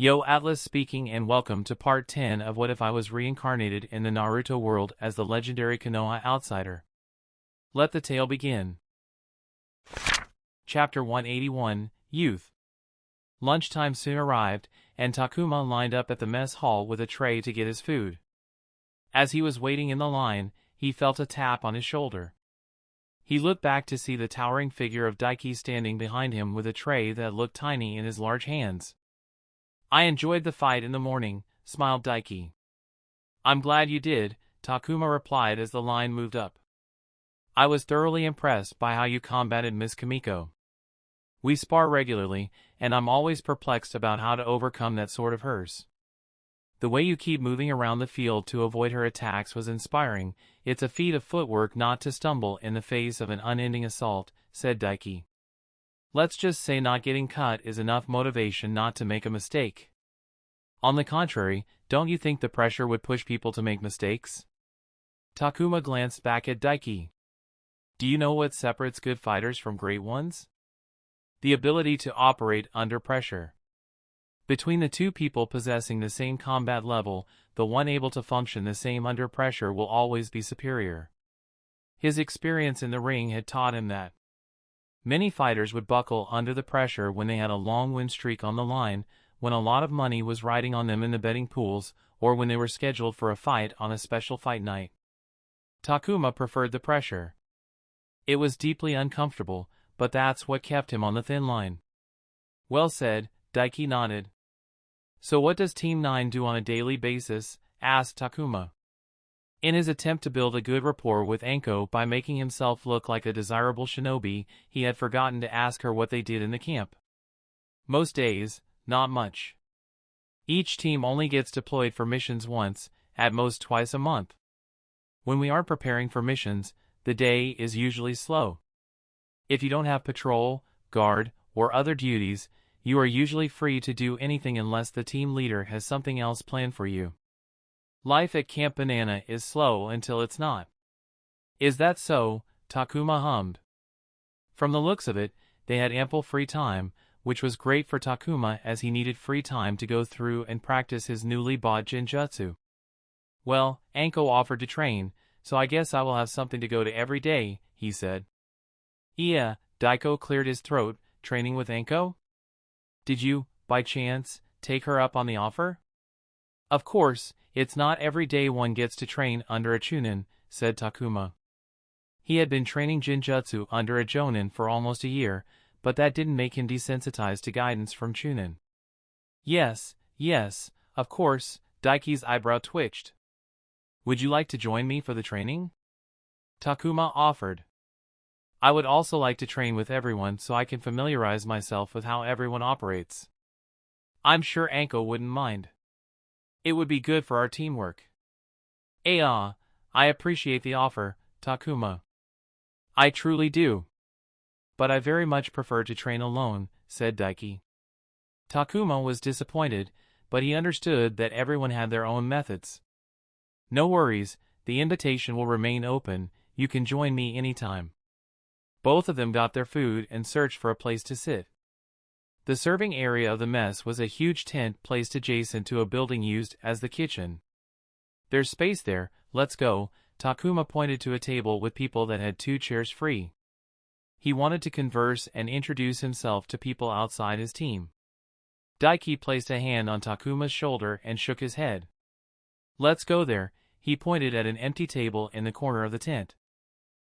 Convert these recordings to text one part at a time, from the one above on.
Yo, Atlas speaking, and welcome to part 10 of What If I Was Reincarnated in the Naruto world as the legendary Konoha outsider. Let the tale begin. Chapter 181, Youth. Lunchtime soon arrived, and Takuma lined up at the mess hall with a tray to get his food. As he was waiting in the line, he felt a tap on his shoulder. He looked back to see the towering figure of Daiki standing behind him with a tray that looked tiny in his large hands. "I enjoyed the fight in the morning," smiled Daiki. "I'm glad you did," Takuma replied as the line moved up. "I was thoroughly impressed by how you combated Miss Kimiko. We spar regularly, and I'm always perplexed about how to overcome that sword of hers. The way you keep moving around the field to avoid her attacks was inspiring. It's a feat of footwork not to stumble in the face of an unending assault," said Daiki. "Let's just say not getting cut is enough motivation not to make a mistake. On the contrary, don't you think the pressure would push people to make mistakes?" Takuma glanced back at Daiki. "Do you know what separates good fighters from great ones? The ability to operate under pressure. Between the two people possessing the same combat level, the one able to function the same under pressure will always be superior." His experience in the ring had taught him that. Many fighters would buckle under the pressure when they had a long win streak on the line, when a lot of money was riding on them in the betting pools, or when they were scheduled for a fight on a special fight night. Takuma preferred the pressure. It was deeply uncomfortable, but that's what kept him on the thin line. "Well said," Daiki nodded. "So what does Team 9 do on a daily basis?" asked Takuma. In his attempt to build a good rapport with Anko by making himself look like a desirable shinobi, he had forgotten to ask her what they did in the camp. "Most days, not much. Each team only gets deployed for missions once, at most twice a month. When we aren't preparing for missions, the day is usually slow. If you don't have patrol, guard, or other duties, you are usually free to do anything unless the team leader has something else planned for you. Life at Camp Banana is slow until it's not." "Is that so?" Takuma hummed. From the looks of it, they had ample free time, which was great for Takuma as he needed free time to go through and practice his newly bought Genjutsu. "Well, Anko offered to train, so I guess I will have something to go to every day," he said. "Yeah," Daiko cleared his throat. "Training with Anko? Did you, by chance, take her up on the offer?" "Of course, it's not every day one gets to train under a Chunin," said Takuma. He had been training Genjutsu under a Jonin for almost a year, but that didn't make him desensitized to guidance from Chunin. Yes, of course," Daiki's eyebrow twitched. "Would you like to join me for the training?" Takuma offered. "I would also like to train with everyone so I can familiarize myself with how everyone operates. I'm sure Anko wouldn't mind. It would be good for our teamwork." I appreciate the offer, Takuma. "I truly do. But I very much prefer to train alone," said Daiki. Takuma was disappointed, but he understood that everyone had their own methods. "No worries, the invitation will remain open, you can join me anytime." Both of them got their food and searched for a place to sit. The serving area of the mess was a huge tent placed adjacent to a building used as the kitchen. "There's space there, let's go." Takuma pointed to a table with people that had 2 chairs free. He wanted to converse and introduce himself to people outside his team. Daiki placed a hand on Takuma's shoulder and shook his head. "Let's go there." He pointed at an empty table in the corner of the tent.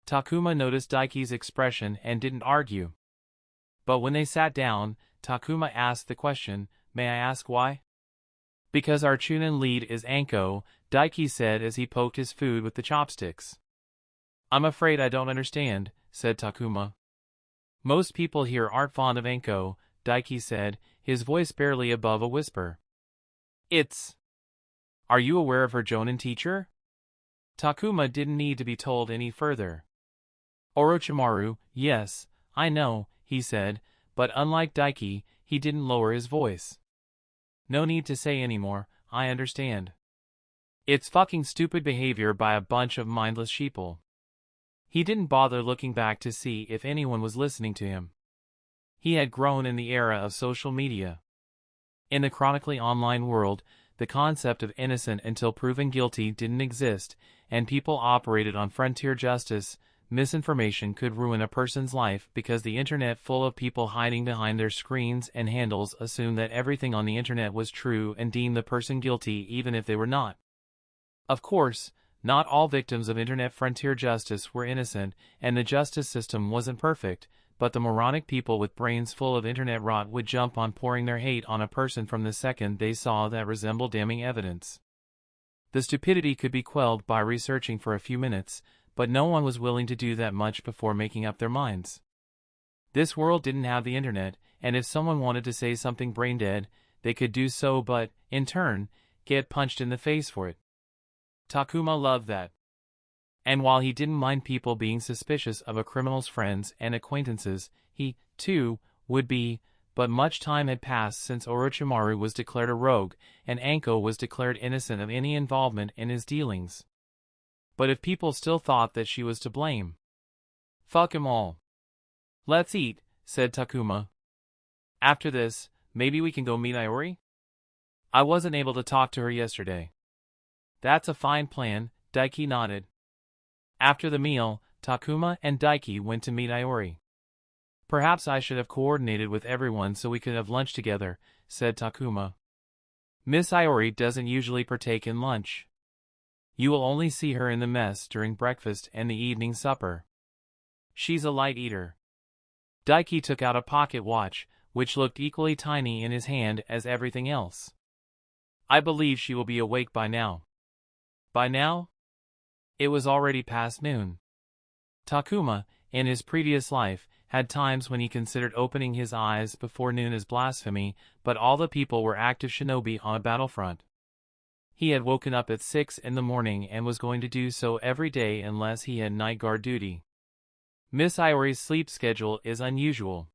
Takuma noticed Daiki's expression and didn't argue. But when they sat down, Takuma asked the question, "May I ask why?" "Because our Chunin lead is Anko," Daiki said as he poked his food with the chopsticks. "I'm afraid I don't understand," said Takuma. "Most people here aren't fond of Anko," Daiki said, his voice barely above a whisper. "Are you aware of her Jonin teacher?" Takuma didn't need to be told any further. "Orochimaru, yes, I know," he said, but unlike Daiki, he didn't lower his voice. "No need to say anymore, I understand. It's fucking stupid behavior by a bunch of mindless sheeple." He didn't bother looking back to see if anyone was listening to him. He had grown in the era of social media. In the chronically online world, the concept of innocent until proven guilty didn't exist, and people operated on frontier justice. Misinformation could ruin a person's life because the internet, full of people hiding behind their screens and handles, assumed that everything on the internet was true and deemed the person guilty even if they were not. Of course, not all victims of internet frontier justice were innocent, and the justice system wasn't perfect, but the moronic people with brains full of internet rot would jump on pouring their hate on a person from the second they saw that resembled damning evidence. The stupidity could be quelled by researching for a few minutes, but no one was willing to do that much before making up their minds. This world didn't have the internet, and if someone wanted to say something brain-dead, they could do so but, in turn, get punched in the face for it. Takuma loved that. And while he didn't mind people being suspicious of a criminal's friends and acquaintances, he, too, would be, but much time had passed since Orochimaru was declared a rogue, and Anko was declared innocent of any involvement in his dealings. But if people still thought that she was to blame, fuck 'em all. Let's eat, said Takuma. After this, maybe we can go meet Iori? I wasn't able to talk to her yesterday. That's a fine plan, Daiki nodded. After the meal, Takuma and Daiki went to meet Iori. Perhaps I should have coordinated with everyone so we could have lunch together, said Takuma. Miss Iori doesn't usually partake in lunch. You will only see her in the mess during breakfast and the evening supper. She's a light eater. Daiki took out a pocket watch, which looked equally tiny in his hand as everything else. I believe she will be awake by now. By now? It was already past noon. Takuma, in his previous life, had times when he considered opening his eyes before noon as blasphemy, but all the people were active shinobi on a battlefront. He had woken up at 6 in the morning and was going to do so every day unless he had night guard duty. Miss Iori's sleep schedule is unusual.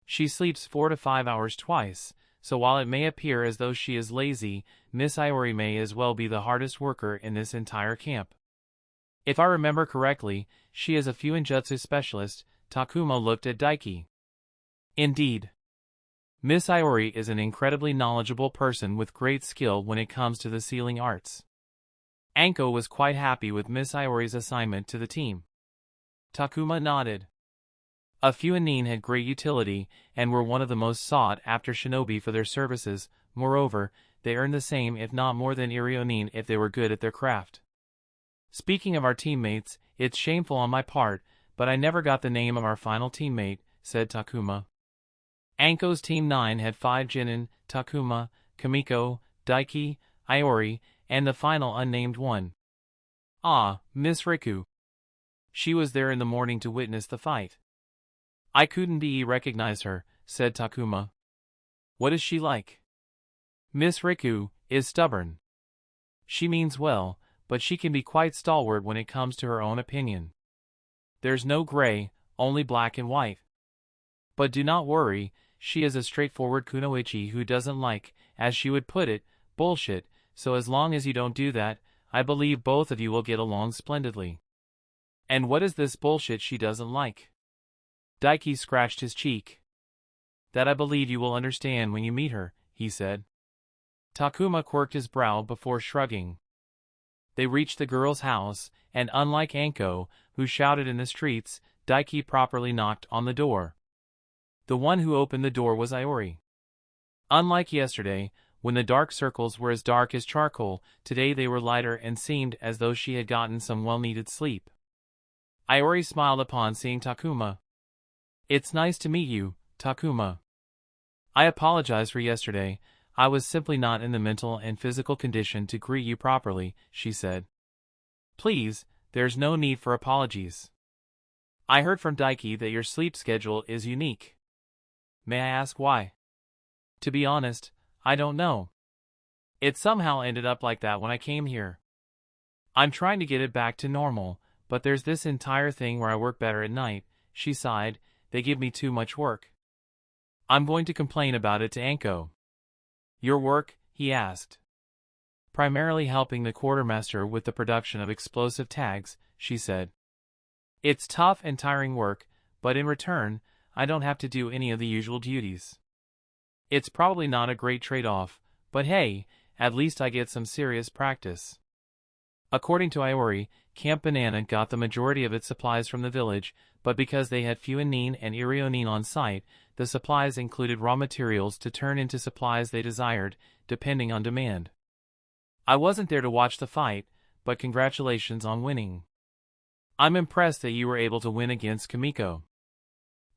She sleeps 4 to 5 hours twice, so while it may appear as though she is lazy, Miss Iori may as well be the hardest worker in this entire camp. If I remember correctly, she is a Fuinjutsu specialist. Takuma looked at Daiki. Indeed. Miss Iori is an incredibly knowledgeable person with great skill when it comes to the sealing arts. Anko was quite happy with Miss Iori's assignment to the team. Takuma nodded. A Fuinin had great utility, and were one of the most sought-after shinobi for their services. Moreover, they earned the same if not more than Irionin if they were good at their craft. Speaking of our teammates, it's shameful on my part, but I never got the name of our final teammate, said Takuma. Anko's Team 9 had 5 Jinin, Takuma, Kamiko, Daiki, Iori, and the final unnamed one. Ah, Miss Riku. She was there in the morning to witness the fight. I couldn't recognize her, said Takuma. What is she like? Miss Riku is stubborn. She means well, but she can be quite stalwart when it comes to her own opinion. There's no gray, only black and white. But do not worry, she is a straightforward kunoichi who doesn't like, as she would put it, bullshit, so as long as you don't do that, I believe both of you will get along splendidly. And what is this bullshit she doesn't like? Daiki scratched his cheek. That I believe you will understand when you meet her, he said. Takuma quirked his brow before shrugging. They reached the girl's house, and unlike Anko, who shouted in the streets, Daiki properly knocked on the door. The one who opened the door was Iori. Unlike yesterday, when the dark circles were as dark as charcoal, today they were lighter and seemed as though she had gotten some well-needed sleep. Iori smiled upon seeing Takuma. It's nice to meet you, Takuma. I apologize for yesterday. I was simply not in the mental and physical condition to greet you properly, she said. Please, there's no need for apologies. I heard from Daiki that your sleep schedule is unique. May I ask why? To be honest, I don't know. It somehow ended up like that when I came here. I'm trying to get it back to normal, but there's this entire thing where I work better at night, she sighed. They give me too much work. I'm going to complain about it to Anko. Your work? He asked. Primarily helping the quartermaster with the production of explosive tags, she said. It's tough and tiring work, but in return, I don't have to do any of the usual duties. It's probably not a great trade-off, but hey, at least I get some serious practice. According to Iori, Camp Banana got the majority of its supplies from the village, but because they had Fuenin and Irionin on site, the supplies included raw materials to turn into supplies they desired, depending on demand. I wasn't there to watch the fight, but congratulations on winning. I'm impressed that you were able to win against Kimiko.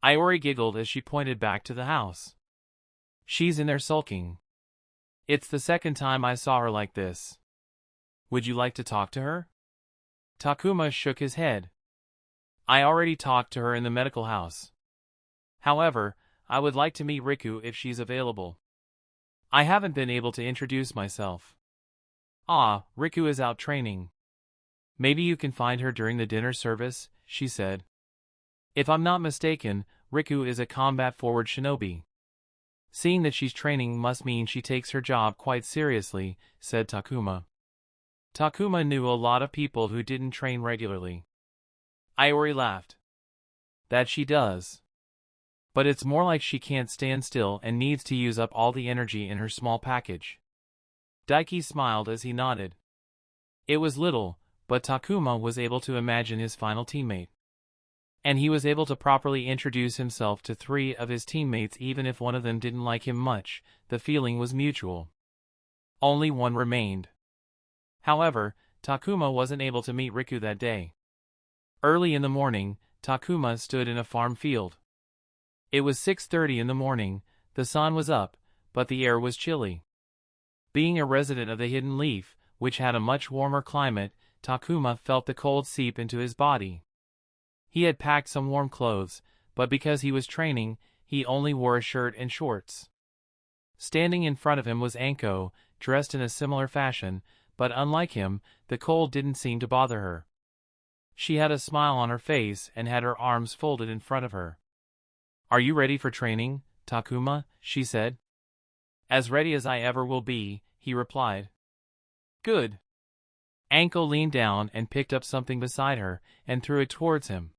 Iori giggled as she pointed back to the house. She's in there sulking. It's the second time I saw her like this. Would you like to talk to her? Takuma shook his head. I already talked to her in the medical house. However, I would like to meet Riku if she's available. I haven't been able to introduce myself. Ah, Riku is out training. Maybe you can find her during the dinner service, she said. If I'm not mistaken, Riku is a combat-forward shinobi. Seeing that she's training must mean she takes her job quite seriously, said Takuma. Takuma knew a lot of people who didn't train regularly. Iori laughed. That she does. But it's more like she can't stand still and needs to use up all the energy in her small package. Daiki smiled as he nodded. It was little, but Takuma was able to imagine his final teammate. And he was able to properly introduce himself to 3 of his teammates even if one of them didn't like him much. The feeling was mutual. Only one remained. However, Takuma wasn't able to meet Riku that day. Early in the morning, Takuma stood in a farm field. It was 6:30 in the morning, the sun was up, but the air was chilly. Being a resident of the Hidden Leaf, which had a much warmer climate, Takuma felt the cold seep into his body. He had packed some warm clothes, but because he was training, he only wore a shirt and shorts. Standing in front of him was Anko, dressed in a similar fashion, but unlike him, the cold didn't seem to bother her. She had a smile on her face and had her arms folded in front of her. Are you ready for training, Takuma? She said. As ready as I ever will be, he replied. Good. Anko leaned down and picked up something beside her and threw it towards him.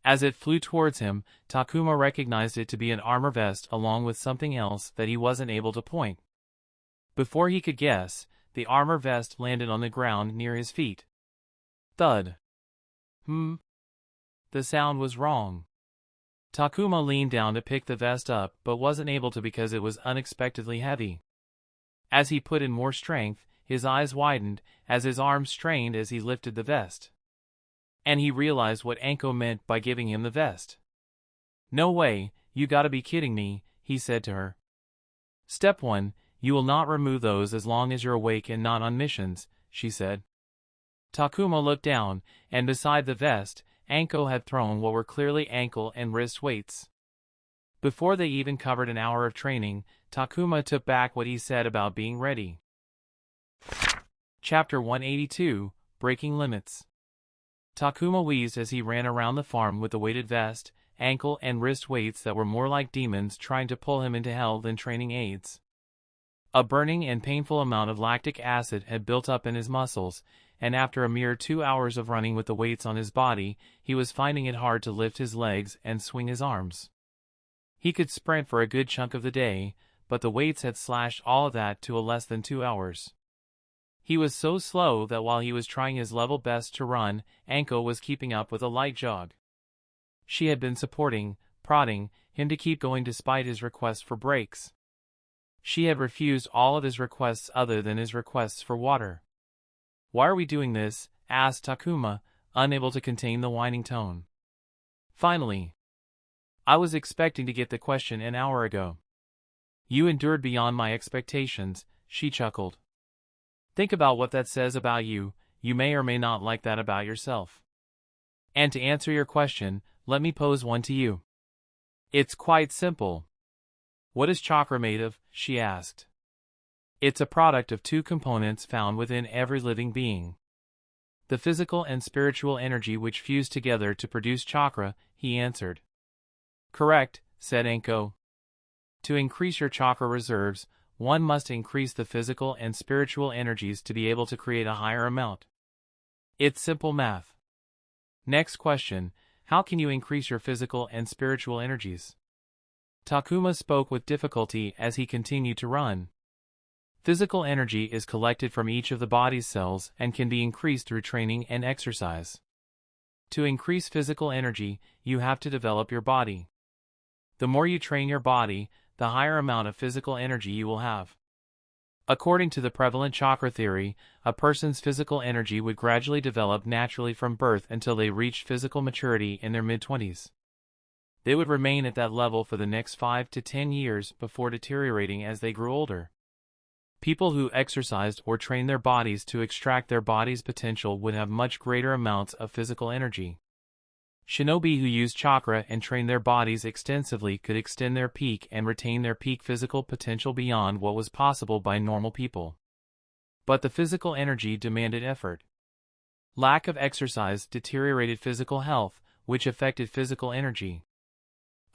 As it flew towards him, Takuma recognized it to be an armor vest along with something else that he wasn't able to point. Before he could guess, the armor vest landed on the ground near his feet. Thud. The sound was wrong. Takuma leaned down to pick the vest up but wasn't able to because it was unexpectedly heavy. As he put in more strength, his eyes widened as his arms strained as he lifted the vest. And he realized what Anko meant by giving him the vest. No way, you gotta be kidding me, he said to her. Step 1, you will not remove those as long as you're awake and not on missions, she said. Takuma looked down, and beside the vest, Anko had thrown what were clearly ankle and wrist weights. Before they even covered an hour of training, Takuma took back what he said about being ready. Chapter 182, Breaking Limits. Takuma wheezed as he ran around the farm with the weighted vest, ankle and wrist weights that were more like demons trying to pull him into hell than training aids. A burning and painful amount of lactic acid had built up in his muscles, and after a mere 2 hours of running with the weights on his body, he was finding it hard to lift his legs and swing his arms. He could sprint for a good chunk of the day, but the weights had slashed all of that to a less than 2 hours. He was so slow that while he was trying his level best to run, Anko was keeping up with a light jog. She had been supporting, prodding, him to keep going despite his requests for breaks. She had refused all of his requests other than his requests for water. Why are we doing this? Asked Takuma, unable to contain the whining tone. Finally. I was expecting to get the question an hour ago. You endured beyond my expectations, she chuckled. Think about what that says about you, you may or may not like that about yourself. And to answer your question, let me pose one to you. It's quite simple. What is chakra made of? She asked. It's a product of 2 components found within every living being. The physical and spiritual energy which fuse together to produce chakra, he answered. Correct, said Anko. To increase your chakra reserves, one must increase the physical and spiritual energies to be able to create a higher amount. It's simple math. Next question, how can you increase your physical and spiritual energies? Takuma spoke with difficulty as he continued to run. Physical energy is collected from each of the body's cells and can be increased through training and exercise. To increase physical energy, you have to develop your body. The more you train your body, the higher amount of physical energy you will have. According to the prevalent chakra theory, a person's physical energy would gradually develop naturally from birth until they reached physical maturity in their mid-20s. They would remain at that level for the next 5 to 10 years before deteriorating as they grew older. People who exercised or trained their bodies to extract their body's potential would have much greater amounts of physical energy. Shinobi who used chakra and trained their bodies extensively could extend their peak and retain their peak physical potential beyond what was possible by normal people. But the physical energy demanded effort. Lack of exercise deteriorated physical health, which affected physical energy.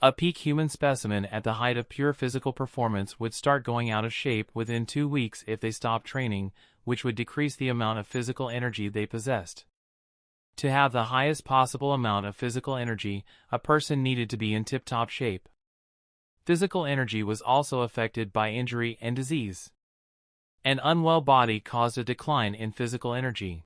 A peak human specimen at the height of pure physical performance would start going out of shape within 2 weeks if they stopped training, which would decrease the amount of physical energy they possessed. To have the highest possible amount of physical energy, a person needed to be in tip-top shape. Physical energy was also affected by injury and disease. An unwell body caused a decline in physical energy.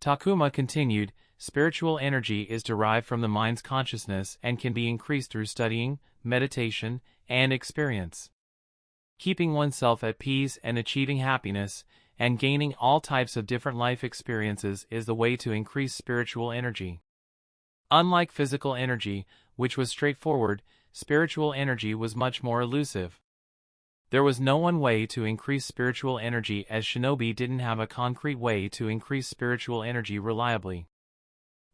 Takuma continued, spiritual energy is derived from the mind's consciousness and can be increased through studying, meditation, and experience. Keeping oneself at peace and achieving happiness, and gaining all types of different life experiences is the way to increase spiritual energy. Unlike physical energy, which was straightforward, spiritual energy was much more elusive. There was no one way to increase spiritual energy as Shinobi didn't have a concrete way to increase spiritual energy reliably.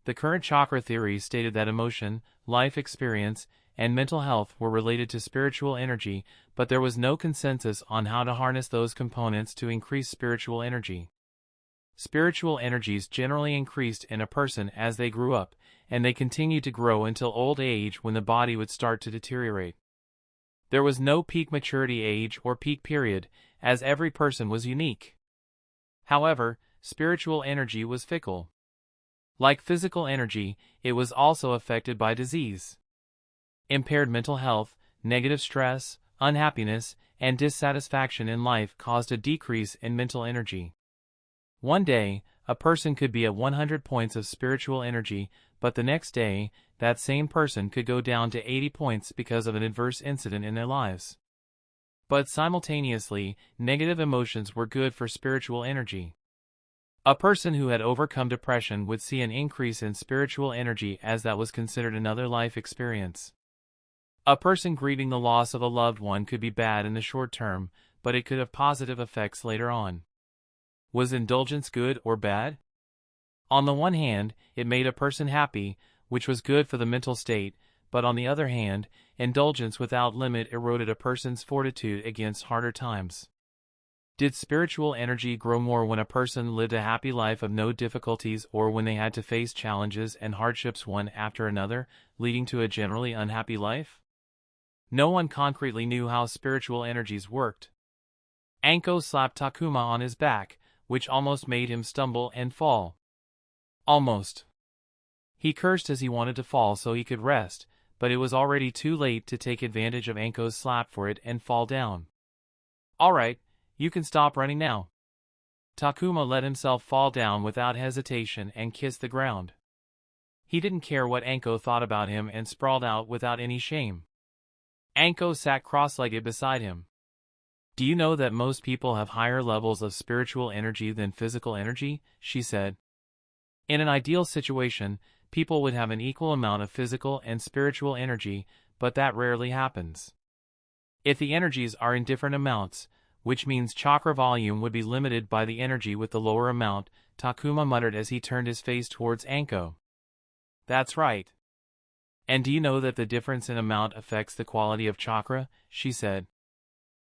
The current chakra theory stated that emotion, life experience, and mental health were related to spiritual energy, but there was no consensus on how to harness those components to increase spiritual energy. Spiritual energies generally increased in a person as they grew up, and they continued to grow until old age when the body would start to deteriorate. There was no peak maturity age or peak period, as every person was unique. However, spiritual energy was fickle. Like physical energy, it was also affected by disease. Impaired mental health, negative stress, unhappiness, and dissatisfaction in life caused a decrease in mental energy. One day, a person could be at 100 points of spiritual energy, but the next day, that same person could go down to 80 points because of an adverse incident in their lives. But simultaneously, negative emotions were good for spiritual energy. A person who had overcome depression would see an increase in spiritual energy as that was considered another life experience. A person grieving the loss of a loved one could be bad in the short term, but it could have positive effects later on. Was indulgence good or bad? On the one hand, it made a person happy, which was good for the mental state, but on the other hand, indulgence without limit eroded a person's fortitude against harder times. Did spiritual energy grow more when a person lived a happy life of no difficulties or when they had to face challenges and hardships one after another, leading to a generally unhappy life? No one concretely knew how spiritual energies worked. Anko slapped Takuma on his back, which almost made him stumble and fall. Almost. He cursed as he wanted to fall so he could rest, but it was already too late to take advantage of Anko's slap for it and fall down. All right. You can stop running now. Takuma let himself fall down without hesitation and kissed the ground. He didn't care what Anko thought about him and sprawled out without any shame. Anko sat cross-legged beside him. Do you know that most people have higher levels of spiritual energy than physical energy? She said. In an ideal situation, people would have an equal amount of physical and spiritual energy, but that rarely happens. If the energies are in different amounts, which means chakra volume would be limited by the energy with the lower amount, Takuma muttered as he turned his face towards Anko. That's right. And do you know that the difference in amount affects the quality of chakra? She said.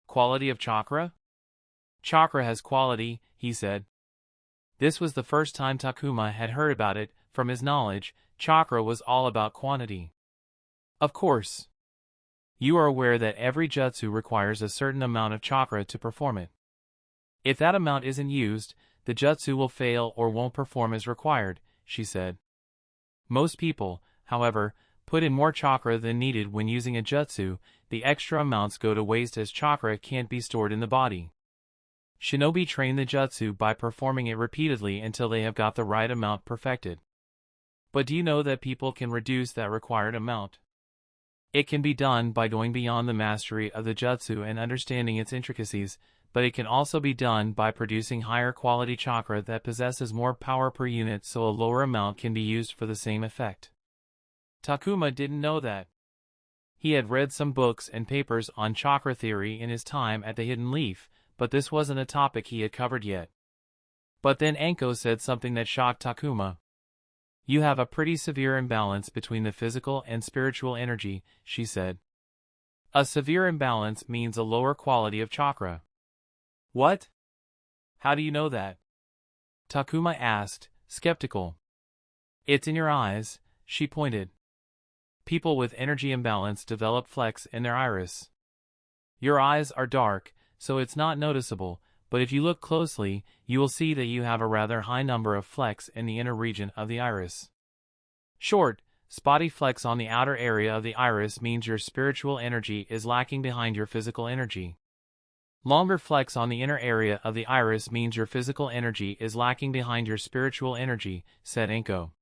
Quality of chakra? Chakra has quality, he said. This was the first time Takuma had heard about it. From his knowledge, chakra was all about quantity. Of course. You are aware that every jutsu requires a certain amount of chakra to perform it. If that amount isn't used, the jutsu will fail or won't perform as required, she said. Most people, however, put in more chakra than needed when using a jutsu, the extra amounts go to waste as chakra can't be stored in the body. Shinobi train the jutsu by performing it repeatedly until they have got the right amount perfected. But do you know that people can reduce that required amount? It can be done by going beyond the mastery of the jutsu and understanding its intricacies, but it can also be done by producing higher quality chakra that possesses more power per unit so a lower amount can be used for the same effect. Takuma didn't know that. He had read some books and papers on chakra theory in his time at the Hidden Leaf, but this wasn't a topic he had covered yet. But then Anko said something that shocked Takuma. "You have a pretty severe imbalance between the physical and spiritual energy," she said. "A severe imbalance means a lower quality of chakra." "What? How do you know that?" Takuma asked, skeptical. "It's in your eyes," she pointed. "People with energy imbalance develop flecks in their iris. Your eyes are dark, so it's not noticeable, but if you look closely, you will see that you have a rather high number of flecks in the inner region of the iris. Short, spotty flecks on the outer area of the iris means your spiritual energy is lacking behind your physical energy. Longer flecks on the inner area of the iris means your physical energy is lacking behind your spiritual energy," said Anko.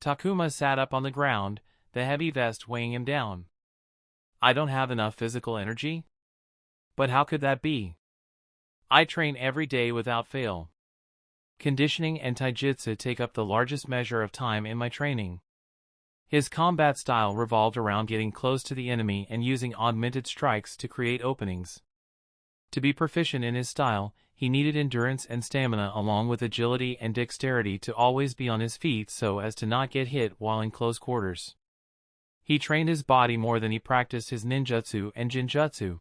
Takuma sat up on the ground, the heavy vest weighing him down. "I don't have enough physical energy? But how could that be? I train every day without fail. Conditioning and taijutsu take up the largest measure of time in my training." His combat style revolved around getting close to the enemy and using augmented strikes to create openings. To be proficient in his style, he needed endurance and stamina along with agility and dexterity to always be on his feet so as to not get hit while in close quarters. He trained his body more than he practiced his ninjutsu and jinjutsu.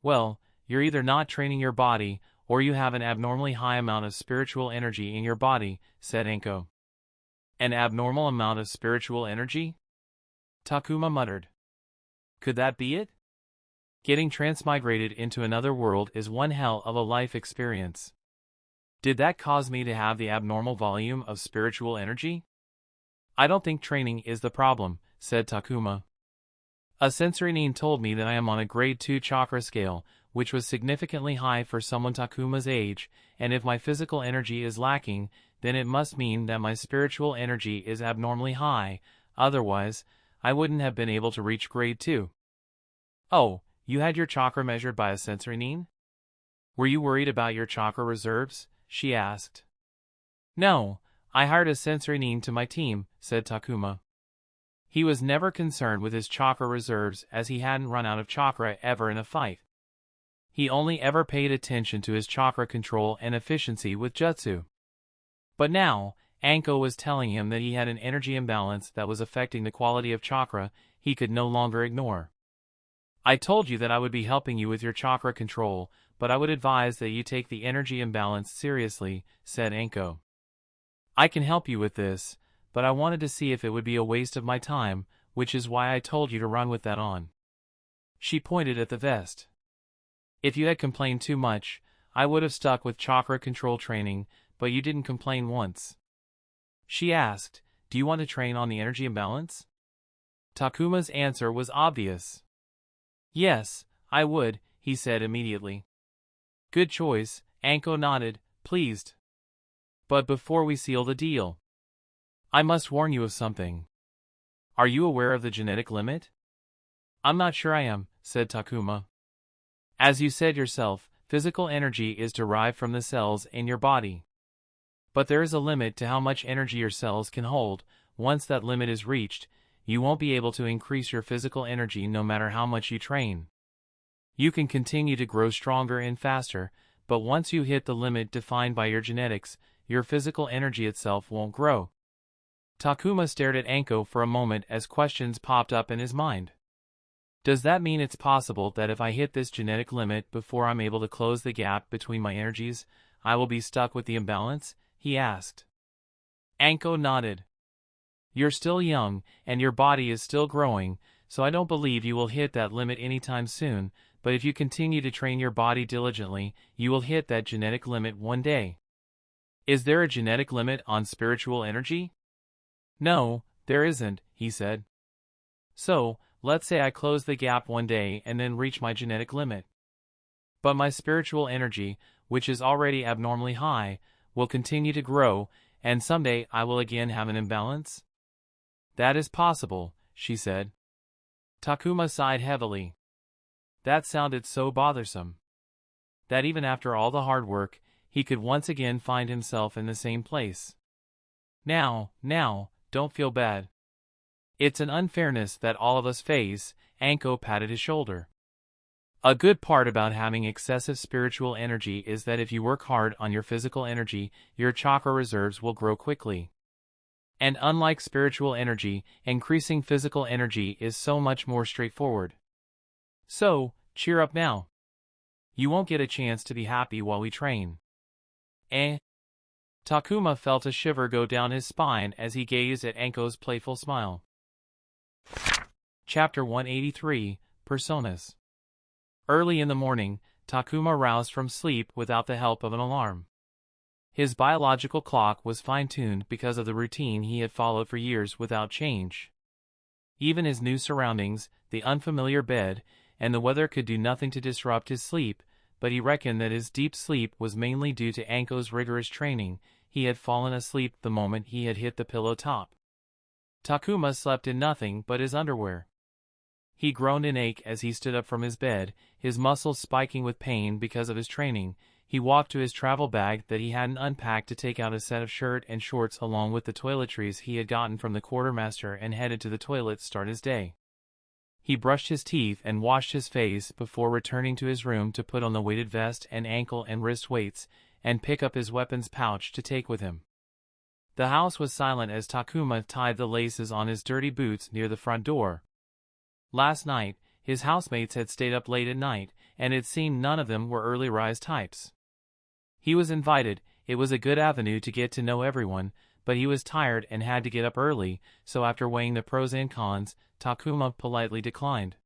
"Well, you're either not training your body, or you have an abnormally high amount of spiritual energy in your body," said Anko. "An abnormal amount of spiritual energy?" Takuma muttered. "Could that be it? Getting transmigrated into another world is one hell of a life experience. Did that cause me to have the abnormal volume of spiritual energy?" "I don't think training is the problem," said Takuma. "A sensory nin told me that I am on a grade 2 chakra scale, which was significantly high for someone Takuma's age, and if my physical energy is lacking, then it must mean that my spiritual energy is abnormally high, otherwise, I wouldn't have been able to reach grade 2. "Oh, you had your chakra measured by a sensory nin? Were you worried about your chakra reserves?" she asked. "No, I hired a sensory nin to my team," said Takuma. He was never concerned with his chakra reserves as he hadn't run out of chakra ever in a fight. He only ever paid attention to his chakra control and efficiency with jutsu. But now, Anko was telling him that he had an energy imbalance that was affecting the quality of chakra he could no longer ignore. "I told you that I would be helping you with your chakra control, but I would advise that you take the energy imbalance seriously," said Anko. "I can help you with this, but I wanted to see if it would be a waste of my time, which is why I told you to run with that on." She pointed at the vest. "If you had complained too much, I would have stuck with chakra control training, but you didn't complain once." She asked, "Do you want to train on the energy imbalance?" Takuma's answer was obvious. "Yes, I would," he said immediately. "Good choice," Anko nodded, pleased. "But before we seal the deal, I must warn you of something. Are you aware of the genetic limit?" "I'm not sure I am," said Takuma. "As you said yourself, physical energy is derived from the cells in your body. But there is a limit to how much energy your cells can hold. Once that limit is reached, you won't be able to increase your physical energy no matter how much you train. You can continue to grow stronger and faster, but once you hit the limit defined by your genetics, your physical energy itself won't grow." Takuma stared at Anko for a moment as questions popped up in his mind. "Does that mean it's possible that if I hit this genetic limit before I'm able to close the gap between my energies, I will be stuck with the imbalance?" he asked. Anko nodded. "You're still young, and your body is still growing, so I don't believe you will hit that limit anytime soon, but if you continue to train your body diligently, you will hit that genetic limit one day." "Is there a genetic limit on spiritual energy?" "No, there isn't," he said. So, let's say I close the gap one day and then reach my genetic limit. But my spiritual energy, which is already abnormally high, will continue to grow, and someday I will again have an imbalance? That is possible, she said. Takuma sighed heavily. That sounded so bothersome. That even after all the hard work, he could once again find himself in the same place. Now, don't feel bad. It's an unfairness that all of us face, Anko patted his shoulder. A good part about having excessive spiritual energy is that if you work hard on your physical energy, your chakra reserves will grow quickly. And unlike spiritual energy, increasing physical energy is so much more straightforward. So, cheer up now. You won't get a chance to be happy while we train. Eh? Takuma felt a shiver go down his spine as he gazed at Anko's playful smile. Chapter 183, Personas. Early in the morning, Takuma roused from sleep without the help of an alarm. His biological clock was fine-tuned because of the routine he had followed for years without change. Even his new surroundings, the unfamiliar bed, and the weather could do nothing to disrupt his sleep, but he reckoned that his deep sleep was mainly due to Anko's rigorous training. He had fallen asleep the moment he had hit the pillow top. Takuma slept in nothing but his underwear. He groaned in ache as he stood up from his bed, his muscles spiking with pain because of his training. He walked to his travel bag that he hadn't unpacked to take out a set of shirt and shorts along with the toiletries he had gotten from the quartermaster and headed to the toilet to start his day. He brushed his teeth and washed his face before returning to his room to put on the weighted vest and ankle and wrist weights, and pick up his weapons pouch to take with him. The house was silent as Takuma tied the laces on his dirty boots near the front door. Last night, his housemates had stayed up late at night, and it seemed none of them were early rise types. He was invited. It was a good avenue to get to know everyone, but he was tired and had to get up early, so after weighing the pros and cons, Takuma politely declined.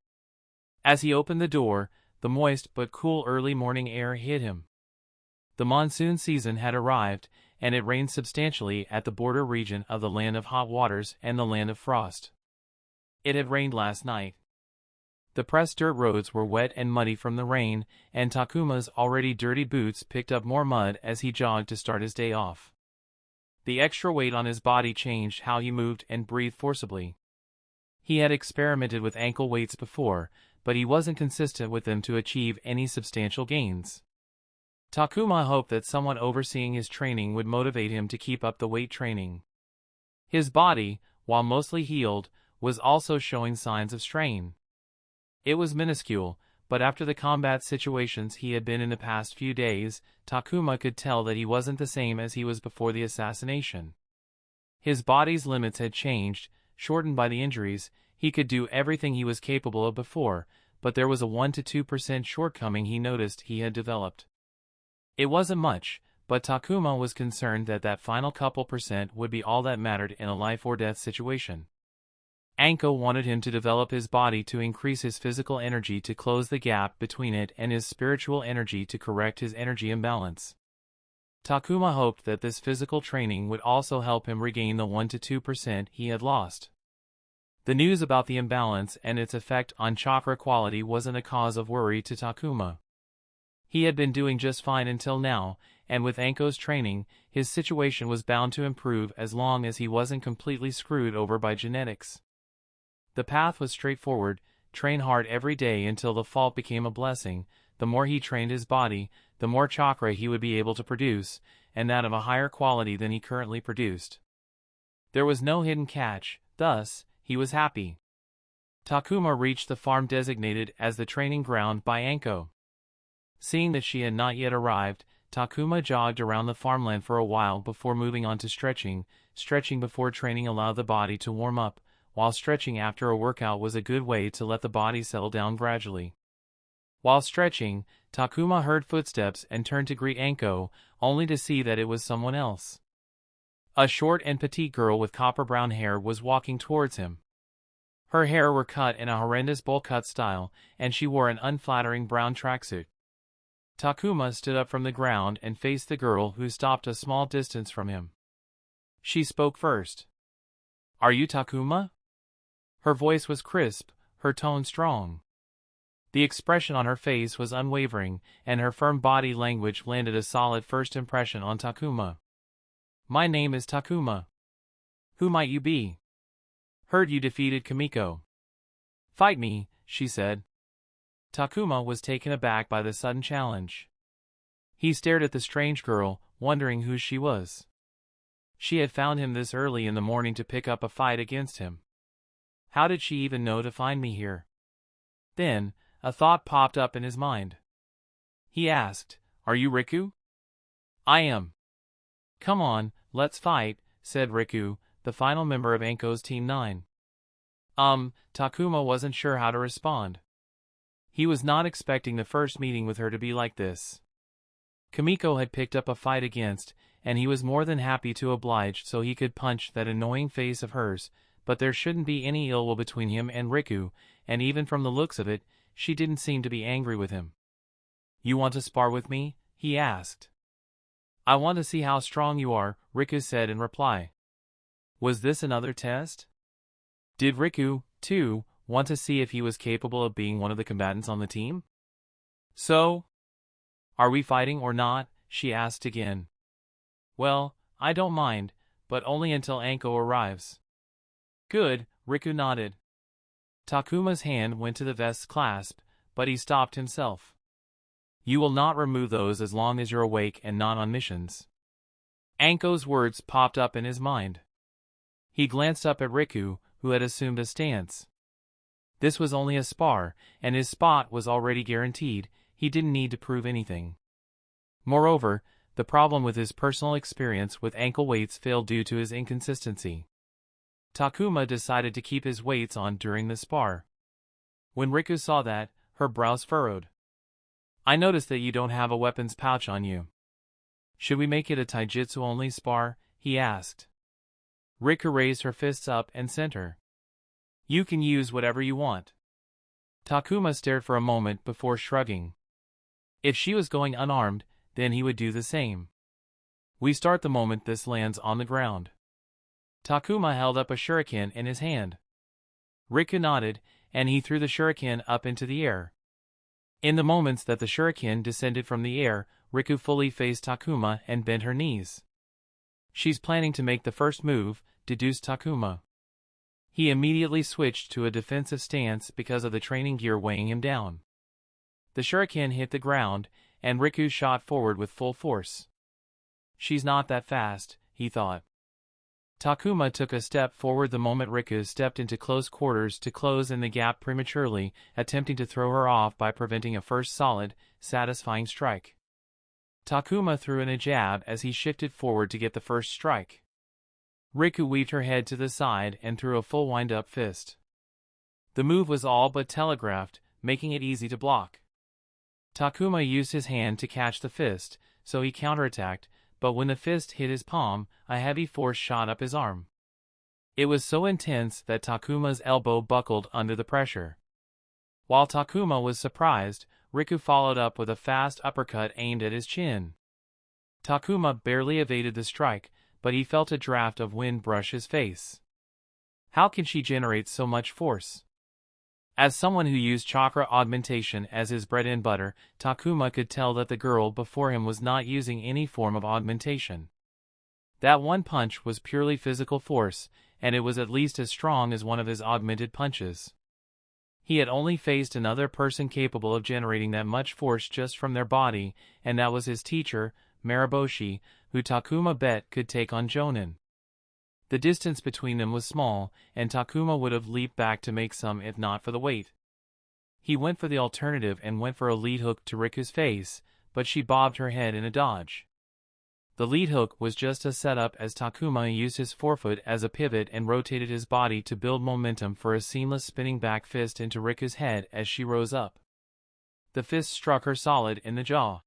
As he opened the door, the moist but cool early morning air hit him. The monsoon season had arrived, and it rained substantially at the border region of the Land of Hot Waters and the Land of Frost. It had rained last night. The pressed dirt roads were wet and muddy from the rain, and Takuma's already dirty boots picked up more mud as he jogged to start his day off. The extra weight on his body changed how he moved and breathed forcibly. He had experimented with ankle weights before, but he wasn't consistent with them to achieve any substantial gains. Takuma hoped that someone overseeing his training would motivate him to keep up the weight training. His body, while mostly healed, was also showing signs of strain. It was minuscule, but after the combat situations he had been in the past few days, Takuma could tell that he wasn't the same as he was before the assassination. His body's limits had changed, shortened by the injuries. He could do everything he was capable of before, but there was a 1 to 2% shortcoming he noticed he had developed. It wasn't much, but Takuma was concerned that that final couple percent would be all that mattered in a life-or-death situation. Anko wanted him to develop his body to increase his physical energy to close the gap between it and his spiritual energy to correct his energy imbalance. Takuma hoped that this physical training would also help him regain the 1 to 2% he had lost. The news about the imbalance and its effect on chakra quality wasn't a cause of worry to Takuma. He had been doing just fine until now, and with Anko's training, his situation was bound to improve as long as he wasn't completely screwed over by genetics. The path was straightforward: train hard every day until the fault became a blessing. The more he trained his body, the more chakra he would be able to produce, and that of a higher quality than he currently produced. There was no hidden catch, thus, he was happy. Takuma reached the farm designated as the training ground by Anko. Seeing that she had not yet arrived, Takuma jogged around the farmland for a while before moving on to stretching. Stretching before training allowed the body to warm up, while stretching after a workout was a good way to let the body settle down gradually. While stretching, Takuma heard footsteps and turned to greet Anko, only to see that it was someone else. A short and petite girl with copper-brown hair was walking towards him. Her hair were cut in a horrendous bowl-cut style, and she wore an unflattering brown tracksuit. Takuma stood up from the ground and faced the girl, who stopped a small distance from him. She spoke first. "Are you Takuma?" Her voice was crisp, her tone strong. The expression on her face was unwavering, and her firm body language landed a solid first impression on Takuma. "My name is Takuma. Who might you be?" "Heard you defeated Kimiko." "Fight me," she said. Takuma was taken aback by the sudden challenge. He stared at the strange girl, wondering who she was. She had found him this early in the morning to pick up a fight against him. How did she even know to find me here? Then, a thought popped up in his mind. He asked, "Are you Riku?" "I am." "Come on, let's fight," said Riku, the final member of Anko's Team 9. Takuma wasn't sure how to respond. He was not expecting the first meeting with her to be like this. Kimiko had picked up a fight against, and he was more than happy to oblige so he could punch that annoying face of hers, but there shouldn't be any ill will between him and Riku, and even from the looks of it, she didn't seem to be angry with him. "You want to spar with me?" he asked. "I want to see how strong you are," Riku said in reply. Was this another test? Did Riku, too, want to see if he was capable of being one of the combatants on the team? "So, are we fighting or not?" she asked again. "Well, I don't mind, but only until Anko arrives." "Good," Riku nodded. Takuma's hand went to the vest's clasp, but he stopped himself. "You will not remove those as long as you're awake and not on missions." Anko's words popped up in his mind. He glanced up at Riku, who had assumed a stance. This was only a spar, and his spot was already guaranteed. He didn't need to prove anything. Moreover, the problem with his personal experience with ankle weights failed due to his inconsistency. Takuma decided to keep his weights on during the spar. When Riku saw that, her brows furrowed. "I noticed that you don't have a weapons pouch on you. Should we make it a taijutsu-only spar?" he asked. Riku raised her fists up and sent her. "You can use whatever you want." Takuma stared for a moment before shrugging. If she was going unarmed, then he would do the same. "We start the moment this lands on the ground." Takuma held up a shuriken in his hand. Riku nodded, and he threw the shuriken up into the air. In the moments that the shuriken descended from the air, Riku fully faced Takuma and bent her knees. "She's planning to make the first move," deduced Takuma. He immediately switched to a defensive stance because of the training gear weighing him down. The shuriken hit the ground, and Riku shot forward with full force. "She's not that fast," he thought. Takuma took a step forward the moment Riku stepped into close quarters to close in the gap prematurely, attempting to throw her off by preventing a first solid, satisfying strike. Takuma threw in a jab as he shifted forward to get the first strike. Riku weaved her head to the side and threw a full wind-up fist. The move was all but telegraphed, making it easy to block. Takuma used his hand to catch the fist, so he counterattacked, but when the fist hit his palm, a heavy force shot up his arm. It was so intense that Takuma's elbow buckled under the pressure. While Takuma was surprised, Riku followed up with a fast uppercut aimed at his chin. Takuma barely evaded the strike, but he felt a draft of wind brush his face. How can she generate so much force? As someone who used chakra augmentation as his bread and butter, Takuma could tell that the girl before him was not using any form of augmentation. That one punch was purely physical force, and it was at least as strong as one of his augmented punches. He had only faced another person capable of generating that much force just from their body, and that was his teacher, Mariboshi, who Takuma bet could take on Jonin. The distance between them was small, and Takuma would have leaped back to make some if not for the weight. He went for the alternative and went for a lead hook to Riku's face, but she bobbed her head in a dodge. The lead hook was just a setup as Takuma used his forefoot as a pivot and rotated his body to build momentum for a seamless spinning back fist into Riku's head as she rose up. The fist struck her solid in the jaw.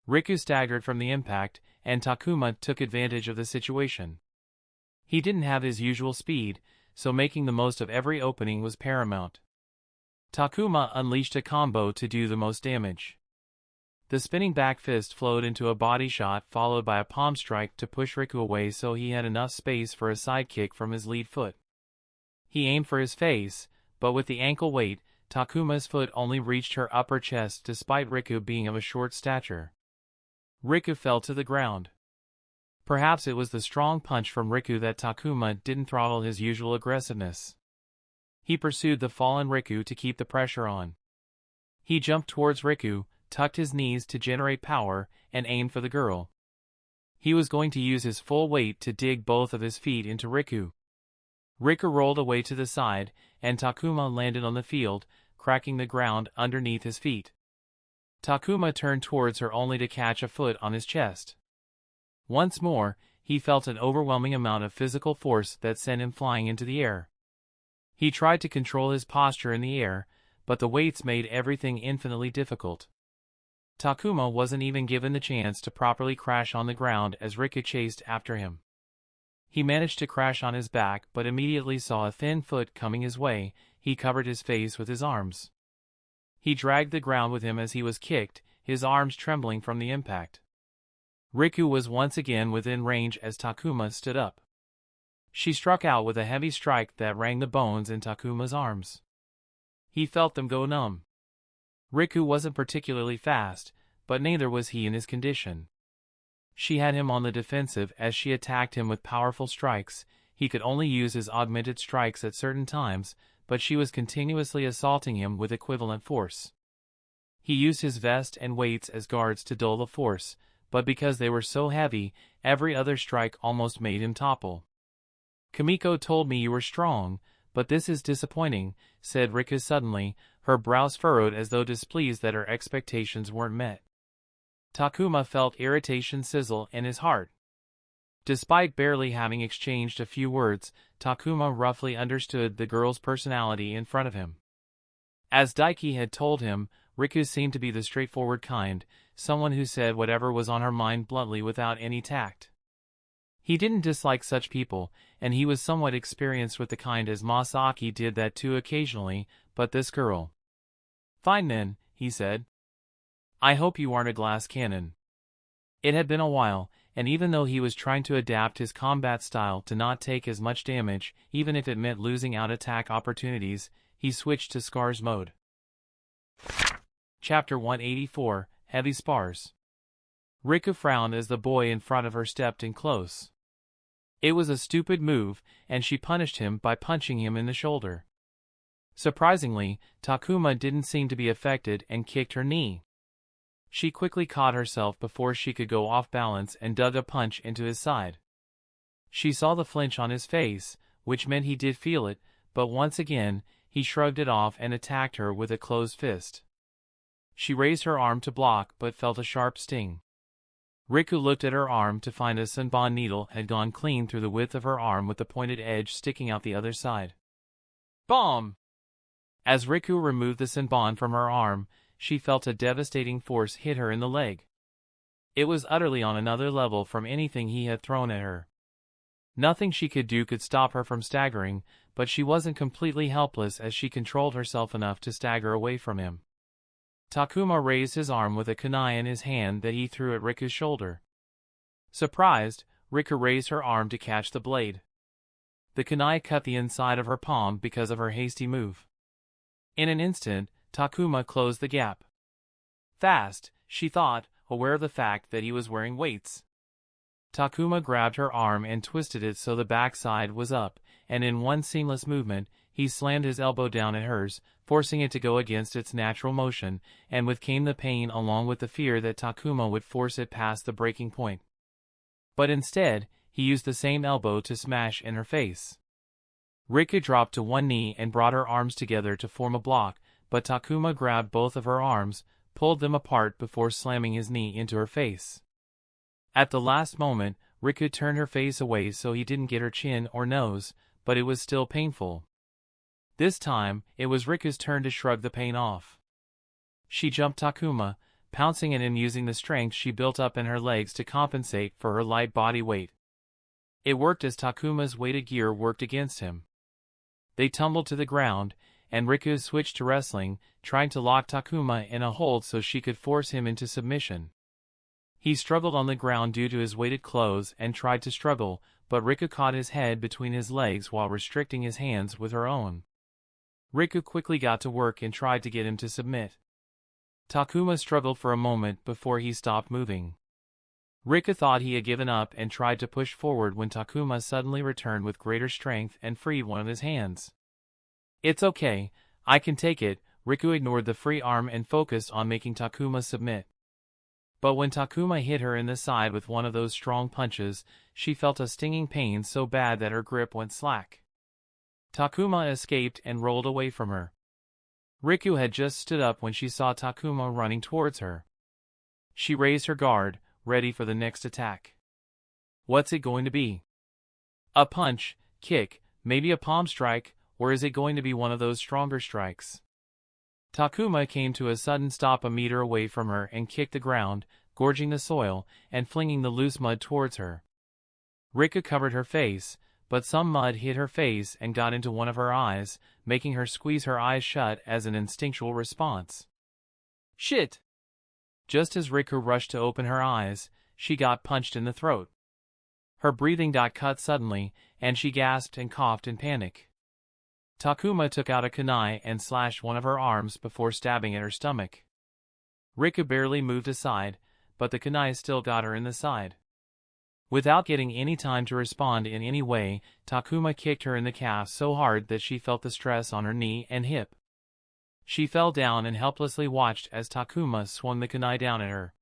Riku staggered from the impact, and Takuma took advantage of the situation. He didn't have his usual speed, so making the most of every opening was paramount. Takuma unleashed a combo to do the most damage. The spinning back fist flowed into a body shot followed by a palm strike to push Riku away so he had enough space for a side kick from his lead foot. He aimed for his face, but with the ankle weight, Takuma's foot only reached her upper chest despite Riku being of a short stature. Riku fell to the ground. Perhaps it was the strong punch from Riku that Takuma didn't throttle his usual aggressiveness. He pursued the fallen Riku to keep the pressure on. He jumped towards Riku, tucked his knees to generate power, and aimed for the girl. He was going to use his full weight to dig both of his feet into Riku. Riku rolled away to the side, and Takuma landed on the field, cracking the ground underneath his feet. Takuma turned towards her only to catch a foot on his chest. Once more, he felt an overwhelming amount of physical force that sent him flying into the air. He tried to control his posture in the air, but the weights made everything infinitely difficult. Takuma wasn't even given the chance to properly crash on the ground as Riku chased after him. He managed to crash on his back but immediately saw a thin foot coming his way. He covered his face with his arms. He dragged the ground with him as he was kicked, his arms trembling from the impact. Riku was once again within range as Takuma stood up. She struck out with a heavy strike that rang the bones in Takuma's arms. He felt them go numb. Riku wasn't particularly fast, but neither was he in his condition. She had him on the defensive as she attacked him with powerful strikes. He could only use his augmented strikes at certain times, but she was continuously assaulting him with equivalent force. He used his vest and weights as guards to dull the force, but because they were so heavy, every other strike almost made him topple. "Kimiko told me you were strong, but this is disappointing," said Riku suddenly, her brows furrowed as though displeased that her expectations weren't met. Takuma felt irritation sizzle in his heart. Despite barely having exchanged a few words, Takuma roughly understood the girl's personality in front of him. As Daiki had told him, Riku seemed to be the straightforward kind, someone who said whatever was on her mind bluntly without any tact. He didn't dislike such people, and he was somewhat experienced with the kind as Masaki did that too occasionally, but this girl. "Fine then," he said. "I hope you aren't a glass cannon." It had been a while, and even though he was trying to adapt his combat style to not take as much damage, even if it meant losing out attack opportunities, he switched to Scars mode. Chapter 184, Heavy Spars. Riku frowned as the boy in front of her stepped in close. It was a stupid move, and she punished him by punching him in the shoulder. Surprisingly, Takuma didn't seem to be affected and kicked her knee. She quickly caught herself before she could go off balance and dug a punch into his side. She saw the flinch on his face, which meant he did feel it, but once again, he shrugged it off and attacked her with a closed fist. She raised her arm to block but felt a sharp sting. Riku looked at her arm to find a senbon needle had gone clean through the width of her arm with the pointed edge sticking out the other side. Bomb! As Riku removed the senbon from her arm, she felt a devastating force hit her in the leg. It was utterly on another level from anything he had thrown at her. Nothing she could do could stop her from staggering, but she wasn't completely helpless as she controlled herself enough to stagger away from him. Takuma raised his arm with a kunai in his hand that he threw at Riku's shoulder. Surprised, Riku raised her arm to catch the blade. The kunai cut the inside of her palm because of her hasty move. In an instant, Takuma closed the gap. Fast, she thought, aware of the fact that he was wearing weights. Takuma grabbed her arm and twisted it so the backside was up, and in one seamless movement, he slammed his elbow down at hers, forcing it to go against its natural motion, and with came the pain along with the fear that Takuma would force it past the breaking point. But instead, he used the same elbow to smash in her face. Riku dropped to one knee and brought her arms together to form a block, but Takuma grabbed both of her arms, pulled them apart before slamming his knee into her face. At the last moment, Riku turned her face away so he didn't get her chin or nose, but it was still painful. This time, it was Riku's turn to shrug the pain off. She jumped Takuma, pouncing at him using the strength she built up in her legs to compensate for her light body weight. It worked as Takuma's weighted gear worked against him. They tumbled to the ground, and Riku switched to wrestling, trying to lock Takuma in a hold so she could force him into submission. He struggled on the ground due to his weighted clothes and tried to struggle, but Riku caught his head between his legs while restricting his hands with her own. Riku quickly got to work and tried to get him to submit. Takuma struggled for a moment before he stopped moving. Riku thought he had given up and tried to push forward when Takuma suddenly returned with greater strength and freed one of his hands. "It's okay, I can take it." Riku ignored the free arm and focused on making Takuma submit. But when Takuma hit her in the side with one of those strong punches, she felt a stinging pain so bad that her grip went slack. Takuma escaped and rolled away from her. Riku had just stood up when she saw Takuma running towards her. She raised her guard, ready for the next attack. What's it going to be? A punch, kick, maybe a palm strike, or is it going to be one of those stronger strikes? Takuma came to a sudden stop a meter away from her and kicked the ground, gorging the soil and flinging the loose mud towards her. Riku covered her face, but some mud hit her face and got into one of her eyes, making her squeeze her eyes shut as an instinctual response. Shit! Just as Riku rushed to open her eyes, she got punched in the throat. Her breathing got cut suddenly, and she gasped and coughed in panic. Takuma took out a kunai and slashed one of her arms before stabbing at her stomach. Riku barely moved aside, but the kunai still got her in the side. Without getting any time to respond in any way, Takuma kicked her in the calf so hard that she felt the stress on her knee and hip. She fell down and helplessly watched as Takuma swung the kunai down at her.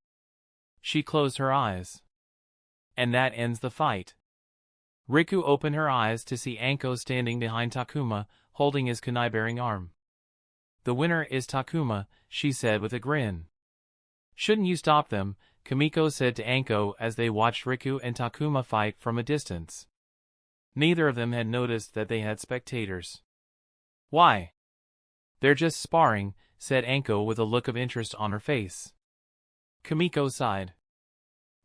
She closed her eyes. And that ends the fight. Riku opened her eyes to see Anko standing behind Takuma, holding his kunai-bearing arm. "The winner is Takuma," she said with a grin. "Shouldn't you stop them?" Kamiko said to Anko as they watched Riku and Takuma fight from a distance. Neither of them had noticed that they had spectators. "Why?" "They're just sparring," said Anko with a look of interest on her face. Kamiko sighed.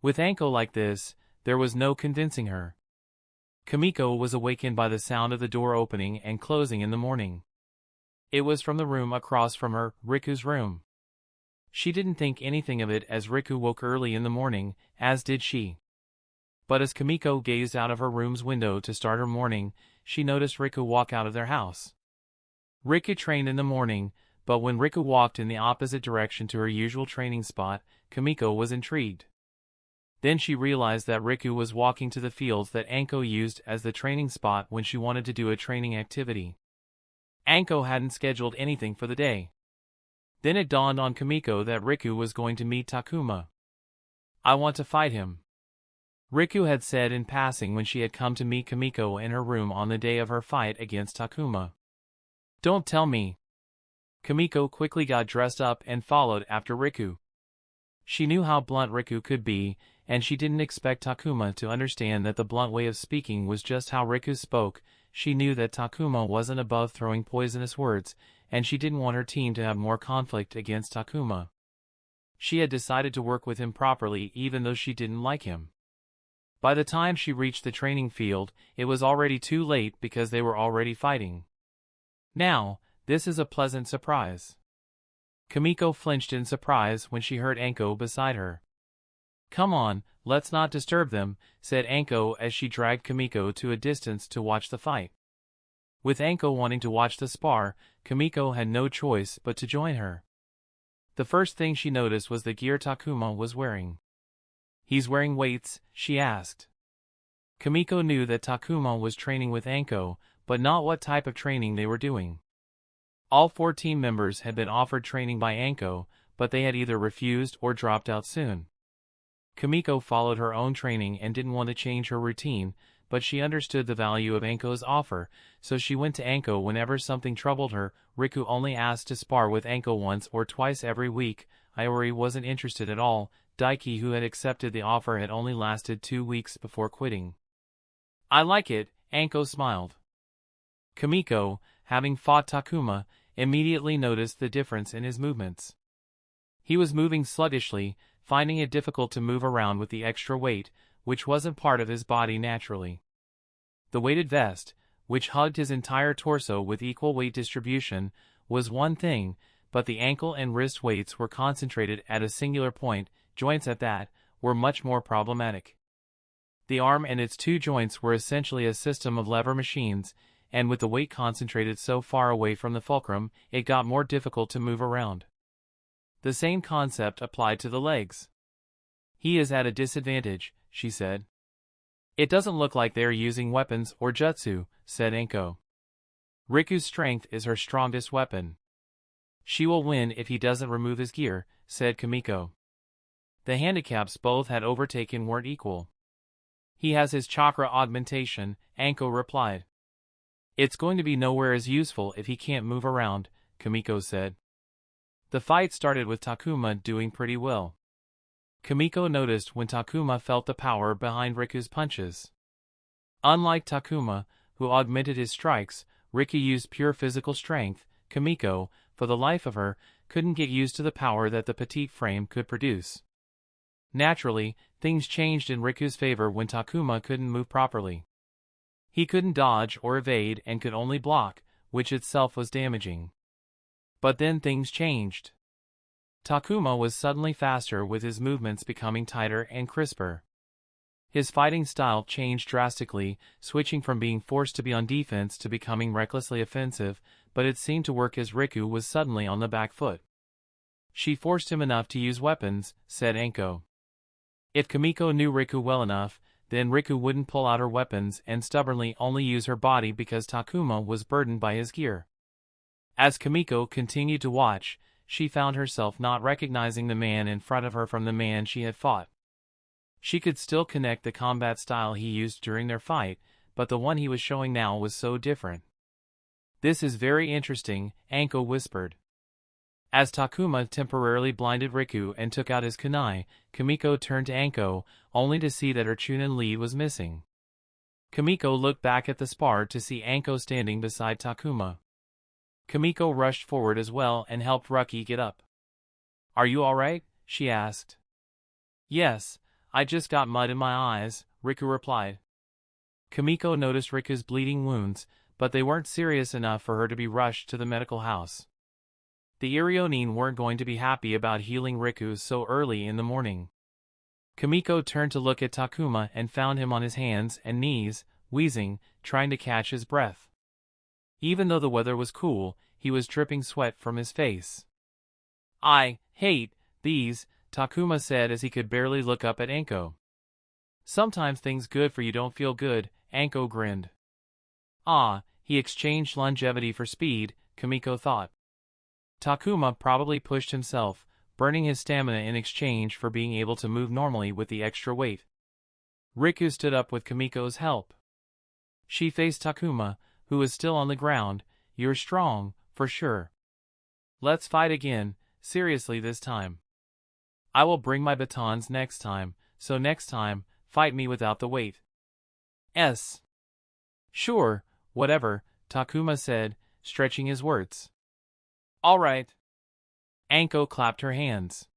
With Anko like this, there was no convincing her. Kamiko was awakened by the sound of the door opening and closing in the morning. It was from the room across from her, Riku's room. She didn't think anything of it as Riku woke early in the morning, as did she. But as Kamiko gazed out of her room's window to start her morning, she noticed Riku walk out of their house. Riku trained in the morning, but when Riku walked in the opposite direction to her usual training spot, Kamiko was intrigued. Then she realized that Riku was walking to the fields that Anko used as the training spot when she wanted to do a training activity. Anko hadn't scheduled anything for the day. Then it dawned on Kamiko that Riku was going to meet Takuma. "I want to fight him," Riku had said in passing when she had come to meet Kamiko in her room on the day of her fight against Takuma. "Don't tell me." Kamiko quickly got dressed up and followed after Riku. She knew how blunt Riku could be, and she didn't expect Takuma to understand that the blunt way of speaking was just how Riku spoke. She knew that Takuma wasn't above throwing poisonous words, and she didn't want her team to have more conflict against Takuma. She had decided to work with him properly even though she didn't like him. By the time she reached the training field, it was already too late because they were already fighting. Now, this is a pleasant surprise. Kamiko flinched in surprise when she heard Anko beside her. "Come on, let's not disturb them," said Anko as she dragged Kamiko to a distance to watch the fight. With Anko wanting to watch the spar, Kamiko had no choice but to join her. The first thing she noticed was the gear Takuma was wearing. "He's wearing weights?" she asked. Kamiko knew that Takuma was training with Anko, but not what type of training they were doing. All 4 team members had been offered training by Anko, but they had either refused or dropped out soon. Kamiko followed her own training and didn't want to change her routine, but she understood the value of Anko's offer, so she went to Anko whenever something troubled her. Riku only asked to spar with Anko once or twice every week. Iori wasn't interested at all. Daiki, who had accepted the offer, had only lasted 2 weeks before quitting. "I like it," Anko smiled. Kamiko, having fought Takuma, immediately noticed the difference in his movements. He was moving sluggishly, finding it difficult to move around with the extra weight, which wasn't part of his body naturally. The weighted vest, which hugged his entire torso with equal weight distribution, was one thing, but the ankle and wrist weights were concentrated at a singular point. Joints at that were much more problematic. The arm and its two joints were essentially a system of lever machines, and with the weight concentrated so far away from the fulcrum, it got more difficult to move around. The same concept applied to the legs. He is at a disadvantage, she said. It doesn't look like they are using weapons or jutsu, said Anko. Riku's strength is her strongest weapon. She will win if he doesn't remove his gear, said Kimiko. The handicaps both had overtaken weren't equal. He has his chakra augmentation, Anko replied. It's going to be nowhere as useful if he can't move around, Kimiko said. The fight started with Takuma doing pretty well. Kimiko noticed when Takuma felt the power behind Riku's punches. Unlike Takuma, who augmented his strikes, Riku used pure physical strength. Kimiko, for the life of her, couldn't get used to the power that the petite frame could produce. Naturally, things changed in Riku's favor when Takuma couldn't move properly. He couldn't dodge or evade and could only block, which itself was damaging. But then things changed. Takuma was suddenly faster, with his movements becoming tighter and crisper. His fighting style changed drastically, switching from being forced to be on defense to becoming recklessly offensive, but it seemed to work as Riku was suddenly on the back foot. She forced him enough to use weapons, said Anko. If Kimiko knew Riku well enough, then Riku wouldn't pull out her weapons and stubbornly only use her body because Takuma was burdened by his gear. As Kimiko continued to watch, she found herself not recognizing the man in front of her from the man she had fought. She could still connect the combat style he used during their fight, but the one he was showing now was so different. This is very interesting, Anko whispered. As Takuma temporarily blinded Riku and took out his kunai, Kimiko turned to Anko, only to see that her Chunin lead was missing. Kimiko looked back at the spar to see Anko standing beside Takuma. Kimiko rushed forward as well and helped Ruki get up. "Are you alright?" she asked. "Yes, I just got mud in my eyes," Riku replied. Kimiko noticed Riku's bleeding wounds, but they weren't serious enough for her to be rushed to the medical house. The Irionin weren't going to be happy about healing Riku so early in the morning. Kimiko turned to look at Takuma and found him on his hands and knees, wheezing, trying to catch his breath. Even though the weather was cool, he was dripping sweat from his face. "I hate these," Takuma said as he could barely look up at Anko. "Sometimes things good for you don't feel good," Anko grinned. He exchanged longevity for speed, Kimiko thought. Takuma probably pushed himself, burning his stamina in exchange for being able to move normally with the extra weight. Riku stood up with Kimiko's help. She faced Takuma, who was still on the ground. "You're strong, for sure. Let's fight again, seriously this time. I will bring my batons next time, so next time, fight me without the weight." "Sure, whatever," Takuma said, stretching his words. "All right." Anko clapped her hands.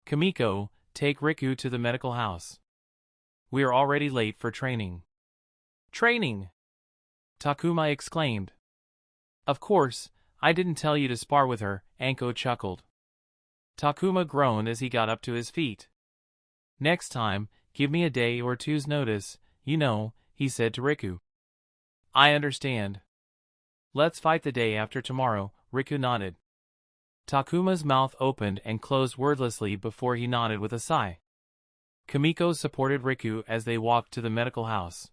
"Kimiko, take Riku to the medical house. We are already late for training." "Training!" Takuma exclaimed. "Of course, I didn't tell you to spar with her," Anko chuckled. Takuma groaned as he got up to his feet. "Next time, give me a day or two's notice, he said to Riku. "I understand. Let's fight the day after tomorrow," Riku nodded. Takuma's mouth opened and closed wordlessly before he nodded with a sigh. Kimiko supported Riku as they walked to the medical house.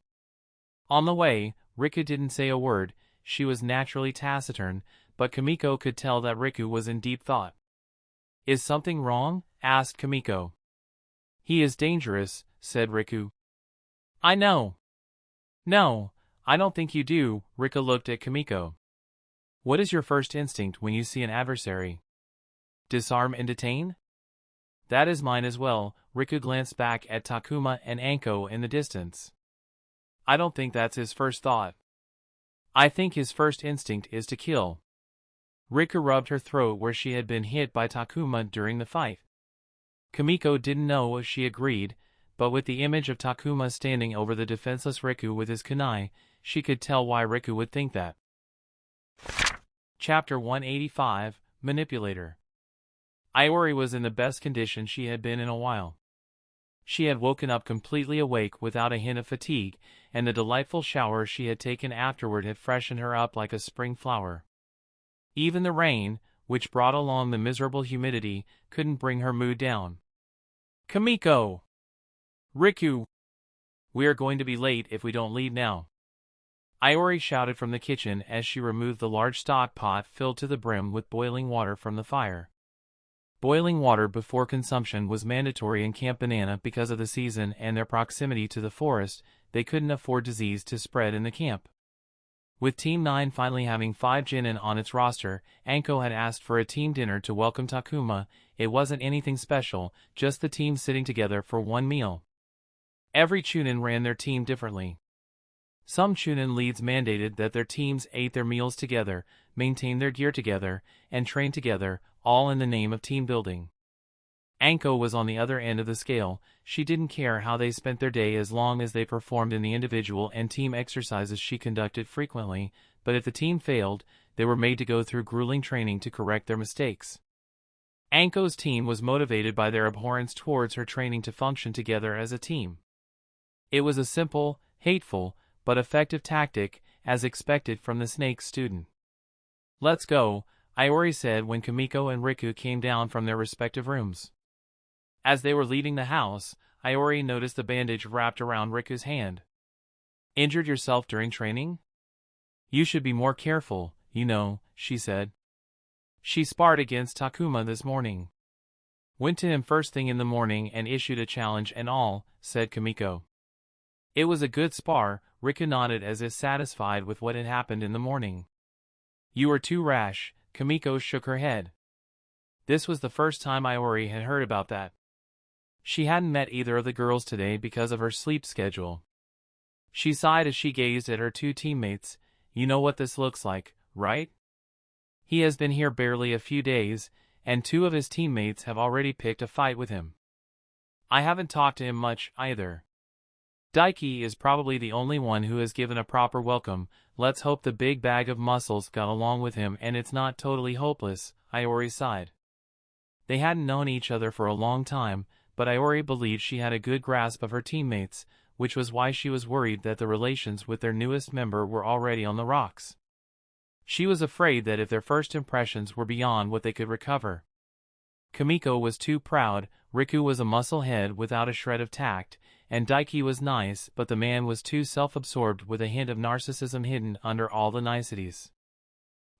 On the way, Riku didn't say a word. She was naturally taciturn, but Kimiko could tell that Riku was in deep thought. "Is something wrong?" asked Kimiko. "He is dangerous," said Riku. "I know." "No, I don't think you do," Riku looked at Kimiko. "What is your first instinct when you see an adversary? Disarm and detain?" "That is mine as well." Riku glanced back at Takuma and Anko in the distance. "I don't think that's his first thought. I think his first instinct is to kill." Riku rubbed her throat where she had been hit by Takuma during the fight. Kimiko didn't know if she agreed, but with the image of Takuma standing over the defenseless Riku with his kunai, she could tell why Riku would think that. Chapter 185, Manipulator. Iori was in the best condition she had been in a while. She had woken up completely awake without a hint of fatigue, and the delightful shower she had taken afterward had freshened her up like a spring flower. Even the rain, which brought along the miserable humidity, couldn't bring her mood down. "Kamiko! Riku! We are going to be late if we don't leave now," Iori shouted from the kitchen as she removed the large stock pot filled to the brim with boiling water from the fire. Boiling water before consumption was mandatory in Camp Banana because of the season and their proximity to the forest. They couldn't afford disease to spread in the camp. With Team 9 finally having 5 Genin on its roster, Anko had asked for a team dinner to welcome Takuma. It wasn't anything special, just the team sitting together for one meal. Every Chunin ran their team differently. Some Chunin leads mandated that their teams ate their meals together, maintained their gear together, and trained together, all in the name of team building. Anko was on the other end of the scale. She didn't care how they spent their day as long as they performed in the individual and team exercises she conducted frequently, but if the team failed, they were made to go through grueling training to correct their mistakes. Anko's team was motivated by their abhorrence towards her training to function together as a team. It was a simple, hateful, but effective tactic, as expected from the Snake student. "Let's go," Iori said when Kamiko and Riku came down from their respective rooms. As they were leaving the house, Iori noticed the bandage wrapped around Riku's hand. "Injured yourself during training? You should be more careful, you know," she said. "She sparred against Takuma this morning. Went to him first thing in the morning and issued a challenge and all," said Kamiko. "It was a good spar," Riku nodded as if satisfied with what had happened in the morning. "You were too rash," Kamiko shook her head. This was the first time Iori had heard about that. She hadn't met either of the girls today because of her sleep schedule. She sighed as she gazed at her 2 teammates. "You know what this looks like, right? He has been here barely a few days, and 2 of his teammates have already picked a fight with him. I haven't talked to him much, either. Daiki is probably the only one who has given a proper welcome. Let's hope the big bag of muscles got along with him and it's not totally hopeless," Iori sighed. They hadn't known each other for a long time, but Iori believed she had a good grasp of her teammates, which was why she was worried that the relations with their newest member were already on the rocks. She was afraid that if their first impressions were beyond what they could recover. Kamiko was too proud, Riku was a muscle-head without a shred of tact, and Daiki was nice, but the man was too self-absorbed with a hint of narcissism hidden under all the niceties.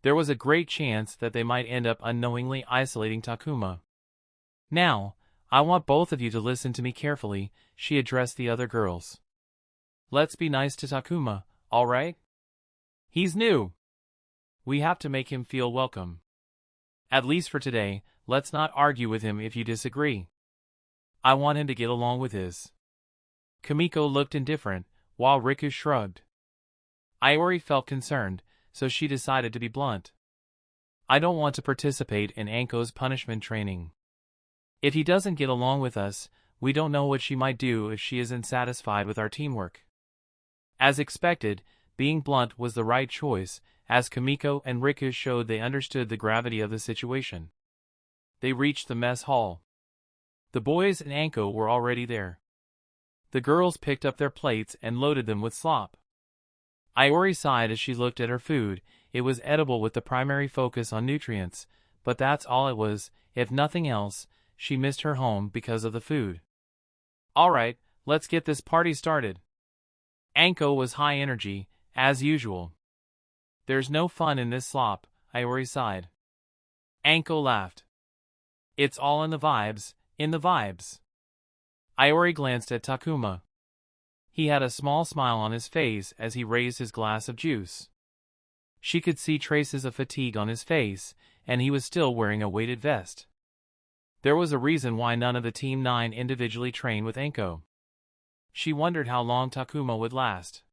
There was a great chance that they might end up unknowingly isolating Takuma. "Now, I want both of you to listen to me carefully," she addressed the other girls. "Let's be nice to Takuma, all right? He's new. We have to make him feel welcome. At least for today, let's not argue with him if you disagree. I want him to get along with his." Kamiko looked indifferent, while Riku shrugged. Iori felt concerned, so she decided to be blunt. "I don't want to participate in Anko's punishment training. If he doesn't get along with us, we don't know what she might do if she isn't satisfied with our teamwork." As expected, being blunt was the right choice, as Kamiko and Riku showed they understood the gravity of the situation. They reached the mess hall. The boys and Anko were already there. The girls picked up their plates and loaded them with slop. Iori sighed as she looked at her food. It was edible with the primary focus on nutrients, but that's all it was. If nothing else, she missed her home because of the food. "All right, let's get this party started." Anko was high energy, as usual. "There's no fun in this slop," Iori sighed. Anko laughed. "It's all in the vibes, in the vibes." Iori glanced at Takuma. He had a small smile on his face as he raised his glass of juice. She could see traces of fatigue on his face, and he was still wearing a weighted vest. There was a reason why none of the Team 9 individually trained with Anko. She wondered how long Takuma would last.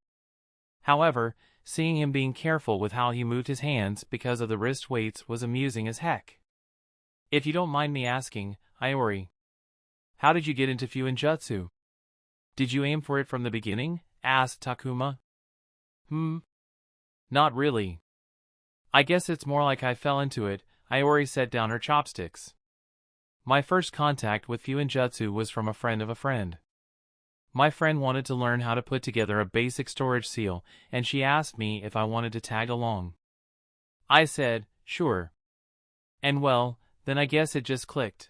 However, seeing him being careful with how he moved his hands because of the wrist weights was amusing as heck. "If you don't mind me asking, Iori, how did you get into Fuinjutsu? Did you aim for it from the beginning?" asked Takuma. Not really. I guess it's more like I fell into it," Iori set down her chopsticks. "My first contact with Fuinjutsu was from a friend of a friend. My friend wanted to learn how to put together a basic storage seal, and she asked me if I wanted to tag along. I said, sure. And well, then I guess it just clicked.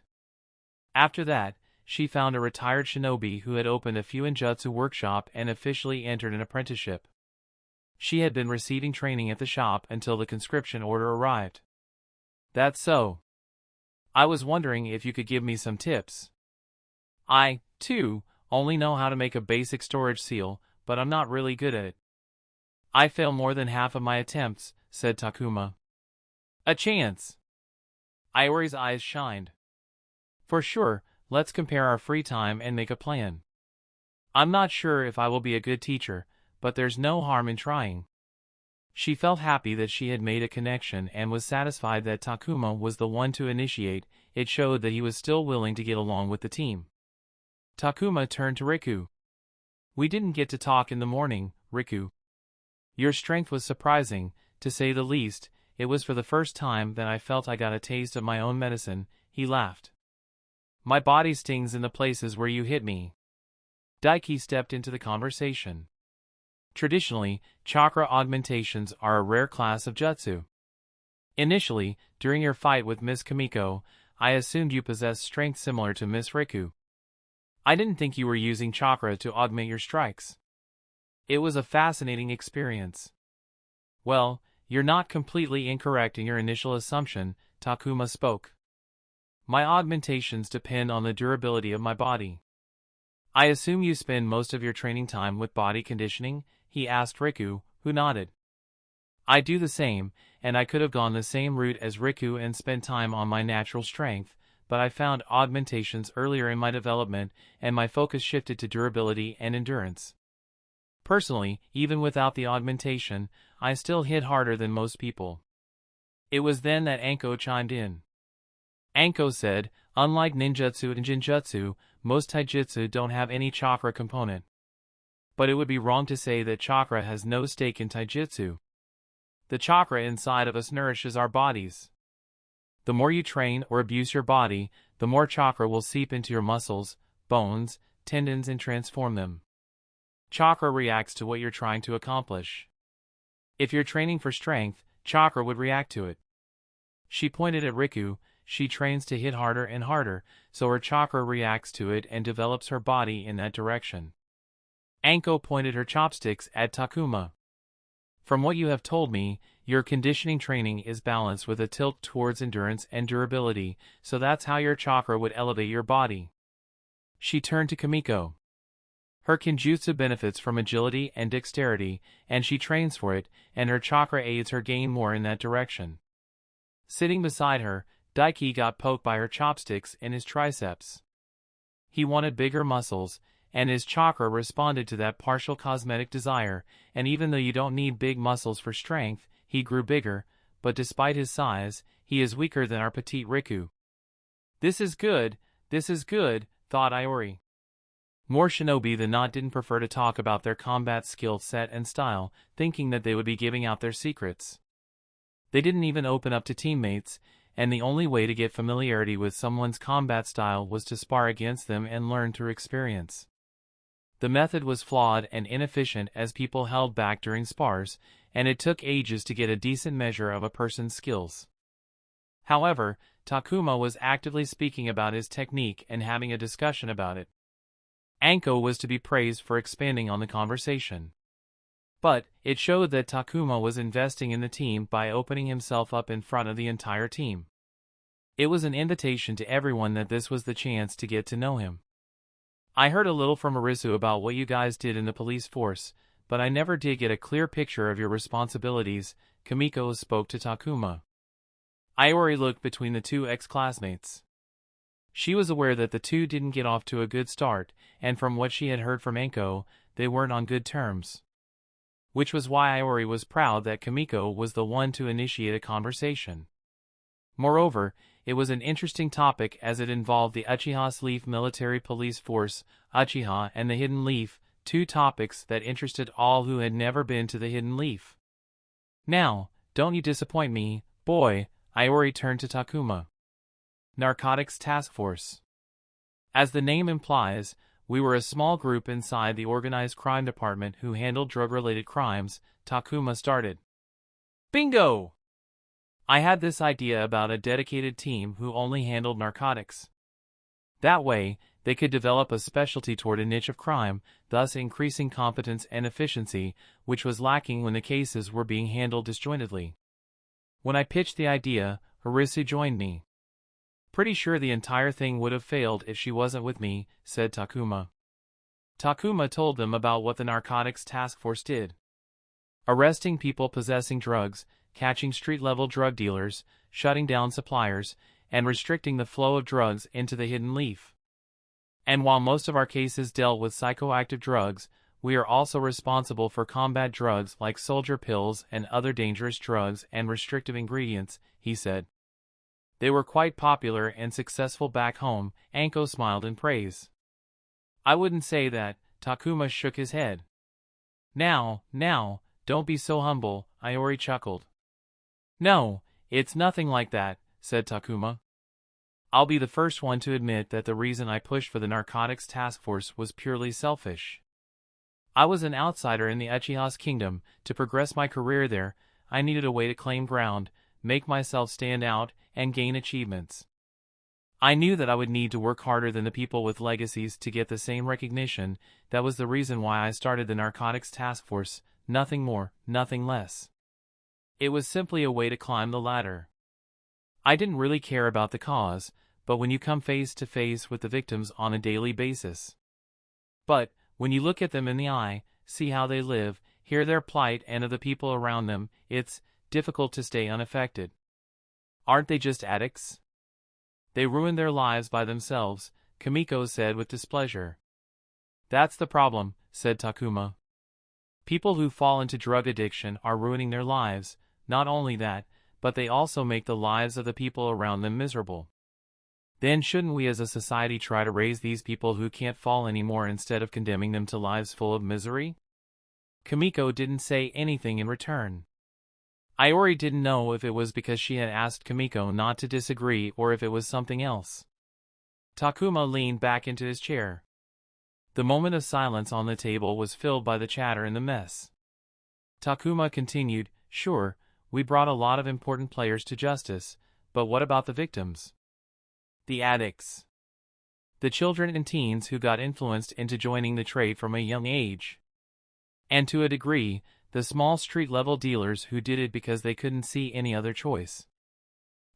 After that, she found a retired shinobi who had opened a Fuinjutsu workshop and officially entered an apprenticeship. She had been receiving training at the shop until the conscription order arrived. That's so. I was wondering if you could give me some tips. I, too, only know how to make a basic storage seal, but I'm not really good at it. I fail more than half of my attempts, said Takuma. A chance. Iori's eyes shined. For sure, let's compare our free time and make a plan. I'm not sure if I will be a good teacher, but there's no harm in trying. She felt happy that she had made a connection and was satisfied that Takuma was the one to initiate. It showed that he was still willing to get along with the team. Takuma turned to Riku. We didn't get to talk in the morning, Riku. Your strength was surprising, to say the least. It was for the first time that I felt I got a taste of my own medicine, he laughed. My body stings in the places where you hit me. Daiki stepped into the conversation. Traditionally, chakra augmentations are a rare class of jutsu. Initially, during your fight with Miss Kimiko, I assumed you possessed strength similar to Miss Riku. I didn't think you were using chakra to augment your strikes. It was a fascinating experience. Well, you're not completely incorrect in your initial assumption, Takuma spoke. My augmentations depend on the durability of my body. I assume you spend most of your training time with body conditioning, he asked Riku, who nodded. I do the same, and I could have gone the same route as Riku and spent time on my natural strength, but I found augmentations earlier in my development, and my focus shifted to durability and endurance. Personally, even without the augmentation, I still hit harder than most people. It was then that Anko chimed in. Anko said, unlike ninjutsu and jinjutsu, most taijutsu don't have any chakra component. But it would be wrong to say that chakra has no stake in taijutsu. The chakra inside of us nourishes our bodies. The more you train or abuse your body, the more chakra will seep into your muscles, bones, tendons and transform them. Chakra reacts to what you're trying to accomplish. If you're training for strength, chakra would react to it. She pointed at Riku. She trains to hit harder and harder, so her chakra reacts to it and develops her body in that direction. Anko pointed her chopsticks at Takuma. From what you have told me, your conditioning training is balanced with a tilt towards endurance and durability, so that's how your chakra would elevate your body. She turned to Kimiko. Her kinjutsu benefits from agility and dexterity, and she trains for it, and her chakra aids her gain more in that direction. Sitting beside her, Daiki got poked by her chopsticks in his triceps. He wanted bigger muscles, and his chakra responded to that partial cosmetic desire, and even though you don't need big muscles for strength, he grew bigger, but despite his size, he is weaker than our petite Riku. This is good, thought Iori. More shinobi than not didn't prefer to talk about their combat skill set and style, thinking that they would be giving out their secrets. They didn't even open up to teammates, and the only way to get familiarity with someone's combat style was to spar against them and learn through experience. The method was flawed and inefficient as people held back during spars, and it took ages to get a decent measure of a person's skills. However, Takuma was actively speaking about his technique and having a discussion about it. Anko was to be praised for expanding on the conversation. But it showed that Takuma was investing in the team by opening himself up in front of the entire team. It was an invitation to everyone that this was the chance to get to know him. I heard a little from Arisu about what you guys did in the police force, but I never did get a clear picture of your responsibilities, Kimiko spoke to Takuma. Iori looked between the two ex-classmates. She was aware that the two didn't get off to a good start, and from what she had heard from Anko, they weren't on good terms. Which was why Iori was proud that Kimiko was the one to initiate a conversation. Moreover, it was an interesting topic as it involved the Uchiha's Leaf Military Police Force, Uchiha and the Hidden Leaf, two topics that interested all who had never been to the Hidden Leaf. Now, don't you disappoint me, boy, Iori turned to Takuma. Narcotics Task Force. As the name implies, We were a small group inside the organized crime department who handled drug-related crimes, Takuma started. Bingo! I had this idea about a dedicated team who only handled narcotics. That way, they could develop a specialty toward a niche of crime, thus increasing competence and efficiency, which was lacking when the cases were being handled disjointedly. When I pitched the idea, Arisu joined me. Pretty sure the entire thing would have failed if she wasn't with me, said Takuma. Takuma told them about what the narcotics task force did. Arresting people possessing drugs, catching street-level drug dealers, shutting down suppliers, and restricting the flow of drugs into the hidden leaf. And while most of our cases dealt with psychoactive drugs, we are also responsible for combat drugs like soldier pills and other dangerous drugs and restrictive ingredients, he said. They were quite popular and successful back home, Anko smiled in praise. I wouldn't say that, Takuma shook his head. Now, don't be so humble, Iori chuckled. No, it's nothing like that, said Takuma. I'll be the first one to admit that the reason I pushed for the narcotics task force was purely selfish. I was an outsider in the Uchiha's kingdom. To progress my career there, I needed a way to claim ground, make myself stand out, and gain achievements. I knew that I would need to work harder than the people with legacies to get the same recognition. That was the reason why I started the narcotics task force, nothing more, nothing less. It was simply a way to climb the ladder. I didn't really care about the cause, but when you come face to face with the victims on a daily basis. But, when you look at them in the eye, see how they live, hear their plight and of the people around them, it's difficult to stay unaffected. Aren't they just addicts? They ruin their lives by themselves, Kimiko said with displeasure. That's the problem, said Takuma. People who fall into drug addiction are ruining their lives. Not only that, but they also make the lives of the people around them miserable. Then shouldn't we as a society try to raise these people who can't fall anymore instead of condemning them to lives full of misery? Kimiko didn't say anything in return. Iori didn't know if it was because she had asked Kimiko not to disagree or if it was something else. Takuma leaned back into his chair. The moment of silence on the table was filled by the chatter in the mess. Takuma continued, Sure, we brought a lot of important players to justice, but what about the victims? The addicts. The children and teens who got influenced into joining the trade from a young age. And to a degree, the small street-level dealers who did it because they couldn't see any other choice.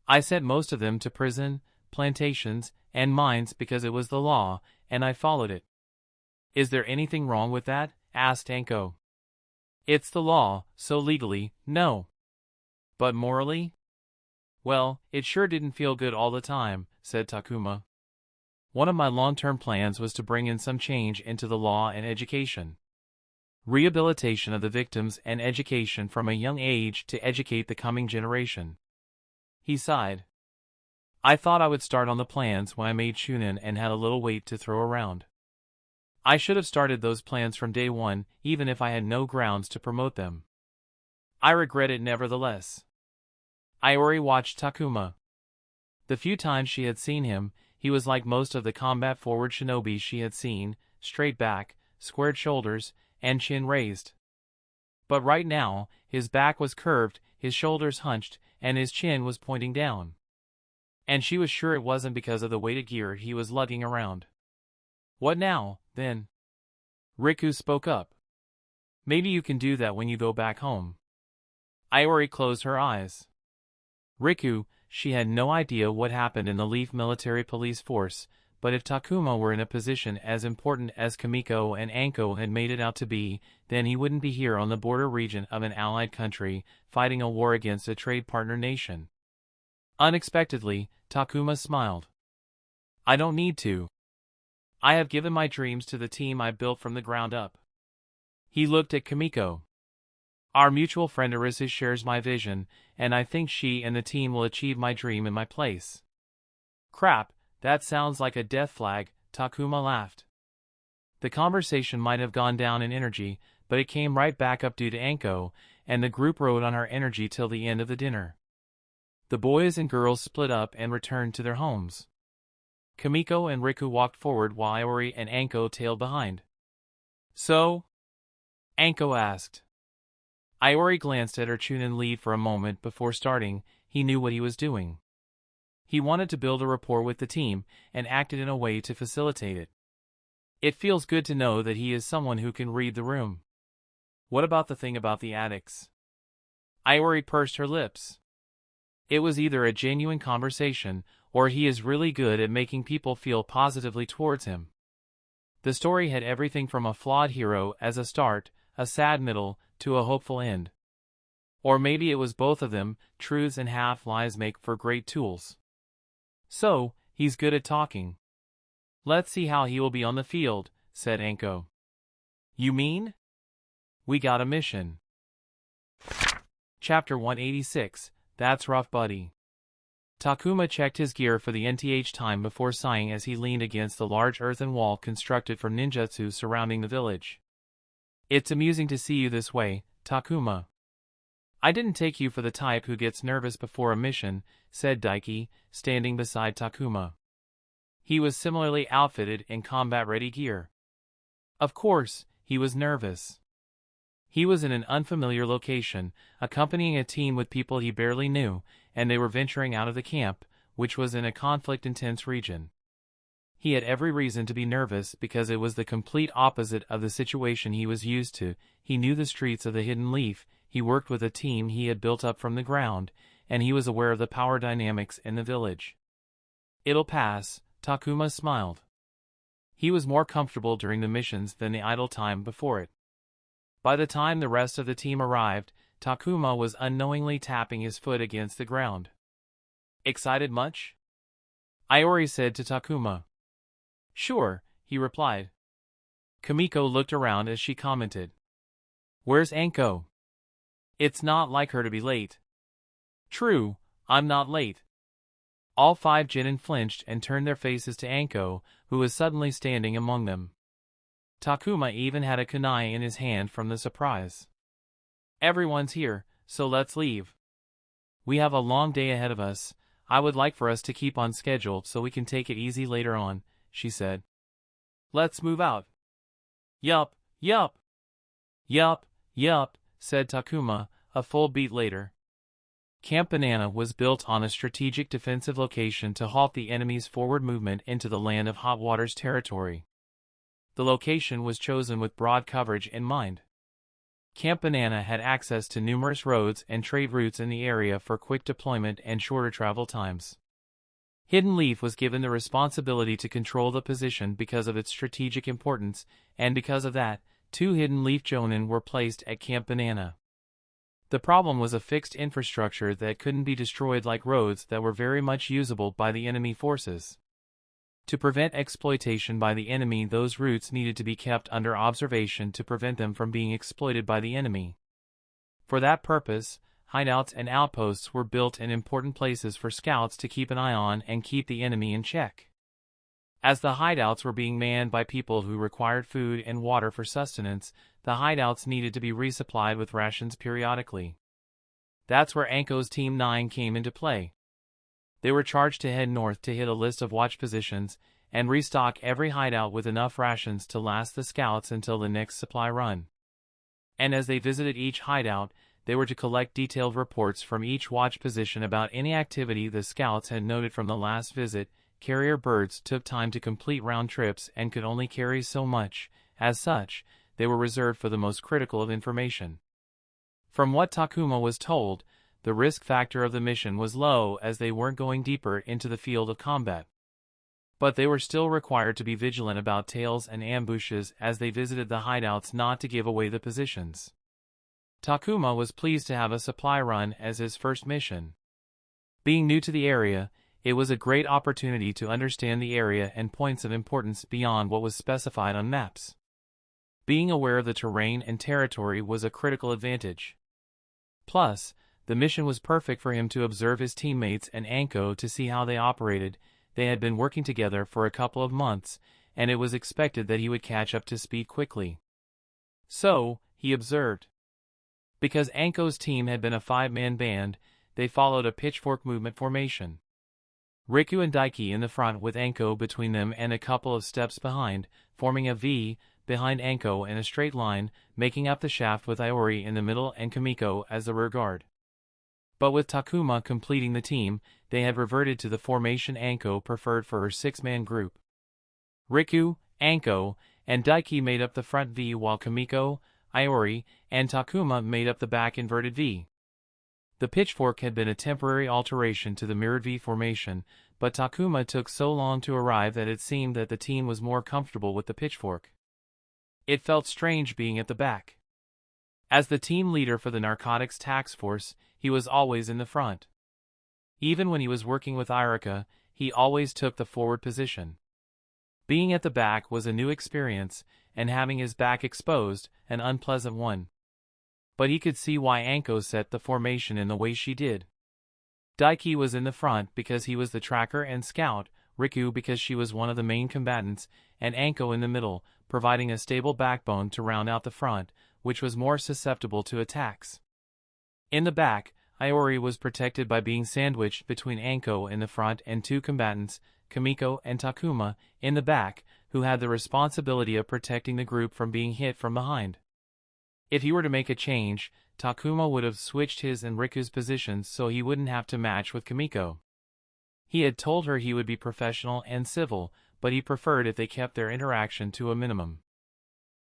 I sent most of them to prison, plantations, and mines because it was the law, and I followed it. Is there anything wrong with that? Asked Anko. It's the law, so legally, no. But morally? Well, it sure didn't feel good all the time, said Takuma. One of my long-term plans was to bring in some change into the law and education. Rehabilitation of the victims and education from a young age to educate the coming generation. He sighed. I thought I would start on the plans when I made Shunin and had a little weight to throw around. I should have started those plans from day one, even if I had no grounds to promote them. I regret it nevertheless. Iori watched Takuma. The few times she had seen him, he was like most of the combat-forward shinobi she had seen, straight back, squared shoulders, and chin raised. But right now, his back was curved, his shoulders hunched, and his chin was pointing down. And she was sure it wasn't because of the weighted gear he was lugging around. What now, then? Riku spoke up. Maybe you can do that when you go back home. Iori closed her eyes. Riku, she had no idea what happened in the Leaf military police force, but if Takuma were in a position as important as Kimiko and Anko had made it out to be, then he wouldn't be here on the border region of an allied country, fighting a war against a trade partner nation. Unexpectedly, Takuma smiled. I don't need to. I have given my dreams to the team I built from the ground up. He looked at Kimiko. Our mutual friend Arisu shares my vision, and I think she and the team will achieve my dream in my place. Crap, that sounds like a death flag, Takuma laughed. The conversation might have gone down in energy, but it came right back up due to Anko, and the group rode on our energy till the end of the dinner. The boys and girls split up and returned to their homes. Kimiko and Riku walked forward while Iori and Anko tailed behind. "So?" Anko asked. Iori glanced at her Chunin lead for a moment before starting. He knew what he was doing. He wanted to build a rapport with the team and acted in a way to facilitate it. It feels good to know that he is someone who can read the room. What about the thing about the addicts? Iori pursed her lips. It was either a genuine conversation, or he is really good at making people feel positively towards him. The story had everything from a flawed hero as a start, a sad middle, to a hopeful end. Or maybe it was both of them. Truths and half-lies make for great tools. So, he's good at talking. "Let's see how he will be on the field," said Anko. "You mean?" "We got a mission." Chapter 186, That's Rough Buddy. Takuma checked his gear for the nth time before sighing as he leaned against the large earthen wall constructed for ninjutsu surrounding the village. "It's amusing to see you this way, Takuma." "I didn't take you for the type who gets nervous before a mission," said Daiki, standing beside Takuma. He was similarly outfitted in combat-ready gear. Of course, he was nervous. He was in an unfamiliar location, accompanying a team with people he barely knew, and they were venturing out of the camp, which was in a conflict-intense region. He had every reason to be nervous because it was the complete opposite of the situation he was used to. He knew the streets of the Hidden Leaf, he worked with a team he had built up from the ground, and he was aware of the power dynamics in the village. "It'll pass," Takuma smiled. He was more comfortable during the missions than the idle time before it. By the time the rest of the team arrived, Takuma was unknowingly tapping his foot against the ground. "Excited much?" Iori said to Takuma. "Sure," he replied. Kimiko looked around as she commented. "Where's Anko?" "It's not like her to be late." "True, I'm not late." All 5 genin flinched and turned their faces to Anko, who was suddenly standing among them. Takuma even had a kunai in his hand from the surprise. "Everyone's here, so let's leave. We have a long day ahead of us. I would like for us to keep on schedule so we can take it easy later on," she said. "Let's move out." "Yup, yup." "Yup, yup," said Takuma, a full beat later. Camp Banana was built on a strategic defensive location to halt the enemy's forward movement into the Land of Hot Water's territory. The location was chosen with broad coverage in mind. Camp Banana had access to numerous roads and trade routes in the area for quick deployment and shorter travel times. Hidden Leaf was given the responsibility to control the position because of its strategic importance, and because of that, 2 Hidden Leaf Jonin were placed at Camp Banana. The problem was a fixed infrastructure that couldn't be destroyed like roads that were very much usable by the enemy forces. To prevent exploitation by the enemy, those routes needed to be kept under observation to prevent them from being exploited by the enemy. For that purpose, hideouts and outposts were built in important places for scouts to keep an eye on and keep the enemy in check. As the hideouts were being manned by people who required food and water for sustenance, the hideouts needed to be resupplied with rations periodically. That's where Anko's Team 9 came into play. They were charged to head north to hit a list of watch positions and restock every hideout with enough rations to last the scouts until the next supply run. And as they visited each hideout, they were to collect detailed reports from each watch position about any activity the scouts had noted from the last visit. Carrier birds took time to complete round trips and could only carry so much. As such, they were reserved for the most critical of information. From what Takuma was told, the risk factor of the mission was low as they weren't going deeper into the field of combat. But they were still required to be vigilant about tails and ambushes as they visited the hideouts not to give away the positions. Takuma was pleased to have a supply run as his first mission. Being new to the area, it was a great opportunity to understand the area and points of importance beyond what was specified on maps. Being aware of the terrain and territory was a critical advantage. Plus, the mission was perfect for him to observe his teammates and Anko to see how they operated. They had been working together for a couple of months, and it was expected that he would catch up to speed quickly. So, he observed. Because Anko's team had been a 5-man band, they followed a pitchfork movement formation. Riku and Daiki in the front with Anko between them and a couple of steps behind, forming a V behind Anko in a straight line, making up the shaft with Iori in the middle and Kamiko as the rear guard. But with Takuma completing the team, they had reverted to the formation Anko preferred for her six-man group. Riku, Anko, and Daiki made up the front V while Kamiko, Iori, and Takuma made up the back inverted V. The pitchfork had been a temporary alteration to the mirrored V formation, but Takuma took so long to arrive that it seemed that the team was more comfortable with the pitchfork. It felt strange being at the back. As the team leader for the narcotics task force, he was always in the front. Even when he was working with Irika, he always took the forward position. Being at the back was a new experience, and having his back exposed, an unpleasant one. But he could see why Anko set the formation in the way she did. Daiki was in the front because he was the tracker and scout, Riku because she was one of the main combatants, and Anko in the middle, providing a stable backbone to round out the front, which was more susceptible to attacks. In the back, Iori was protected by being sandwiched between Anko in the front and two combatants, Kamiko and Takuma, in the back, who had the responsibility of protecting the group from being hit from behind. If he were to make a change, Takuma would have switched his and Riku's positions so he wouldn't have to match with Kamiko. He had told her he would be professional and civil, but he preferred if they kept their interaction to a minimum.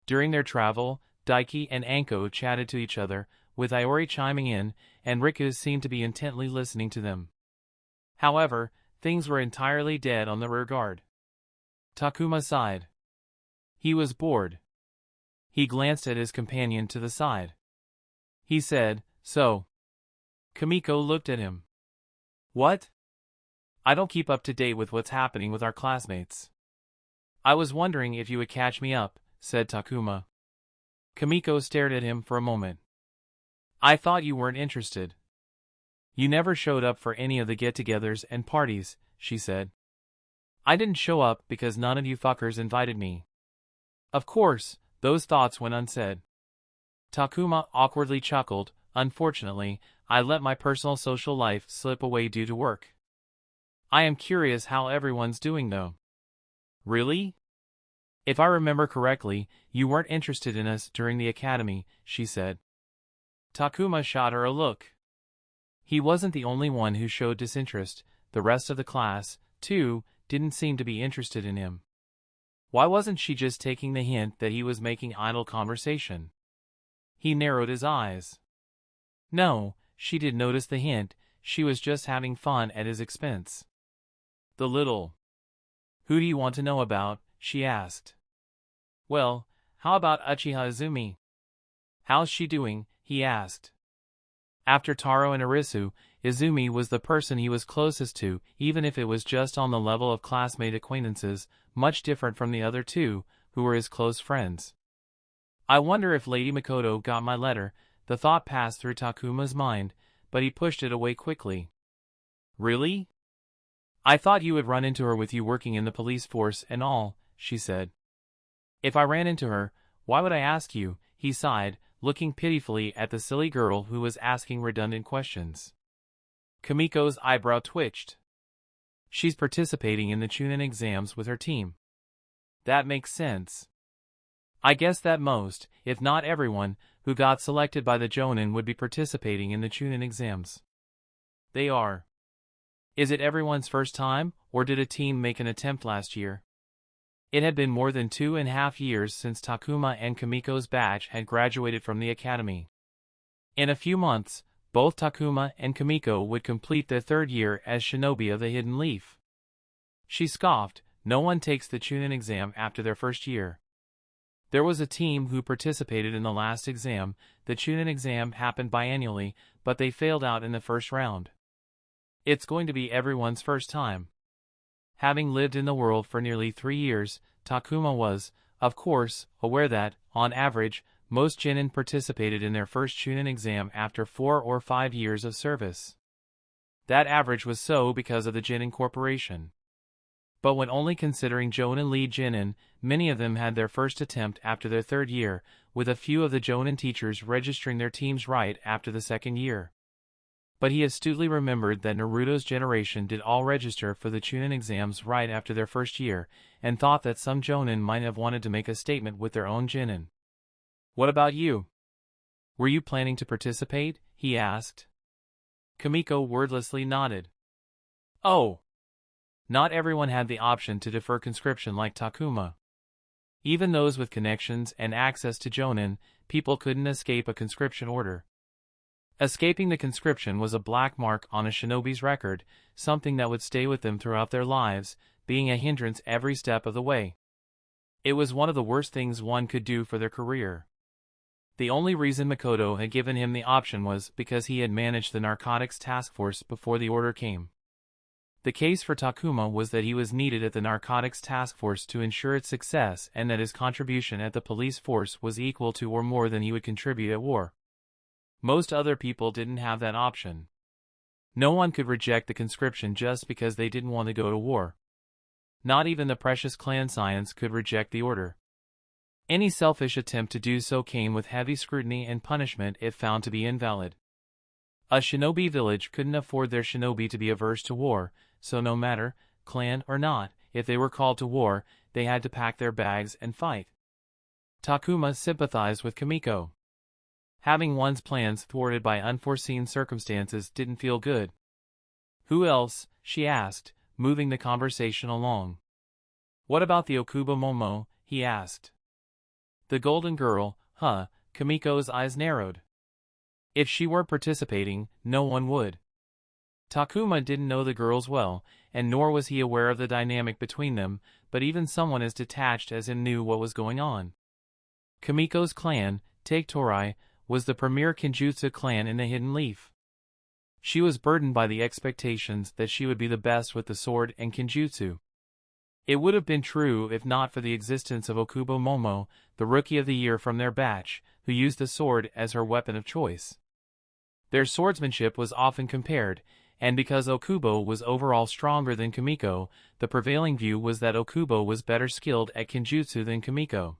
During their travel, Daiki and Anko chatted to each other, with Iori chiming in, and Riku seemed to be intently listening to them. However, things were entirely dead on the rear guard. Takuma sighed. He was bored. He glanced at his companion to the side. He said, "So?" Kamiko looked at him. "What?" "I don't keep up to date with what's happening with our classmates." "I was wondering if you would catch me up," said Takuma. Kamiko stared at him for a moment. "I thought you weren't interested. You never showed up for any of the get-togethers and parties," she said. "I didn't show up because none of you fuckers invited me." Of course, those thoughts went unsaid. Takuma awkwardly chuckled. "Unfortunately, I let my personal social life slip away due to work. I am curious how everyone's doing though." "Really? If I remember correctly, you weren't interested in us during the academy," she said. Takuma shot her a look. He wasn't the only one who showed disinterest. The rest of the class, too, didn't seem to be interested in him. Why wasn't she just taking the hint that he was making idle conversation? He narrowed his eyes. No, she did notice the hint. She was just having fun at his expense. "The little. Who do you want to know about?" she asked. "Well, how about Uchiha Izumi?" "How's she doing?" he asked. After Taro and Arisu, Izumi was the person he was closest to, even if it was just on the level of classmate acquaintances, much different from the other two, who were his close friends. "I wonder if Lady Makoto got my letter," the thought passed through Takuma's mind, but he pushed it away quickly. "Really? I thought you would run into her with you working in the police force and all," she said. "If I ran into her, why would I ask you?" he sighed, looking pitifully at the silly girl who was asking redundant questions. Kamiko's eyebrow twitched. "She's participating in the Chunin exams with her team." "That makes sense. I guess that most, if not everyone, who got selected by the Jonin would be participating in the Chunin exams." "They are. Is it everyone's first time, or did a team make an attempt last year?" It had been more than 2.5 years since Takuma and Kamiko's batch had graduated from the academy. In a few months, both Takuma and Kamiko would complete their third year as shinobi of the Hidden Leaf. She scoffed. No one takes the Chunin exam after their first year. There was a team who participated in the last exam. The Chunin exam happened biannually, but they failed out in the first round. It's going to be everyone's first time. Having lived in the world for nearly 3 years, Takuma was, of course, aware that, on average, most Genin participated in their first Chunin exam after 4 or 5 years of service. That average was so because of the Genin Corporation. But when only considering Jonin lead Genin, many of them had their first attempt after their third year, with a few of the Jonin teachers registering their teams right after the second year. But he astutely remembered that Naruto's generation did all register for the Chunin exams right after their first year, and thought that some Jonin might have wanted to make a statement with their own Chunin. "What about you? Were you planning to participate?" he asked. Kimiko wordlessly nodded. Oh! Not everyone had the option to defer conscription like Takuma. Even those with connections and access to Jonin, people couldn't escape a conscription order. Escaping the conscription was a black mark on a shinobi's record, something that would stay with them throughout their lives, being a hindrance every step of the way. It was one of the worst things one could do for their career. The only reason Makoto had given him the option was because he had managed the narcotics task force before the order came. The case for Takuma was that he was needed at the narcotics task force to ensure its success and that his contribution at the police force was equal to or more than he would contribute at war. Most other people didn't have that option. No one could reject the conscription just because they didn't want to go to war. Not even the precious clan scions could reject the order. Any selfish attempt to do so came with heavy scrutiny and punishment if found to be invalid. A shinobi village couldn't afford their shinobi to be averse to war, so no matter, clan or not, if they were called to war, they had to pack their bags and fight. Takuma sympathized with Kimiko. Having one's plans thwarted by unforeseen circumstances didn't feel good. "Who else?" she asked, moving the conversation along. "What about the Okubo Momo?" he asked. The golden girl, huh? Kimiko's eyes narrowed. If she weren't participating, no one would. Takuma didn't know the girls well, and nor was he aware of the dynamic between them, but even someone as detached as him knew what was going on. Kimiko's clan, Take Torai, was the premier Kenjutsu clan in the Hidden Leaf. She was burdened by the expectations that she would be the best with the sword and Kenjutsu. It would have been true if not for the existence of Okubo Momo, the rookie of the year from their batch, who used the sword as her weapon of choice. Their swordsmanship was often compared, and because Okubo was overall stronger than Kimiko, the prevailing view was that Okubo was better skilled at Kenjutsu than Kimiko.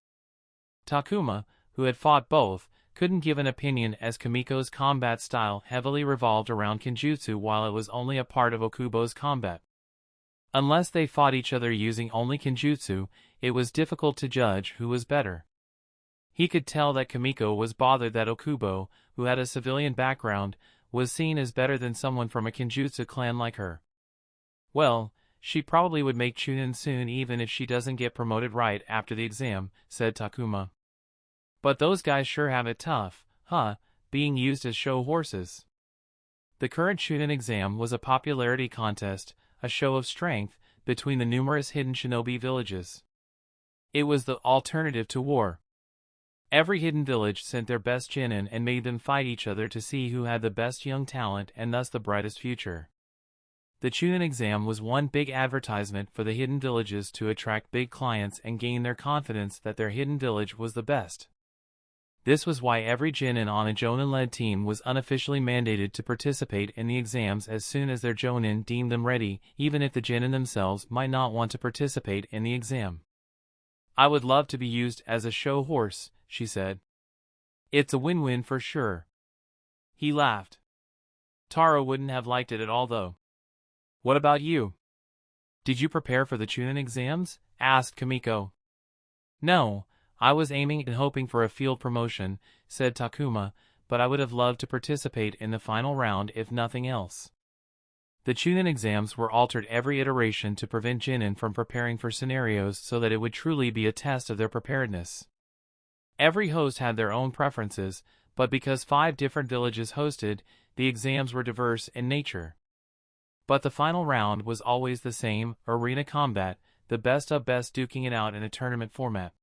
Takuma, who had fought both, couldn't give an opinion as Kimiko's combat style heavily revolved around Kenjutsu while it was only a part of Okubo's combat. Unless they fought each other using only Kenjutsu, it was difficult to judge who was better. He could tell that Kimiko was bothered that Okubo, who had a civilian background, was seen as better than someone from a Kenjutsu clan like her. "Well, she probably would make Chunin soon even if she doesn't get promoted right after the exam," said Takuma. "But those guys sure have it tough, huh, being used as show horses." The current Chunin exam was a popularity contest, a show of strength, between the numerous hidden shinobi villages. It was the alternative to war. Every hidden village sent their best Chunin and made them fight each other to see who had the best young talent and thus the brightest future. The Chunin exam was one big advertisement for the hidden villages to attract big clients and gain their confidence that their hidden village was the best. This was why every Jonin on a Jonin-led team was unofficially mandated to participate in the exams as soon as their Jonin deemed them ready, even if the Jonin themselves might not want to participate in the exam. "I would love to be used as a show horse," she said. "It's a win-win for sure." He laughed. Taro wouldn't have liked it at all though. "What about you? Did you prepare for the Chunin exams?" asked Kimiko. "No. I was aiming and hoping for a field promotion," said Takuma, "but I would have loved to participate in the final round if nothing else." The Chunin exams were altered every iteration to prevent Jonin from preparing for scenarios so that it would truly be a test of their preparedness. Every host had their own preferences, but because 5 different villages hosted, the exams were diverse in nature. But the final round was always the same, arena combat, the best of best duking it out in a tournament format.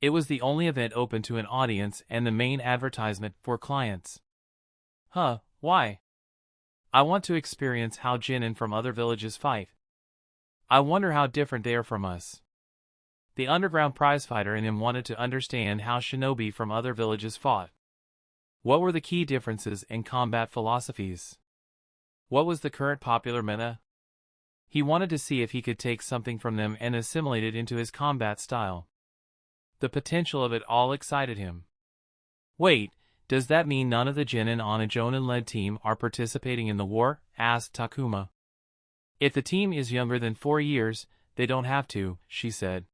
It was the only event open to an audience and the main advertisement for clients. "Huh, why?" "I want to experience how Jonin from other villages fight. I wonder how different they are from us." The underground prizefighter in him wanted to understand how shinobi from other villages fought. What were the key differences in combat philosophies? What was the current popular meta? He wanted to see if he could take something from them and assimilate it into his combat style. The potential of it all excited him. "Wait, Does that mean none of the Genin on a Jonin-led team are participating in the war? Asked Takuma. If the team is younger than 4 years, they don't have to, she said.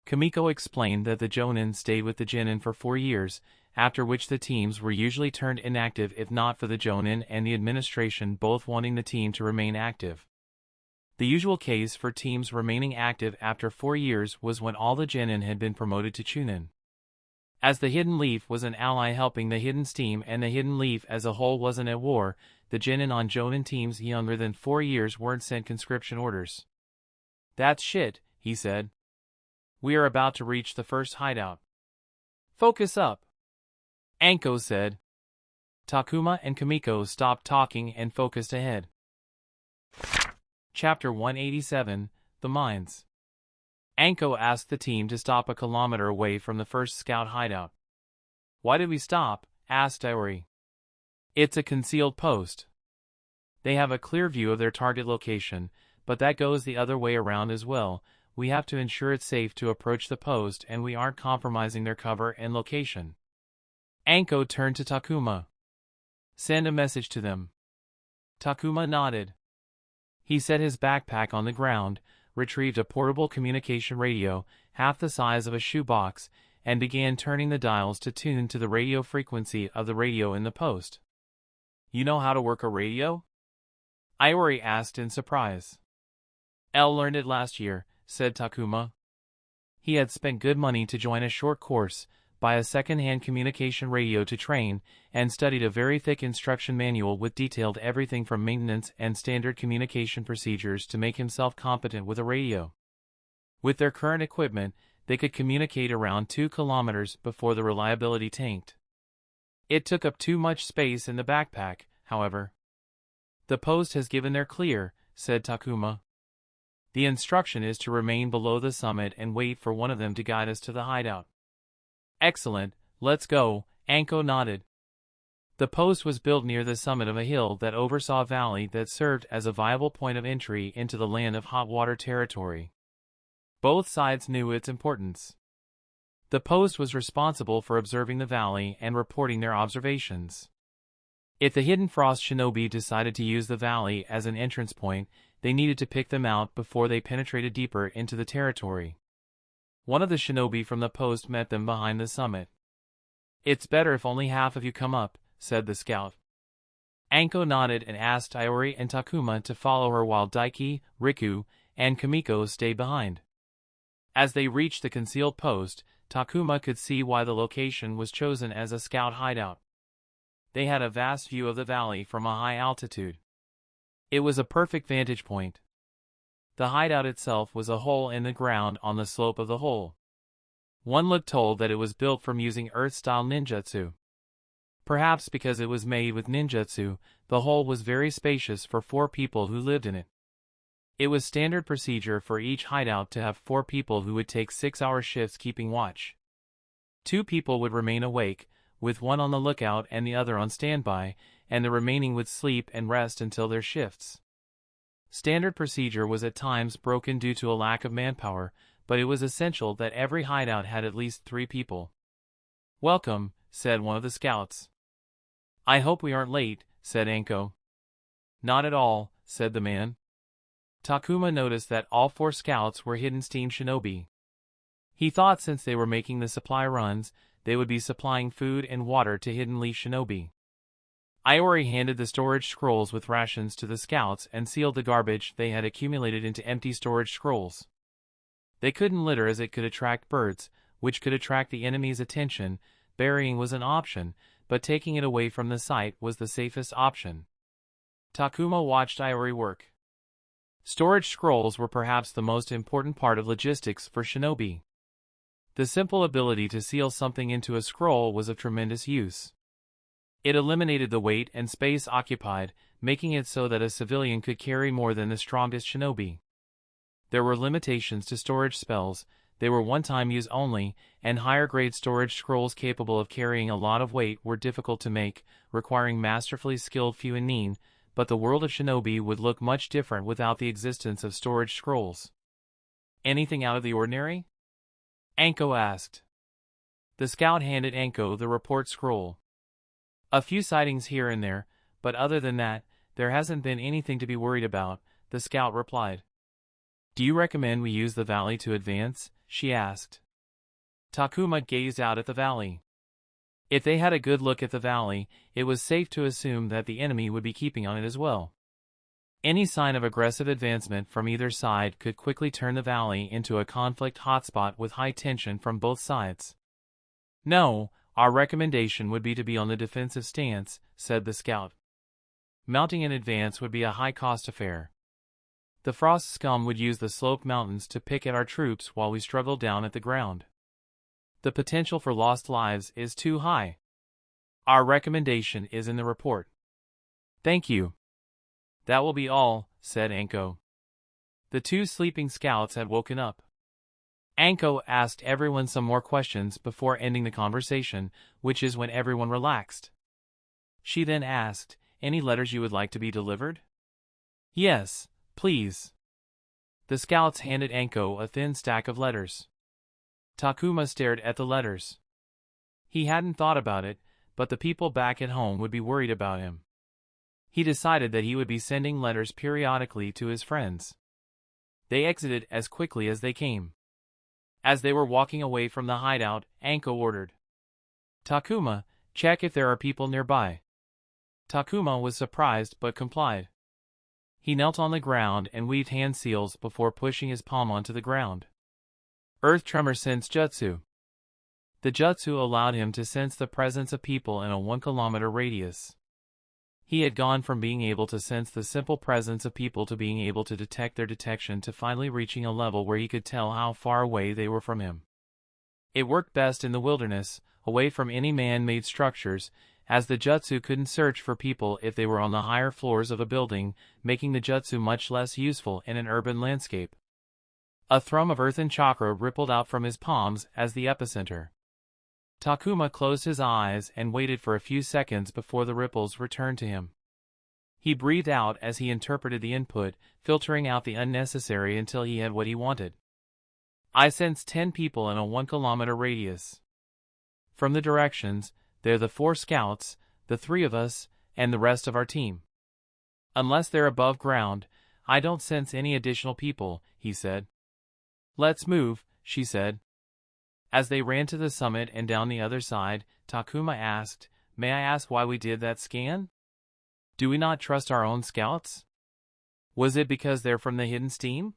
Kimiko explained that the Jonin stayed with the Genin for 4 years, after which the teams were usually turned inactive if not for the Jonin and the administration both wanting the team to remain active. The usual case for teams remaining active after 4 years was when all the Genin had been promoted to Chunin. As the Hidden Leaf was an ally helping the Hidden Steam and the Hidden Leaf as a whole wasn't at war, the Genin on Jonin teams younger than 4 years weren't sent conscription orders. That's shit, he said. We are about to reach the first hideout. Focus up, Anko said. Takuma and Kimiko stopped talking and focused ahead. Chapter 187, The Mines. Anko asked the team to stop a kilometer away from the first scout hideout. Why did we stop? Asked Iori. It's a concealed post. They have a clear view of their target location, but that goes the other way around as well. We have to ensure it's safe to approach the post and we aren't compromising their cover and location. Anko turned to Takuma. Send a message to them. Takuma nodded. He set his backpack on the ground, retrieved a portable communication radio, half the size of a shoebox, and began turning the dials to tune to the radio frequency of the radio in the post. You know how to work a radio? Iori asked in surprise. L learned it last year, said Takuma. He had spent good money to join a short course, buy a second-hand communication radio to train, and studied a very thick instruction manual with detailed everything from maintenance and standard communication procedures to make himself competent with a radio. With their current equipment, they could communicate around 2 kilometers before the reliability tanked. It took up too much space in the backpack, however. The post has given their clear, said Takuma. The instruction is to remain below the summit and wait for one of them to guide us to the hideout. Excellent, let's go, Anko nodded. The post was built near the summit of a hill that oversaw a valley that served as a viable point of entry into the land of hot water territory. Both sides knew its importance. The post was responsible for observing the valley and reporting their observations. If the Hidden Frost shinobi decided to use the valley as an entrance point, they needed to pick them out before they penetrated deeper into the territory. One of the shinobi from the post met them behind the summit. It's better if only half of you come up, said the scout. Anko nodded and asked Iori and Takuma to follow her while Daiki, Riku, and Kimiko stayed behind. As they reached the concealed post, Takuma could see why the location was chosen as a scout hideout. They had a vast view of the valley from a high altitude. It was a perfect vantage point. The hideout itself was a hole in the ground on the slope of the hole. One looked told that it was built from using Earth-style ninjutsu. Perhaps because it was made with ninjutsu, the hole was very spacious for 4 people who lived in it. It was standard procedure for each hideout to have 4 people who would take 6-hour shifts keeping watch. 2 people would remain awake, with one on the lookout and the other on standby, and the remaining would sleep and rest until their shifts. Standard procedure was at times broken due to a lack of manpower, but it was essential that every hideout had at least 3 people. Welcome, said one of the scouts. I hope we aren't late, said Anko. Not at all, said the man. Takuma noticed that all 4 scouts were Hidden Steam shinobi. He thought since they were making the supply runs, they would be supplying food and water to Hidden Leaf shinobi. Iori handed the storage scrolls with rations to the scouts and sealed the garbage they had accumulated into empty storage scrolls. They couldn't litter as it could attract birds, which could attract the enemy's attention. Burying was an option, but taking it away from the site was the safest option. Takuma watched Iori work. Storage scrolls were perhaps the most important part of logistics for shinobi. The simple ability to seal something into a scroll was of tremendous use. It eliminated the weight and space occupied, making it so that a civilian could carry more than the strongest shinobi. There were limitations to storage spells. They were one-time use only, and higher-grade storage scrolls capable of carrying a lot of weight were difficult to make, requiring masterfully skilled Fuinin, but the world of shinobi would look much different without the existence of storage scrolls. Anything out of the ordinary? Anko asked. The scout handed Anko the report scroll. A few sightings here and there, but other than that, there hasn't been anything to be worried about, the scout replied. Do you recommend we use the valley to advance? She asked. Takuma gazed out at the valley. If they had a good look at the valley, it was safe to assume that the enemy would be keeping on it as well. Any sign of aggressive advancement from either side could quickly turn the valley into a conflict hotspot with high tension from both sides. No, our recommendation would be to be on the defensive stance, said the scout. Mounting an advance would be a high-cost affair. The Frost scum would use the sloped mountains to pick at our troops while we struggle down at the ground. The potential for lost lives is too high. Our recommendation is in the report. Thank you. That will be all, said Anko. The two sleeping scouts had woken up. Anko asked everyone some more questions before ending the conversation, which is when everyone relaxed. She then asked, any letters you would like to be delivered? Yes, please. The scouts handed Anko a thin stack of letters. Takuma stared at the letters. He hadn't thought about it, but the people back at home would be worried about him. He decided that he would be sending letters periodically to his friends. They exited as quickly as they came. As they were walking away from the hideout, Anko ordered, Takuma, check if there are people nearby. Takuma was surprised but complied. He knelt on the ground and weaved hand seals before pushing his palm onto the ground. Earth Tremor Sense Jutsu. The jutsu allowed him to sense the presence of people in a 1-kilometer radius. He had gone from being able to sense the simple presence of people to being able to detect their detection to finally reaching a level where he could tell how far away they were from him. It worked best in the wilderness, away from any man-made structures, as the jutsu couldn't search for people if they were on the higher floors of a building, making the jutsu much less useful in an urban landscape. A thrum of earthen chakra rippled out from his palms as the epicenter. Takuma closed his eyes and waited for a few seconds before the ripples returned to him. He breathed out as he interpreted the input, filtering out the unnecessary until he had what he wanted. I sense 10 people in a 1-kilometer radius. From the directions, they're the 4 scouts, the 3 of us, and the rest of our team. Unless they're above ground, I don't sense any additional people, he said. Let's move, she said. As they ran to the summit and down the other side, Takuma asked, may I ask why we did that scan? Do we not trust our own scouts? Was it because they're from the Hidden Steam?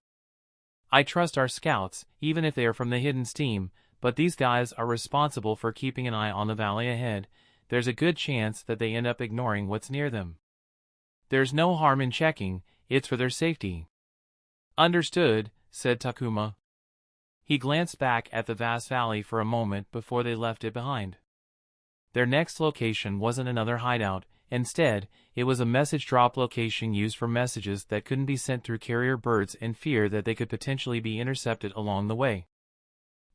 I trust our scouts, even if they are from the Hidden Steam, but these guys are responsible for keeping an eye on the valley ahead. There's a good chance that they end up ignoring what's near them. There's no harm in checking, it's for their safety. Understood, said Takuma. He glanced back at the vast valley for a moment before they left it behind. Their next location wasn't another hideout. Instead, it was a message drop location used for messages that couldn't be sent through carrier birds in fear that they could potentially be intercepted along the way.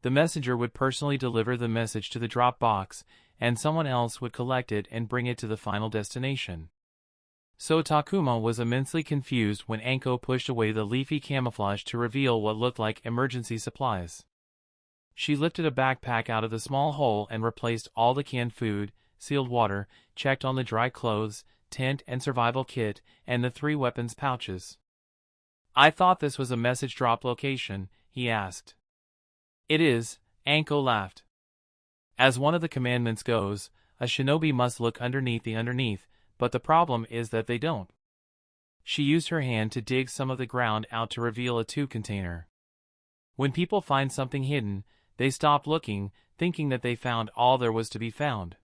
The messenger would personally deliver the message to the drop box, and someone else would collect it and bring it to the final destination. So Takuma was immensely confused when Anko pushed away the leafy camouflage to reveal what looked like emergency supplies. She lifted a backpack out of the small hole and replaced all the canned food, sealed water, checked on the dry clothes, tent and survival kit, and the 3 weapons pouches. I thought this was a message drop location, he asked. It is, Anko laughed. As one of the commandments goes, a shinobi must look underneath the underneath, but the problem is that they don't. She used her hand to dig some of the ground out to reveal a tube container. When people find something hidden, they stop looking, thinking that they found all there was to be found.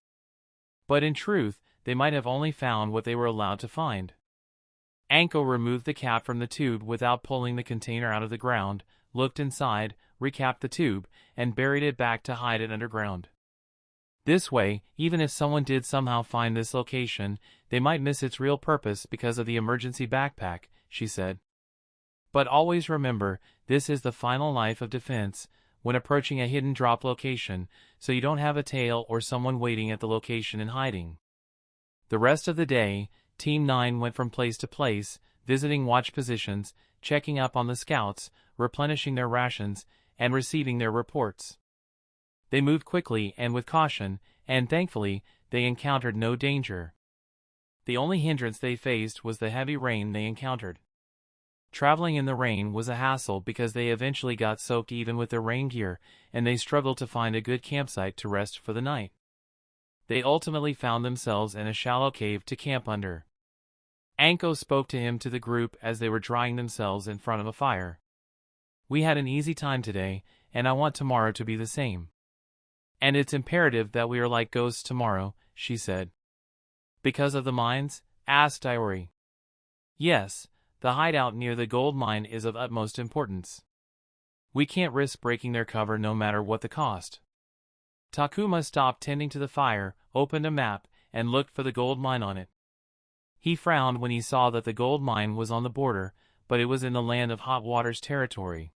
But in truth, they might have only found what they were allowed to find. Anko removed the cap from the tube without pulling the container out of the ground, looked inside, recapped the tube, and buried it back to hide it underground. This way, even if someone did somehow find this location, they might miss its real purpose because of the emergency backpack, she said. But always remember, this is the final life of defense when approaching a hidden drop location, so you don't have a tail or someone waiting at the location and hiding. The rest of the day, Team 9 went from place to place, visiting watch positions, checking up on the scouts, replenishing their rations, and receiving their reports. They moved quickly and with caution, and thankfully, they encountered no danger. The only hindrance they faced was the heavy rain they encountered. Traveling in the rain was a hassle because they eventually got soaked even with their rain gear, and they struggled to find a good campsite to rest for the night. They ultimately found themselves in a shallow cave to camp under. Anko spoke to him to the group as they were drying themselves in front of a fire. "We had an easy time today, and I want tomorrow to be the same." "And it's imperative that we are like ghosts tomorrow," she said. "Because of the mines?" asked Iori. "Yes, the hideout near the gold mine is of utmost importance. We can't risk breaking their cover no matter what the cost." Takuma stopped tending to the fire, opened a map, and looked for the gold mine on it. He frowned when he saw that the gold mine was on the border, but it was in the land of Hot Water's territory.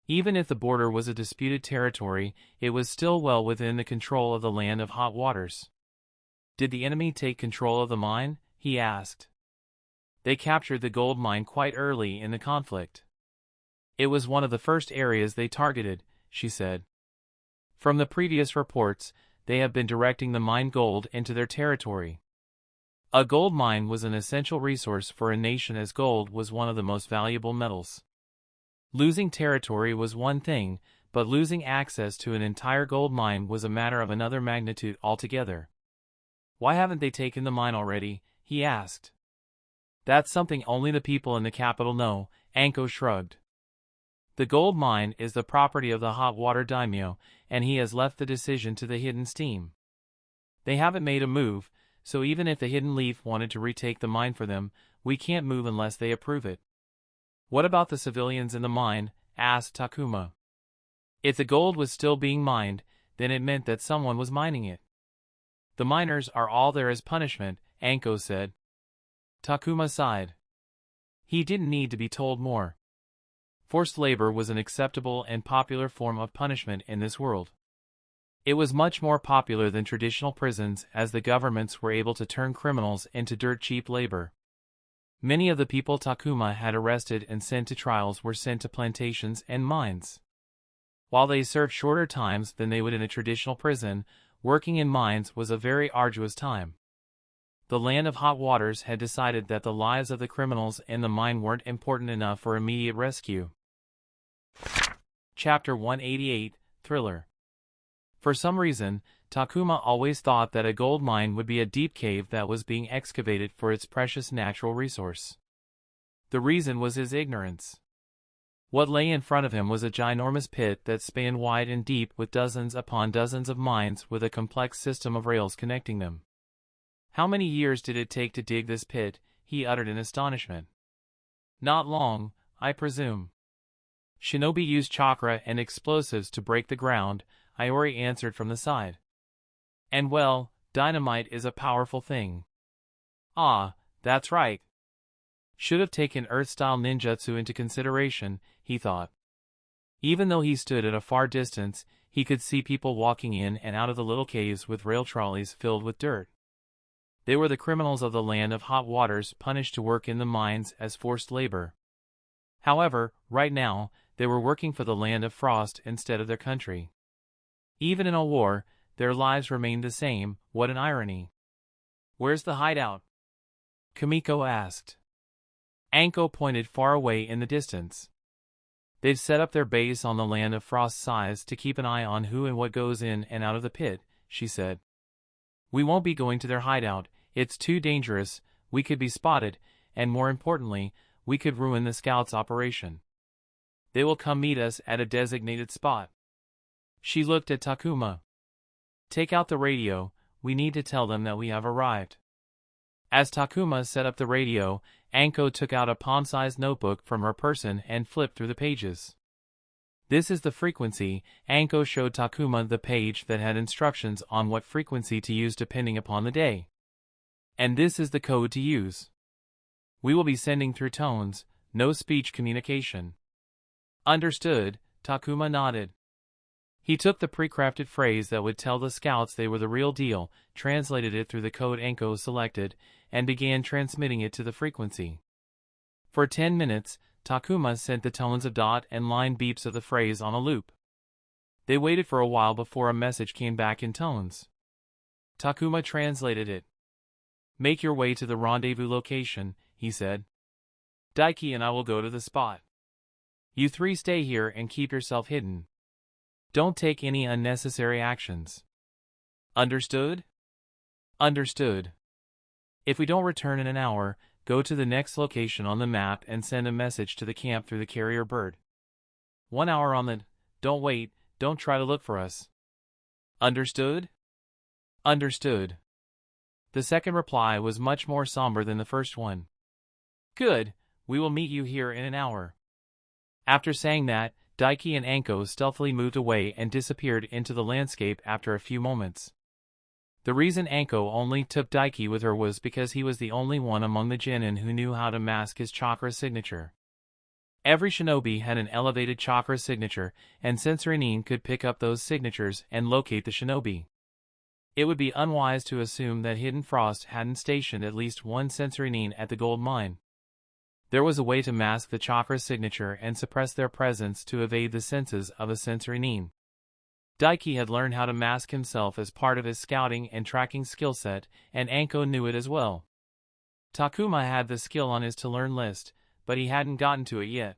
Even if the border was a disputed territory, it was still well within the control of the land of Hot Waters. "Did the enemy take control of the mine?" he asked. "They captured the gold mine quite early in the conflict. It was one of the first areas they targeted," she said. "From the previous reports, they have been directing the mine gold into their territory." A gold mine was an essential resource for a nation as gold was one of the most valuable metals. Losing territory was one thing, but losing access to an entire gold mine was a matter of another magnitude altogether. "Why haven't they taken the mine already?" he asked. "That's something only the people in the capital know," Anko shrugged. "The gold mine is the property of the Hot Water Daimyo, and he has left the decision to the Hidden Steam. They haven't made a move, so even if the Hidden Leaf wanted to retake the mine for them, we can't move unless they approve it." "What about the civilians in the mine?" asked Takuma. "If the gold was still being mined, then it meant that someone was mining it." "The miners are all there as punishment," Anko said. Takuma sighed. He didn't need to be told more. Forced labor was an acceptable and popular form of punishment in this world. It was much more popular than traditional prisons as the governments were able to turn criminals into dirt-cheap labor. Many of the people Takuma had arrested and sent to trials were sent to plantations and mines. While they served shorter times than they would in a traditional prison, working in mines was a very arduous time. The land of Hot Waters had decided that the lives of the criminals in the mine weren't important enough for immediate rescue. Chapter 188, Thriller. For some reason, Takuma always thought that a gold mine would be a deep cave that was being excavated for its precious natural resource. The reason was his ignorance. What lay in front of him was a ginormous pit that spanned wide and deep with dozens upon dozens of mines with a complex system of rails connecting them. "How many years did it take to dig this pit?" he uttered in astonishment. "Not long, I presume." "Shinobi used chakra and explosives to break the ground," Iori answered from the side. "And well, dynamite is a powerful thing." "Ah, that's right. Should have taken Earth-style ninjutsu into consideration," he thought. Even though he stood at a far distance, he could see people walking in and out of the little caves with rail trolleys filled with dirt. They were the criminals of the land of Hot Waters punished to work in the mines as forced labor. However, right now, they were working for the land of Frost instead of their country. Even in a war, their lives remained the same. What an irony. "Where's the hideout?" Kamiko asked. Anko pointed far away in the distance. "They've set up their base on the land of Frost's size to keep an eye on who and what goes in and out of the pit," she said. "We won't be going to their hideout, it's too dangerous, we could be spotted, and more importantly, we could ruin the scouts' operation. They will come meet us at a designated spot." She looked at Takuma. "Take out the radio, we need to tell them that we have arrived." As Takuma set up the radio, Anko took out a palm-sized notebook from her person and flipped through the pages. "This is the frequency." Anko showed Takuma the page that had instructions on what frequency to use depending upon the day. "And this is the code to use. We will be sending through tones, no speech communication." "Understood," Takuma nodded. He took the pre-crafted phrase that would tell the scouts they were the real deal, translated it through the code Anko selected, and began transmitting it to the frequency. For 10 minutes, Takuma sent the tones of dot and line beeps of the phrase on a loop. They waited for a while before a message came back in tones. Takuma translated it. Make your way to the rendezvous location, he said. Daiki and I will go to the spot. You three stay here and keep yourself hidden. Don't take any unnecessary actions. Understood? Understood. If we don't return in an hour, go to the next location on the map and send a message to the camp through the carrier bird. 1 hour on the... Don't wait, don't try to look for us. Understood? Understood. The second reply was much more somber than the first one. Good, we will meet you here in an hour. After saying that, Daiki and Anko stealthily moved away and disappeared into the landscape after a few moments. The reason Anko only took Daiki with her was because he was the only one among the genin who knew how to mask his chakra signature. Every shinobi had an elevated chakra signature, and Sensory Nin could pick up those signatures and locate the shinobi. It would be unwise to assume that Hidden Frost hadn't stationed at least one Sensory Nin at the gold mine. There was a way to mask the chakra signature and suppress their presence to evade the senses of a Sensory Nin. Daiki had learned how to mask himself as part of his scouting and tracking skill set, and Anko knew it as well. Takuma had the skill on his to-learn list, but he hadn't gotten to it yet.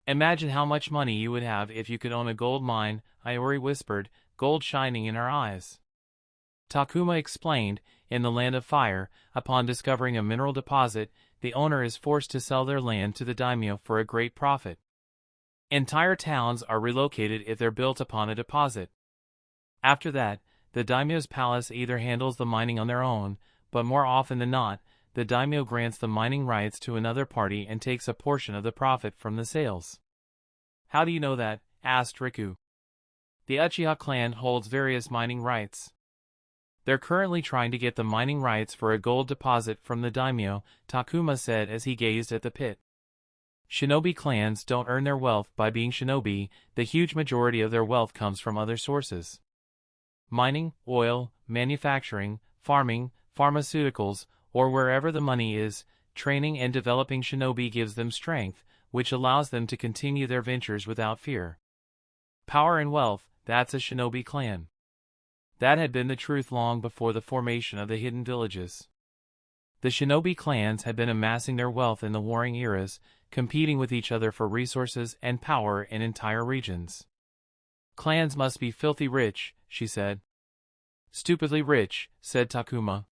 Imagine how much money you would have if you could own a gold mine, Iori whispered, gold shining in her eyes. Takuma explained, in the Land of Fire, upon discovering a mineral deposit, the owner is forced to sell their land to the daimyo for a great profit. Entire towns are relocated if they're built upon a deposit. After that, the daimyo's palace either handles the mining on their own, but more often than not, the daimyo grants the mining rights to another party and takes a portion of the profit from the sales. How do you know that? Asked Riku. The Uchiha clan holds various mining rights. They're currently trying to get the mining rights for a gold deposit from the daimyo, Takuma said as he gazed at the pit. Shinobi clans don't earn their wealth by being shinobi, the huge majority of their wealth comes from other sources. Mining, oil, manufacturing, farming, pharmaceuticals, or wherever the money is, training and developing shinobi gives them strength, which allows them to continue their ventures without fear. Power and wealth, that's a shinobi clan. That had been the truth long before the formation of the hidden villages. The shinobi clans had been amassing their wealth in the warring eras, competing with each other for resources and power in entire regions. Clans must be filthy rich, she said. Stupidly rich, said Takuma.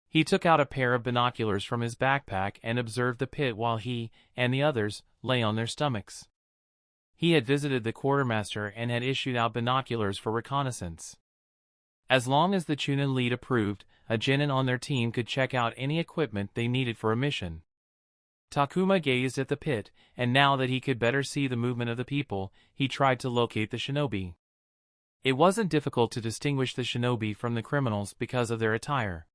He took out a pair of binoculars from his backpack and observed the pit while he, and the others, lay on their stomachs. He had visited the quartermaster and had issued out binoculars for reconnaissance. As long as the Chunin lead approved, a genin on their team could check out any equipment they needed for a mission. Takuma gazed at the pit, and now that he could better see the movement of the people, he tried to locate the shinobi. It wasn't difficult to distinguish the shinobi from the criminals because of their attire.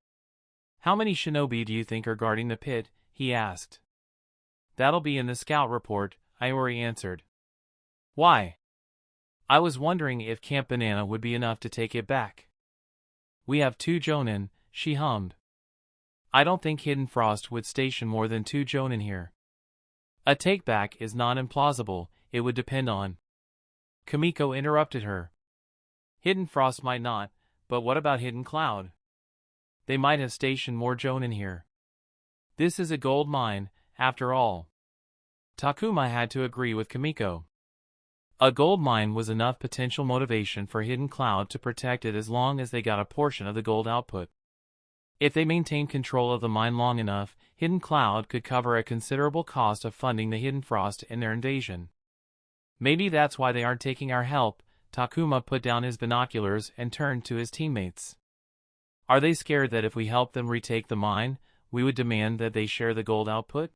How many shinobi do you think are guarding the pit? He asked. That'll be in the scout report, Iori answered. Why? I was wondering if Camp Banana would be enough to take it back. We have 2 jonin, she hummed. I don't think Hidden Frost would station more than 2 jonin here. A take-back is not implausible, it would depend on... Kamiko interrupted her. Hidden Frost might not, but what about Hidden Cloud? They might have stationed more jonin here. This is a gold mine, after all. Takuma had to agree with Kamiko. A gold mine was enough potential motivation for Hidden Cloud to protect it as long as they got a portion of the gold output. If they maintained control of the mine long enough, Hidden Cloud could cover a considerable cost of funding the Hidden Frost in their invasion. Maybe that's why they aren't taking our help. Takuma put down his binoculars and turned to his teammates. Are they scared that if we help them retake the mine, we would demand that they share the gold output?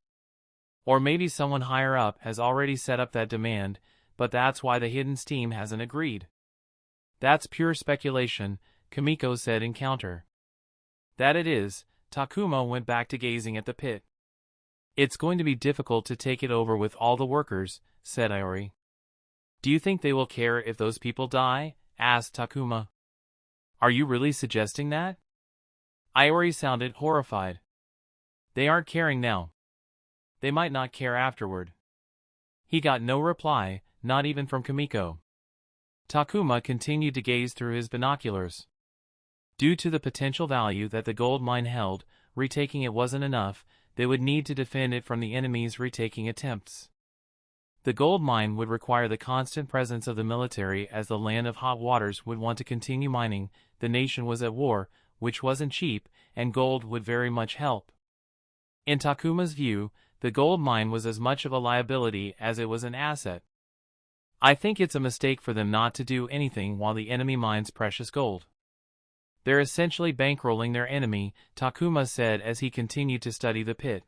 Or maybe someone higher up has already set up that demand, but that's why the Hidden's team hasn't agreed. That's pure speculation, Kamiko said in counter. That it is, Takuma went back to gazing at the pit. It's going to be difficult to take it over with all the workers, said Iori. Do you think they will care if those people die? Asked Takuma. Are you really suggesting that? Iori sounded horrified. They aren't caring now. They might not care afterward. He got no reply, not even from Kamiko. Takuma continued to gaze through his binoculars. Due to the potential value that the gold mine held, retaking it wasn't enough, they would need to defend it from the enemy's retaking attempts. The gold mine would require the constant presence of the military, as the land of hot waters would want to continue mining. The nation was at war, which wasn't cheap, and gold would very much help. In Takuma's view, the gold mine was as much of a liability as it was an asset. I think it's a mistake for them not to do anything while the enemy mines precious gold. They're essentially bankrolling their enemy, Takuma said as he continued to study the pit.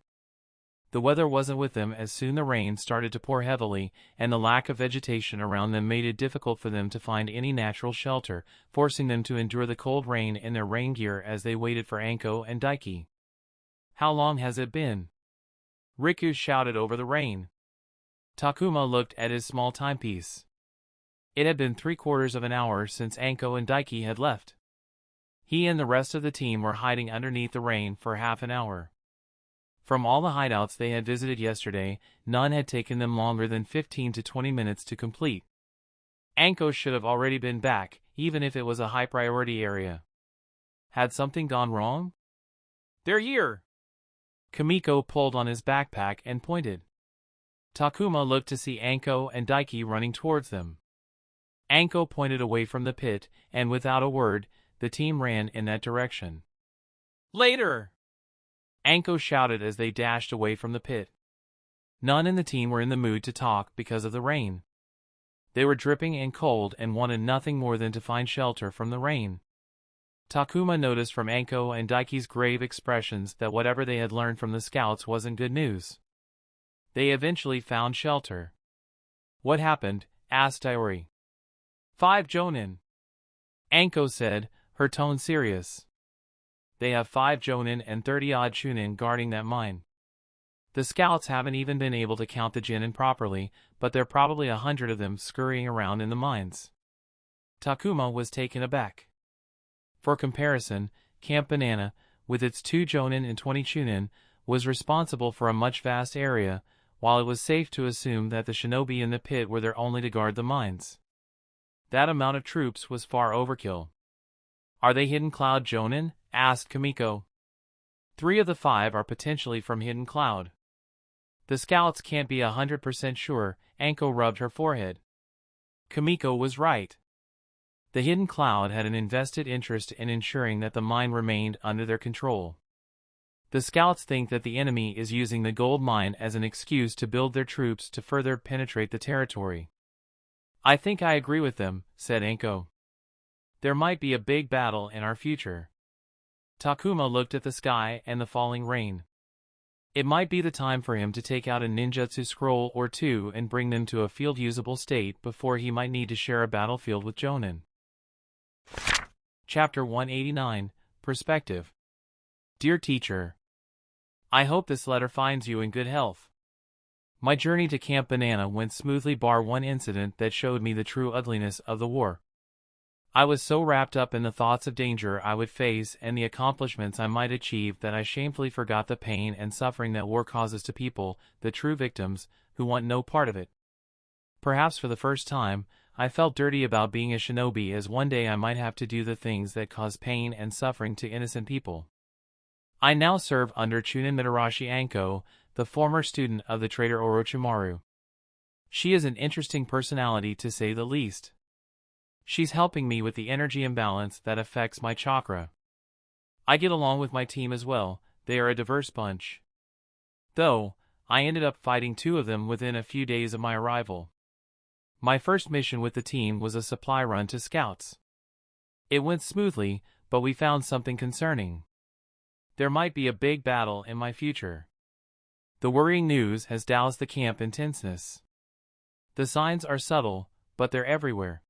The weather wasn't with them as soon the rain started to pour heavily, and the lack of vegetation around them made it difficult for them to find any natural shelter, forcing them to endure the cold rain in their rain gear as they waited for Anko and Daiki. "How long has it been?" Riku shouted over the rain. Takuma looked at his small timepiece. It had been 3/4 of an hour since Anko and Daiki had left. He and the rest of the team were hiding underneath the rain for half an hour. From all the hideouts they had visited yesterday, none had taken them longer than 15 to 20 minutes to complete. Anko should have already been back, even if it was a high-priority area. Had something gone wrong? "They're here!" Kimiko pulled on his backpack and pointed. Takuma looked to see Anko and Daiki running towards them. Anko pointed away from the pit, and without a word, the team ran in that direction. "Later!" Anko shouted as they dashed away from the pit. None in the team were in the mood to talk because of the rain. They were dripping and cold and wanted nothing more than to find shelter from the rain. Takuma noticed from Anko and Daiki's grave expressions that whatever they had learned from the scouts wasn't good news. They eventually found shelter. "What happened?" asked Iori. 5 jonin. Anko said, her tone serious. "They have 5 jonin and 30-odd chunin guarding that mine. The scouts haven't even been able to count the genin properly, but there are probably 100 of them scurrying around in the mines." Takuma was taken aback. For comparison, Camp Banana, with its 2 jonin and 20 chunin, was responsible for a much vast area, while it was safe to assume that the shinobi in the pit were there only to guard the mines. That amount of troops was far overkill. "Are they Hidden Cloud jonin?" asked Kimiko. 3 of the 5 are potentially from Hidden Cloud. The scouts can't be 100% sure. Anko rubbed her forehead. Kimiko was right. The Hidden Cloud had an invested interest in ensuring that the mine remained under their control. The scouts think that the enemy is using the gold mine as an excuse to build their troops to further penetrate the territory. "I think I agree with them," said Anko. "There might be a big battle in our future." Takuma looked at the sky and the falling rain. It might be the time for him to take out a ninjutsu scroll or 2 and bring them to a field-usable state before he might need to share a battlefield with Jonin. Chapter 189, Perspective. Dear Teacher, I hope this letter finds you in good health. My journey to Camp Banana went smoothly bar one incident that showed me the true ugliness of the war. I was so wrapped up in the thoughts of danger I would face and the accomplishments I might achieve that I shamefully forgot the pain and suffering that war causes to people, the true victims, who want no part of it. Perhaps for the first time, I felt dirty about being a shinobi, as one day I might have to do the things that cause pain and suffering to innocent people. I now serve under Chunin Mitarashi Anko, the former student of the traitor Orochimaru. She is an interesting personality to say the least. She's helping me with the energy imbalance that affects my chakra. I get along with my team as well. They are a diverse bunch. Though, I ended up fighting 2 of them within a few days of my arrival. My first mission with the team was a supply run to scouts. It went smoothly, but we found something concerning. There might be a big battle in my future. The worrying news has doused the camp in tenseness. The signs are subtle, but they're everywhere.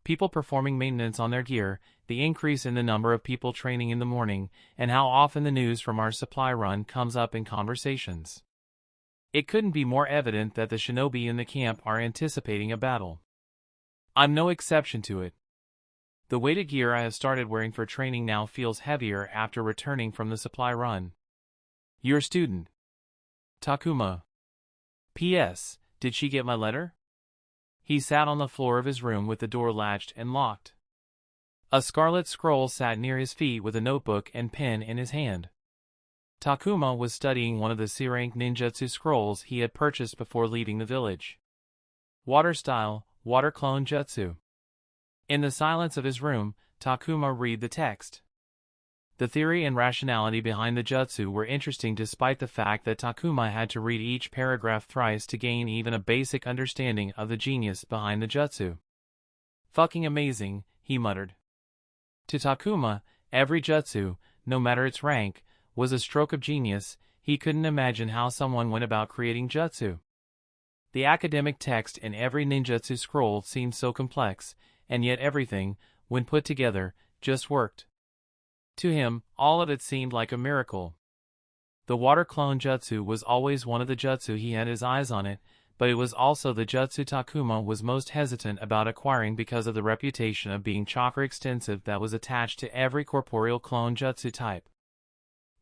People performing maintenance on their gear, the increase in the number of people training in the morning, and how often the news from our supply run comes up in conversations. It couldn't be more evident that the shinobi in the camp are anticipating a battle. I'm no exception to it. The weighted gear I have started wearing for training now feels heavier after returning from the supply run. Your student, Takuma. P.S. Did she get my letter? He sat on the floor of his room with the door latched and locked. A scarlet scroll sat near his feet with a notebook and pen in his hand. Takuma was studying one of the C-rank ninjutsu scrolls he had purchased before leaving the village. Water Style, Water Clone Jutsu. In the silence of his room, Takuma read the text. The theory and rationality behind the jutsu were interesting despite the fact that Takuma had to read each paragraph thrice to gain even a basic understanding of the genius behind the jutsu. Fucking amazing, he muttered. To Takuma, every jutsu, no matter its rank, was a stroke of genius. He couldn't imagine how someone went about creating jutsu. The academic text in every ninjutsu scroll seemed so complex, and yet everything, when put together, just worked. To him, all of it seemed like a miracle. The water clone jutsu was always one of the jutsu he had his eyes on it, but it was also the jutsu Takuma was most hesitant about acquiring because of the reputation of being chakra extensive that was attached to every corporeal clone jutsu type.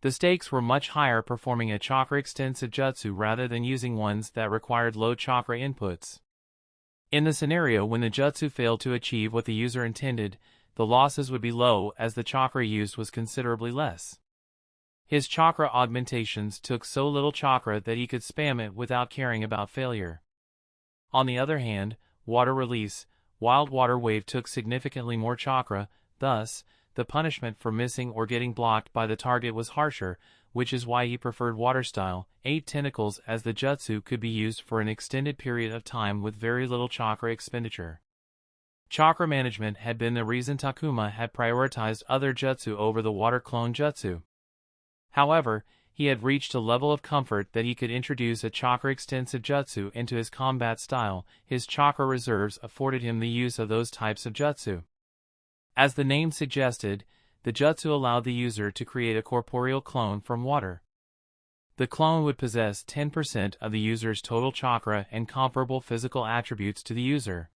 The stakes were much higher performing a chakra extensive jutsu rather than using ones that required low chakra inputs. In the scenario when the jutsu failed to achieve what the user intended, the losses would be low as the chakra used was considerably less. His chakra augmentations took so little chakra that he could spam it without caring about failure. On the other hand, water release, wild water wave took significantly more chakra, thus, the punishment for missing or getting blocked by the target was harsher, which is why he preferred water style, 8 tentacles as the jutsu could be used for an extended period of time with very little chakra expenditure. Chakra management had been the reason Takuma had prioritized other jutsu over the water clone jutsu. However, he had reached a level of comfort that he could introduce a chakra-extensive jutsu into his combat style. His chakra reserves afforded him the use of those types of jutsu. As the name suggested, the jutsu allowed the user to create a corporeal clone from water. The clone would possess 10% of the user's total chakra and comparable physical attributes to the user.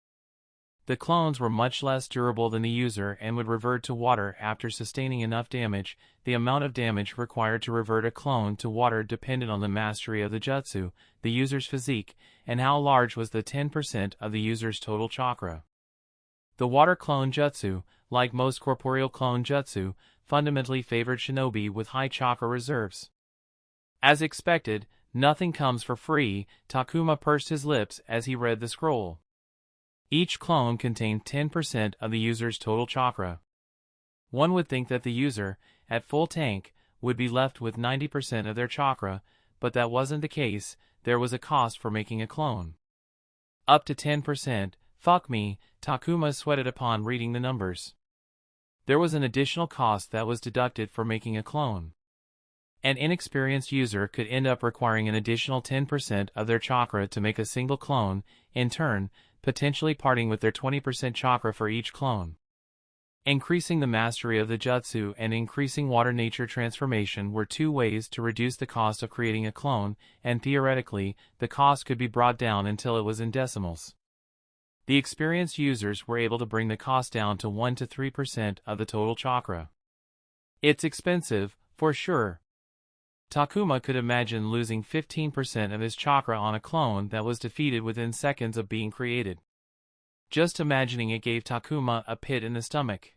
The clones were much less durable than the user and would revert to water after sustaining enough damage. The amount of damage required to revert a clone to water depended on the mastery of the jutsu, the user's physique, and how large was the 10% of the user's total chakra. The water clone jutsu, like most corporeal clone jutsu, fundamentally favored shinobi with high chakra reserves. As expected, nothing comes for free. Takuma pursed his lips as he read the scroll. Each clone contained 10% of the user's total chakra. One would think that the user, at full tank, would be left with 90% of their chakra, but that wasn't the case. There was a cost for making a clone. Up to 10%, fuck me, Takuma sweated upon reading the numbers. There was an additional cost that was deducted for making a clone. An inexperienced user could end up requiring an additional 10% of their chakra to make a single clone, in turn, potentially parting with their 20% chakra for each clone. Increasing the mastery of the jutsu and increasing water nature transformation were two ways to reduce the cost of creating a clone, and theoretically, the cost could be brought down until it was in decimals. The experienced users were able to bring the cost down to 1 to 3% of the total chakra. It's expensive, for sure. Takuma could imagine losing 15% of his chakra on a clone that was defeated within seconds of being created. Just imagining it gave Takuma a pit in the stomach.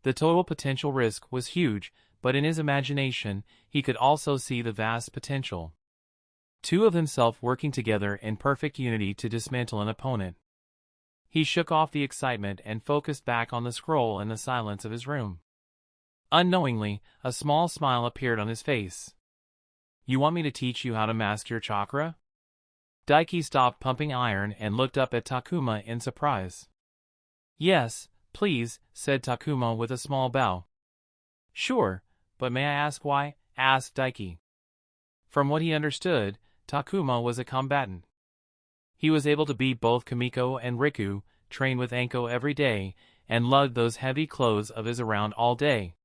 The total potential risk was huge, but in his imagination, he could also see the vast potential. Two of himself working together in perfect unity to dismantle an opponent. He shook off the excitement and focused back on the scroll in the silence of his room. Unknowingly, a small smile appeared on his face. You want me to teach you how to master your chakra? Daiki stopped pumping iron and looked up at Takuma in surprise. Yes, please, said Takuma with a small bow. Sure, but may I ask why? Asked Daiki. From what he understood, Takuma was a combatant. He was able to beat both Kamiko and Riku, train with Anko every day, and lug those heavy clothes of his around all day.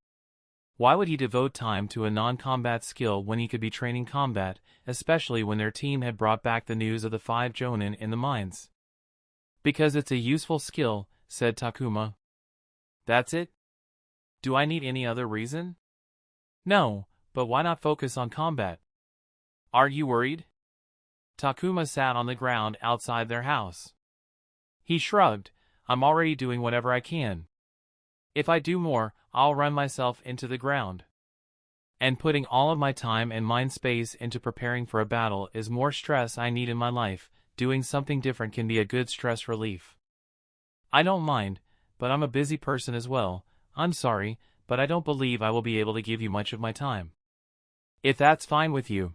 Why would he devote time to a non-combat skill when he could be training combat, especially when their team had brought back the news of the 5 Jonin in the mines? Because it's a useful skill, said Takuma. That's it? Do I need any other reason? No, but why not focus on combat? Are you worried? Takuma sat on the ground outside their house. He shrugged. I'm already doing whatever I can. If I do more, I'll run myself into the ground. And putting all of my time and mind space into preparing for a battle is more stress I need in my life. Doing something different can be a good stress relief. I don't mind, but I'm a busy person as well. I'm sorry, but I don't believe I will be able to give you much of my time. If that's fine with you.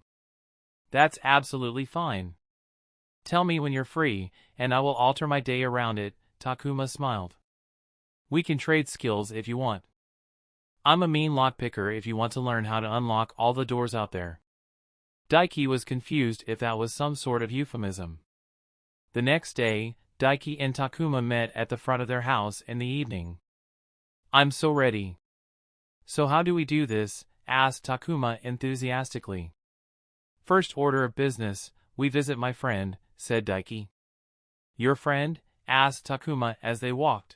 That's absolutely fine. Tell me when you're free, and I will alter my day around it, Takuma smiled. We can trade skills if you want. I'm a mean lockpicker if you want to learn how to unlock all the doors out there. Daiki was confused if that was some sort of euphemism. The next day, Daiki and Takuma met at the front of their house in the evening. I'm so ready. So how do we do this? Asked Takuma enthusiastically. First order of business, we visit my friend, said Daiki. Your friend? Asked Takuma as they walked.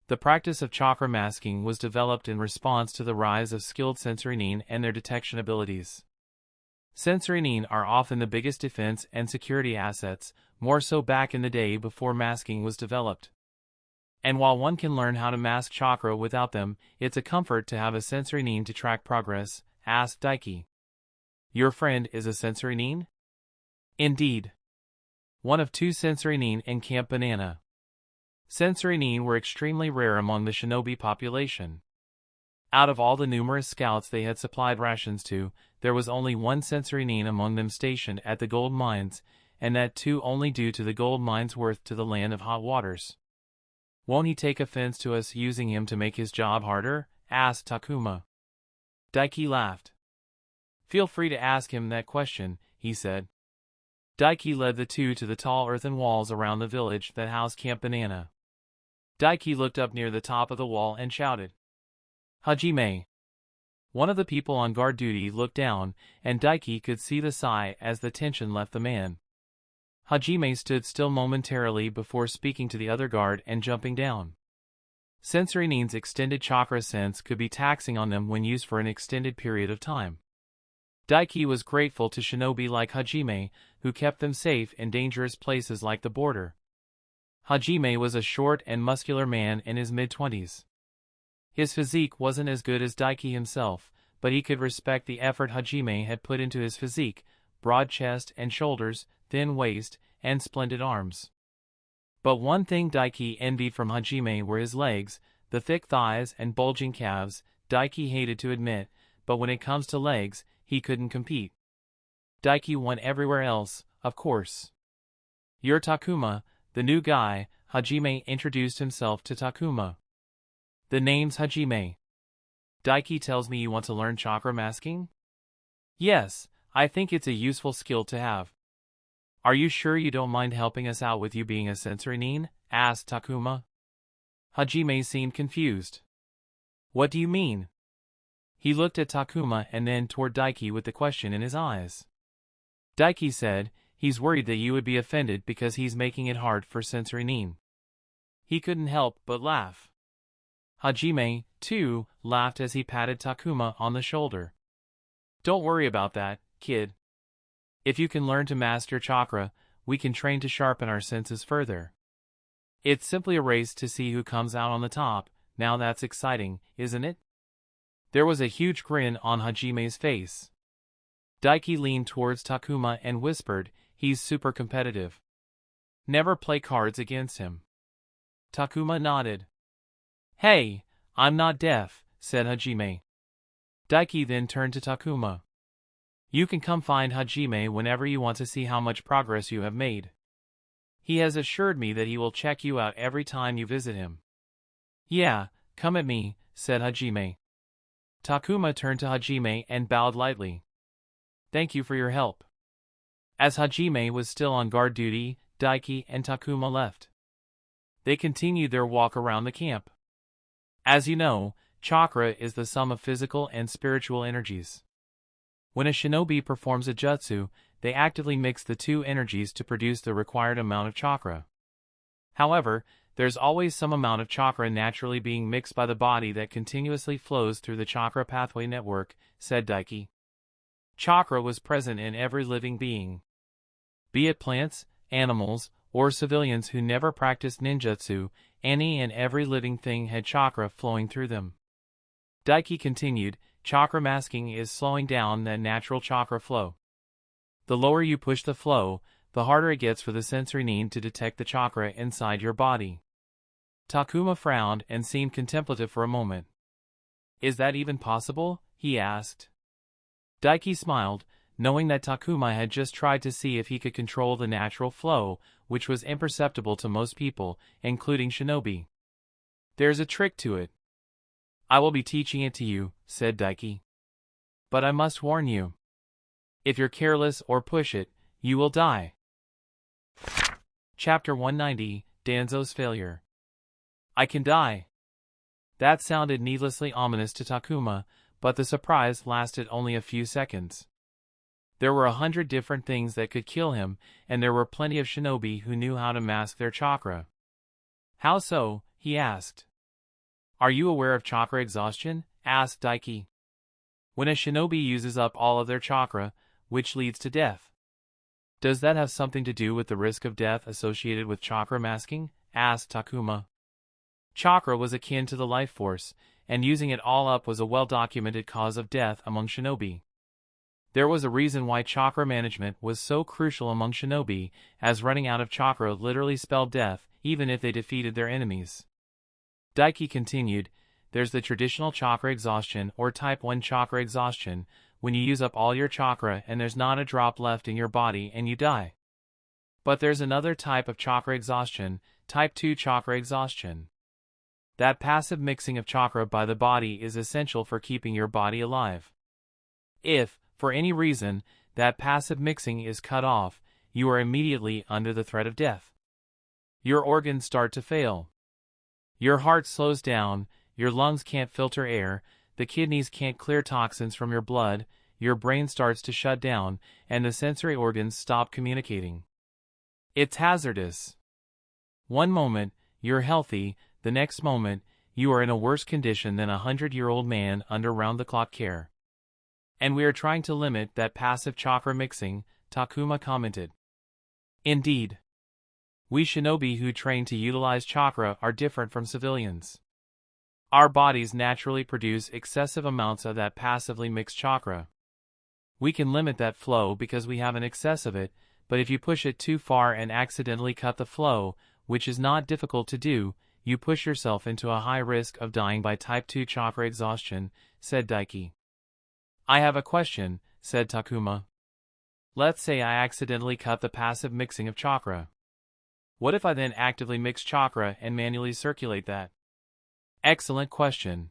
The practice of chakra masking was developed in response to the rise of skilled sensory nin and their detection abilities. Sensory nin are often the biggest defense and security assets, more so back in the day before masking was developed. And while one can learn how to mask chakra without them, it's a comfort to have a sensory nin to track progress, asked Daiki. Your friend is a sensory nin? Indeed. One of 2 sensory nin in Camp Banana. Sensory nin were extremely rare among the shinobi population. Out of all the numerous scouts they had supplied rations to, there was only 1 sensory nin among them stationed at the gold mines, and that too only due to the gold mines' worth to the land of hot waters. Won't he take offense to us using him to make his job harder? Asked Takuma. Daiki laughed. Feel free to ask him that question, he said. Daiki led the 2 to the tall earthen walls around the village that housed Camp Banana. Daiki looked up near the top of the wall and shouted, Hajime. One of the people on guard duty looked down, and Daiki could see the sigh as the tension left the man. Hajime stood still momentarily before speaking to the other guard and jumping down. Sensory nin's extended chakra sense could be taxing on them when used for an extended period of time. Daiki was grateful to shinobi like Hajime, who kept them safe in dangerous places like the border. Hajime was a short and muscular man in his mid-20s. His physique wasn't as good as Daiki himself, but he could respect the effort Hajime had put into his physique, broad chest and shoulders, thin waist, and splendid arms. But one thing Daiki envied from Hajime were his legs, the thick thighs and bulging calves. Daiki hated to admit, but when it comes to legs, he couldn't compete. Daiki won everywhere else, of course. You're Takuma, the new guy, Hajime introduced himself to Takuma. The name's Hajime. Daiki tells me you want to learn chakra masking? Yes, I think it's a useful skill to have. Are you sure you don't mind helping us out with you being a sensory nin? Asked Takuma. Hajime seemed confused. What do you mean? He looked at Takuma and then toward Daiki with the question in his eyes. Daiki said, he's worried that you would be offended because he's making it hard for sensory nin. He couldn't help but laugh. Hajime, too, laughed as he patted Takuma on the shoulder. Don't worry about that, kid. If you can learn to master chakra, we can train to sharpen our senses further. It's simply a race to see who comes out on the top. Now that's exciting, isn't it? There was a huge grin on Hajime's face. Daiki leaned towards Takuma and whispered, he's super competitive. Never play cards against him. Takuma nodded. Hey, I'm not deaf, said Hajime. Daiki then turned to Takuma. You can come find Hajime whenever you want to see how much progress you have made. He has assured me that he will check you out every time you visit him. Yeah, come at me, said Hajime. Takuma turned to Hajime and bowed lightly. Thank you for your help. As Hajime was still on guard duty, Daiki and Takuma left. They continued their walk around the camp. As you know, chakra is the sum of physical and spiritual energies. When a shinobi performs a jutsu, they actively mix the 2 energies to produce the required amount of chakra. However, there's always some amount of chakra naturally being mixed by the body that continuously flows through the chakra pathway network, said Daiki. Chakra was present in every living being. Be it plants, animals, or civilians who never practiced ninjutsu, Any and every living thing had chakra flowing through them. Daiki continued, chakra masking is slowing down that natural chakra flow. The lower you push the flow, the harder it gets for the sensory need to detect the chakra inside your body. Takuma frowned and seemed contemplative for a moment. Is that even possible? He asked. Daiki smiled, knowing that Takuma had just tried to see if he could control the natural flow, which was imperceptible to most people, including shinobi. There's a trick to it. I will be teaching it to you, said Daiki. But I must warn you. If you're careless or push it, you will die. Chapter 190, Danzo's Failure. I can die. That sounded needlessly ominous to Takuma, but the surprise lasted only a few seconds. There were 100 different things that could kill him, and there were plenty of shinobi who knew how to mask their chakra. How so? He asked. Are you aware of chakra exhaustion? Asked Daiki. When a shinobi uses up all of their chakra, which leads to death. Does that have something to do with the risk of death associated with chakra masking? Asked Takuma. Chakra was akin to the life force, and using it all up was a well-documented cause of death among shinobi. There was a reason why chakra management was so crucial among shinobi, as running out of chakra literally spelled death, even if they defeated their enemies. Daiki continued, there's the traditional chakra exhaustion or type 1 chakra exhaustion, when you use up all your chakra and there's not a drop left in your body and you die. But there's another type of chakra exhaustion, type 2 chakra exhaustion. That passive mixing of chakra by the body is essential for keeping your body alive. If, for any reason, that passive mixing is cut off, you are immediately under the threat of death. Your organs start to fail. Your heart slows down, your lungs can't filter air, the kidneys can't clear toxins from your blood, your brain starts to shut down, and the sensory organs stop communicating. It's hazardous. One moment, you're healthy, the next moment, you are in a worse condition than a 100-year-old man under round-the-clock care. And we are trying to limit that passive chakra mixing, Takuma commented. Indeed. We shinobi who train to utilize chakra are different from civilians. Our bodies naturally produce excessive amounts of that passively mixed chakra. We can limit that flow because we have an excess of it, but if you push it too far and accidentally cut the flow, which is not difficult to do, you push yourself into a high risk of dying by type 2 chakra exhaustion, said Daiki. I have a question, said Takuma. Let's say I accidentally cut the passive mixing of chakra. What if I then actively mix chakra and manually circulate that? Excellent question.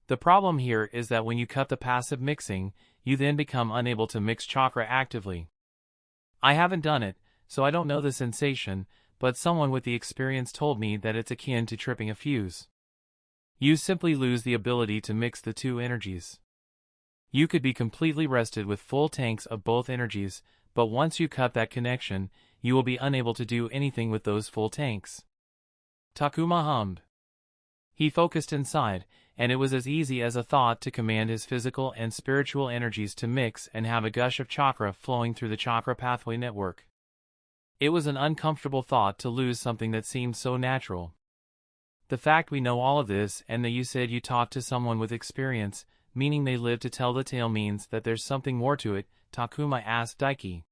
The problem here is that when you cut the passive mixing, you then become unable to mix chakra actively. I haven't done it, so I don't know the sensation, but someone with the experience told me that it's akin to tripping a fuse. You simply lose the ability to mix the two energies. You could be completely rested with full tanks of both energies, but once you cut that connection, you will be unable to do anything with those full tanks. Takuma hummed. He focused inside, and it was as easy as a thought to command his physical and spiritual energies to mix and have a gush of chakra flowing through the chakra pathway network. It was an uncomfortable thought to lose something that seemed so natural. The fact we know all of this and that you said you talked to someone with experience, meaning they lived to tell the tale, means that there's something more to it, Takuma asked Daiki.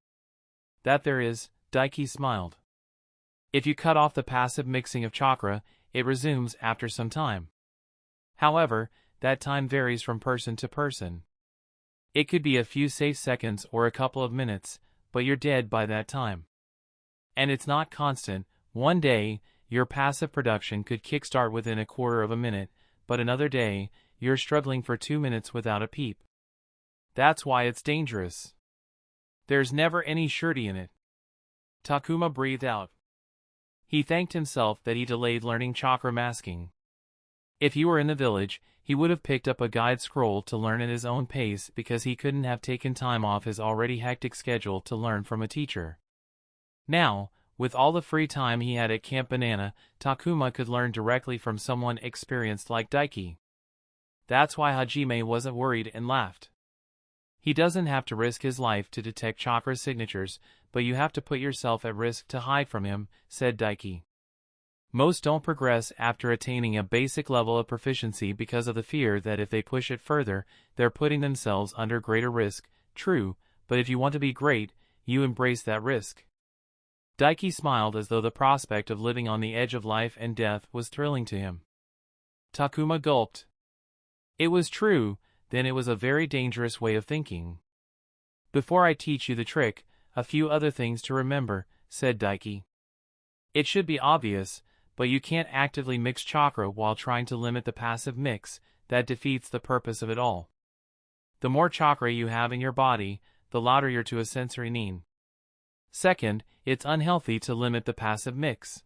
That there is, Daiki smiled. If you cut off the passive mixing of chakra, it resumes after some time. However, that time varies from person to person. It could be a few safe seconds or a couple of minutes, but you're dead by that time. And it's not constant. One day, your passive production could kickstart within a quarter of a minute, but another day, you're struggling for 2 minutes without a peep. That's why it's dangerous. There's never any surety in it. Takuma breathed out. He thanked himself that he delayed learning chakra masking. If he were in the village, he would have picked up a guide scroll to learn at his own pace because he couldn't have taken time off his already hectic schedule to learn from a teacher. Now, with all the free time he had at Camp Banana, Takuma could learn directly from someone experienced like Daiki. That's why Hajime wasn't worried and laughed. He doesn't have to risk his life to detect chakra signatures, but you have to put yourself at risk to hide from him, said Daiki. Most don't progress after attaining a basic level of proficiency because of the fear that if they push it further, they're putting themselves under greater risk. True, but if you want to be great, you embrace that risk. Daiki smiled as though the prospect of living on the edge of life and death was thrilling to him. Takuma gulped. It was true, then it was a very dangerous way of thinking. Before I teach you the trick, a few other things to remember, said Daiki. It should be obvious, but you can't actively mix chakra while trying to limit the passive mix. That defeats the purpose of it all. The more chakra you have in your body, the louder you're to a sensory need. Second, it's unhealthy to limit the passive mix.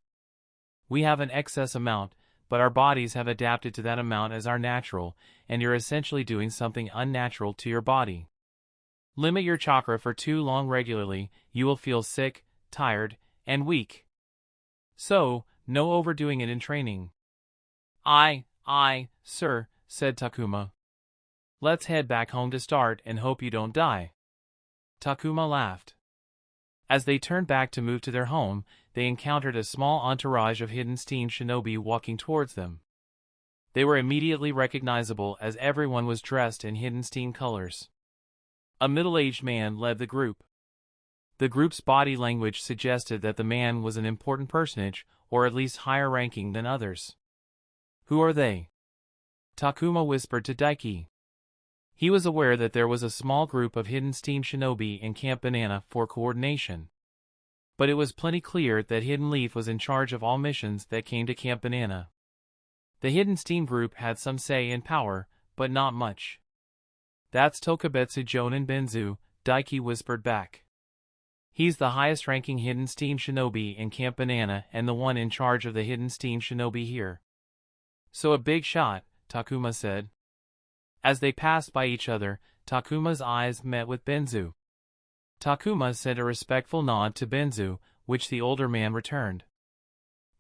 We have an excess amount, but our bodies have adapted to that amount as our natural, and you're essentially doing something unnatural to your body. Limit your chakra for too long regularly, you will feel sick, tired, and weak. So, no overdoing it in training. Aye, sir, said Takuma. Let's head back home to start and hope you don't die. Takuma laughed. As they turned back to move to their home, they encountered a small entourage of hidden steam shinobi walking towards them. They were immediately recognizable as everyone was dressed in hidden steam colors. A middle-aged man led the group. The group's body language suggested that the man was an important personage, or at least higher ranking than others. Who are they? Takuma whispered to Daiki. He was aware that there was a small group of hidden steam shinobi in Camp Banana for coordination. But it was plenty clear that Hidden Leaf was in charge of all missions that came to Camp Banana. The Hidden Steam group had some say in power, but not much. That's Tokubetsu Jonin Benzu, Daiki whispered back. He's the highest-ranking Hidden Steam shinobi in Camp Banana and the one in charge of the Hidden Steam shinobi here. So a big shot, Takuma said. As they passed by each other, Takuma's eyes met with Benzu. Takuma sent a respectful nod to Benzu, which the older man returned.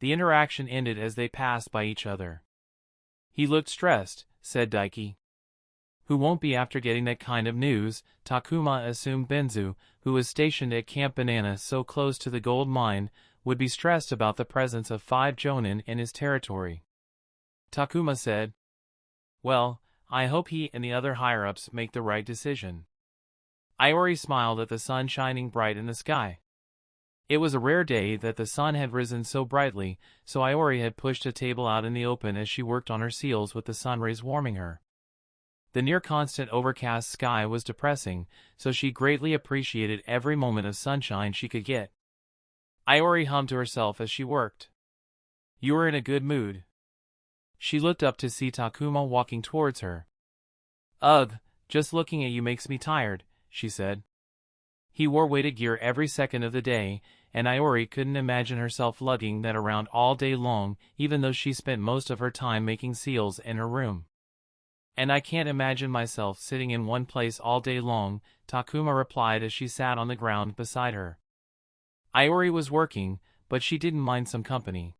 The interaction ended as they passed by each other. He looked stressed, said Daiki. Who won't be after getting that kind of news? Takuma assumed Benzu, who was stationed at Camp Banana so close to the gold mine, would be stressed about the presence of 5 Jonin in his territory. Takuma said, Well, I hope he and the other higher-ups make the right decision. Iori smiled at the sun shining bright in the sky. It was a rare day that the sun had risen so brightly, so Iori had pushed a table out in the open as she worked on her seals with the sun rays warming her. The near-constant overcast sky was depressing, so she greatly appreciated every moment of sunshine she could get. Iori hummed to herself as she worked. You were in a good mood. She looked up to see Takuma walking towards her. Ugh, just looking at you makes me tired, she said. He wore weighted gear every second of the day, and Iori couldn't imagine herself lugging that around all day long, even though she spent most of her time making seals in her room. And I can't imagine myself sitting in one place all day long, Takuma replied as she sat on the ground beside her. Iori was working, but she didn't mind some company.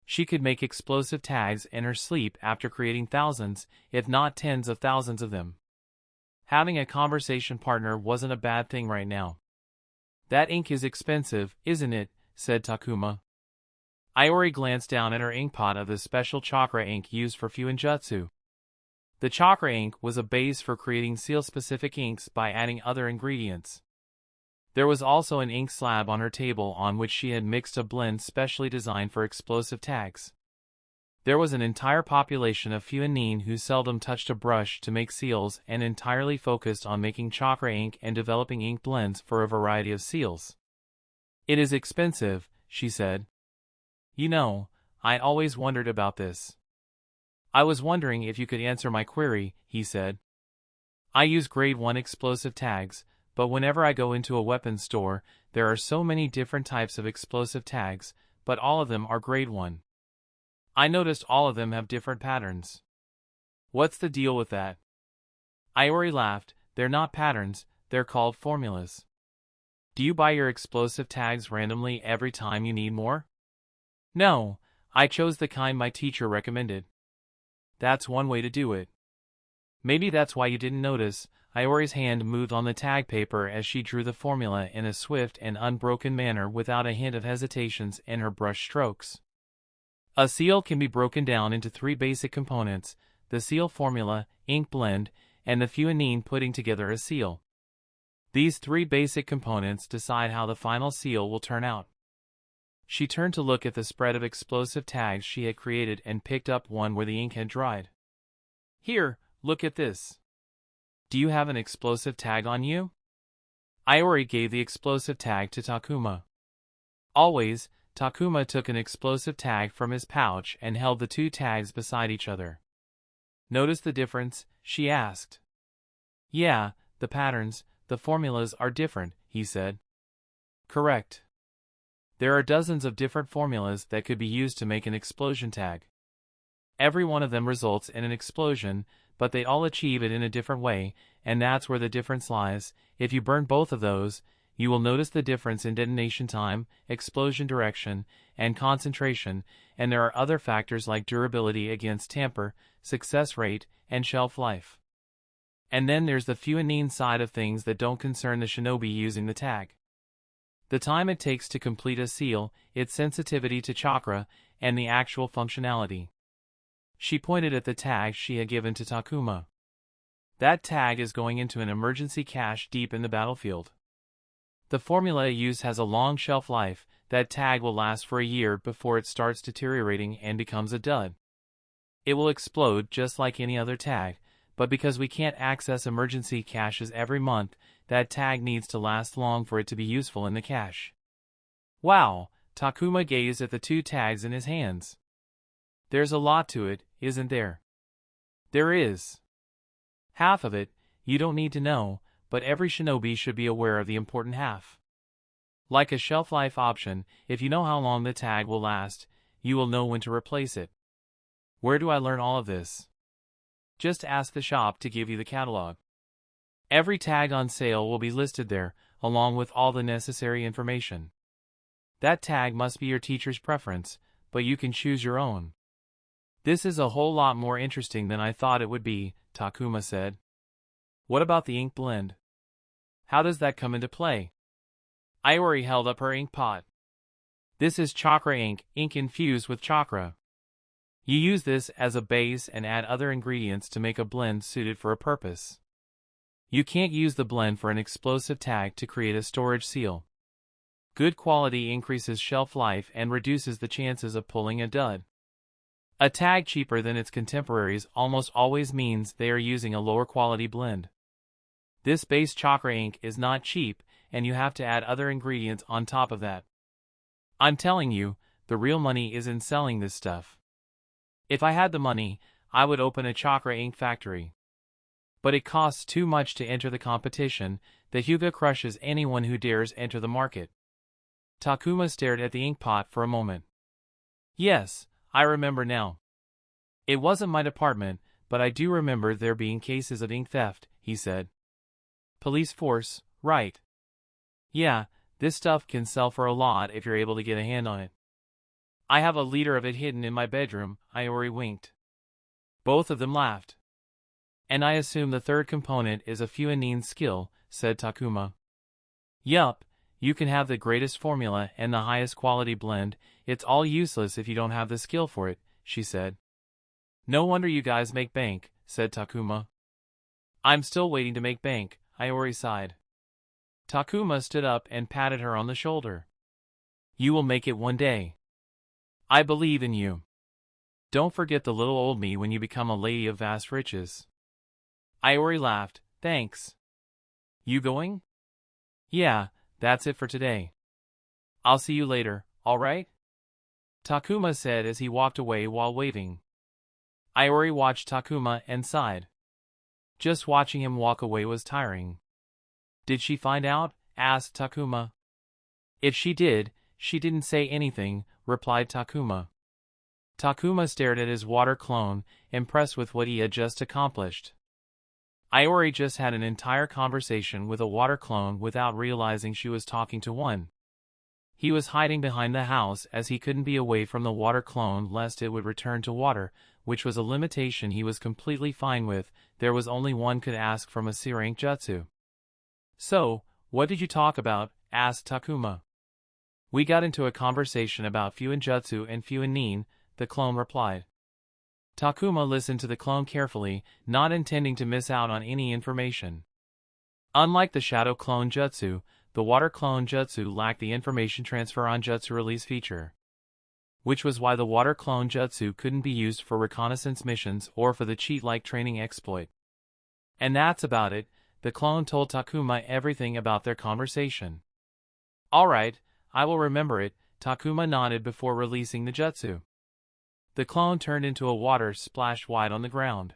She could make explosive tags in her sleep after creating thousands, if not tens of thousands of them. Having a conversation partner wasn't a bad thing right now. That ink is expensive, isn't it? Said Takuma. Iori glanced down at her inkpot of the special chakra ink used for fuinjutsu. The chakra ink was a base for creating seal-specific inks by adding other ingredients. There was also an ink slab on her table on which she had mixed a blend specially designed for explosive tags. There was an entire population of Fuinin who seldom touched a brush to make seals and entirely focused on making chakra ink and developing ink blends for a variety of seals. It is expensive, she said. You know, I always wondered about this. I was wondering if you could answer my query, he said. I use grade 1 explosive tags, but whenever I go into a weapons store, there are so many different types of explosive tags, but all of them are grade 1. I noticed all of them have different patterns. What's the deal with that? Iori laughed. They're not patterns, they're called formulas. Do you buy your explosive tags randomly every time you need more? No, I chose the kind my teacher recommended. That's one way to do it. Maybe that's why you didn't notice. Iori's hand moved on the tag paper as she drew the formula in a swift and unbroken manner without a hint of hesitations in her brush strokes. A seal can be broken down into three basic components: the seal formula, ink blend, and the fuanine putting together a seal. These three basic components decide how the final seal will turn out. She turned to look at the spread of explosive tags she had created and picked up one where the ink had dried. Here, look at this. Do you have an explosive tag on you? Iori gave the explosive tag to Takuma. Always, Takuma took an explosive tag from his pouch and held the two tags beside each other. Notice the difference? She asked. Yeah, the patterns, the formulas are different, he said. Correct. There are dozens of different formulas that could be used to make an explosion tag. Every one of them results in an explosion, but they all achieve it in a different way, and that's where the difference lies. If you burn both of those, you will notice the difference in detonation time, explosion direction, and concentration, and there are other factors like durability against tamper, success rate, and shelf life. And then there's the fuanine side of things that don't concern the shinobi using the tag. The time it takes to complete a seal, its sensitivity to chakra, and the actual functionality. She pointed at the tag she had given to Takuma. That tag is going into an emergency cache deep in the battlefield. The formula used has a long shelf life. That tag will last for a year before it starts deteriorating and becomes a dud. It will explode just like any other tag, but because we can't access emergency caches every month, that tag needs to last long for it to be useful in the cache. Wow, Takuma gazed at the two tags in his hands. There's a lot to it, isn't there? There is. Half of it, you don't need to know, but every shinobi should be aware of the important half. Like a shelf life option, if you know how long the tag will last, you will know when to replace it. Where do I learn all of this? Just ask the shop to give you the catalog. Every tag on sale will be listed there, along with all the necessary information. That tag must be your teacher's preference, but you can choose your own. This is a whole lot more interesting than I thought it would be, Takuma said. What about the ink blend? How does that come into play? Iori held up her ink pot. This is chakra ink infused with chakra. You use this as a base and add other ingredients to make a blend suited for a purpose. You can't use the blend for an explosive tag to create a storage seal. Good quality increases shelf life and reduces the chances of pulling a dud. A tag cheaper than its contemporaries almost always means they are using a lower quality blend. This base chakra ink is not cheap, and you have to add other ingredients on top of that. I'm telling you, the real money is in selling this stuff. If I had the money, I would open a chakra ink factory. But it costs too much to enter the competition. The Hyuga crushes anyone who dares enter the market. Takuma stared at the ink pot for a moment. Yes, I remember now. It wasn't my department, but I do remember there being cases of ink theft, he said. Police force, right. Yeah, this stuff can sell for a lot if you're able to get a hand on it. I have a liter of it hidden in my bedroom, Iori winked. Both of them laughed. And I assume the third component is a fuanine skill, said Takuma. Yup, you can have the greatest formula and the highest quality blend, it's all useless if you don't have the skill for it, she said. No wonder you guys make bank, said Takuma. I'm still waiting to make bank, Iori sighed. Takuma stood up and patted her on the shoulder. You will make it one day. I believe in you. Don't forget the little old me when you become a lady of vast riches. Iori laughed. Thanks. You going? Yeah, that's it for today. I'll see you later, alright? Takuma said as he walked away while waving. Iori watched Takuma and sighed. Just watching him walk away was tiring. Did she find out? Asked Takuma. If she did, she didn't say anything, replied Takuma. Takuma stared at his water clone, impressed with what he had just accomplished. Iori just had an entire conversation with a water clone without realizing she was talking to one. He was hiding behind the house as he couldn't be away from the water clone lest it would return to water, which was a limitation he was completely fine with. There was only one could ask from a C-rank jutsu. So, what did you talk about? Asked Takuma. We got into a conversation about Fuinjutsu and Fuinin, the clone replied. Takuma listened to the clone carefully, not intending to miss out on any information. Unlike the Shadow Clone Jutsu, the Water Clone Jutsu lacked the information transfer on Jutsu release feature, which was why the Water Clone Jutsu couldn't be used for reconnaissance missions or for the cheat-like training exploit. And that's about it. The clone told Takuma everything about their conversation. Alright, I will remember it, Takuma nodded before releasing the jutsu. The clone turned into a water splash wide on the ground.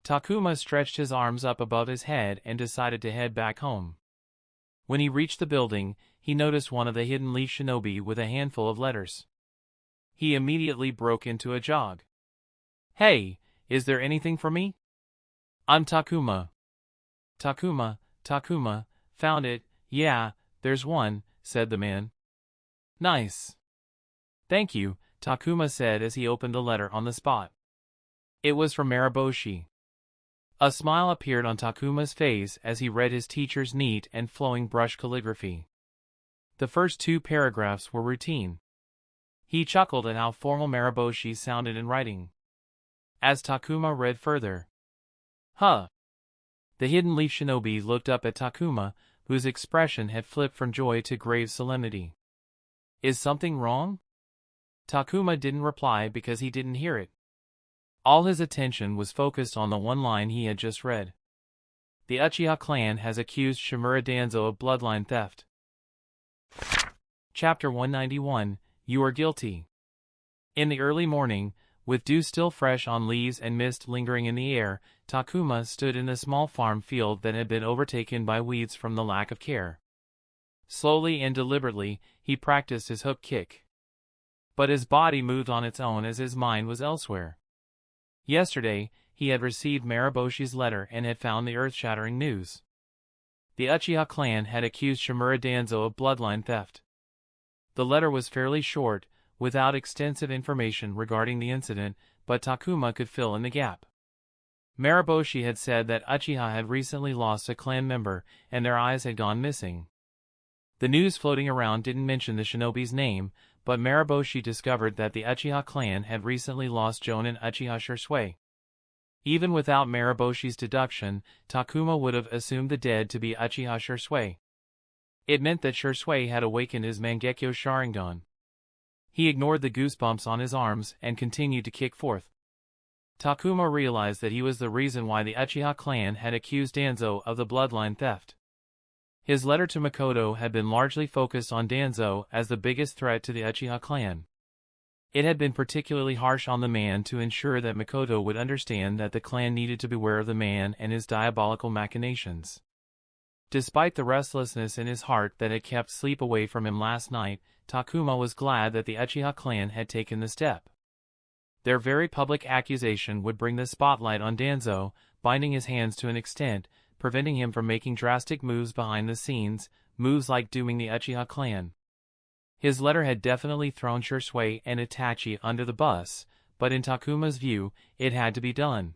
Takuma stretched his arms up above his head and decided to head back home. When he reached the building, he noticed one of the hidden leaf shinobi with a handful of letters. He immediately broke into a jog. Hey, is there anything for me? I'm Takuma. Takuma, found it, yeah, there's one, said the man. Nice. Thank you, Takuma said as he opened the letter on the spot. It was from Maraboshi. A smile appeared on Takuma's face as he read his teacher's neat and flowing brush calligraphy. The first 2 paragraphs were routine. He chuckled at how formal Maraboshi sounded in writing. As Takuma read further, huh. The hidden leaf shinobi looked up at Takuma, whose expression had flipped from joy to grave solemnity. Is something wrong? Takuma didn't reply because he didn't hear it. All his attention was focused on the one line he had just read. The Uchiha clan has accused Shimura Danzo of bloodline theft. Chapter 191, You Are Guilty. In the early morning, with dew still fresh on leaves and mist lingering in the air, Takuma stood in the small farm field that had been overtaken by weeds from the lack of care. Slowly and deliberately, he practiced his hook kick. But his body moved on its own as his mind was elsewhere. Yesterday, he had received Maraboshi's letter and had found the earth-shattering news. The Uchiha clan had accused Shimura Danzo of bloodline theft. The letter was fairly short, without extensive information regarding the incident, but Takuma could fill in the gap. Maraboshi had said that Uchiha had recently lost a clan member, and their eyes had gone missing. The news floating around didn't mention the shinobi's name, but Maraboshi discovered that the Uchiha clan had recently lost Jonin Uchiha Shursui. Even without Maraboshi's deduction, Takuma would have assumed the dead to be Uchiha Shursui. It meant that Shursui had awakened his Mangekyo Sharingan. He ignored the goosebumps on his arms and continued to kick forth. Takuma realized that he was the reason why the Uchiha clan had accused Danzo of the bloodline theft. His letter to Makoto had been largely focused on Danzo as the biggest threat to the Uchiha clan. It had been particularly harsh on the man to ensure that Makoto would understand that the clan needed to beware of the man and his diabolical machinations. Despite the restlessness in his heart that had kept sleep away from him last night, Takuma was glad that the Uchiha clan had taken the step. Their very public accusation would bring the spotlight on Danzo, binding his hands to an extent, preventing him from making drastic moves behind the scenes, moves like dooming the Uchiha clan. His letter had definitely thrown Shursui and Itachi under the bus, but in Takuma's view, it had to be done.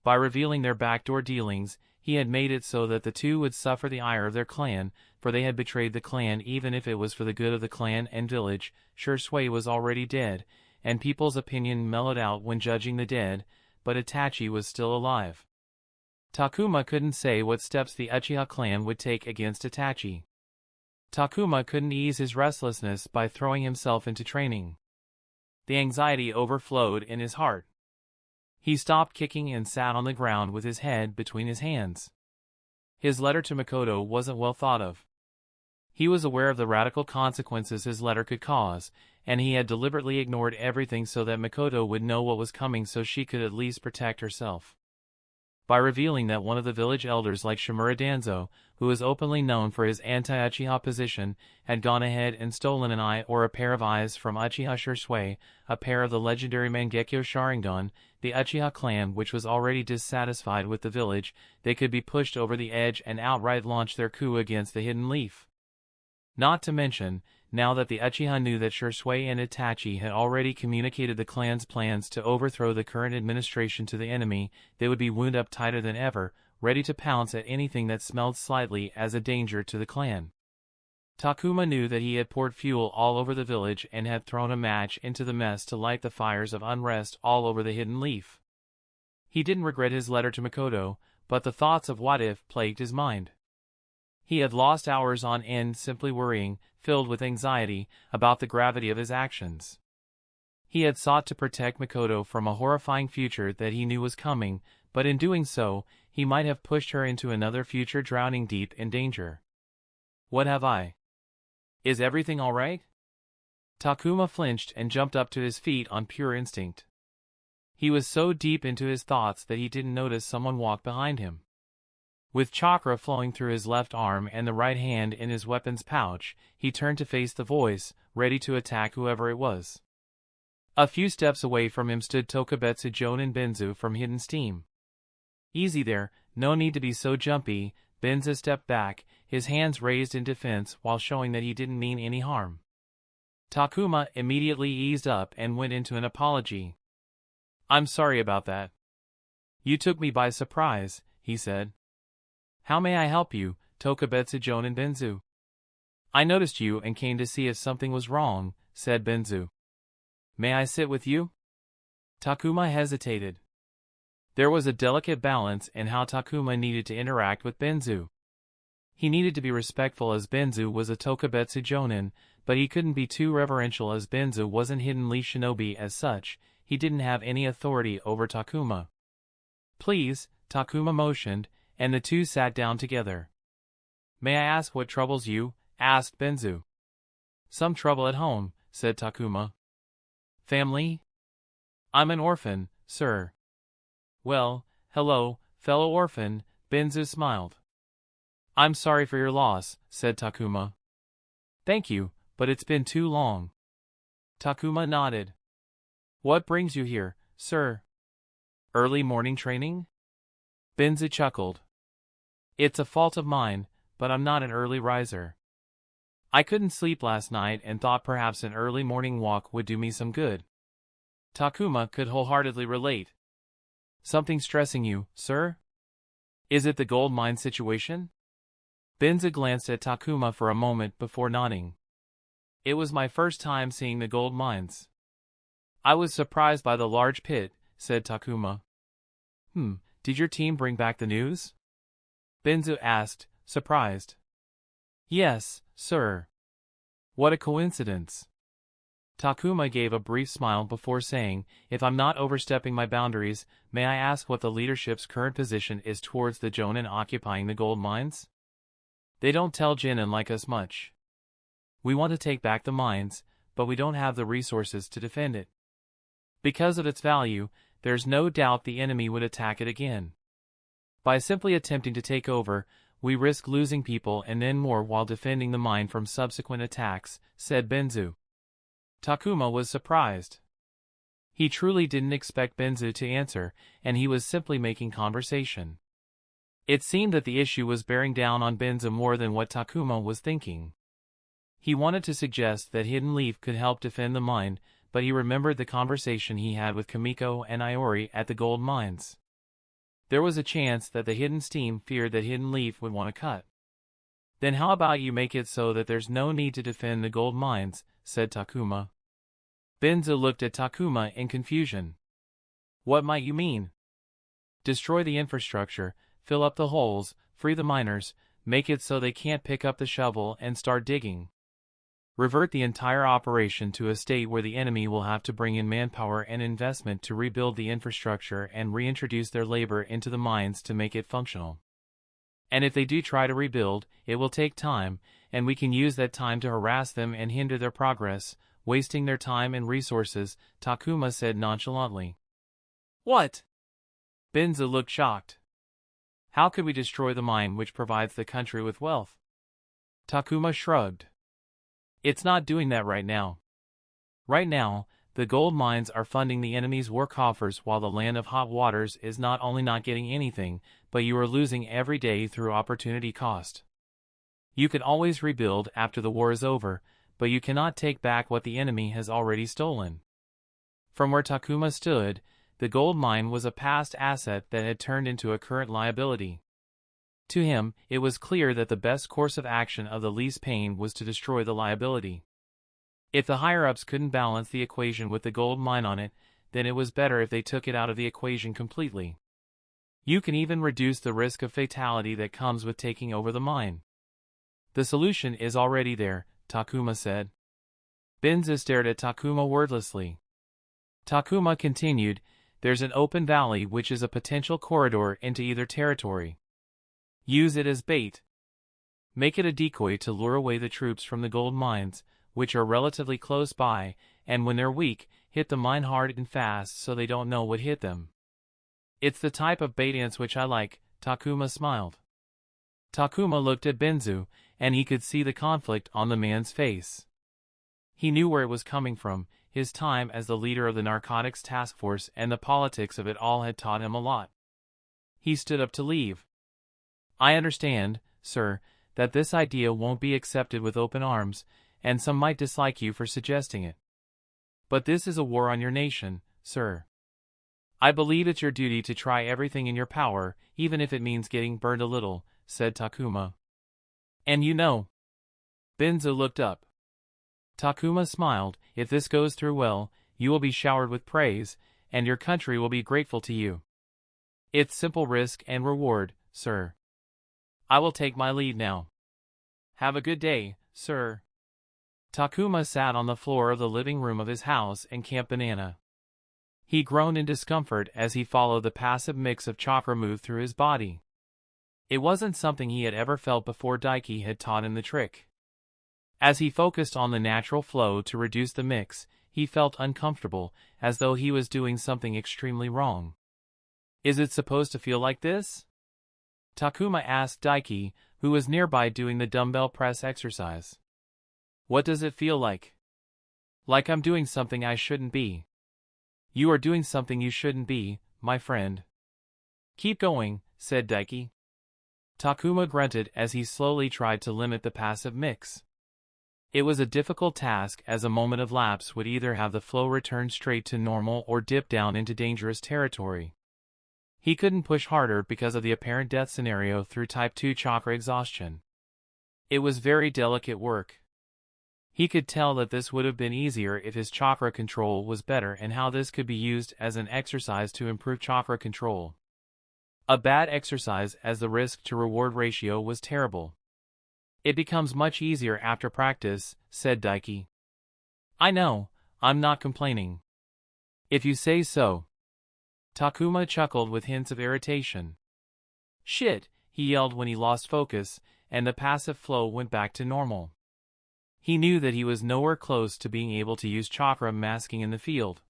By revealing their backdoor dealings, he had made it so that the two would suffer the ire of their clan, for they had betrayed the clan even if it was for the good of the clan and village. Shursui was already dead, and people's opinion mellowed out when judging the dead, but Itachi was still alive. Takuma couldn't say what steps the Uchiha clan would take against Itachi. Takuma couldn't ease his restlessness by throwing himself into training. The anxiety overflowed in his heart. He stopped kicking and sat on the ground with his head between his hands. His letter to Makoto wasn't well thought of. He was aware of the radical consequences his letter could cause, and he had deliberately ignored everything so that Makoto would know what was coming so she could at least protect herself. By revealing that one of the village elders like Shimura Danzo, who is openly known for his anti-Uchiha position, had gone ahead and stolen an eye or a pair of eyes from Uchiha Shursui, a pair of the legendary Mangekyo Sharingan, the Uchiha clan which was already dissatisfied with the village, they could be pushed over the edge and outright launch their coup against the Hidden Leaf. Not to mention, now that the Uchiha knew that Shursui and Itachi had already communicated the clan's plans to overthrow the current administration to the enemy, they would be wound up tighter than ever, ready to pounce at anything that smelled slightly as a danger to the clan. Takuma knew that he had poured fuel all over the village and had thrown a match into the mess to light the fires of unrest all over the hidden leaf. He didn't regret his letter to Makoto, but the thoughts of what if plagued his mind. He had lost hours on end simply worrying, filled with anxiety, about the gravity of his actions. He had sought to protect Makoto from a horrifying future that he knew was coming, but in doing so, he might have pushed her into another future drowning deep in danger. What have I? Is everything all right? Takuma flinched and jumped up to his feet on pure instinct. He was so deep into his thoughts that he didn't notice someone walk behind him. With chakra flowing through his left arm and the right hand in his weapon's pouch, he turned to face the voice, ready to attack whoever it was. A few steps away from him stood Tokubetsu Jonin Benzu from Hidden Steam. Easy there, no need to be so jumpy. Benzu stepped back, his hands raised in defense while showing that he didn't mean any harm. Takuma immediately eased up and went into an apology. I'm sorry about that. You took me by surprise, he said. How may I help you, Tokubetsu Jonin Benzu? I noticed you and came to see if something was wrong, said Benzu. May I sit with you? Takuma hesitated. There was a delicate balance in how Takuma needed to interact with Benzu. He needed to be respectful as Benzu was a Tokubetsu Jonin, but he couldn't be too reverential as Benzu wasn't Hidden Leaf Shinobi as such. He didn't have any authority over Takuma. Please, Takuma motioned, and the two sat down together. May I ask what troubles you? Asked Benzu. Some trouble at home, said Takuma. Family? I'm an orphan, sir. Well, hello, fellow orphan, Benzu smiled. I'm sorry for your loss, said Takuma. Thank you, but it's been too long. Takuma nodded. What brings you here, sir? Early morning training? Benzu chuckled. It's a fault of mine, but I'm not an early riser. I couldn't sleep last night and thought perhaps an early morning walk would do me some good. Takuma could wholeheartedly relate. Something stressing you, sir? Is it the gold mine situation? Benzu glanced at Takuma for a moment before nodding. It was my first time seeing the gold mines. I was surprised by the large pit, said Takuma. Did your team bring back the news? Benzu asked, surprised. Yes, sir. What a coincidence. Takuma gave a brief smile before saying, if I'm not overstepping my boundaries, may I ask what the leadership's current position is towards the Jonin occupying the gold mines? They don't tell Jonin like us much. We want to take back the mines, but we don't have the resources to defend it. Because of its value, there's no doubt the enemy would attack it again. By simply attempting to take over, we risk losing people and then more while defending the mine from subsequent attacks, said Benzu. Takuma was surprised. He truly didn't expect Benzu to answer, and he was simply making conversation. It seemed that the issue was bearing down on Benzu more than what Takuma was thinking. He wanted to suggest that Hidden Leaf could help defend the mine, but he remembered the conversation he had with Kamiko and Iori at the gold mines. There was a chance that the Hidden Steam feared that Hidden Leaf would want to cut. Then how about you make it so that there's no need to defend the gold mines, said Takuma. Benzu looked at Takuma in confusion. What might you mean? Destroy the infrastructure, fill up the holes, free the miners, make it so they can't pick up the shovel and start digging. Revert the entire operation to a state where the enemy will have to bring in manpower and investment to rebuild the infrastructure and reintroduce their labor into the mines to make it functional. And if they do try to rebuild, it will take time, and we can use that time to harass them and hinder their progress, wasting their time and resources, Takuma said nonchalantly. What? Benzu looked shocked. How could we destroy the mine which provides the country with wealth? Takuma shrugged. It's not doing that right now. Right now, the gold mines are funding the enemy's war coffers while the land of hot waters is not only not getting anything, but you are losing every day through opportunity cost. You can always rebuild after the war is over, but you cannot take back what the enemy has already stolen. From where Takuma stood, the gold mine was a past asset that had turned into a current liability. To him, it was clear that the best course of action of the least pain was to destroy the liability. If the higher-ups couldn't balance the equation with the gold mine on it, then it was better if they took it out of the equation completely. You can even reduce the risk of fatality that comes with taking over the mine. The solution is already there, Takuma said. Benzo stared at Takuma wordlessly. Takuma continued, there's an open valley which is a potential corridor into either territory. Use it as bait. Make it a decoy to lure away the troops from the gold mines, which are relatively close by, and when they're weak, hit the mine hard and fast so they don't know what hit them. It's the type of bait ants which I like, Takuma smiled. Takuma looked at Benzo, and he could see the conflict on the man's face. He knew where it was coming from. His time as the leader of the narcotics task force and the politics of it all had taught him a lot. He stood up to leave. I understand, sir, that this idea won't be accepted with open arms, and some might dislike you for suggesting it. But this is a war on your nation, sir. I believe it's your duty to try everything in your power, even if it means getting burned a little, said Takuma. And you know. Benzo looked up. Takuma smiled, if this goes through well, you will be showered with praise, and your country will be grateful to you. It's simple risk and reward, sir. I will take my leave now. Have a good day, sir. Takuma sat on the floor of the living room of his house in Camp Banana. He groaned in discomfort as he followed the passive mix of chakra move through his body. It wasn't something he had ever felt before Daiki had taught him the trick. As he focused on the natural flow to reduce the mix, he felt uncomfortable, as though he was doing something extremely wrong. Is it supposed to feel like this? Takuma asked Daiki, who was nearby doing the dumbbell press exercise. What does it feel like? Like I'm doing something I shouldn't be. You are doing something you shouldn't be, my friend. Keep going, said Daiki. Takuma grunted as he slowly tried to limit the passive mix. It was a difficult task, as a moment of lapse would either have the flow return straight to normal or dip down into dangerous territory. He couldn't push harder because of the apparent death scenario through Type 2 chakra exhaustion. It was very delicate work. He could tell that this would have been easier if his chakra control was better, and how this could be used as an exercise to improve chakra control. A bad exercise, as the risk-to-reward ratio was terrible. It becomes much easier after practice, said Daiki. I know, I'm not complaining. If you say so. Takuma chuckled with hints of irritation. Shit, he yelled when he lost focus, and the passive flow went back to normal. He knew that he was nowhere close to being able to use chakra masking in the field.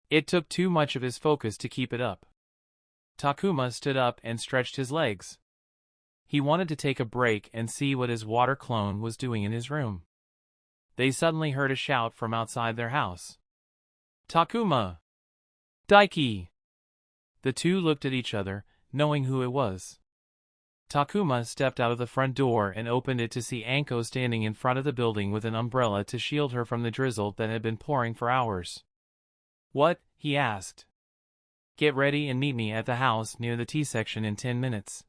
It took too much of his focus to keep it up. Takuma stood up and stretched his legs. He wanted to take a break and see what his water clone was doing in his room. They suddenly heard a shout from outside their house. Takuma! Daiki! The two looked at each other, knowing who it was. Takuma stepped out of the front door and opened it to see Anko standing in front of the building with an umbrella to shield her from the drizzle that had been pouring for hours. What? He asked. Get ready and meet me at the house near the T-section in 10 minutes.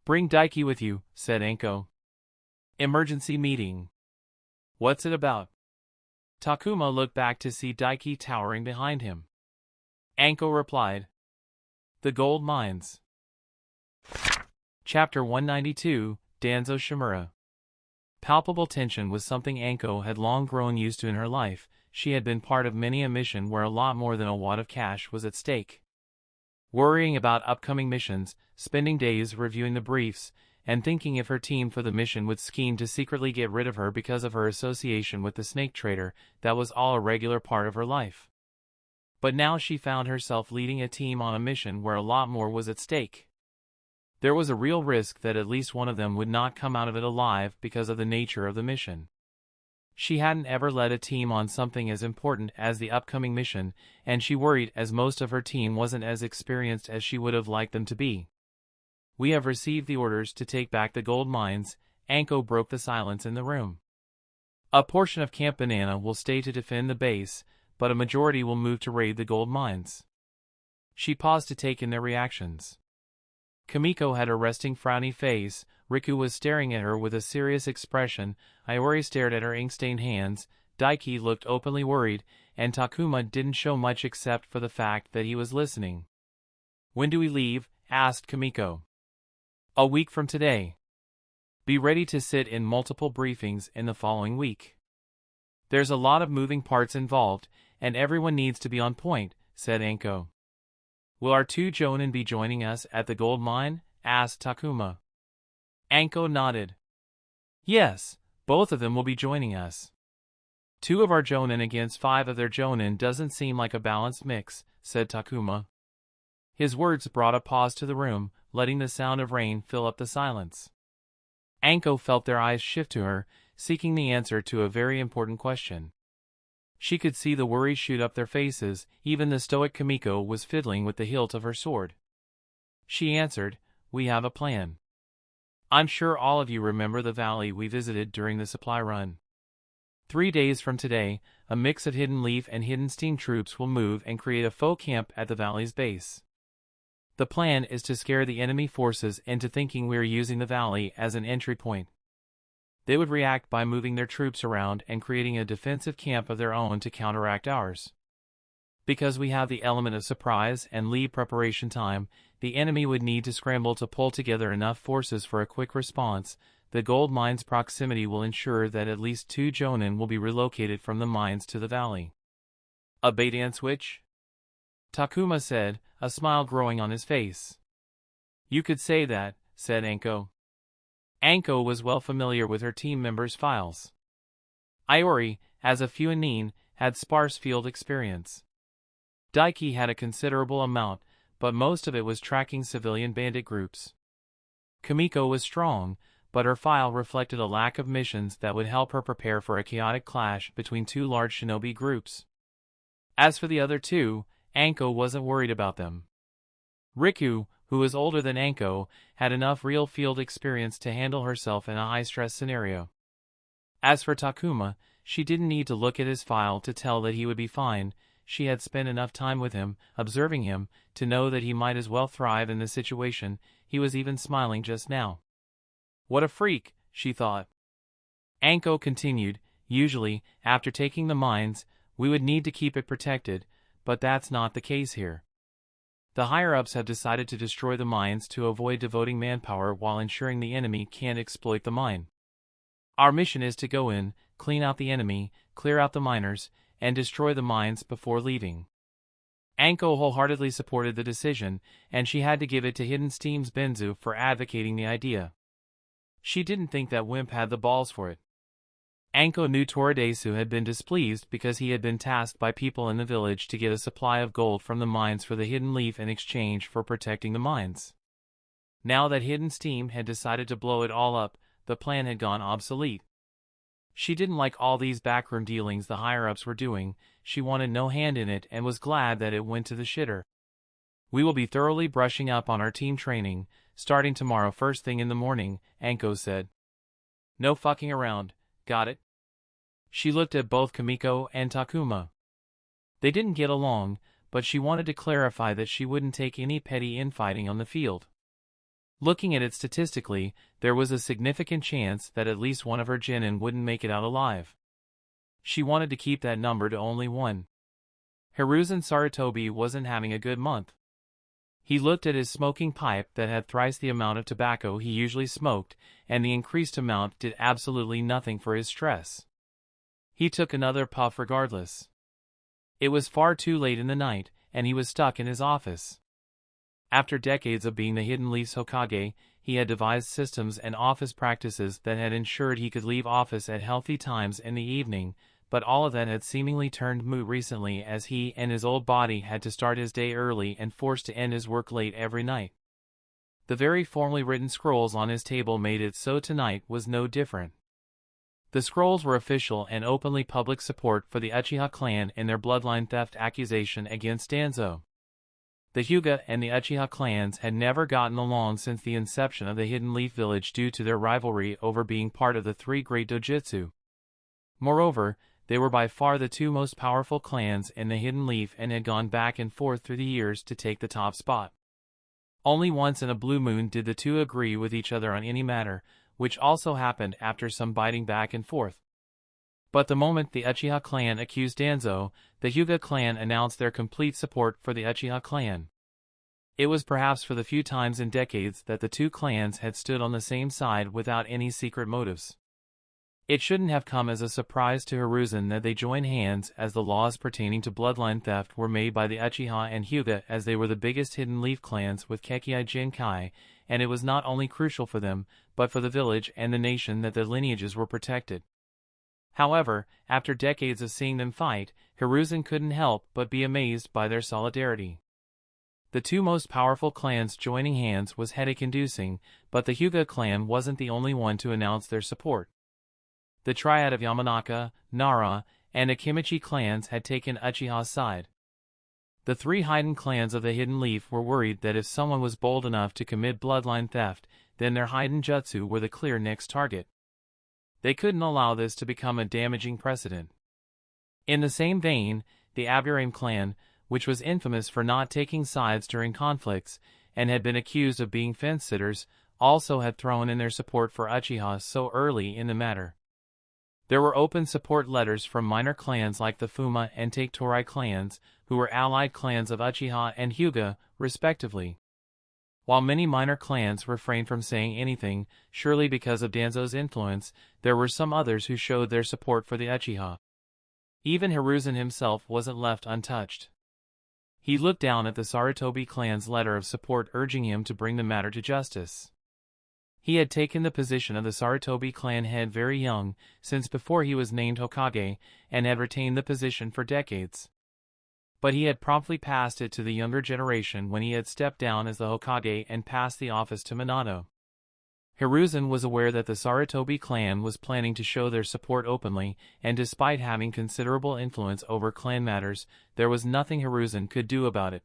Bring Daiki with you, said Anko. Emergency meeting. What's it about? Takuma looked back to see Daiki towering behind him. Anko replied. The gold mines. Chapter 192, Danzo Shimura. Palpable tension was something Anko had long grown used to in her life. She had been part of many a mission where a lot more than a wad of cash was at stake. Worrying about upcoming missions, spending days reviewing the briefs, and thinking if her team for the mission would scheme to secretly get rid of her because of her association with the snake trader, that was all a regular part of her life. But now she found herself leading a team on a mission where a lot more was at stake. There was a real risk that at least one of them would not come out of it alive because of the nature of the mission. She hadn't ever led a team on something as important as the upcoming mission, and she worried as most of her team wasn't as experienced as she would have liked them to be. We have received the orders to take back the gold mines. Anko broke the silence in the room. A portion of Camp Banana will stay to defend the base, but a majority will move to raid the gold mines. She paused to take in their reactions. Kimiko had a resting frowny face, Riku was staring at her with a serious expression, Iori stared at her ink-stained hands, Daiki looked openly worried, and Takuma didn't show much except for the fact that he was listening. "When do we leave?" asked Kimiko. "A week from today. Be ready to sit in multiple briefings in the following week. There's a lot of moving parts involved, and everyone needs to be on point," said Anko. "Will our 2 Jonin be joining us at the gold mine?" asked Takuma. Anko nodded. "Yes, both of them will be joining us. 2 of our Jonin against 5 of their Jonin doesn't seem like a balanced mix," said Takuma. His words brought a pause to the room, letting the sound of rain fill up the silence. Anko felt their eyes shift to her, seeking the answer to a very important question. She could see the worry shoot up their faces, even the stoic Kimiko was fiddling with the hilt of her sword. She answered, "We have a plan. I'm sure all of you remember the valley we visited during the supply run. 3 days from today, a mix of Hidden Leaf and Hidden Steam troops will move and create a faux camp at the valley's base. The plan is to scare the enemy forces into thinking we are using the valley as an entry point. They would react by moving their troops around and creating a defensive camp of their own to counteract ours. Because we have the element of surprise and leave preparation time, the enemy would need to scramble to pull together enough forces for a quick response. The gold mine's proximity will ensure that at least 2 Jonin will be relocated from the mines to the valley." "A bait-and switch?" Takuma said, a smile growing on his face. "You could say that," said Anko. Anko was well familiar with her team members' files. Iori, as a Fuenin, had sparse field experience. Daiki had a considerable amount, but most of it was tracking civilian bandit groups. Kimiko was strong, but her file reflected a lack of missions that would help her prepare for a chaotic clash between 2 large shinobi groups. As for the other 2, Anko wasn't worried about them. Riku, who was older than Anko, had enough real field experience to handle herself in a high-stress scenario. As for Takuma, she didn't need to look at his file to tell that he would be fine. She had spent enough time with him, observing him, to know that he might as well thrive in this situation. He was even smiling just now. "What a freak," she thought. Anko continued, "Usually, after taking the mines, we would need to keep it protected, but that's not the case here. The higher-ups have decided to destroy the mines to avoid devoting manpower while ensuring the enemy can't exploit the mine. Our mission is to go in, clean out the enemy, clear out the miners, and destroy the mines before leaving." Anko wholeheartedly supported the decision, and she had to give it to Hidden Steam's Benzu for advocating the idea. She didn't think that Wimp had the balls for it. Anko knew Toradesu had been displeased because he had been tasked by people in the village to get a supply of gold from the mines for the Hidden Leaf in exchange for protecting the mines. Now that Hidden Steam had decided to blow it all up, the plan had gone obsolete. She didn't like all these backroom dealings the higher-ups were doing. She wanted no hand in it and was glad that it went to the shitter. "We will be thoroughly brushing up on our team training, starting tomorrow first thing in the morning," Anko said. "No fucking around, got it?" She looked at both Kimiko and Takuma. They didn't get along, but she wanted to clarify that she wouldn't take any petty infighting on the field. Looking at it statistically, there was a significant chance that at least one of her genin wouldn't make it out alive. She wanted to keep that number to only 1. Hiruzen Sarutobi wasn't having a good month. He looked at his smoking pipe that had thrice the amount of tobacco he usually smoked, and the increased amount did absolutely nothing for his stress. He took another puff regardless. It was far too late in the night, and he was stuck in his office. After decades of being the Hidden Leaf's Hokage, he had devised systems and office practices that had ensured he could leave office at healthy times in the evening, but all of that had seemingly turned moot recently as he and his old body had to start his day early and forced to end his work late every night. The very formally written scrolls on his table made it so tonight was no different. The scrolls were official and openly public support for the Uchiha clan in their bloodline theft accusation against Danzo. The Hyuga and the Uchiha clans had never gotten along since the inception of the Hidden Leaf Village due to their rivalry over being part of the 3 great dojutsu. Moreover, they were by far the 2 most powerful clans in the Hidden Leaf and had gone back and forth through the years to take the top spot. Only once in a blue moon did the two agree with each other on any matter, which also happened after some biting back and forth. But the moment the Uchiha clan accused Danzo, the Hyuga clan announced their complete support for the Uchiha clan. It was perhaps for the few times in decades that the two clans had stood on the same side without any secret motives. It shouldn't have come as a surprise to Hiruzen that they joined hands, as the laws pertaining to bloodline theft were made by the Uchiha and Hyuga, as they were the biggest hidden leaf clans with Kekkai Jinkai, and it was not only crucial for them, but for the village and the nation that their lineages were protected. However, after decades of seeing them fight, Hiruzen couldn't help but be amazed by their solidarity. The two most powerful clans joining hands was headache-inducing, but the Hyuga clan wasn't the only one to announce their support. The triad of Yamanaka, Nara, and Akimichi clans had taken Uchiha's side. The three hidden clans of the Hidden Leaf were worried that if someone was bold enough to commit bloodline theft, then their hidden jutsu were the clear next target. They couldn't allow this to become a damaging precedent. In the same vein, the Aburame clan, which was infamous for not taking sides during conflicts, and had been accused of being fence-sitters, also had thrown in their support for Uchiha so early in the matter. There were open support letters from minor clans like the Fuma and Take-Torai clans, who were allied clans of Uchiha and Hyuga, respectively. While many minor clans refrained from saying anything, surely because of Danzo's influence, there were some others who showed their support for the Uchiha. Even Hiruzen himself wasn't left untouched. He looked down at the Sarutobi clan's letter of support urging him to bring the matter to justice. He had taken the position of the Sarutobi clan head very young, since before he was named Hokage, and had retained the position for decades. But he had promptly passed it to the younger generation when he had stepped down as the Hokage and passed the office to Minato. Hiruzen was aware that the Sarutobi clan was planning to show their support openly, and despite having considerable influence over clan matters, there was nothing Hiruzen could do about it.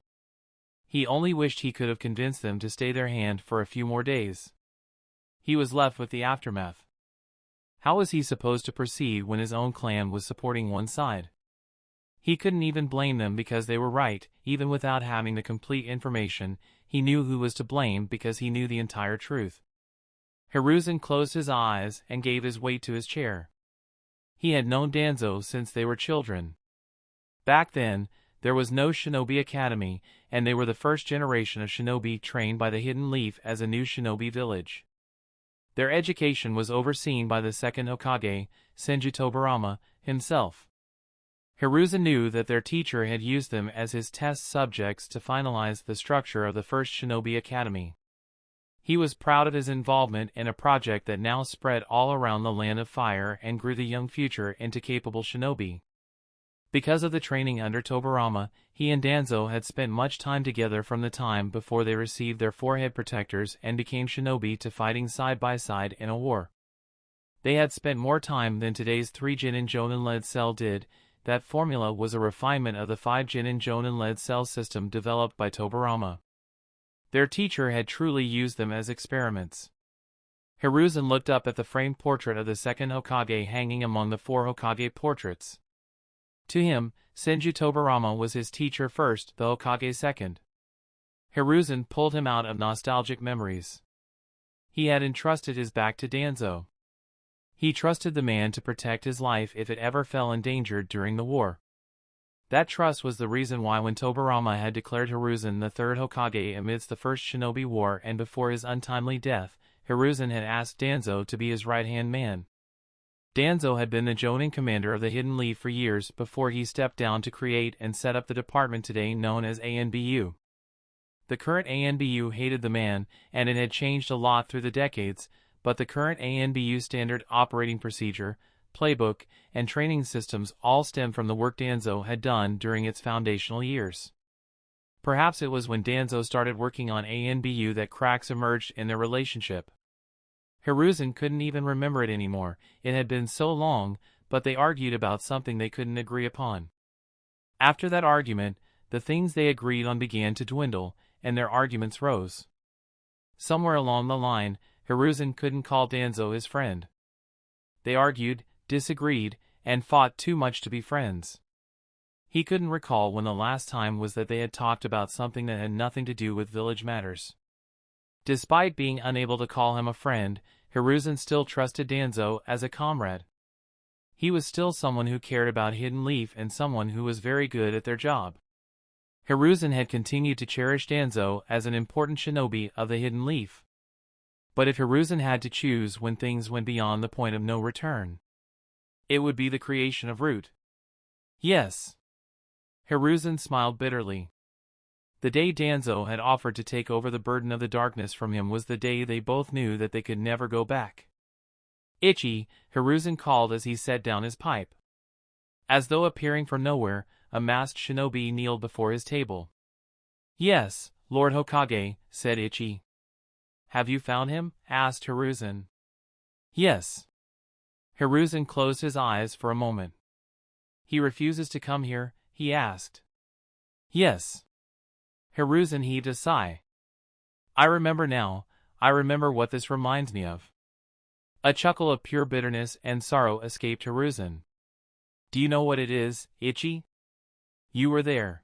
He only wished he could have convinced them to stay their hand for a few more days. He was left with the aftermath. How was he supposed to proceed when his own clan was supporting one side? He couldn't even blame them because they were right, even without having the complete information. He knew who was to blame because he knew the entire truth. Hiruzen closed his eyes and gave his weight to his chair. He had known Danzo since they were children. Back then, there was no shinobi academy, and they were the first generation of shinobi trained by the Hidden Leaf as a new shinobi village. Their education was overseen by the second Hokage, Senju Tobarama, himself. Hiruzen knew that their teacher had used them as his test subjects to finalize the structure of the first shinobi academy. He was proud of his involvement in a project that now spread all around the Land of Fire and grew the young future into capable shinobi. Because of the training under Tobarama, he and Danzo had spent much time together from the time before they received their forehead protectors and became shinobi to fighting side by side in a war. They had spent more time than today's 3 Genin Jonin-led cell did. That formula was a refinement of the 5 Genin Jonin-led cell system developed by Tobarama. Their teacher had truly used them as experiments. Hiruzen looked up at the framed portrait of the second Hokage hanging among the 4 Hokage portraits. To him, Senju Tobarama was his teacher first, the Hokage second. Hiruzen pulled him out of nostalgic memories. He had entrusted his back to Danzo. He trusted the man to protect his life if it ever fell endangered during the war. That trust was the reason why when Tobarama had declared Hiruzen the third Hokage amidst the first shinobi war and before his untimely death, Hiruzen had asked Danzo to be his right-hand man. Danzo had been the Jonin commander of the Hidden Leaf for years before he stepped down to create and set up the department today known as ANBU. The current ANBU hated the man, and it had changed a lot through the decades, but the current ANBU standard operating procedure, playbook, and training systems all stem from the work Danzo had done during its foundational years. Perhaps it was when Danzo started working on ANBU that cracks emerged in their relationship. Hiruzen couldn't even remember it anymore, it had been so long, but they argued about something they couldn't agree upon. After that argument, the things they agreed on began to dwindle, and their arguments rose. Somewhere along the line, Hiruzen couldn't call Danzo his friend. They argued, disagreed, and fought too much to be friends. He couldn't recall when the last time was that they had talked about something that had nothing to do with village matters. Despite being unable to call him a friend, Hiruzen still trusted Danzo as a comrade. He was still someone who cared about Hidden Leaf and someone who was very good at their job. Hiruzen had continued to cherish Danzo as an important shinobi of the Hidden Leaf. But if Hiruzen had to choose when things went beyond the point of no return, it would be the creation of Root. Yes. Hiruzen smiled bitterly. The day Danzo had offered to take over the burden of the darkness from him was the day they both knew that they could never go back. Ichi, Hiruzen called as he set down his pipe. As though appearing from nowhere, a masked shinobi kneeled before his table. Yes, Lord Hokage, said Ichi. Have you found him? Asked Hiruzen. Yes. Hiruzen closed his eyes for a moment. He refuses to come here? He asked. Yes. Hiruzen heaved a sigh. I remember now, I remember what this reminds me of. A chuckle of pure bitterness and sorrow escaped Hiruzen. Do you know what it is, Ichi? You were there.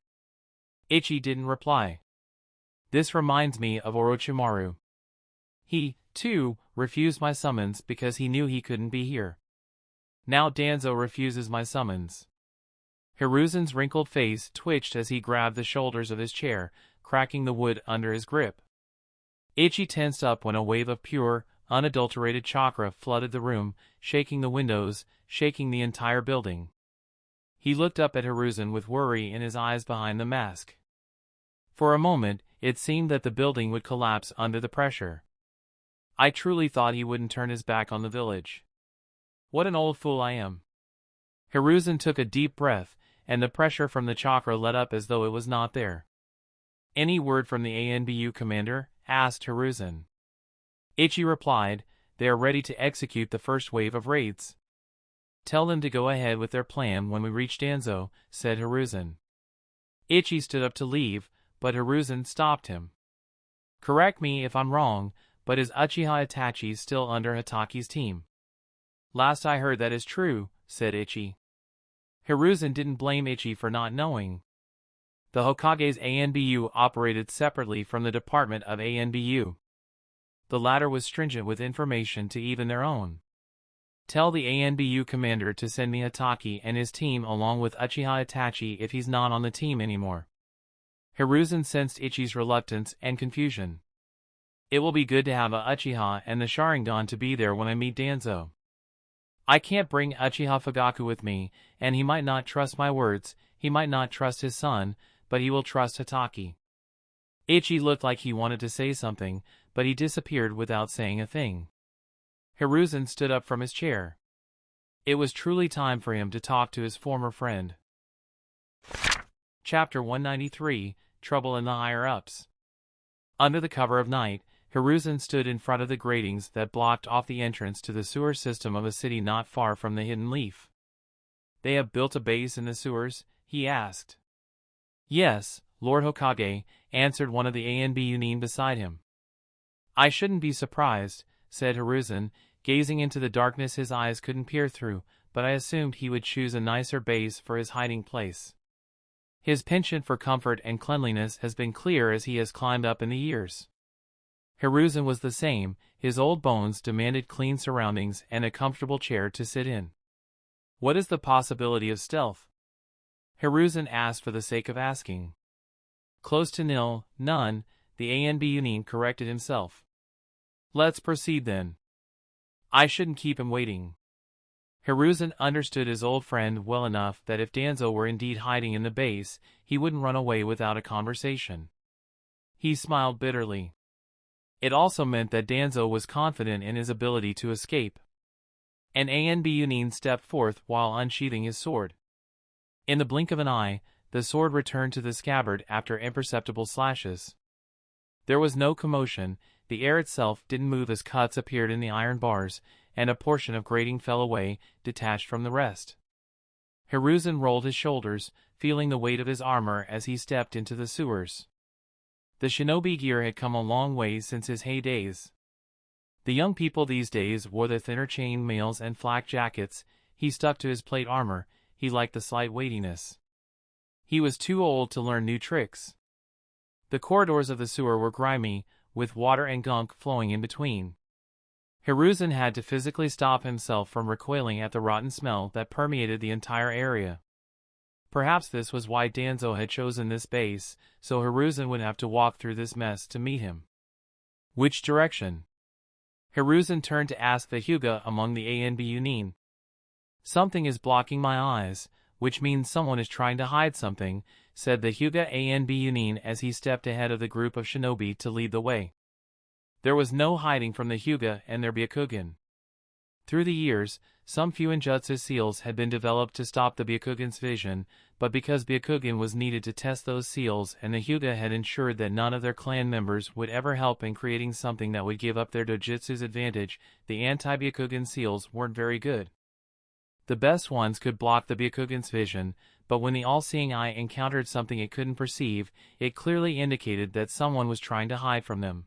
Ichi didn't reply. This reminds me of Orochimaru. He, too, refused my summons because he knew he couldn't be here. Now Danzo refuses my summons. Hiruzen's wrinkled face twitched as he grabbed the shoulders of his chair, cracking the wood under his grip. Ichi tensed up when a wave of pure, unadulterated chakra flooded the room, shaking the windows, shaking the entire building. He looked up at Hiruzen with worry in his eyes behind the mask. For a moment, it seemed that the building would collapse under the pressure. I truly thought he wouldn't turn his back on the village. What an old fool I am. Hiruzen took a deep breath, and the pressure from the chakra let up as though it was not there. Any word from the ANBU commander? Asked Hiruzen. Ichi replied, they are ready to execute the first wave of raids. Tell them to go ahead with their plan when we reach Danzo, said Hiruzen. Ichi stood up to leave, but Hiruzen stopped him. Correct me if I'm wrong, but is Uchiha Itachi still under Hitachi's team? Last I heard that is true, said Ichi. Hiruzen didn't blame Ichi for not knowing. The Hokage's ANBU operated separately from the department of ANBU. The latter was stringent with information to even their own. Tell the ANBU commander to send me Hitaki and his team along with Uchiha Itachi if he's not on the team anymore. Hiruzen sensed Ichi's reluctance and confusion. It will be good to have a Uchiha and the Sharingan to be there when I meet Danzo. I can't bring Uchiha Fugaku with me, and he might not trust my words, he might not trust his son, but he will trust Hitaki. Ichi looked like he wanted to say something, but he disappeared without saying a thing. Hiruzen stood up from his chair. It was truly time for him to talk to his former friend. Chapter 193, Trouble in the Higher-Ups. Under the cover of night, Hiruzen stood in front of the gratings that blocked off the entrance to the sewer system of a city not far from the Hidden Leaf. They have built a base in the sewers? He asked. Yes, Lord Hokage, answered one of the ANBU beside him. I shouldn't be surprised, said Hiruzen, gazing into the darkness his eyes couldn't peer through, but I assumed he would choose a nicer base for his hiding place. His penchant for comfort and cleanliness has been clear as he has climbed up in the years. Hiruzen was the same, his old bones demanded clean surroundings and a comfortable chair to sit in. What is the possibility of stealth? Hiruzen asked for the sake of asking. Close to nil, none, the ANBU corrected himself. Let's proceed then. I shouldn't keep him waiting. Hiruzen understood his old friend well enough that if Danzo were indeed hiding in the base, he wouldn't run away without a conversation. He smiled bitterly. It also meant that Danzo was confident in his ability to escape. An ANBU stepped forth while unsheathing his sword. In the blink of an eye, the sword returned to the scabbard after imperceptible slashes. There was no commotion, the air itself didn't move as cuts appeared in the iron bars, and a portion of grating fell away, detached from the rest. Hiruzen rolled his shoulders, feeling the weight of his armor as he stepped into the sewers. The shinobi gear had come a long way since his heydays. The young people these days wore the thinner chain mails and flak jackets. He stuck to his plate armor, he liked the slight weightiness. He was too old to learn new tricks. The corridors of the sewer were grimy, with water and gunk flowing in between. Hiruzen had to physically stop himself from recoiling at the rotten smell that permeated the entire area. Perhaps this was why Danzo had chosen this base, so Hiruzen would have to walk through this mess to meet him. Which direction? Hiruzen turned to ask the Hyuga among the ANB Yunin. Something is blocking my eyes, which means someone is trying to hide something, said the Hyuga ANB Yunin as he stepped ahead of the group of shinobi to lead the way. There was no hiding from the Hyuga and their Byakugan. Through the years, some Fuinjutsu seals had been developed to stop the Byakugan's vision, but because Byakugan was needed to test those seals and the Hyuga had ensured that none of their clan members would ever help in creating something that would give up their dojutsu's advantage, the anti-Byakugan seals weren't very good. The best ones could block the Byakugan's vision, but when the all-seeing eye encountered something it couldn't perceive, it clearly indicated that someone was trying to hide from them.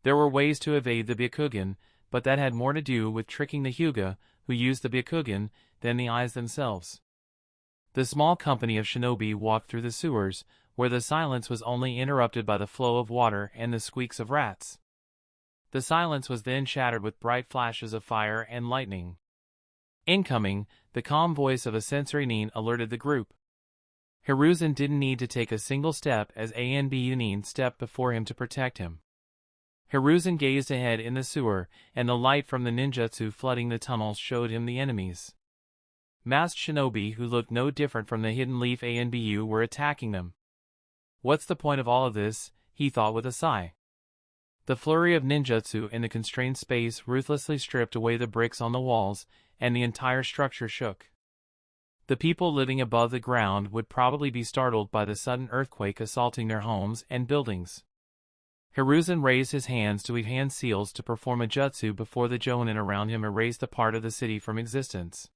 There were ways to evade the Byakugan, but that had more to do with tricking the Hyuga, who used the Byakugan, than the eyes themselves. The small company of shinobi walked through the sewers, where the silence was only interrupted by the flow of water and the squeaks of rats. The silence was then shattered with bright flashes of fire and lightning. Incoming, the calm voice of a sensory nin alerted the group. Hiruzen didn't need to take a single step as ANB Yunin stepped before him to protect him. Hiruzen gazed ahead in the sewer, and the light from the ninjutsu flooding the tunnels showed him the enemies. Masked shinobi who looked no different from the Hidden Leaf ANBU were attacking them. What's the point of all of this, he thought with a sigh. The flurry of ninjutsu in the constrained space ruthlessly stripped away the bricks on the walls, and the entire structure shook. The people living above the ground would probably be startled by the sudden earthquake assaulting their homes and buildings. Hiruzen raised his hands to weave hand seals to perform a jutsu before the jonin around him erased a part of the city from existence.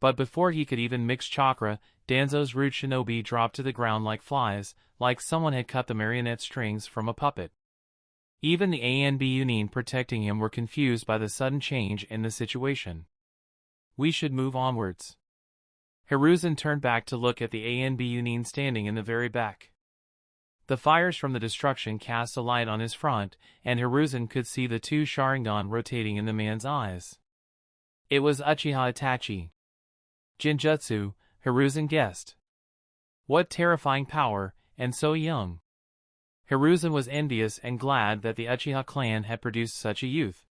But before he could even mix chakra, Danzo's rude shinobi dropped to the ground like flies, like someone had cut the marionette strings from a puppet. Even the ANB Yunin protecting him were confused by the sudden change in the situation. We should move onwards. Hiruzen turned back to look at the ANB Yunin standing in the very back. The fires from the destruction cast a light on his front, and Hiruzen could see the two Sharingan rotating in the man's eyes. It was Uchiha Itachi. Genjutsu, Hiruzen guessed. What terrifying power, and so young. Hiruzen was envious and glad that the Uchiha clan had produced such a youth.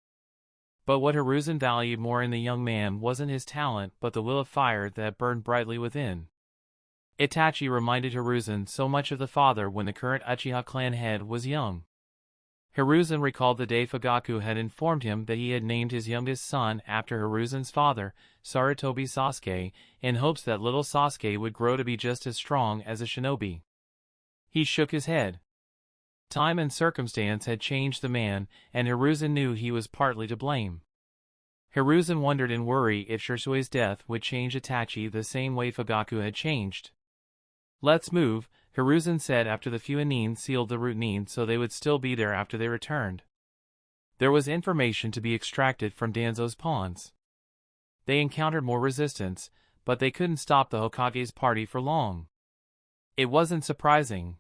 But what Hiruzen valued more in the young man wasn't his talent but the will of fire that burned brightly within. Itachi reminded Hiruzen so much of the father when the current Uchiha clan head was young. Hiruzen recalled the day Fugaku had informed him that he had named his youngest son after Hiruzen's father, Sarutobi Sasuke, in hopes that little Sasuke would grow to be just as strong as a shinobi. He shook his head. Time and circumstance had changed the man, and Hiruzen knew he was partly to blame. Hiruzen wondered in worry if Shirsui's death would change Itachi the same way Fugaku had changed. Let's move, Hiruzen said after the Fuinin sealed the route nin so they would still be there after they returned. There was information to be extracted from Danzo's pawns. They encountered more resistance, but they couldn't stop the Hokage's party for long. It wasn't surprising.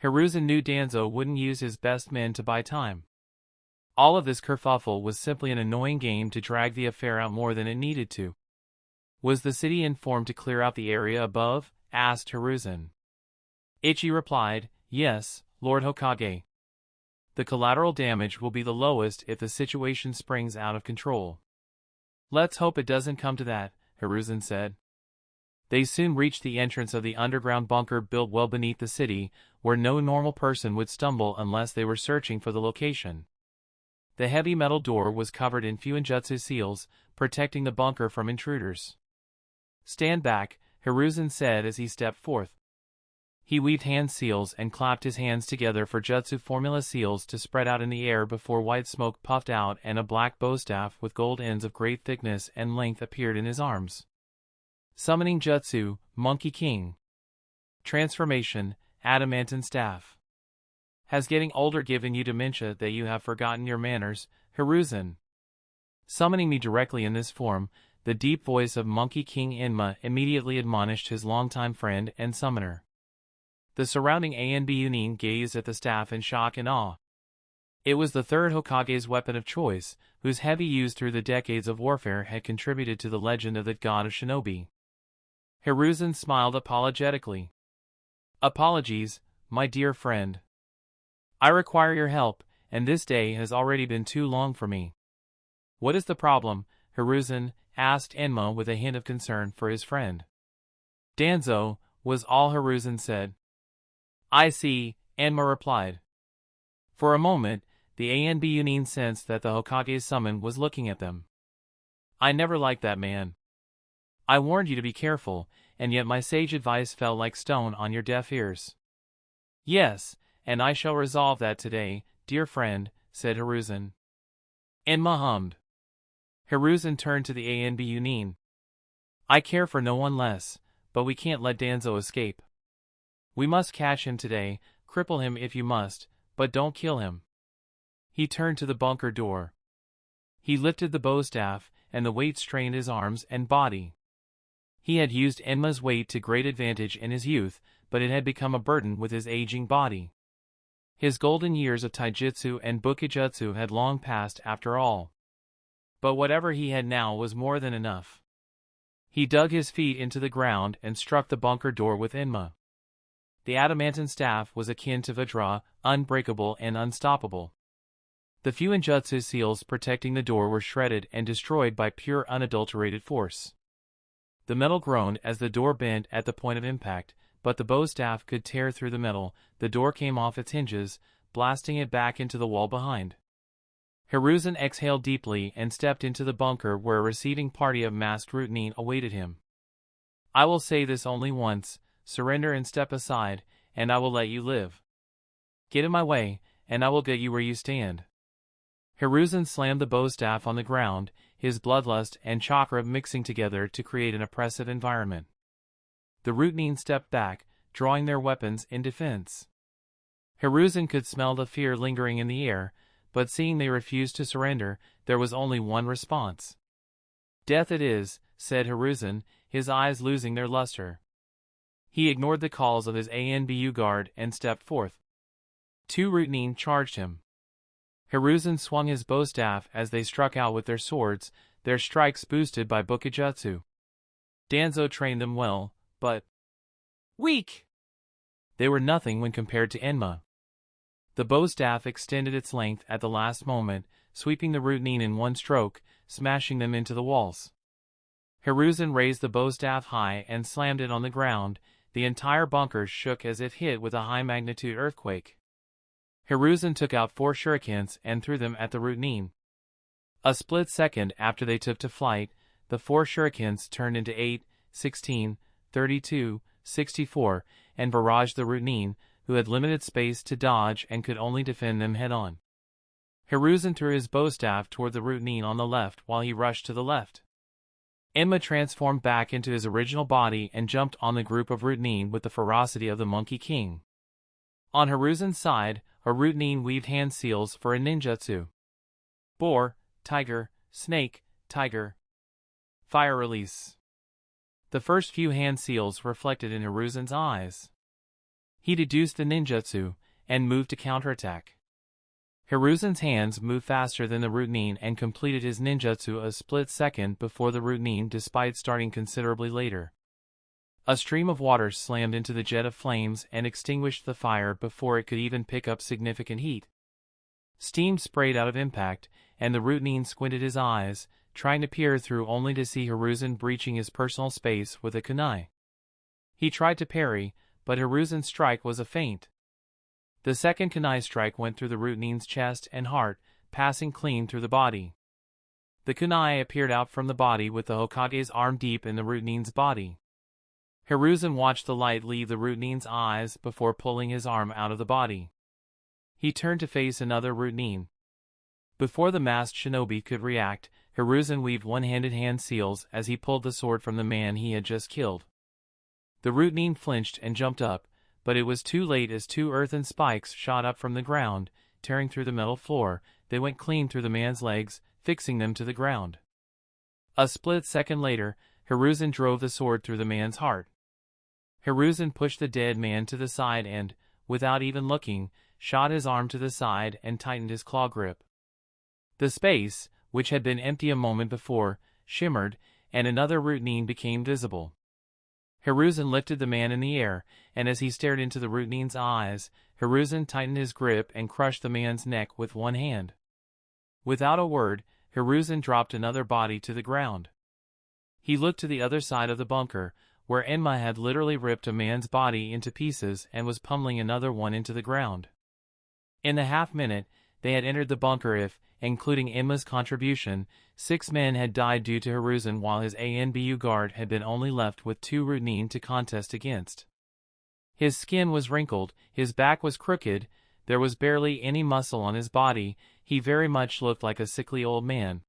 Hiruzen knew Danzo wouldn't use his best men to buy time. All of this kerfuffle was simply an annoying game to drag the affair out more than it needed to. Was the city informed to clear out the area above? Asked Hiruzen. Ichi replied, yes, Lord Hokage. The collateral damage will be the lowest if the situation springs out of control. Let's hope it doesn't come to that, Hiruzen said. They soon reached the entrance of the underground bunker built well beneath the city, where no normal person would stumble unless they were searching for the location. The heavy metal door was covered in Fuinjutsu seals, protecting the bunker from intruders. Stand back, Hiruzen said as he stepped forth. He weaved hand seals and clapped his hands together for jutsu formula seals to spread out in the air before white smoke puffed out and a black bowstaff with gold ends of great thickness and length appeared in his arms. Summoning Jutsu, Monkey King. Transformation, Adamantine Staff. Has getting older given you dementia that you have forgotten your manners, Hiruzen? Summoning me directly in this form, the deep voice of Monkey King Enma immediately admonished his longtime friend and summoner. The surrounding ANB Yunin gazed at the staff in shock and awe. It was the third Hokage's weapon of choice, whose heavy use through the decades of warfare had contributed to the legend of the god of shinobi. Hiruzen smiled apologetically. Apologies, my dear friend. I require your help, and this day has already been too long for me. What is the problem? Hiruzen asked Enma with a hint of concern for his friend. Danzo, was all Hiruzen said. I see, Enma replied. For a moment, the ANB Yunin sensed that the Hokage's summon was looking at them. I never liked that man. I warned you to be careful, and yet my sage advice fell like stone on your deaf ears. Yes, and I shall resolve that today, dear friend, said Hiruzen. Enma hummed. Hiruzen turned to the ANB Yunin. I care for no one less, but we can't let Danzo escape. We must catch him today, cripple him if you must, but don't kill him. He turned to the bunker door. He lifted the bowstaff, and the weight strained his arms and body. He had used Enma's weight to great advantage in his youth, but it had become a burden with his aging body. His golden years of taijutsu and bukijutsu had long passed after all. But whatever he had now was more than enough. He dug his feet into the ground and struck the bunker door with Enma. The adamantine staff was akin to Vajra, unbreakable and unstoppable. The few ninjutsu seals protecting the door were shredded and destroyed by pure unadulterated force. The metal groaned as the door bent at the point of impact, but the bowstaff could tear through the metal. The door came off its hinges, blasting it back into the wall behind. Hiruzen exhaled deeply and stepped into the bunker where a receiving party of masked routine awaited him. I will say this only once, surrender and step aside, and I will let you live. Get in my way, and I will get you where you stand. Hiruzen slammed the bowstaff on the ground, his bloodlust and chakra mixing together to create an oppressive environment. The routine stepped back, drawing their weapons in defense. Hiruzen could smell the fear lingering in the air, but seeing they refused to surrender, there was only one response. Death it is, said Hiruzen, his eyes losing their luster. He ignored the calls of his ANBU guard and stepped forth. Two routine charged him. Hiruzen swung his bowstaff as they struck out with their swords, their strikes boosted by bukijutsu. Danzo trained them well, but weak. They were nothing when compared to Enma. The bowstaff extended its length at the last moment, sweeping the routine in one stroke, smashing them into the walls. Hiruzen raised the bowstaff high and slammed it on the ground. The entire bunker shook as if hit with a high-magnitude earthquake. Hiruzen took out 4 shurikens and threw them at the routine. A split second after they took to flight, the 4 shurikens turned into 8, 16, 32, 64, and barraged the routine, who had limited space to dodge and could only defend them head-on. Hiruzen threw his bowstaff toward the routine on the left while he rushed to the left. Enma transformed back into his original body and jumped on the group of routine with the ferocity of the Monkey King. On Hiruzen's side, a routine weaved hand seals for a ninjutsu. Boar, tiger, snake, tiger. Fire release. The first few hand seals reflected in Hiruzen's eyes. He deduced the ninjutsu, and moved to counterattack. Hiruzen's hands moved faster than the routine and completed his ninjutsu a split second before the routine despite starting considerably later. A stream of water slammed into the jet of flames and extinguished the fire before it could even pick up significant heat. Steam sprayed out of impact, and the routine squinted his eyes, trying to peer through only to see Hiruzen breaching his personal space with a kunai. He tried to parry, but Hiruzen's strike was a feint. The second kunai strike went through the routine's chest and heart, passing clean through the body. The kunai appeared out from the body with the Hokage's arm deep in the routine's body. Hiruzen watched the light leave the routine's eyes before pulling his arm out of the body. He turned to face another routine. Before the masked shinobi could react, Hiruzen weaved one-handed hand seals as he pulled the sword from the man he had just killed. The routine flinched and jumped up, but it was too late as 2 earthen spikes shot up from the ground, tearing through the metal floor. They went clean through the man's legs, fixing them to the ground. A split second later, Hiruzen drove the sword through the man's heart. Hiruzen pushed the dead man to the side and, without even looking, shot his arm to the side and tightened his claw grip. The space, which had been empty a moment before, shimmered, and another routine became visible. Hiruzen lifted the man in the air, and as he stared into the routine's eyes, Hiruzen tightened his grip and crushed the man's neck with one hand. Without a word, Hiruzen dropped another body to the ground. He looked to the other side of the bunker, where Enma had literally ripped a man's body into pieces and was pummeling another one into the ground. In the half-minute they had entered the bunker if, including Enma's contribution, 6 men had died due to Hiruzen while his ANBU guard had been only left with 2 routine to contest against. His skin was wrinkled, his back was crooked, there was barely any muscle on his body, he very much looked like a sickly old man.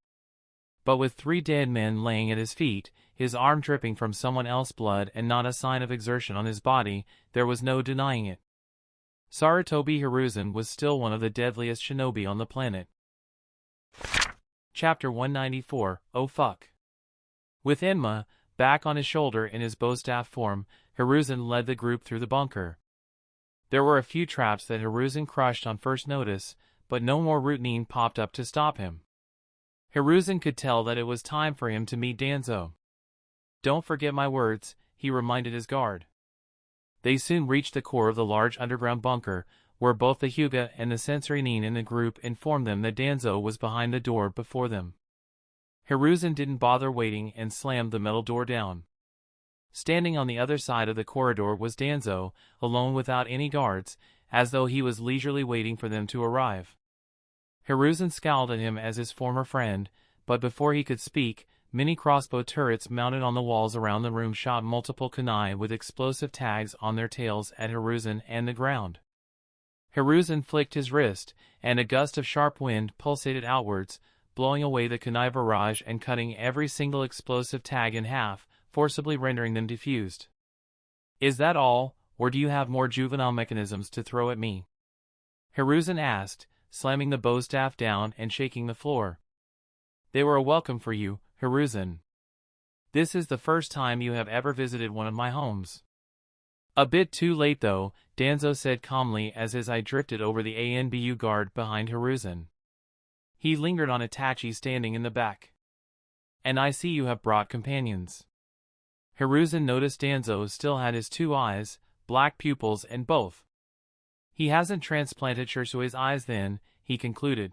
But with 3 dead men laying at his feet, his arm dripping from someone else's blood and not a sign of exertion on his body, there was no denying it. Sarutobi Hiruzen was still one of the deadliest shinobi on the planet. Chapter 194, Oh Fuck. With Enma, back on his shoulder in his bowstaff form, Hiruzen led the group through the bunker. There were a few traps that Hiruzen crushed on first notice, but no more routine popped up to stop him. Hiruzen could tell that it was time for him to meet Danzo. Don't forget my words, he reminded his guard. They soon reached the core of the large underground bunker, where both the Hyuga and the sensory nin in the group informed them that Danzo was behind the door before them. Hiruzen didn't bother waiting and slammed the metal door down. Standing on the other side of the corridor was Danzo, alone without any guards, as though he was leisurely waiting for them to arrive. Hiruzen scowled at him as his former friend, but before he could speak, many crossbow turrets mounted on the walls around the room shot multiple kunai with explosive tags on their tails at Hiruzen and the ground. Hiruzen flicked his wrist, and a gust of sharp wind pulsated outwards, blowing away the kunai barrage and cutting every single explosive tag in half, forcibly rendering them diffused. Is that all, or do you have more juvenile mechanisms to throw at me? Hiruzen asked, slamming the bowstaff down and shaking the floor. They were a welcome for you, Hiruzen. This is the first time you have ever visited one of my homes. A bit too late though, Danzo said calmly as his eye drifted over the ANBU guard behind Hiruzen. He lingered on Itachi standing in the back. And I see you have brought companions. Hiruzen noticed Danzo still had his 2 eyes, black pupils and both. He hasn't transplanted Shirsui's eyes then, he concluded.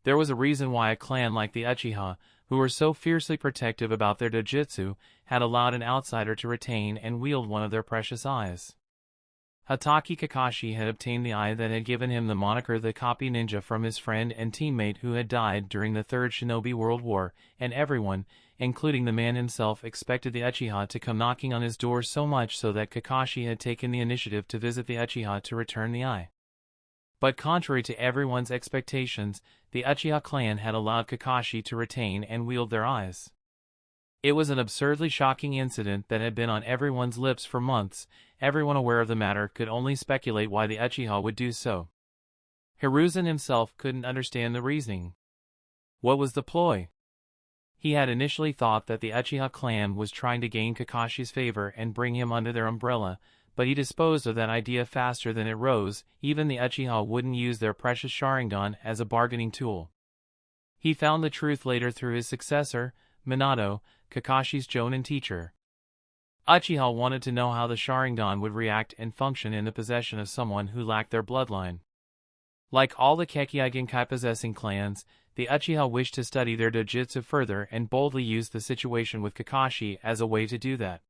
There was a reason why a clan like the Uchiha, who were so fiercely protective about their dojutsu, had allowed an outsider to retain and wield one of their precious eyes. Hatake Kakashi had obtained the eye that had given him the moniker the Copy Ninja from his friend and teammate who had died during the Third Shinobi World War, and everyone, including the man himself, expected the Uchiha to come knocking on his door so much so that Kakashi had taken the initiative to visit the Uchiha to return the eye. But contrary to everyone's expectations, the Uchiha clan had allowed Kakashi to retain and wield their eyes. It was an absurdly shocking incident that had been on everyone's lips for months. Everyone aware of the matter could only speculate why the Uchiha would do so. Hiruzen himself couldn't understand the reasoning. What was the ploy? He had initially thought that the Uchiha clan was trying to gain Kakashi's favor and bring him under their umbrella, but he disposed of that idea faster than it rose. Even the Uchiha wouldn't use their precious Sharingan as a bargaining tool. He found the truth later through his successor, Minato, Kakashi's Jonin teacher. Uchiha wanted to know how the Sharingan would react and function in the possession of someone who lacked their bloodline. Like all the Kekkei Genkai possessing clans, the Uchiha wished to study their dojutsu further and boldly used the situation with Kakashi as a way to do that.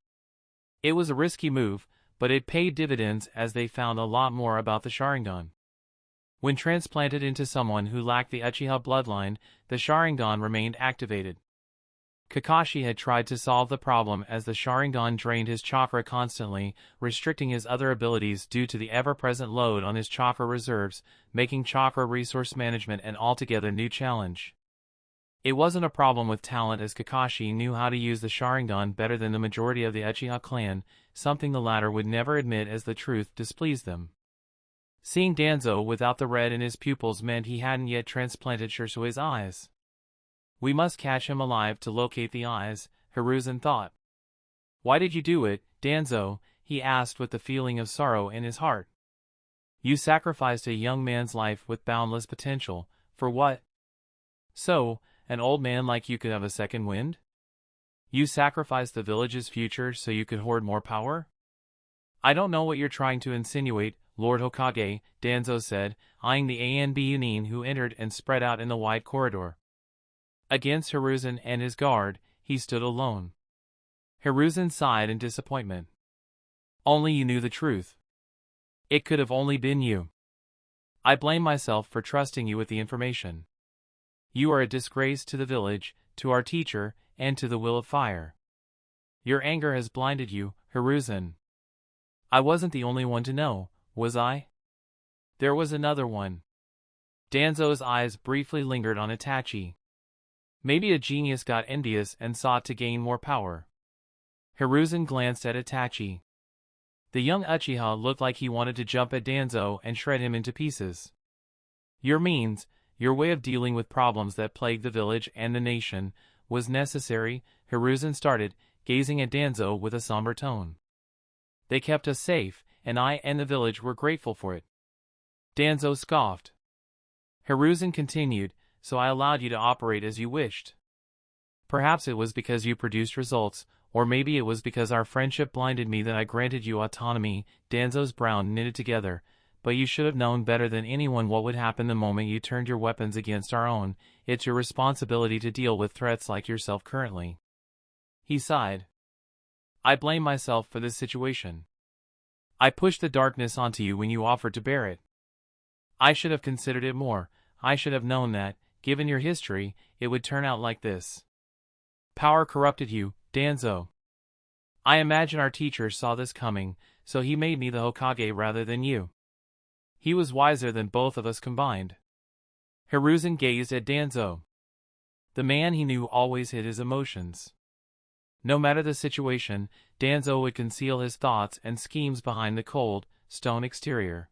It was a risky move, but it paid dividends as they found a lot more about the Sharingan. When transplanted into someone who lacked the Uchiha bloodline, the Sharingan remained activated. Kakashi had tried to solve the problem as the Sharingan drained his chakra constantly, restricting his other abilities due to the ever-present load on his chakra reserves, making chakra resource management an altogether new challenge. It wasn't a problem with talent as Kakashi knew how to use the Sharingan better than the majority of the Uchiha clan, something the latter would never admit as the truth displeased them. Seeing Danzo without the red in his pupils meant he hadn't yet transplanted Shirsui's eyes. We must catch him alive to locate the eyes, Hiruzen thought. Why did you do it, Danzo? He asked with the feeling of sorrow in his heart. You sacrificed a young man's life with boundless potential, for what? So, an old man like you could have a second wind? You sacrificed the village's future so you could hoard more power? I don't know what you're trying to insinuate, Lord Hokage, Danzo said, eyeing the Anbunin who entered and spread out in the wide corridor. Against Hiruzen and his guard, he stood alone. Hiruzen sighed in disappointment. Only you knew the truth. It could have only been you. I blame myself for trusting you with the information. You are a disgrace to the village, to our teacher, and to the will of fire. Your anger has blinded you, Hiruzen. I wasn't the only one to know, was I? There was another one. Danzo's eyes briefly lingered on Itachi. Maybe a genius got envious and sought to gain more power. Hiruzen glanced at Itachi. The young Uchiha looked like he wanted to jump at Danzo and shred him into pieces. Your means, your way of dealing with problems that plagued the village and the nation, was necessary, Hiruzen started, gazing at Danzo with a somber tone. They kept us safe, and I and the village were grateful for it. Danzo scoffed. Hiruzen continued, so I allowed you to operate as you wished. Perhaps it was because you produced results, or maybe it was because our friendship blinded me that I granted you autonomy. Danzo's brows knitted together. But you should have known better than anyone what would happen the moment you turned your weapons against our own. It's your responsibility to deal with threats like yourself currently. He sighed. I blame myself for this situation. I pushed the darkness onto you when you offered to bear it. I should have considered it more. I should have known that, given your history, it would turn out like this. Power corrupted you, Danzo. I imagine our teacher saw this coming, so he made me the Hokage rather than you. He was wiser than both of us combined. Hiruzen gazed at Danzo. The man he knew always hid his emotions. No matter the situation, Danzo would conceal his thoughts and schemes behind the cold, stone exterior.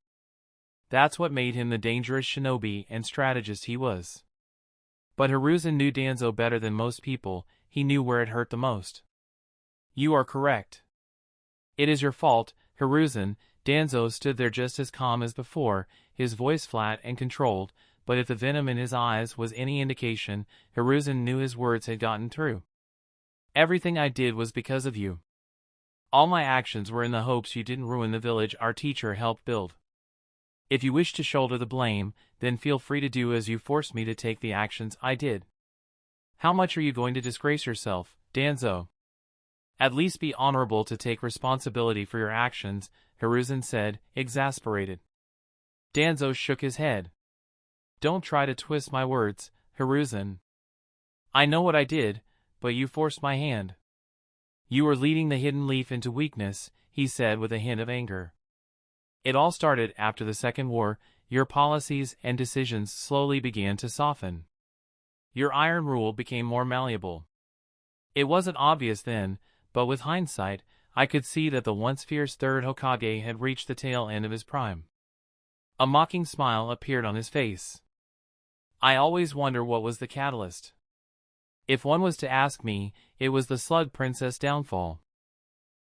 That's what made him the dangerous shinobi and strategist he was. But Hiruzen knew Danzo better than most people. He knew where it hurt the most. You are correct. It is your fault, Hiruzen. Danzo stood there just as calm as before, his voice flat and controlled, but if the venom in his eyes was any indication, Hiruzen knew his words had gotten through. Everything I did was because of you. All my actions were in the hopes you didn't ruin the village our teacher helped build. If you wish to shoulder the blame, then feel free to do as you forced me to take the actions I did. How much are you going to disgrace yourself, Danzo? At least be honorable to take responsibility for your actions, Hiruzen said, exasperated. Danzo shook his head. Don't try to twist my words, Hiruzen. I know what I did, but you forced my hand. You were leading the hidden leaf into weakness, he said with a hint of anger. It all started after the Second War. Your policies and decisions slowly began to soften. Your iron rule became more malleable. It wasn't obvious then, but with hindsight, I could see that the once fierce third Hokage had reached the tail end of his prime. A mocking smile appeared on his face. I always wonder what was the catalyst. If one was to ask me, it was the Slug Princess downfall.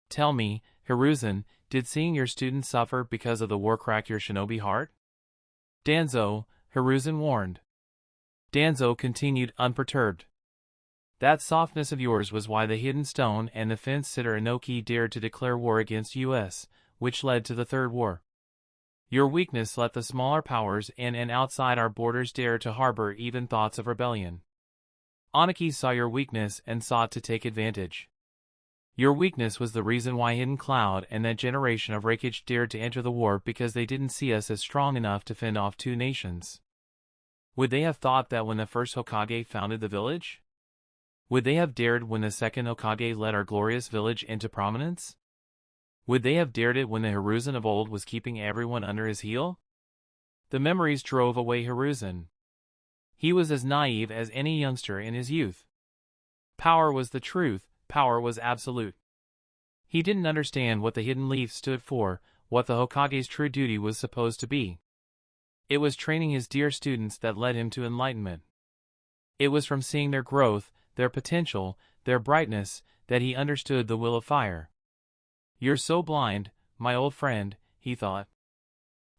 Tell me, Hiruzen, did seeing your students suffer because of the war crack your shinobi heart? Danzo, Hiruzen warned. Danzo continued unperturbed. That softness of yours was why the Hidden Stone and the fence-sitter Inoki dared to declare war against US, which led to the Third War. Your weakness let the smaller powers in and outside our borders dare to harbor even thoughts of rebellion. Aniki saw your weakness and sought to take advantage. Your weakness was the reason why Hidden Cloud and that generation of Reikage dared to enter the war, because they didn't see us as strong enough to fend off two nations. Would they have thought that when the first Hokage founded the village? Would they have dared when the second Hokage led our glorious village into prominence? Would they have dared it when the Hiruzen of old was keeping everyone under his heel? The memories drove away Hiruzen. He was as naive as any youngster in his youth. Power was the truth, power was absolute. He didn't understand what the Hidden Leaf stood for, what the Hokage's true duty was supposed to be. It was training his dear students that led him to enlightenment. It was from seeing their growth, their potential, their brightness, that he understood the will of fire. You're so blind, my old friend, he thought.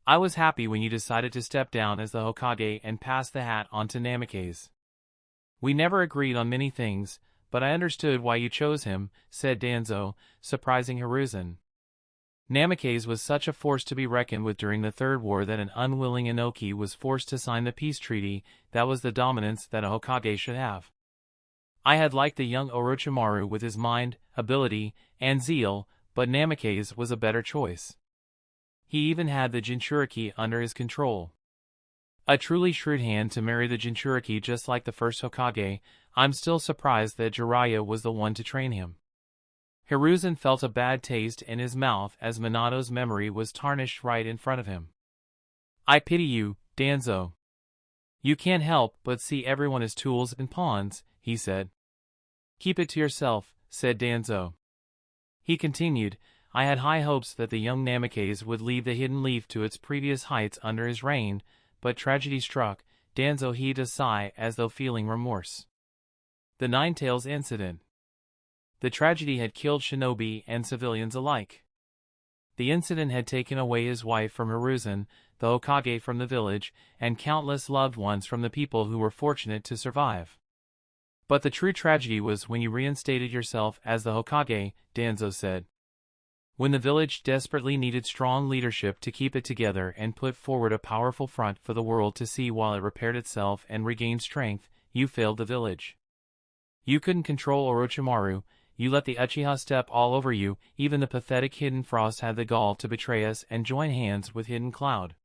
I was happy when you decided to step down as the Hokage and pass the hat on to Namikaze. We never agreed on many things, but I understood why you chose him, said Danzo, surprising Hiruzen. Namikaze was such a force to be reckoned with during the Third War that an unwilling Inoki was forced to sign the peace treaty. That was the dominance that a Hokage should have. I had liked the young Orochimaru with his mind, ability, and zeal, but Namikaze was a better choice. He even had the Jinchuriki under his control. A truly shrewd hand to marry the Jinchuriki just like the first Hokage. I'm still surprised that Jiraiya was the one to train him. Hiruzen felt a bad taste in his mouth as Minato's memory was tarnished right in front of him. I pity you, Danzo. You can't help but see everyone as tools and pawns, he said. Keep it to yourself, said Danzo. He continued, I had high hopes that the young Namikaze would lead the Hidden Leaf to its previous heights under his reign, but tragedy struck. Danzo heaved a sigh as though feeling remorse. The Ninetales incident. The tragedy had killed shinobi and civilians alike. The incident had taken away his wife from Hiruzen, the Hokage from the village, and countless loved ones from the people who were fortunate to survive. But the true tragedy was when you reinstated yourself as the Hokage, Danzo said. When the village desperately needed strong leadership to keep it together and put forward a powerful front for the world to see while it repaired itself and regained strength, you failed the village. You couldn't control Orochimaru. You let the Uchiha step all over you. Even the pathetic Hidden Frost had the gall to betray us and join hands with Hidden Cloud.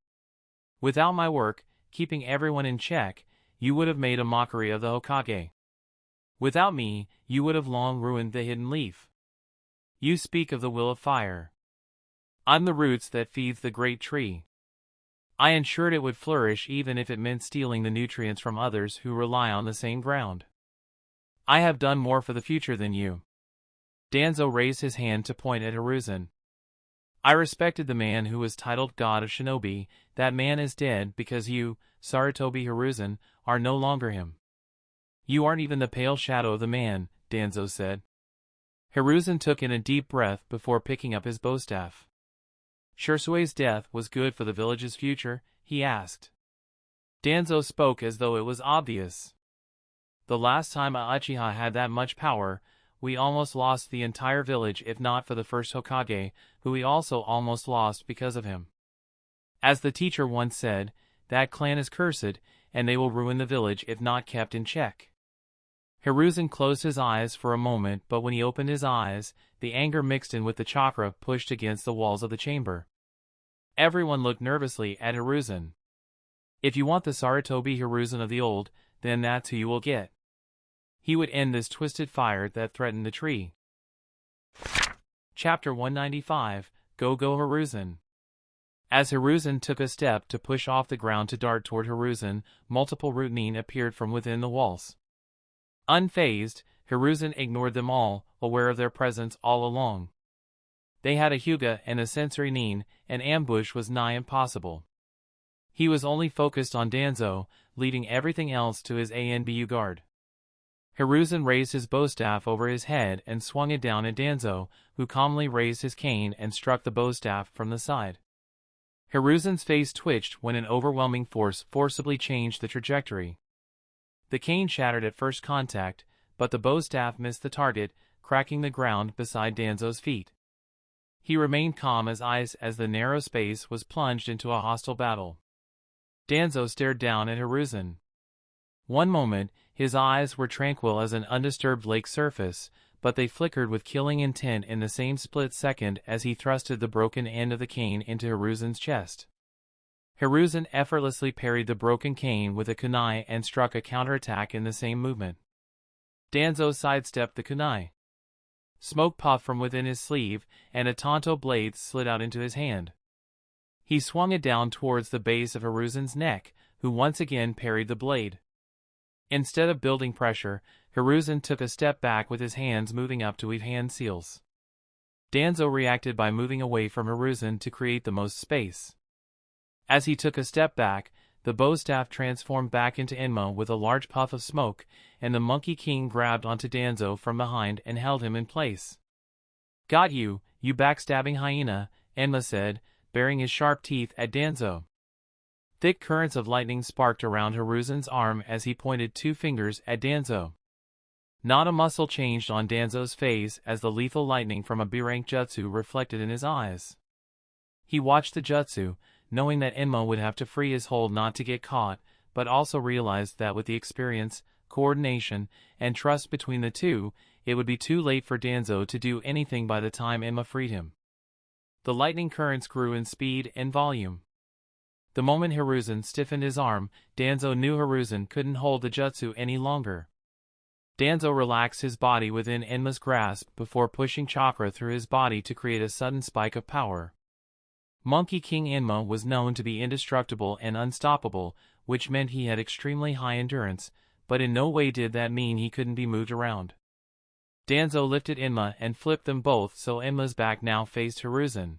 Without my work, keeping everyone in check, you would have made a mockery of the Hokage. Without me, you would have long ruined the Hidden Leaf. You speak of the will of fire. I'm the roots that feeds the great tree. I ensured it would flourish even if it meant stealing the nutrients from others who rely on the same ground. I have done more for the future than you. Danzo raised his hand to point at Hiruzen. I respected the man who was titled God of Shinobi. That man is dead because you, Sarutobi Hiruzen, are no longer him. You aren't even the pale shadow of the man, Danzo said. Hiruzen took in a deep breath before picking up his bowstaff. Shirsue's death was good for the village's future, he asked. Danzo spoke as though it was obvious. The last time a Uchiha had that much power, we almost lost the entire village if not for the first Hokage, who we also almost lost because of him. As the teacher once said, that clan is cursed, and they will ruin the village if not kept in check. Hiruzen closed his eyes for a moment, but when he opened his eyes, the anger mixed in with the chakra pushed against the walls of the chamber. Everyone looked nervously at Hiruzen. If you want the Sarutobi Hiruzen of the old, then that's who you will get. He would end this twisted fire that threatened the tree. Chapter 195, Go Hiruzen. As Hiruzen took a step to push off the ground to dart toward Hiruzen, multiple Ronin appeared from within the walls. Unfazed, Hiruzen ignored them all, aware of their presence all along. They had a Hyuga and a sensory Nin, an ambush was nigh impossible. He was only focused on Danzo, leading everything else to his ANBU guard. Hiruzen raised his bowstaff over his head and swung it down at Danzo, who calmly raised his cane and struck the bowstaff from the side. Hiruzen's face twitched when an overwhelming force forcibly changed the trajectory. The cane shattered at first contact, but the bowstaff missed the target, cracking the ground beside Danzo's feet. He remained calm as ice as the narrow space was plunged into a hostile battle. Danzo stared down at Hiruzen. One moment, his eyes were tranquil as an undisturbed lake surface, but they flickered with killing intent in the same split second as he thrusted the broken end of the cane into Hiruzen's chest. Hiruzen effortlessly parried the broken cane with a kunai and struck a counterattack in the same movement. Danzo sidestepped the kunai. Smoke puffed from within his sleeve, and a tanto blade slid out into his hand. He swung it down towards the base of Hiruzen's neck, who once again parried the blade. Instead of building pressure, Hiruzen took a step back with his hands moving up to weave hand seals. Danzo reacted by moving away from Hiruzen to create the most space. As he took a step back, the bowstaff transformed back into Enma with a large puff of smoke, and the Monkey King grabbed onto Danzo from behind and held him in place. Got you, you backstabbing hyena, Enma said, baring his sharp teeth at Danzo. Thick currents of lightning sparked around Hiruzen's arm as he pointed 2 fingers at Danzo. Not a muscle changed on Danzo's face as the lethal lightning from a B-rank jutsu reflected in his eyes. He watched the jutsu, knowing that Enma would have to free his hold not to get caught, but also realized that with the experience, coordination, and trust between the two, it would be too late for Danzo to do anything by the time Enma freed him. The lightning currents grew in speed and volume. The moment Hiruzen stiffened his arm, Danzo knew Hiruzen couldn't hold the jutsu any longer. Danzo relaxed his body within Enma's grasp before pushing chakra through his body to create a sudden spike of power. Monkey King Enma was known to be indestructible and unstoppable, which meant he had extremely high endurance, but in no way did that mean he couldn't be moved around. Danzo lifted Enma and flipped them both so Enma's back now faced Hiruzen.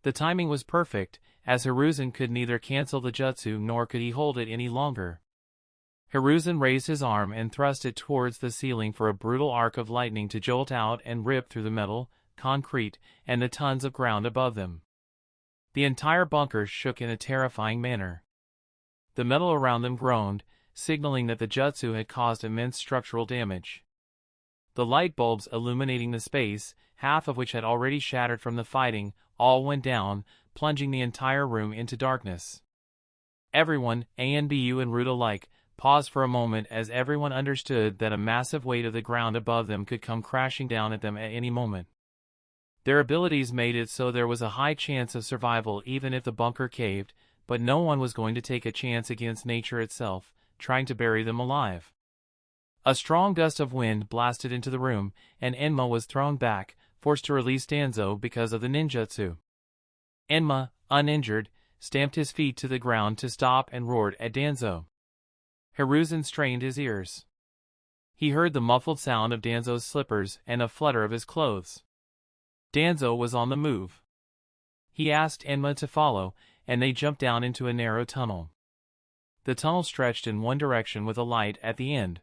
The timing was perfect, as Hiruzen could neither cancel the jutsu nor could he hold it any longer. Hiruzen raised his arm and thrust it towards the ceiling for a brutal arc of lightning to jolt out and rip through the metal, concrete, and the tons of ground above them. The entire bunker shook in a terrifying manner. The metal around them groaned, signaling that the jutsu had caused immense structural damage. The light bulbs illuminating the space, half of which had already shattered from the fighting, all went down, plunging the entire room into darkness. Everyone, ANBU and Root alike, paused for a moment as everyone understood that a massive weight of the ground above them could come crashing down at them at any moment. Their abilities made it so there was a high chance of survival even if the bunker caved, but no one was going to take a chance against nature itself, trying to bury them alive. A strong gust of wind blasted into the room, and Enma was thrown back, forced to release Danzo because of the ninjutsu. Enma, uninjured, stamped his feet to the ground to stop and roared at Danzo. Hiruzen strained his ears. He heard the muffled sound of Danzo's slippers and a flutter of his clothes. Danzo was on the move. He asked Enma to follow, and they jumped down into a narrow tunnel. The tunnel stretched in one direction with a light at the end.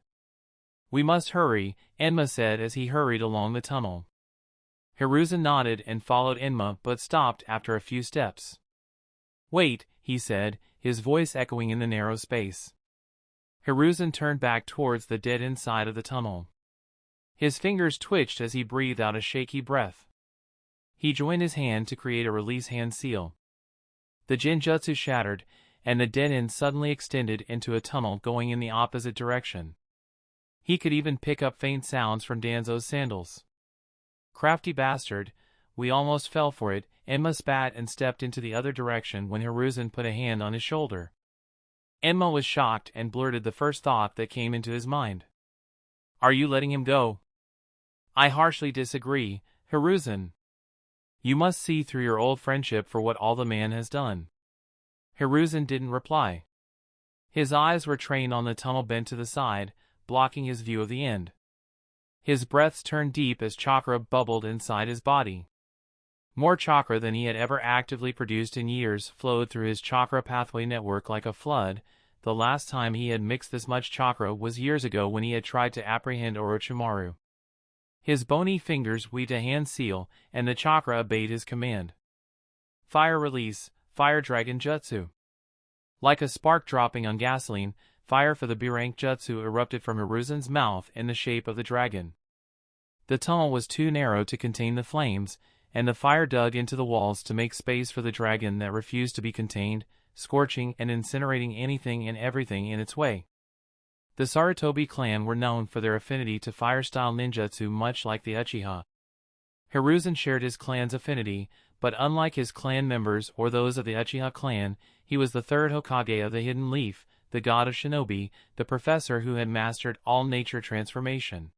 "We must hurry," Enma said as he hurried along the tunnel. Hiruzen nodded and followed Enma but stopped after a few steps. "Wait," he said, his voice echoing in the narrow space. Hiruzen turned back towards the dead-end side of the tunnel. His fingers twitched as he breathed out a shaky breath. He joined his hand to create a release hand seal. The Genjutsu shattered, and the dead end suddenly extended into a tunnel going in the opposite direction. He could even pick up faint sounds from Danzo's sandals. "Crafty bastard, we almost fell for it," Enma spat and stepped into the other direction when Hiruzen put a hand on his shoulder. Enma was shocked and blurted the first thought that came into his mind. "Are you letting him go?" "I harshly disagree, Hiruzen. You must see through your old friendship for what all the man has done." Hiruzen didn't reply. His eyes were trained on the tunnel bent to the side, blocking his view of the end. His breaths turned deep as chakra bubbled inside his body. More chakra than he had ever actively produced in years flowed through his chakra pathway network like a flood. The last time he had mixed this much chakra was years ago when he had tried to apprehend Orochimaru. His bony fingers weaved a hand seal, and the chakra obeyed his command. Fire release, Fire Dragon Jutsu. Like a spark dropping on gasoline, fire for the B-rank jutsu erupted from Hiruzen's mouth in the shape of the dragon. The tunnel was too narrow to contain the flames, and the fire dug into the walls to make space for the dragon that refused to be contained, scorching and incinerating anything and everything in its way. The Sarutobi clan were known for their affinity to fire-style ninjutsu much like the Uchiha. Hiruzen shared his clan's affinity, but unlike his clan members or those of the Uchiha clan, he was the third Hokage of the Hidden Leaf, the god of shinobi, the professor who had mastered all nature transformation.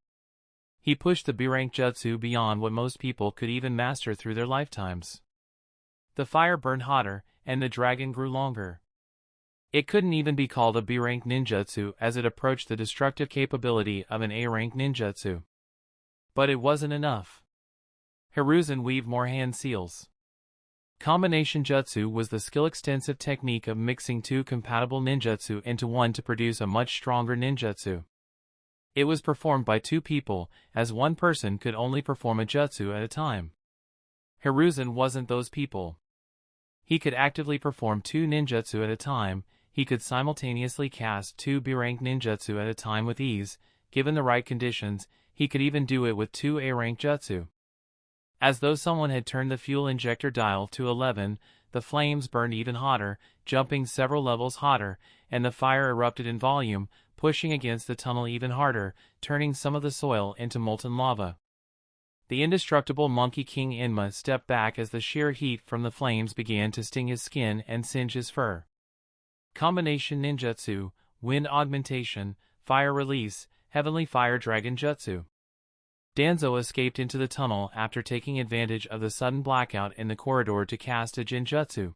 He pushed the B-rank jutsu beyond what most people could even master through their lifetimes. The fire burned hotter, and the dragon grew longer. It couldn't even be called a B-rank ninjutsu as it approached the destructive capability of an A-rank ninjutsu. But it wasn't enough. Hiruzen weaved more hand seals. Combination jutsu was the skill-extensive technique of mixing two compatible ninjutsu into one to produce a much stronger ninjutsu. It was performed by two people, as one person could only perform a jutsu at a time. Hiruzen wasn't those people. He could actively perform 2 ninjutsu at a time. He could simultaneously cast 2 B-rank ninjutsu at a time with ease. Given the right conditions, he could even do it with 2 A-rank jutsu. As though someone had turned the fuel injector dial to 11, the flames burned even hotter, jumping several levels hotter, and the fire erupted in volume, pushing against the tunnel even harder, turning some of the soil into molten lava. The indestructible Monkey King Enma stepped back as the sheer heat from the flames began to sting his skin and singe his fur. Combination Ninjutsu, Wind Augmentation, Fire Release, Heavenly Fire Dragon Jutsu. Danzo escaped into the tunnel after taking advantage of the sudden blackout in the corridor to cast a Jinjutsu.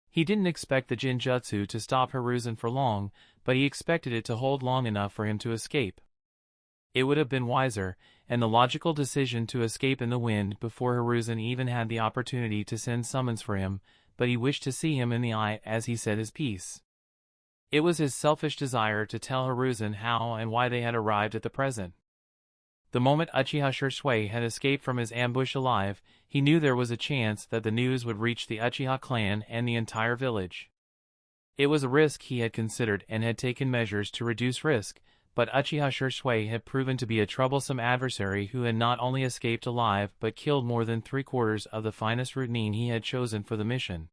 He didn't expect the Jinjutsu to stop Hiruzen for long, but he expected it to hold long enough for him to escape. It would have been wiser, and the logical decision to escape in the wind before Hiruzen even had the opportunity to send summons for him, but he wished to see him in the eye as he said his piece. It was his selfish desire to tell Hiruzen how and why they had arrived at the present. The moment Uchiha Shisui had escaped from his ambush alive, he knew there was a chance that the news would reach the Uchiha clan and the entire village. It was a risk he had considered and had taken measures to reduce risk, but Uchiha Shisui had proven to be a troublesome adversary who had not only escaped alive but killed more than 3/4 of the finest routine he had chosen for the mission.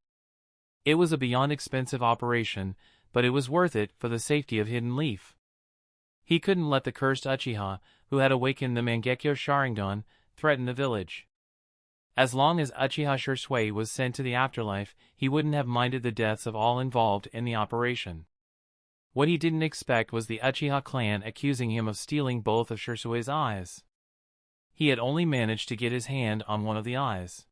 It was a beyond expensive operation, but it was worth it for the safety of Hidden Leaf. He couldn't let the cursed Uchiha, who had awakened the Mangekyo Sharingan, threaten the village. As long as Uchiha Shisui was sent to the afterlife, he wouldn't have minded the deaths of all involved in the operation. What he didn't expect was the Uchiha clan accusing him of stealing both of Shisui's eyes. He had only managed to get his hand on one of the eyes.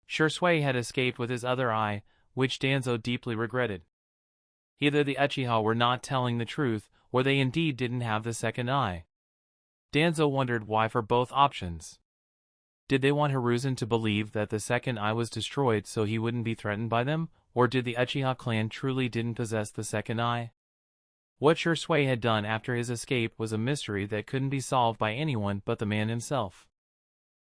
Shisui had escaped with his other eye, which Danzo deeply regretted. Either the Uchiha were not telling the truth, or they indeed didn't have the second eye. Danzo wondered why for both options. Did they want Hiruzen to believe that the second eye was destroyed so he wouldn't be threatened by them, or did the Uchiha clan truly didn't possess the second eye? What Shisui had done after his escape was a mystery that couldn't be solved by anyone but the man himself.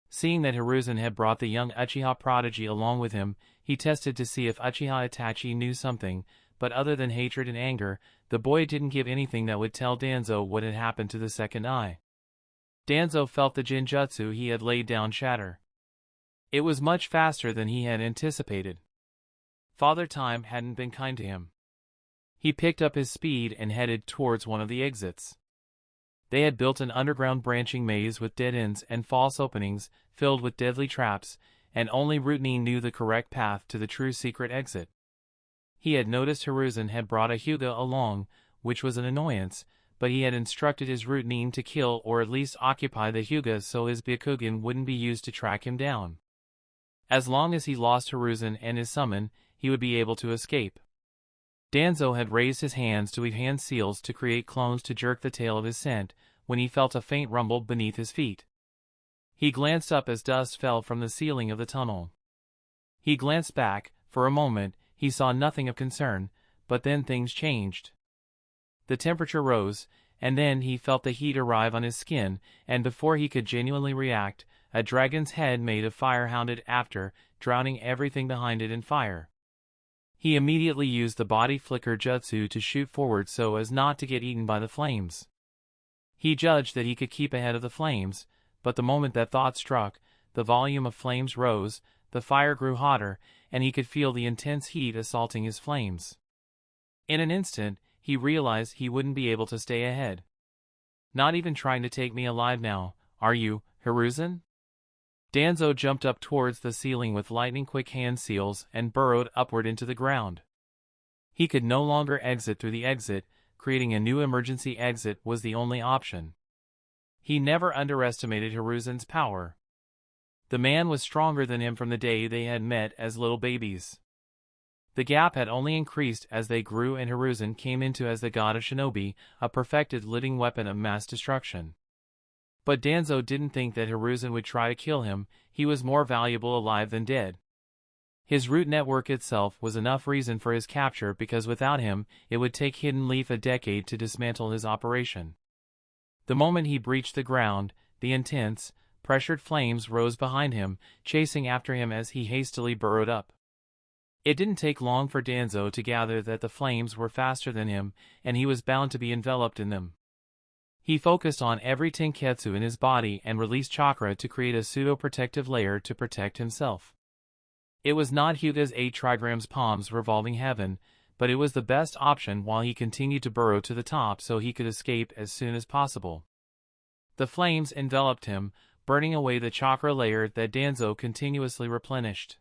Seeing that Hiruzen had brought the young Uchiha prodigy along with him, he tested to see if Uchiha Itachi knew something, but other than hatred and anger, the boy didn't give anything that would tell Danzo what had happened to the second eye. Danzo felt the Jinjutsu he had laid down shatter. It was much faster than he had anticipated. Father Time hadn't been kind to him. He picked up his speed and headed towards one of the exits. They had built an underground branching maze with dead ends and false openings, filled with deadly traps, and only Routine knew the correct path to the true secret exit. He had noticed Hiruzen had brought a Hyuga along, which was an annoyance, but he had instructed his Routine to kill or at least occupy the Hyuga so his Byakugan wouldn't be used to track him down. As long as he lost Hiruzen and his summon, he would be able to escape. Danzo had raised his hands to weave hand seals to create clones to jerk the tail of his scent, when he felt a faint rumble beneath his feet. He glanced up as dust fell from the ceiling of the tunnel. He glanced back. For a moment, he saw nothing of concern, but then things changed. The temperature rose, and then he felt the heat arrive on his skin, and before he could genuinely react, a dragon's head made of fire hounded after, drowning everything behind it in fire. He immediately used the body flicker jutsu to shoot forward so as not to get eaten by the flames. He judged that he could keep ahead of the flames, but the moment that thought struck, the volume of flames rose, the fire grew hotter, and he could feel the intense heat assaulting his flames. In an instant, he realized he wouldn't be able to stay ahead. Not even trying to take me alive now, are you, Hiruzen? Danzo jumped up towards the ceiling with lightning-quick hand seals and burrowed upward into the ground. He could no longer exit through the exit, creating a new emergency exit was the only option. He never underestimated Hiruzen's power. The man was stronger than him from the day they had met as little babies. The gap had only increased as they grew and Hiruzen came into as the god of shinobi, a perfected living weapon of mass destruction. But Danzo didn't think that Hiruzen would try to kill him, he was more valuable alive than dead. His root network itself was enough reason for his capture because without him, it would take Hidden Leaf a decade to dismantle his operation. The moment he breached the ground, the intense, pressured flames rose behind him, chasing after him as he hastily burrowed up. It didn't take long for Danzo to gather that the flames were faster than him, and he was bound to be enveloped in them. He focused on every tenketsu in his body and released chakra to create a pseudo-protective layer to protect himself. It was not Hyuga's 8 trigrams palms revolving heaven, but it was the best option while he continued to burrow to the top so he could escape as soon as possible. The flames enveloped him, burning away the chakra layer that Danzo continuously replenished.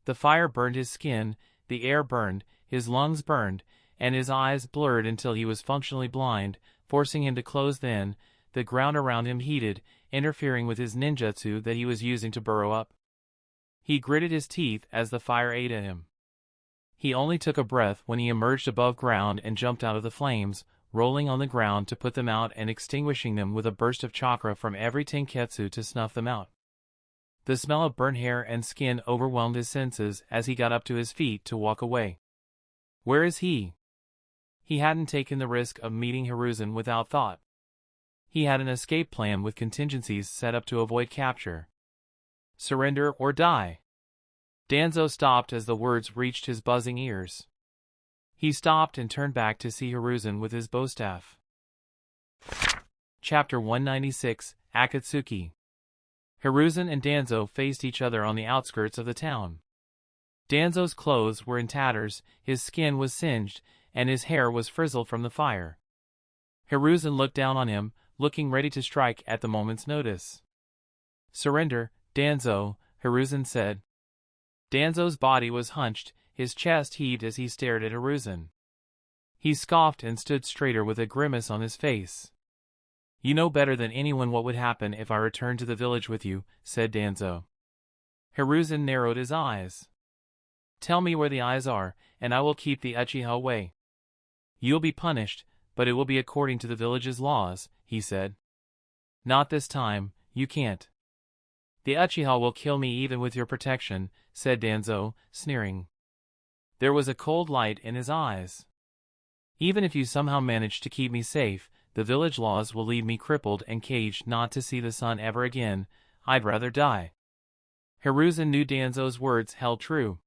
The fire burned his skin, the air burned, his lungs burned, and his eyes blurred until he was functionally blind, forcing him to close then. The ground around him heated, interfering with his ninjutsu that he was using to burrow up. He gritted his teeth as the fire ate at him. He only took a breath when he emerged above ground and jumped out of the flames, rolling on the ground to put them out and extinguishing them with a burst of chakra from every tenketsu to snuff them out. The smell of burnt hair and skin overwhelmed his senses as he got up to his feet to walk away. Where is he? He hadn't taken the risk of meeting Hiruzen without thought. He had an escape plan with contingencies set up to avoid capture. Surrender or die. Danzo stopped as the words reached his buzzing ears. He stopped and turned back to see Hiruzen with his bowstaff. Chapter 196, Akatsuki. Hiruzen and Danzo faced each other on the outskirts of the town. Danzo's clothes were in tatters, his skin was singed, and his hair was frizzled from the fire. Hiruzen looked down on him, looking ready to strike at the moment's notice. Surrender, Danzo, Hiruzen said. Danzo's body was hunched, his chest heaved as he stared at Hiruzen. He scoffed and stood straighter with a grimace on his face. You know better than anyone what would happen if I returned to the village with you, said Danzo. Hiruzen narrowed his eyes. Tell me where the eyes are, and I will keep the Uchiha away. You'll be punished, but it will be according to the village's laws, he said. Not this time, you can't. The Uchiha will kill me even with your protection, said Danzo, sneering. There was a cold light in his eyes. Even if you somehow manage to keep me safe, the village laws will leave me crippled and caged not to see the sun ever again. I'd rather die. Hiruzen knew Danzo's words held true.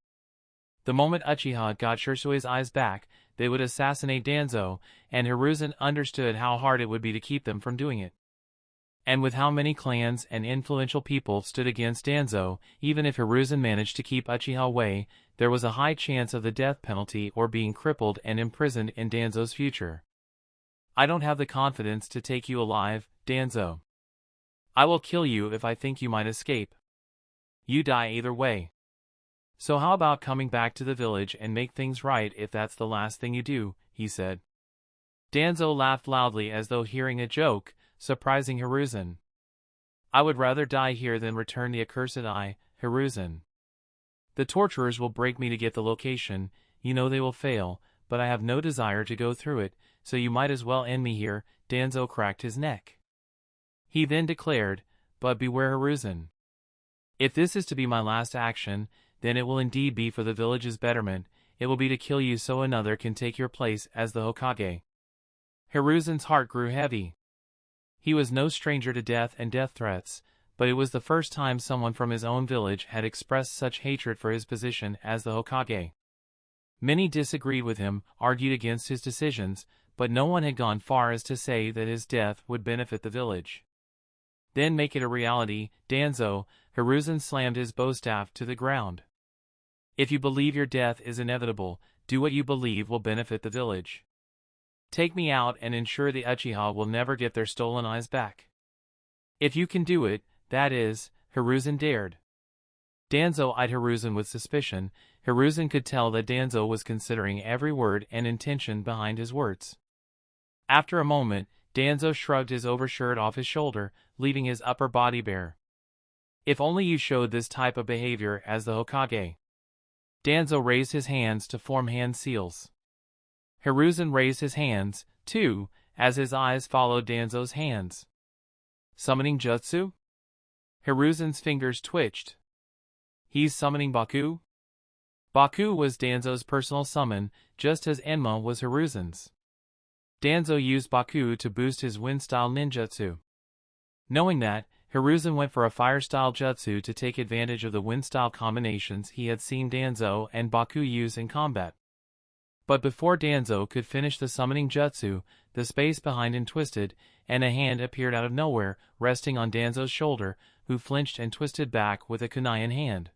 The moment Uchiha got Shursui's eyes back, they would assassinate Danzo, and Hiruzen understood how hard it would be to keep them from doing it. And with how many clans and influential people stood against Danzo, even if Hiruzen managed to keep Uchiha away, there was a high chance of the death penalty or being crippled and imprisoned in Danzo's future. I don't have the confidence to take you alive, Danzo. I will kill you if I think you might escape. You die either way. So how about coming back to the village and make things right if that's the last thing you do, he said. Danzo laughed loudly as though hearing a joke, surprising Hiruzen. I would rather die here than return the accursed eye, Hiruzen. The torturers will break me to get the location, you know they will fail, but I have no desire to go through it, so you might as well end me here, Danzo cracked his neck. He then declared, but beware Hiruzen. If this is to be my last action, then it will indeed be for the village's betterment, it will be to kill you so another can take your place as the Hokage. Hiruzen's heart grew heavy. He was no stranger to death and death threats, but it was the first time someone from his own village had expressed such hatred for his position as the Hokage. Many disagreed with him, argued against his decisions, but no one had gone far as to say that his death would benefit the village. Then make it a reality, Danzo, Hiruzen slammed his bowstaff to the ground. If you believe your death is inevitable, do what you believe will benefit the village. Take me out and ensure the Uchiha will never get their stolen eyes back. If you can do it, that is, Hiruzen dared. Danzo eyed Hiruzen with suspicion. Hiruzen could tell that Danzo was considering every word and intention behind his words. After a moment, Danzo shrugged his overshirt off his shoulder, leaving his upper body bare. If only you showed this type of behavior as the Hokage. Danzo raised his hands to form hand seals. Hiruzen raised his hands, too, as his eyes followed Danzo's hands. Summoning jutsu? Hiruzen's fingers twitched. He's summoning Baku? Baku was Danzo's personal summon, just as Enma was Hiruzen's. Danzo used Baku to boost his wind-style ninjutsu. Knowing that, Hiruzen went for a fire-style jutsu to take advantage of the wind-style combinations he had seen Danzo and Baku use in combat. But before Danzo could finish the summoning jutsu, the space behind him twisted, and a hand appeared out of nowhere, resting on Danzo's shoulder, who flinched and twisted back with a kunai in hand.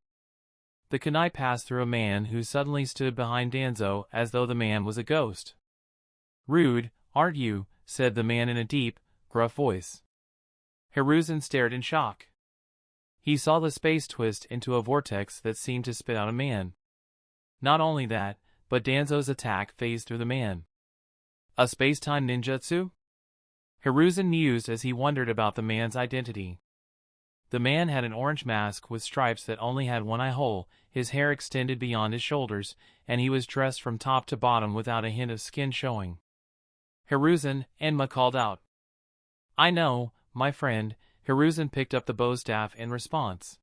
The kunai passed through a man who suddenly stood behind Danzo as though the man was a ghost. "Rude, aren't you?" said the man in a deep, gruff voice. Hiruzen stared in shock. He saw the space twist into a vortex that seemed to spit out a man. Not only that, but Danzo's attack phased through the man. A space-time ninjutsu? Hiruzen mused as he wondered about the man's identity. The man had an orange mask with stripes that only had one eye hole, his hair extended beyond his shoulders, and he was dressed from top to bottom without a hint of skin showing. "Hiruzen," Enma called out. "I know, my friend." Hiruzen picked up the bow staff in response.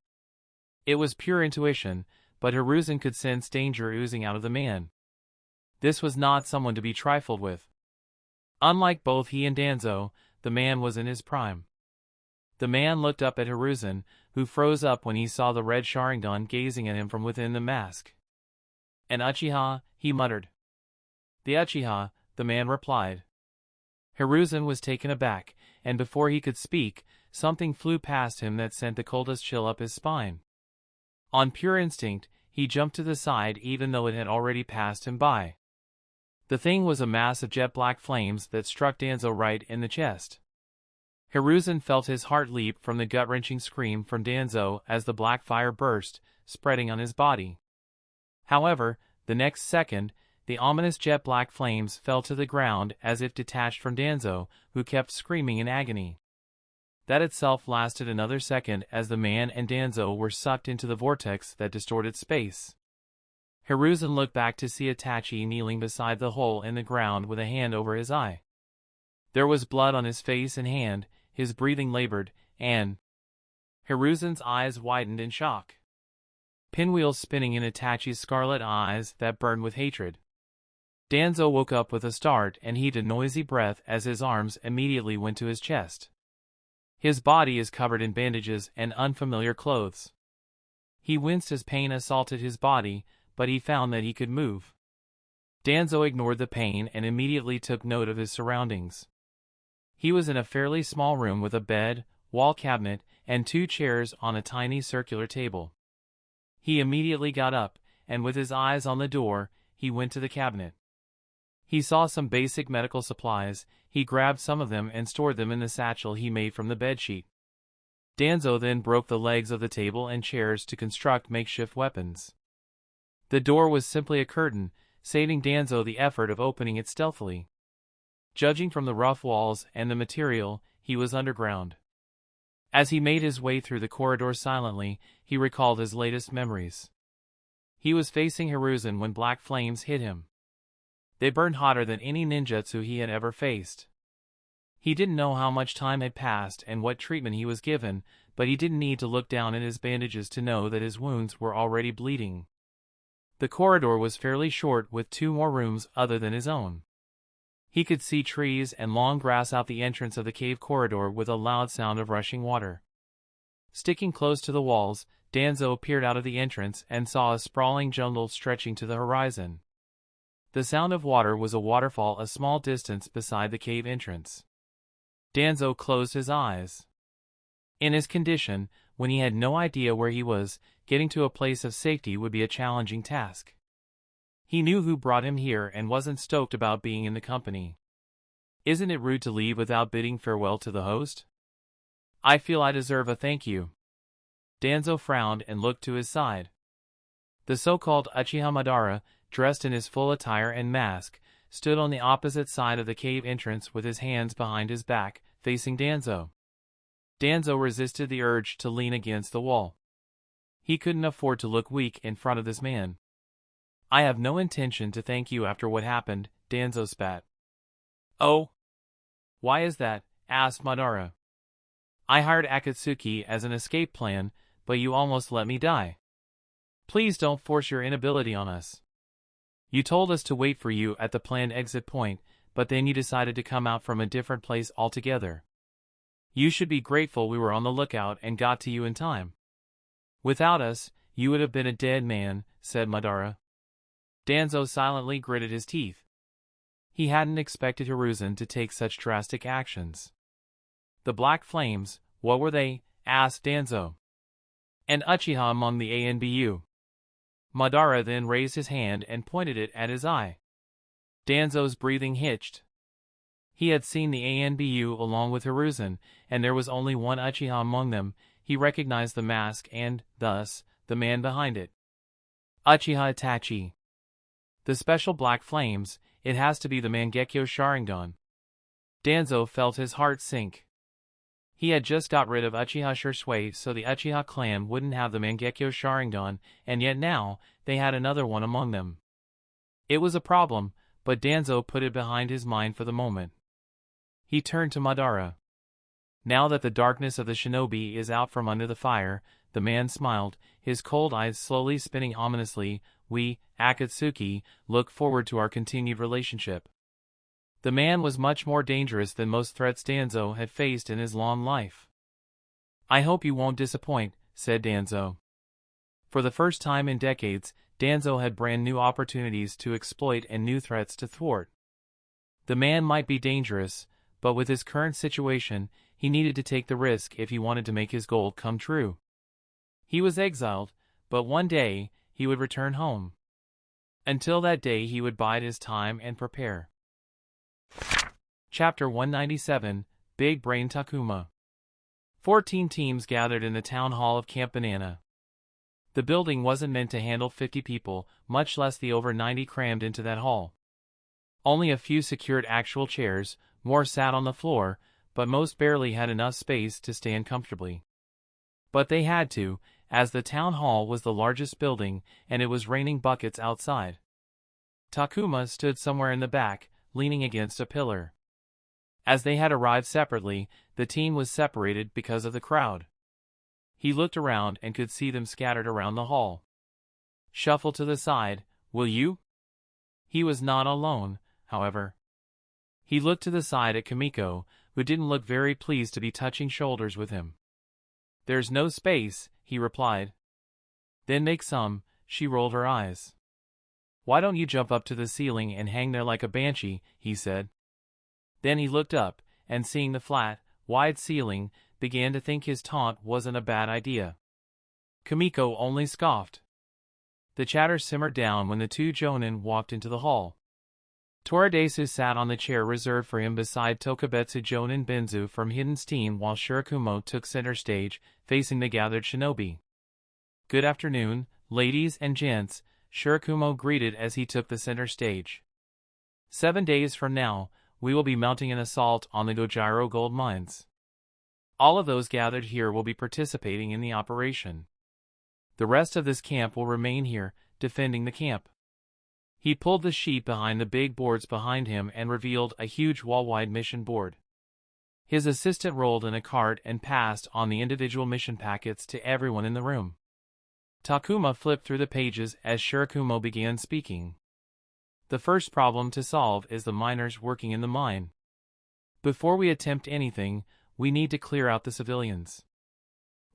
It was pure intuition, but Hiruzen could sense danger oozing out of the man. This was not someone to be trifled with. Unlike both he and Danzo, the man was in his prime. The man looked up at Hiruzen, who froze up when he saw the red Sharingan gazing at him from within the mask. "An Uchiha," he muttered. "The Uchiha," the man replied. Hiruzen was taken aback, and before he could speak, something flew past him that sent the coldest chill up his spine. On pure instinct, he jumped to the side even though it had already passed him by. The thing was a mass of jet-black flames that struck Danzo right in the chest. Hiruzen felt his heart leap from the gut-wrenching scream from Danzo as the black fire burst, spreading on his body. However, the next second, the ominous jet-black flames fell to the ground as if detached from Danzo, who kept screaming in agony. That itself lasted another second as the man and Danzo were sucked into the vortex that distorted space. Hiruzen looked back to see Itachi kneeling beside the hole in the ground with a hand over his eye. There was blood on his face and hand, his breathing labored, and Hiruzen's eyes widened in shock. Pinwheels spinning in Itachi's scarlet eyes that burned with hatred. Danzo woke up with a start and heaved a noisy breath as his arms immediately went to his chest. His body is covered in bandages and unfamiliar clothes. He winced as pain assaulted his body, but he found that he could move. Danzo ignored the pain and immediately took note of his surroundings. He was in a fairly small room with a bed, wall cabinet, and 2 chairs on a tiny circular table. He immediately got up, and with his eyes on the door, he went to the cabinet. He saw some basic medical supplies. He grabbed some of them and stored them in the satchel he made from the bedsheet. Danzo then broke the legs of the table and chairs to construct makeshift weapons. The door was simply a curtain, saving Danzo the effort of opening it stealthily. Judging from the rough walls and the material, he was underground. As he made his way through the corridor silently, he recalled his latest memories. He was facing Hiruzen when black flames hit him. They burned hotter than any ninjutsu he had ever faced. He didn't know how much time had passed and what treatment he was given, but he didn't need to look down at his bandages to know that his wounds were already bleeding. The corridor was fairly short with 2 more rooms other than his own. He could see trees and long grass out the entrance of the cave corridor with a loud sound of rushing water. Sticking close to the walls, Danzo peered out of the entrance and saw a sprawling jungle stretching to the horizon. The sound of water was a waterfall a small distance beside the cave entrance. Danzo closed his eyes. In his condition, when he had no idea where he was, getting to a place of safety would be a challenging task. He knew who brought him here and wasn't stoked about being in the company. Isn't it rude to leave without bidding farewell to the host? I feel I deserve a thank you. Danzo frowned and looked to his side. The so-called Uchiha Madara, dressed in his full attire and mask, stood on the opposite side of the cave entrance with his hands behind his back, facing Danzo. Danzo resisted the urge to lean against the wall. He couldn't afford to look weak in front of this man. I have no intention to thank you after what happened, Danzo spat. Oh? Why is that? Asked Madara. I hired Akatsuki as an escape plan, but you almost let me die. Please don't force your inability on us. You told us to wait for you at the planned exit point, but then you decided to come out from a different place altogether. You should be grateful we were on the lookout and got to you in time. Without us, you would have been a dead man, said Madara. Danzo silently gritted his teeth. He hadn't expected Hiruzen to take such drastic actions. The black flames, what were they? Asked Danzo. An Uchiha among the ANBU. Madara then raised his hand and pointed it at his eye. Danzo's breathing hitched. He had seen the ANBU along with Hiruzen, and there was only one Uchiha among them. He recognized the mask and, thus, the man behind it. Uchiha Itachi. The special black flames, it has to be the Mangekyo Sharingan. Danzo felt his heart sink. He had just got rid of Uchiha Shisui so the Uchiha clan wouldn't have the Mangekyo Sharingan, and yet now, they had another one among them. It was a problem, but Danzo put it behind his mind for the moment. He turned to Madara. Now that the darkness of the shinobi is out from under the fire, the man smiled, his cold eyes slowly spinning ominously. We, Akatsuki, look forward to our continued relationship. The man was much more dangerous than most threats Danzo had faced in his long life. I hope you won't disappoint, said Danzo. For the first time in decades, Danzo had brand new opportunities to exploit and new threats to thwart. The man might be dangerous, but with his current situation, he needed to take the risk if he wanted to make his goal come true. He was exiled, but one day, he would return home. Until that day he would bide his time and prepare. Chapter 197, Big Brain Takuma. 14 teams gathered in the town hall of Camp Banana. The building wasn't meant to handle 50 people, much less the over 90 crammed into that hall. Only a few secured actual chairs, more sat on the floor, but most barely had enough space to stand comfortably. But they had to, as the town hall was the largest building and it was raining buckets outside. Takuma stood somewhere in the back, leaning against a pillar. As they had arrived separately, the team was separated because of the crowd. He looked around and could see them scattered around the hall. Shuffle to the side, will you? He was not alone, however. He looked to the side at Kimiko, who didn't look very pleased to be touching shoulders with him. There's no space, he replied. Then make some, she rolled her eyes. Why don't you jump up to the ceiling and hang there like a banshee, he said. Then he looked up, and seeing the flat, wide ceiling, began to think his taunt wasn't a bad idea. Kimiko only scoffed. The chatter simmered down when the two jonin walked into the hall. Toradesu sat on the chair reserved for him beside Tokubetsu Jonin Benzu from Hidden's team while Shirakumo took center stage, facing the gathered shinobi. Good afternoon, ladies and gents, Shirakumo greeted as he took the center stage. 7 days from now, we will be mounting an assault on the Gojiro gold mines. All of those gathered here will be participating in the operation. The rest of this camp will remain here, defending the camp. He pulled the sheet behind the big boards behind him and revealed a huge wall-wide mission board. His assistant rolled in a cart and passed on the individual mission packets to everyone in the room. Takuma flipped through the pages as Shirakumo began speaking. The first problem to solve is the miners working in the mine. Before we attempt anything, we need to clear out the civilians.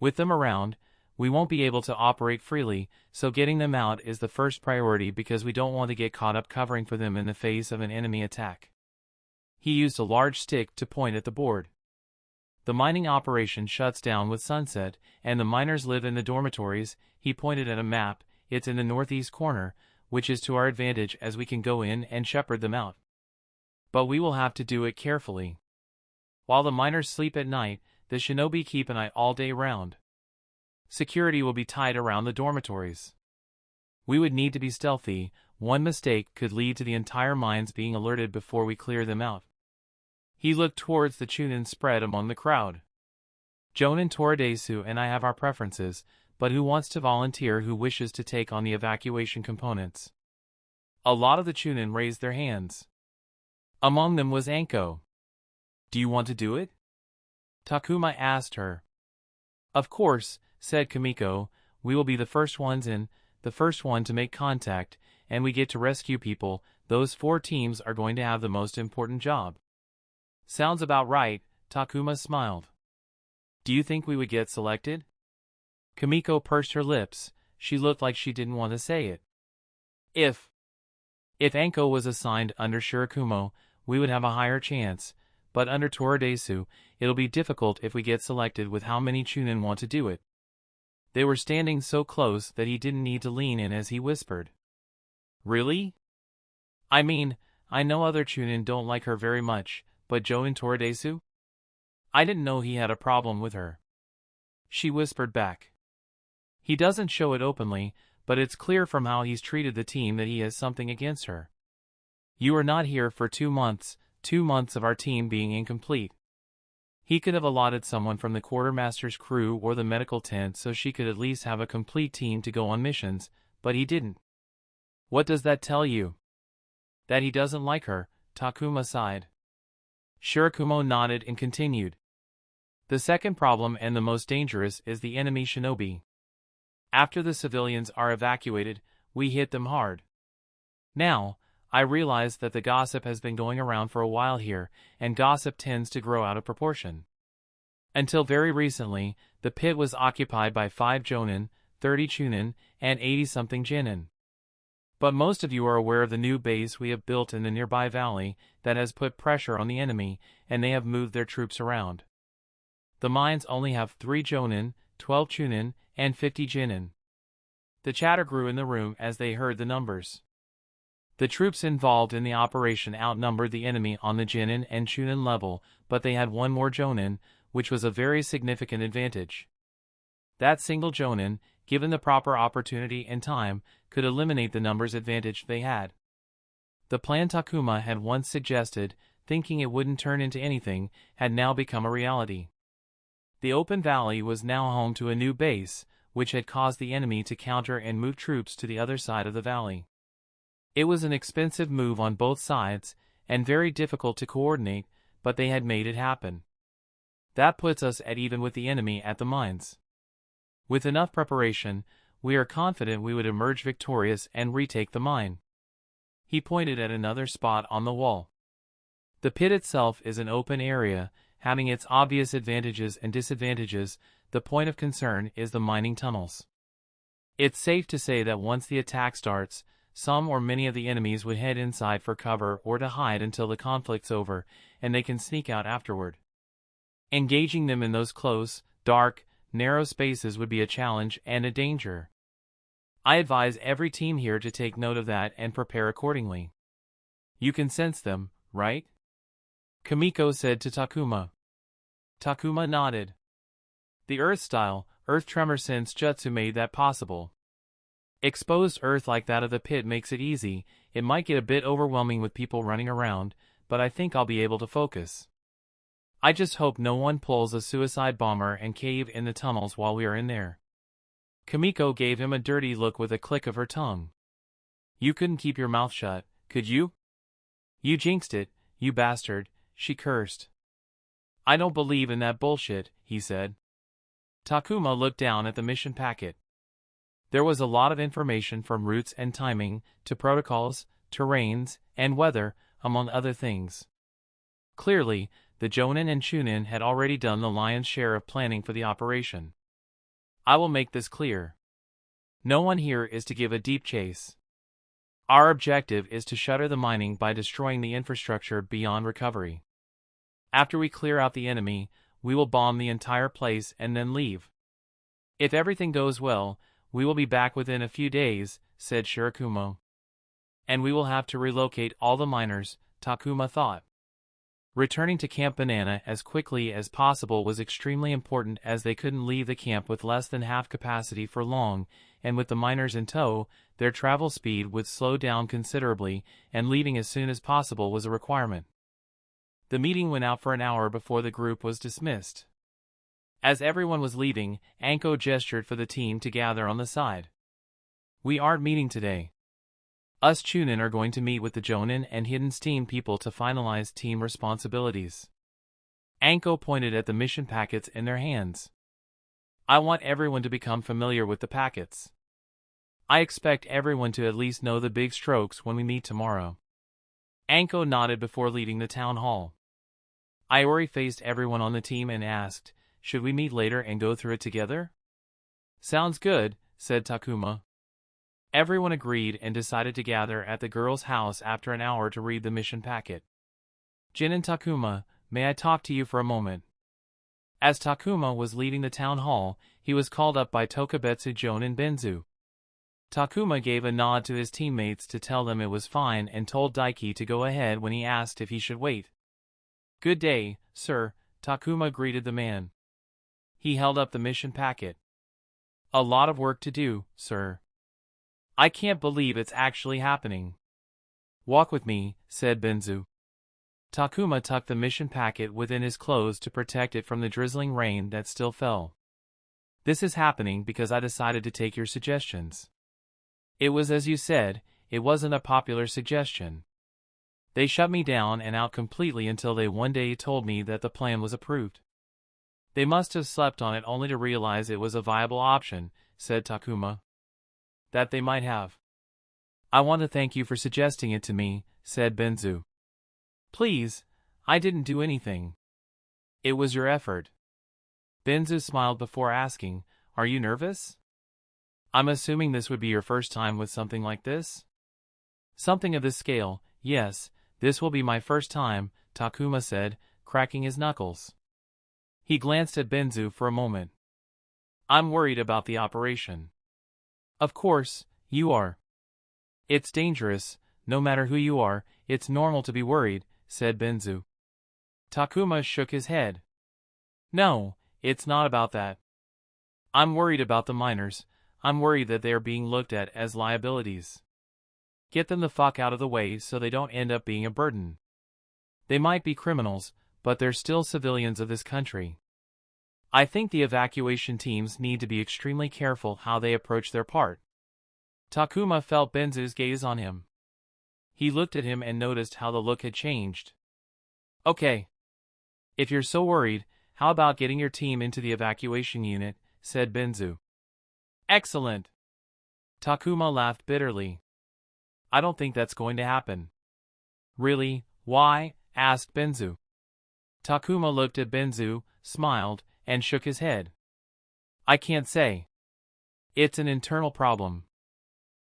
With them around, we won't be able to operate freely, so getting them out is the first priority because we don't want to get caught up covering for them in the face of an enemy attack. He used a large stick to point at the board. The mining operation shuts down with sunset, and the miners live in the dormitories. He pointed at a map. It's in the northeast corner, which is to our advantage as we can go in and shepherd them out. But we will have to do it carefully. While the miners sleep at night, the shinobi keep an eye all day round. Security will be tight around the dormitories. We would need to be stealthy. One mistake could lead to the entire mines being alerted before we clear them out. He looked towards the chunin spread among the crowd. Jonin Toradesu and I have our preferences, but who wants to volunteer who wishes to take on the evacuation components? A lot of the chunin raised their hands. Among them was Anko. Do you want to do it? Takuma asked her. Of course, said Kimiko, we will be the first ones in, the first one to make contact, and we get to rescue people. Those 4 teams are going to have the most important job. Sounds about right, Takuma smiled. Do you think we would get selected? Kamiko pursed her lips. She looked like she didn't want to say it. If Anko was assigned under Shirakumo, we would have a higher chance, but under Toradesu, it'll be difficult if we get selected with how many Chunin want to do it. They were standing so close that he didn't need to lean in as he whispered. Really? I mean, I know other Chunin don't like her very much, but Join Toradesu? I didn't know he had a problem with her. She whispered back. He doesn't show it openly, but it's clear from how he's treated the team that he has something against her. You are not here for 2 months, 2 months of our team being incomplete. He could have allotted someone from the quartermaster's crew or the medical tent so she could at least have a complete team to go on missions, but he didn't. What does that tell you? That he doesn't like her, Takuma sighed. Shirakumo nodded and continued. The second problem and the most dangerous is the enemy shinobi. After the civilians are evacuated, we hit them hard. Now, I realize that the gossip has been going around for a while here, and gossip tends to grow out of proportion. Until very recently, the pit was occupied by 5 jonin, 30 chunin, and 80-something genin. But most of you are aware of the new base we have built in the nearby valley that has put pressure on the enemy, and they have moved their troops around. The mines only have 3 jonin, 12 chunin, and 50 genin. The chatter grew in the room as they heard the numbers. The troops involved in the operation outnumbered the enemy on the genin and chunin level, but they had 1 more jonin, which was a very significant advantage. That single jonin, given the proper opportunity and time, could eliminate the numbers advantage they had. The plan Takuma had once suggested, thinking it wouldn't turn into anything, had now become a reality. The open valley was now home to a new base, which had caused the enemy to counter and move troops to the other side of the valley. It was an expensive move on both sides, and very difficult to coordinate, but they had made it happen. That puts us at even with the enemy at the mines. With enough preparation, we are confident we would emerge victorious and retake the mine. He pointed at another spot on the wall. The pit itself is an open area, having its obvious advantages and disadvantages. The point of concern is the mining tunnels. It's safe to say that once the attack starts, some or many of the enemies would head inside for cover or to hide until the conflict's over, and they can sneak out afterward. Engaging them in those close, dark, narrow spaces would be a challenge and a danger. I advise every team here to take note of that and prepare accordingly. You can sense them, right? Kamiko said to Takuma. Takuma nodded. The Earth-style, Earth Tremor Sense Jutsu made that possible. Exposed earth like that of the pit makes it easy. It might get a bit overwhelming with people running around, but I think I'll be able to focus. I just hope no one pulls a suicide bomber and cave in the tunnels while we are in there. Kamiko gave him a dirty look with a click of her tongue. You couldn't keep your mouth shut, could you? You jinxed it, you bastard, she cursed. I don't believe in that bullshit, he said. Takuma looked down at the mission packet. There was a lot of information from routes and timing, to protocols, terrains, and weather, among other things. Clearly, the Jonin and Chunin had already done the lion's share of planning for the operation. I will make this clear. No one here is to give a deep chase. Our objective is to shutter the mining by destroying the infrastructure beyond recovery. After we clear out the enemy, we will bomb the entire place and then leave. If everything goes well, we will be back within a few days, said Shirakumo. And we will have to relocate all the miners, Takuma thought. Returning to Camp Banana as quickly as possible was extremely important as they couldn't leave the camp with less than half capacity for long, and with the miners in tow, their travel speed would slow down considerably, and leaving as soon as possible was a requirement. The meeting went out for an hour before the group was dismissed. As everyone was leaving, Anko gestured for the team to gather on the side. We aren't meeting today. Us Chunin are going to meet with the Jonin and Hidden Steam people to finalize team responsibilities. Anko pointed at the mission packets in their hands. I want everyone to become familiar with the packets. I expect everyone to at least know the big strokes when we meet tomorrow. Anko nodded before leaving the town hall. Iori faced everyone on the team and asked, should we meet later and go through it together? Sounds good, said Takuma. Everyone agreed and decided to gather at the girl's house after an hour to read the mission packet. Jin and Takuma, may I talk to you for a moment? As Takuma was leaving the town hall, he was called up by Tokubetsu Joan and Benzu. Takuma gave a nod to his teammates to tell them it was fine and told Daiki to go ahead when he asked if he should wait. Good day, sir, Takuma greeted the man. He held up the mission packet. A lot of work to do, sir. I can't believe it's actually happening. Walk with me, said Benzu. Takuma tucked the mission packet within his clothes to protect it from the drizzling rain that still fell. This is happening because I decided to take your suggestions. It was as you said, it wasn't a popular suggestion. They shut me down and out completely until they one day told me that the plan was approved. They must have slept on it only to realize it was a viable option, said Takuma. That they might have. I want to thank you for suggesting it to me, said Benzu. Please, I didn't do anything. It was your effort. Benzu smiled before asking, are you nervous? I'm assuming this would be your first time with something like this? Something of this scale, yes, this will be my first time, Takuma said, cracking his knuckles. He glanced at Benzu for a moment. I'm worried about the operation. Of course, you are. It's dangerous, no matter who you are, it's normal to be worried, said Benzu. Takuma shook his head. No, it's not about that. I'm worried about the miners. I'm worried that they are being looked at as liabilities. Get them the fuck out of the way so they don't end up being a burden. They might be criminals, but they're still civilians of this country. I think the evacuation teams need to be extremely careful how they approach their part. Takuma felt Benzu's gaze on him. He looked at him and noticed how the look had changed. Okay. If you're so worried, how about getting your team into the evacuation unit, said Benzu. Excellent. Takuma laughed bitterly. I don't think that's going to happen. Really, why? Asked Benzu. Takuma looked at Benzu, smiled, and shook his head. I can't say. It's an internal problem.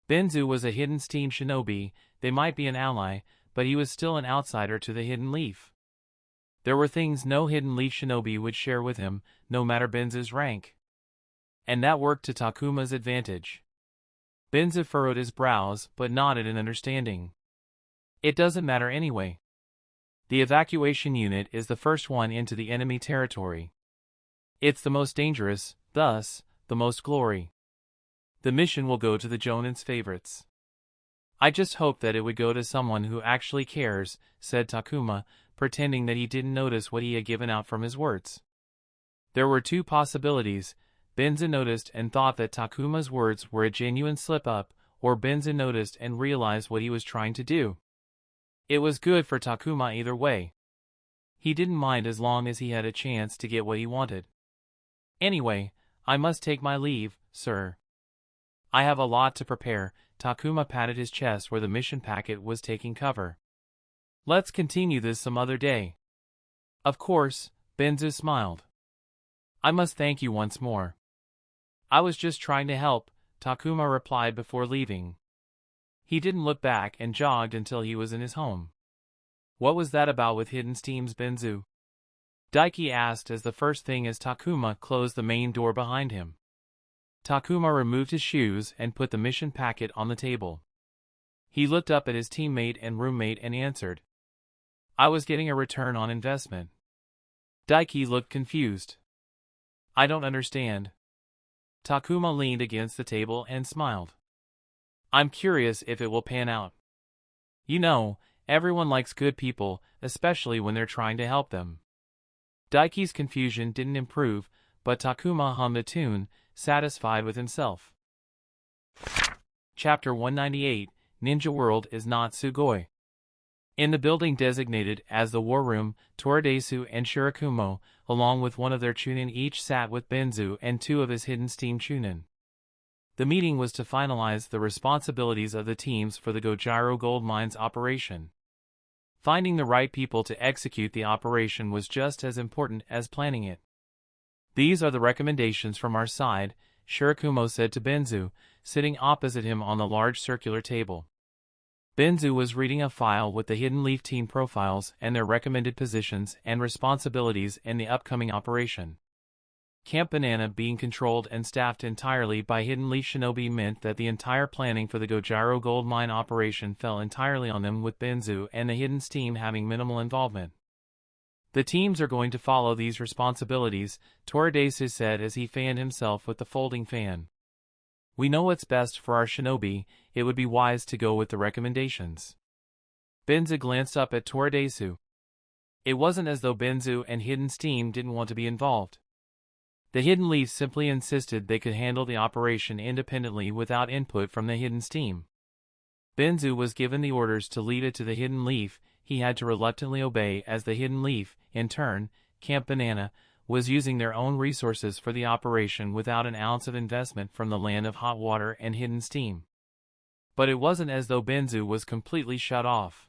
Benzu was a hidden steam shinobi, they might be an ally, but he was still an outsider to the Hidden Leaf. There were things no Hidden Leaf shinobi would share with him, no matter Benzu's rank. And that worked to Takuma's advantage. Benzu furrowed his brows but nodded in understanding. It doesn't matter anyway. The evacuation unit is the first one into the enemy territory. It's the most dangerous, thus, the most glory. The mission will go to the Jonin's favorites. I just hope that it would go to someone who actually cares, said Takuma, pretending that he didn't notice what he had given out from his words. There were two possibilities. Benzu noticed and thought that Takuma's words were a genuine slip-up, or Benzu noticed and realized what he was trying to do. It was good for Takuma either way. He didn't mind as long as he had a chance to get what he wanted. Anyway, I must take my leave, sir. I have a lot to prepare. Takuma patted his chest where the mission packet was taking cover. Let's continue this some other day. Of course, Benzu smiled. I must thank you once more. I was just trying to help, Takuma replied before leaving. He didn't look back and jogged until he was in his home. What was that about with hidden steams, Benzu? Daiki asked as the first thing as Takuma closed the main door behind him. Takuma removed his shoes and put the mission packet on the table. He looked up at his teammate and roommate and answered. I was getting a return on investment. Daiki looked confused. I don't understand. Takuma leaned against the table and smiled. I'm curious if it will pan out. You know, everyone likes good people, especially when they're trying to help them. Daiki's confusion didn't improve, but Takuma hummed a tune, satisfied with himself. Chapter 198, Ninja World is not Sugoi. In the building designated as the War Room, Toradesu and Shirakumo, along with one of their chunin each sat with Benzu and two of his hidden steam chunin. The meeting was to finalize the responsibilities of the teams for the Gojiro Gold Mines operation. Finding the right people to execute the operation was just as important as planning it. These are the recommendations from our side, Shirakumo said to Benzu, sitting opposite him on the large circular table. Benzu was reading a file with the Hidden Leaf team profiles and their recommended positions and responsibilities in the upcoming operation. Camp Banana being controlled and staffed entirely by Hidden Leaf Shinobi meant that the entire planning for the Gojiro gold mine operation fell entirely on them, with Benzu and the Hidden's team having minimal involvement. The teams are going to follow these responsibilities, Toradesu said as he fanned himself with the folding fan. We know what's best for our shinobi, it would be wise to go with the recommendations. Benzu glanced up at Toradesu. It wasn't as though Benzu and Hidden's team didn't want to be involved. The Hidden Leaf simply insisted they could handle the operation independently without input from the Hidden's team. Benzu was given the orders to leave it to the Hidden Leaf. He had to reluctantly obey, as the Hidden Leaf, in turn, Camp Banana, was using their own resources for the operation without an ounce of investment from the Land of Hot Water and Hidden's team. But it wasn't as though Benzu was completely shut off.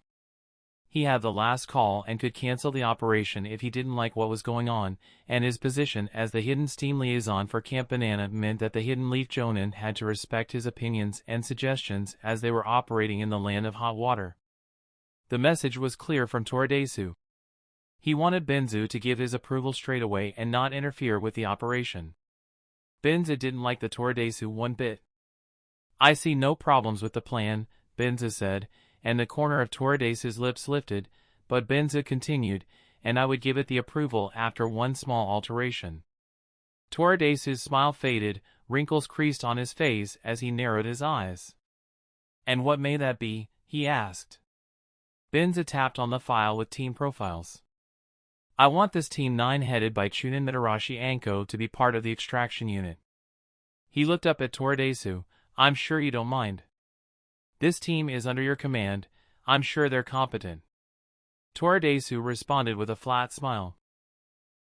He had the last call and could cancel the operation if he didn't like what was going on, and his position as the Hidden's team liaison for Camp Banana meant that the Hidden Leaf Jonin had to respect his opinions and suggestions as they were operating in the Land of Hot Water. The message was clear from Toradesu. He wanted Benzu to give his approval straight away and not interfere with the operation. Benzu didn't like the Toradesu one bit. I see no problems with the plan, Benzu said, and the corner of Toradesu's lips lifted, but Benzu continued, and I would give it the approval after one small alteration. Toradesu's smile faded, wrinkles creased on his face as he narrowed his eyes. And what may that be? He asked. Benzu tapped on the file with team profiles. I want this Team 9 headed by Chunin Mitarashi Anko to be part of the extraction unit. He looked up at Toradesu. I'm sure you don't mind. This team is under your command. I'm sure they're competent. Toradesu responded with a flat smile.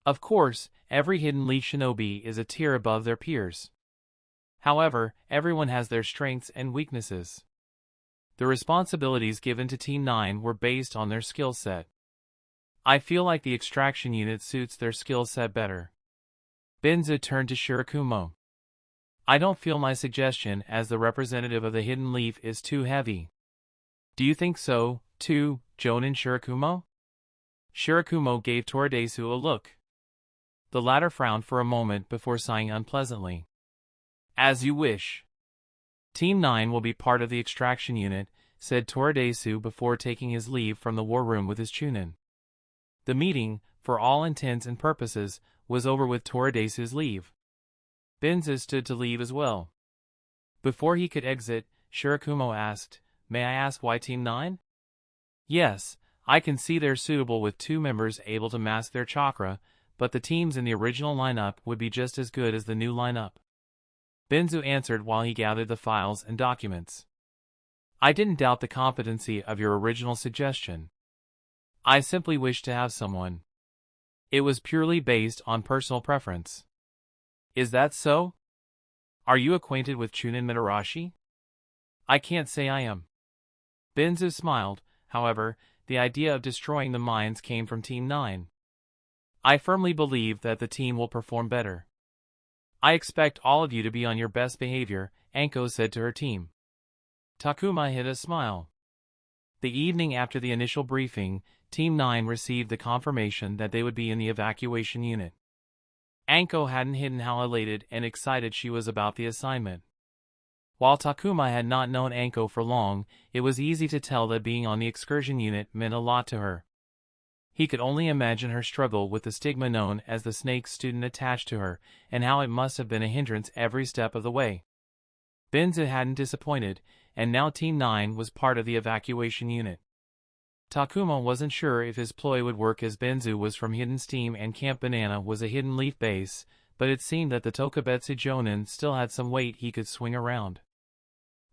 Of course, every Hidden Leaf shinobi is a tier above their peers. However, everyone has their strengths and weaknesses. The responsibilities given to Team 9 were based on their skill set. I feel like the extraction unit suits their skill set better. Benzu turned to Shirakumo. I don't feel my suggestion as the representative of the Hidden Leaf is too heavy. Do you think so, too, Jonin Shirakumo? Shirakumo gave Toradesu a look. The latter frowned for a moment before sighing unpleasantly. As you wish. Team 9 will be part of the extraction unit, said Toradesu before taking his leave from the war room with his Chunin. The meeting, for all intents and purposes, was over with Toradesu's leave. Benzu stood to leave as well. Before he could exit, Shirakumo asked, May I ask why Team 9? Yes, I can see they're suitable with 2 members able to mask their chakra, but the teams in the original lineup would be just as good as the new lineup. Benzu answered while he gathered the files and documents. I didn't doubt the competency of your original suggestion. I simply wished to have someone. It was purely based on personal preference. Is that so? Are you acquainted with Chunin Mitarashi? I can't say I am. Benzu smiled. However, the idea of destroying the mines came from Team 9. I firmly believe that the team will perform better. I expect all of you to be on your best behavior, Anko said to her team. Takuma hid a smile. The evening after the initial briefing, Team 9 received the confirmation that they would be in the evacuation unit. Anko hadn't hidden how elated and excited she was about the assignment. While Takuma had not known Anko for long, it was easy to tell that being on the excursion unit meant a lot to her. He could only imagine her struggle with the stigma known as the snake student attached to her, and how it must have been a hindrance every step of the way. Benzu hadn't disappointed, and now Team 9 was part of the evacuation unit. Takuma wasn't sure if his ploy would work, as Benzu was from Hidden's team and Camp Banana was a Hidden Leaf base, but it seemed that the Tokubetsu Jonin still had some weight he could swing around.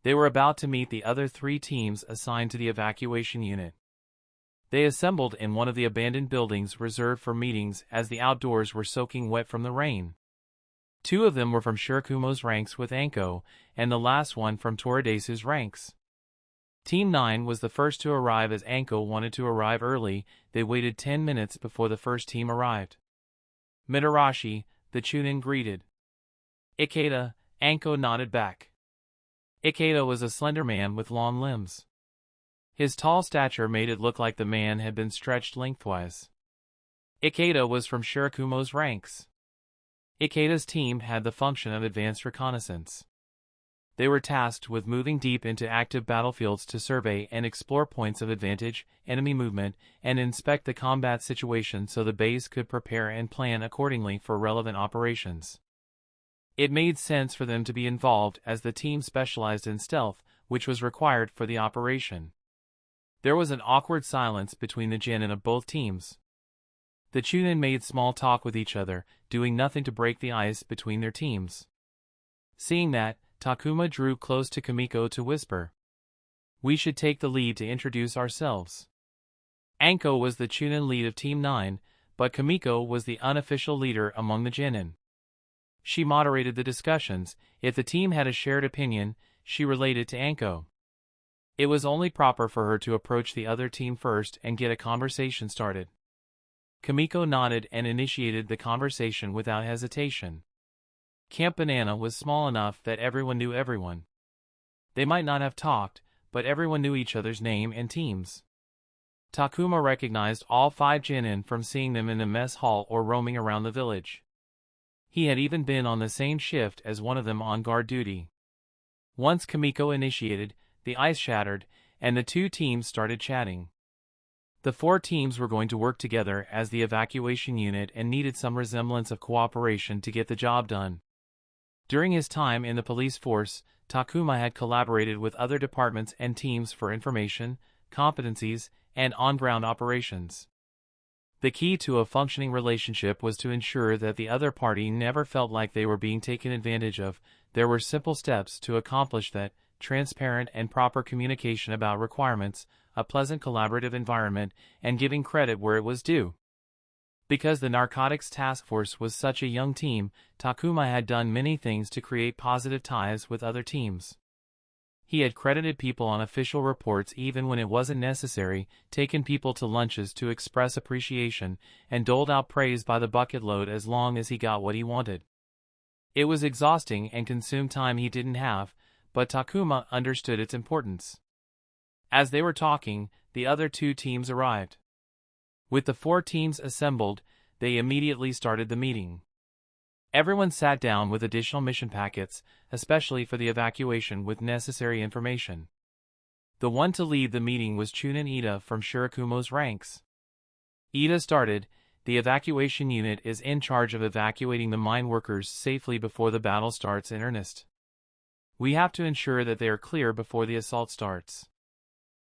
They were about to meet the other 3 teams assigned to the evacuation unit. They assembled in one of the abandoned buildings reserved for meetings, as the outdoors were soaking wet from the rain. 2 of them were from Shirakumo's ranks with Anko, and the last one from Toradesu's ranks. Team 9 was the first to arrive, as Anko wanted to arrive early. They waited 10 minutes before the first team arrived. Mitarashi, the Chunin greeted. Ikeda, Anko nodded back. Ikeda was a slender man with long limbs. His tall stature made it look like the man had been stretched lengthwise. Ikeda was from Shirakumo's ranks. Ikeda's team had the function of advanced reconnaissance. They were tasked with moving deep into active battlefields to survey and explore points of advantage, enemy movement, and inspect the combat situation so the base could prepare and plan accordingly for relevant operations. It made sense for them to be involved as the team specialized in stealth, which was required for the operation. There was an awkward silence between the Genin of both teams. The Chunin made small talk with each other, doing nothing to break the ice between their teams. Seeing that, Takuma drew close to Kamiko to whisper, "We should take the lead to introduce ourselves." Anko was the Chunin lead of Team 9, but Kamiko was the unofficial leader among the Genin. She moderated the discussions. If the team had a shared opinion, she relayed it to Anko. It was only proper for her to approach the other team first and get a conversation started. Kamiko nodded and initiated the conversation without hesitation. Camp Banana was small enough that everyone knew everyone. They might not have talked, but everyone knew each other's name and teams. Takuma recognized all 5 Genin from seeing them in the mess hall or roaming around the village. He had even been on the same shift as one of them on guard duty. Once Kamiko initiated, the ice shattered, and the 2 teams started chatting. The 4 teams were going to work together as the evacuation unit and needed some resemblance of cooperation to get the job done. During his time in the police force, Takuma had collaborated with other departments and teams for information, competencies, and on-ground operations. The key to a functioning relationship was to ensure that the other party never felt like they were being taken advantage of. There were simple steps to accomplish that: transparent and proper communication about requirements, a pleasant collaborative environment, and giving credit where it was due. Because the Narcotics Task Force was such a young team, Takuma had done many things to create positive ties with other teams. He had credited people on official reports even when it wasn't necessary, taken people to lunches to express appreciation, and doled out praise by the bucket load as long as he got what he wanted. It was exhausting and consumed time he didn't have, but Takuma understood its importance. As they were talking, the other 2 teams arrived. With the 4 teams assembled, they immediately started the meeting. Everyone sat down with additional mission packets, especially for the evacuation with necessary information. The one to lead the meeting was Chunin Ida from Shirakumo's ranks. Ida started. The evacuation unit is in charge of evacuating the mine workers safely before the battle starts in earnest. We have to ensure that they are clear before the assault starts.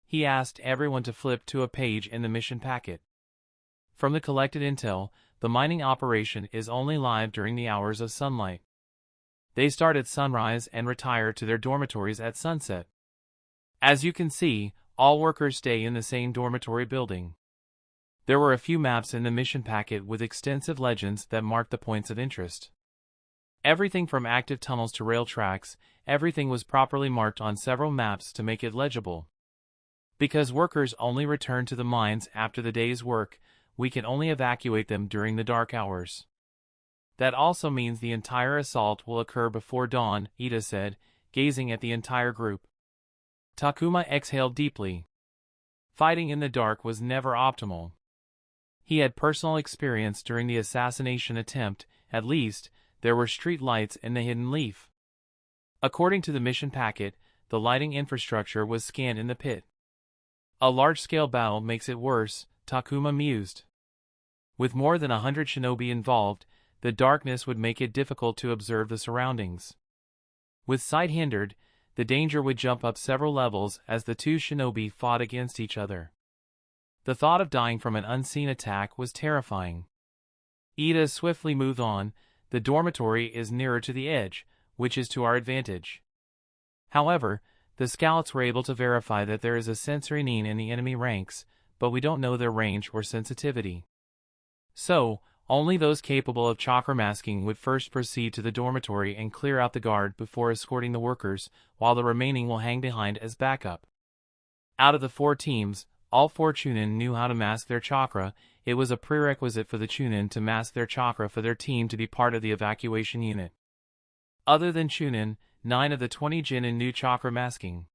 He asked everyone to flip to a page in the mission packet. From the collected intel, the mining operation is only live during the hours of sunlight. They start at sunrise and retire to their dormitories at sunset. As you can see, all workers stay in the same dormitory building. There were a few maps in the mission packet with extensive legends that marked the points of interest. Everything from active tunnels to rail tracks, everything was properly marked on several maps to make it legible. Because workers only return to the mines after the day's work, we can only evacuate them during the dark hours. That also means the entire assault will occur before dawn, Ida said, gazing at the entire group. Takuma exhaled deeply. Fighting in the dark was never optimal. He had personal experience during the assassination attempt. At least, there were street lights in the Hidden Leaf. According to the mission packet, the lighting infrastructure was scanned in the pit. A large-scale battle makes it worse, Takuma mused. With more than 100 shinobi involved, the darkness would make it difficult to observe the surroundings. With sight hindered, the danger would jump up several levels as the 2 shinobi fought against each other. The thought of dying from an unseen attack was terrifying. Ida swiftly moved on. The dormitory is nearer to the edge, which is to our advantage. However, the scouts were able to verify that there is a sensory need in the enemy ranks, but we don't know their range or sensitivity. So, only those capable of chakra masking would first proceed to the dormitory and clear out the guard before escorting the workers, while the remaining will hang behind as backup. Out of the 4 teams, all 4 Chunin knew how to mask their chakra. it was a prerequisite for the Chunin to master their chakra for their team to be part of the evacuation unit. Other than Chunin, 9 of the 20 Genin knew chakra masking.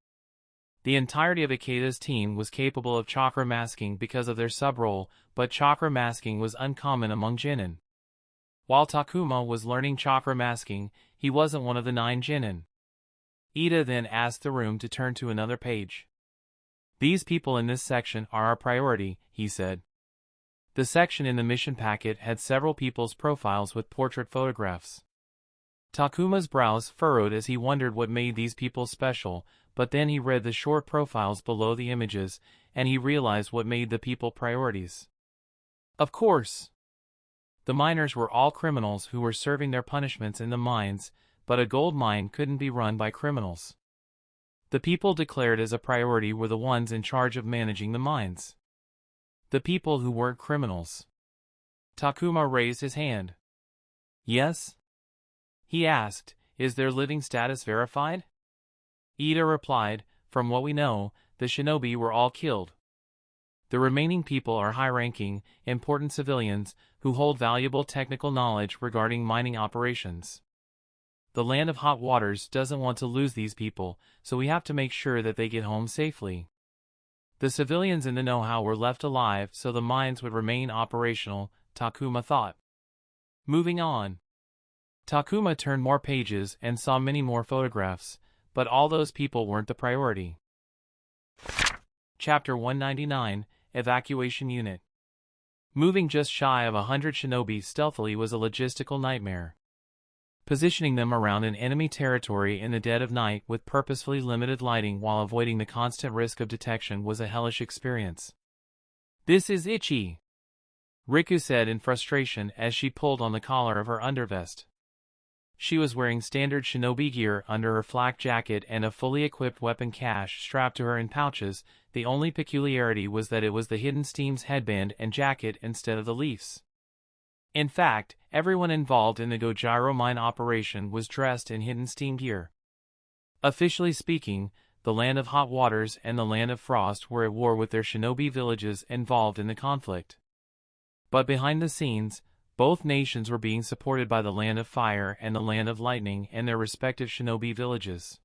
The entirety of Ikeda's team was capable of chakra masking because of their sub-role, but chakra masking was uncommon among Genin. While Takuma was learning chakra masking, he wasn't one of the 9 Genin. Ida then asked the room to turn to another page. "These people in this section are our priority," he said. The section in the mission packet had several people's profiles with portrait photographs. Takuma's brows furrowed as he wondered what made these people special, but then he read the short profiles below the images, and he realized what made the people priorities. Of course! The miners were all criminals who were serving their punishments in the mines, but a gold mine couldn't be run by criminals. The people declared as a priority were the ones in charge of managing the mines. The people who weren't criminals. Takuma raised his hand. "Yes?" He asked, "Is their living status verified?" Ida replied, "From what we know, the shinobi were all killed. The remaining people are high-ranking, important civilians, who hold valuable technical knowledge regarding mining operations. The Land of Hot Waters doesn't want to lose these people, so we have to make sure that they get home safely. The civilians in the know-how were left alive so the mines would remain operational," Takuma thought. Moving on. Takuma turned more pages and saw many more photographs, but all those people weren't the priority. Chapter 199, Evacuation Unit. Moving just shy of 100 shinobi stealthily was a logistical nightmare. Positioning them around an enemy territory in the dead of night with purposefully limited lighting while avoiding the constant risk of detection was a hellish experience. "This is itchy," Riku said in frustration as she pulled on the collar of her undervest. She was wearing standard shinobi gear under her flak jacket and a fully equipped weapon cache strapped to her in pouches. The only peculiarity was that it was the Hidden Steam's headband and jacket instead of the Leaf's. In fact, everyone involved in the Gojiro mine operation was dressed in Hidden Steam gear. Officially speaking, the Land of Hot Waters and the Land of Frost were at war with their shinobi villages involved in the conflict. But behind the scenes, both nations were being supported by the Land of Fire and the Land of Lightning and their respective shinobi villages.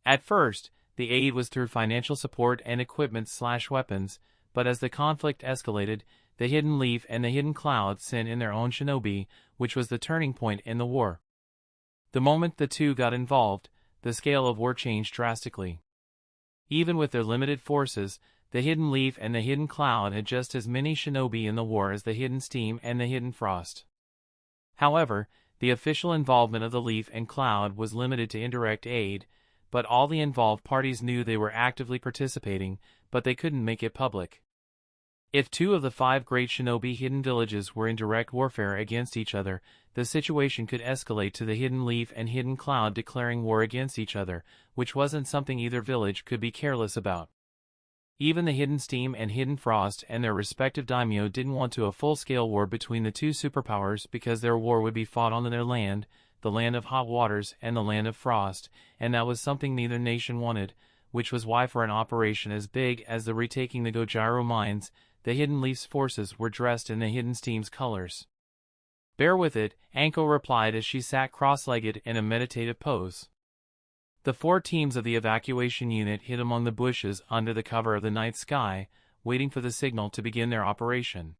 At first, the aid was through financial support and equipment/weapons, but as the conflict escalated, the Hidden Leaf and the Hidden Cloud sent in their own shinobi, which was the turning point in the war. The moment the two got involved, the scale of war changed drastically. Even with their limited forces, the Hidden Leaf and the Hidden Cloud had just as many shinobi in the war as the Hidden Steam and the Hidden Frost. However, the official involvement of the Leaf and Cloud was limited to indirect aid, but all the involved parties knew they were actively participating, but they couldn't make it public. If 2 of the 5 great shinobi hidden villages were in direct warfare against each other, the situation could escalate to the Hidden Leaf and Hidden Cloud declaring war against each other, which wasn't something either village could be careless about. Even the Hidden Steam and Hidden Frost and their respective daimyo didn't want a full-scale war between the two superpowers because their war would be fought on their land, the Land of Hot Waters and the Land of Frost, and that was something neither nation wanted, which was why for an operation as big as the retaking the Gojiro mines, the Hidden Leaf's forces were dressed in the Hidden Steam's colors. "Bear with it," Anko replied as she sat cross-legged in a meditative pose. The 4 teams of the evacuation unit hid among the bushes under the cover of the night sky, waiting for the signal to begin their operation.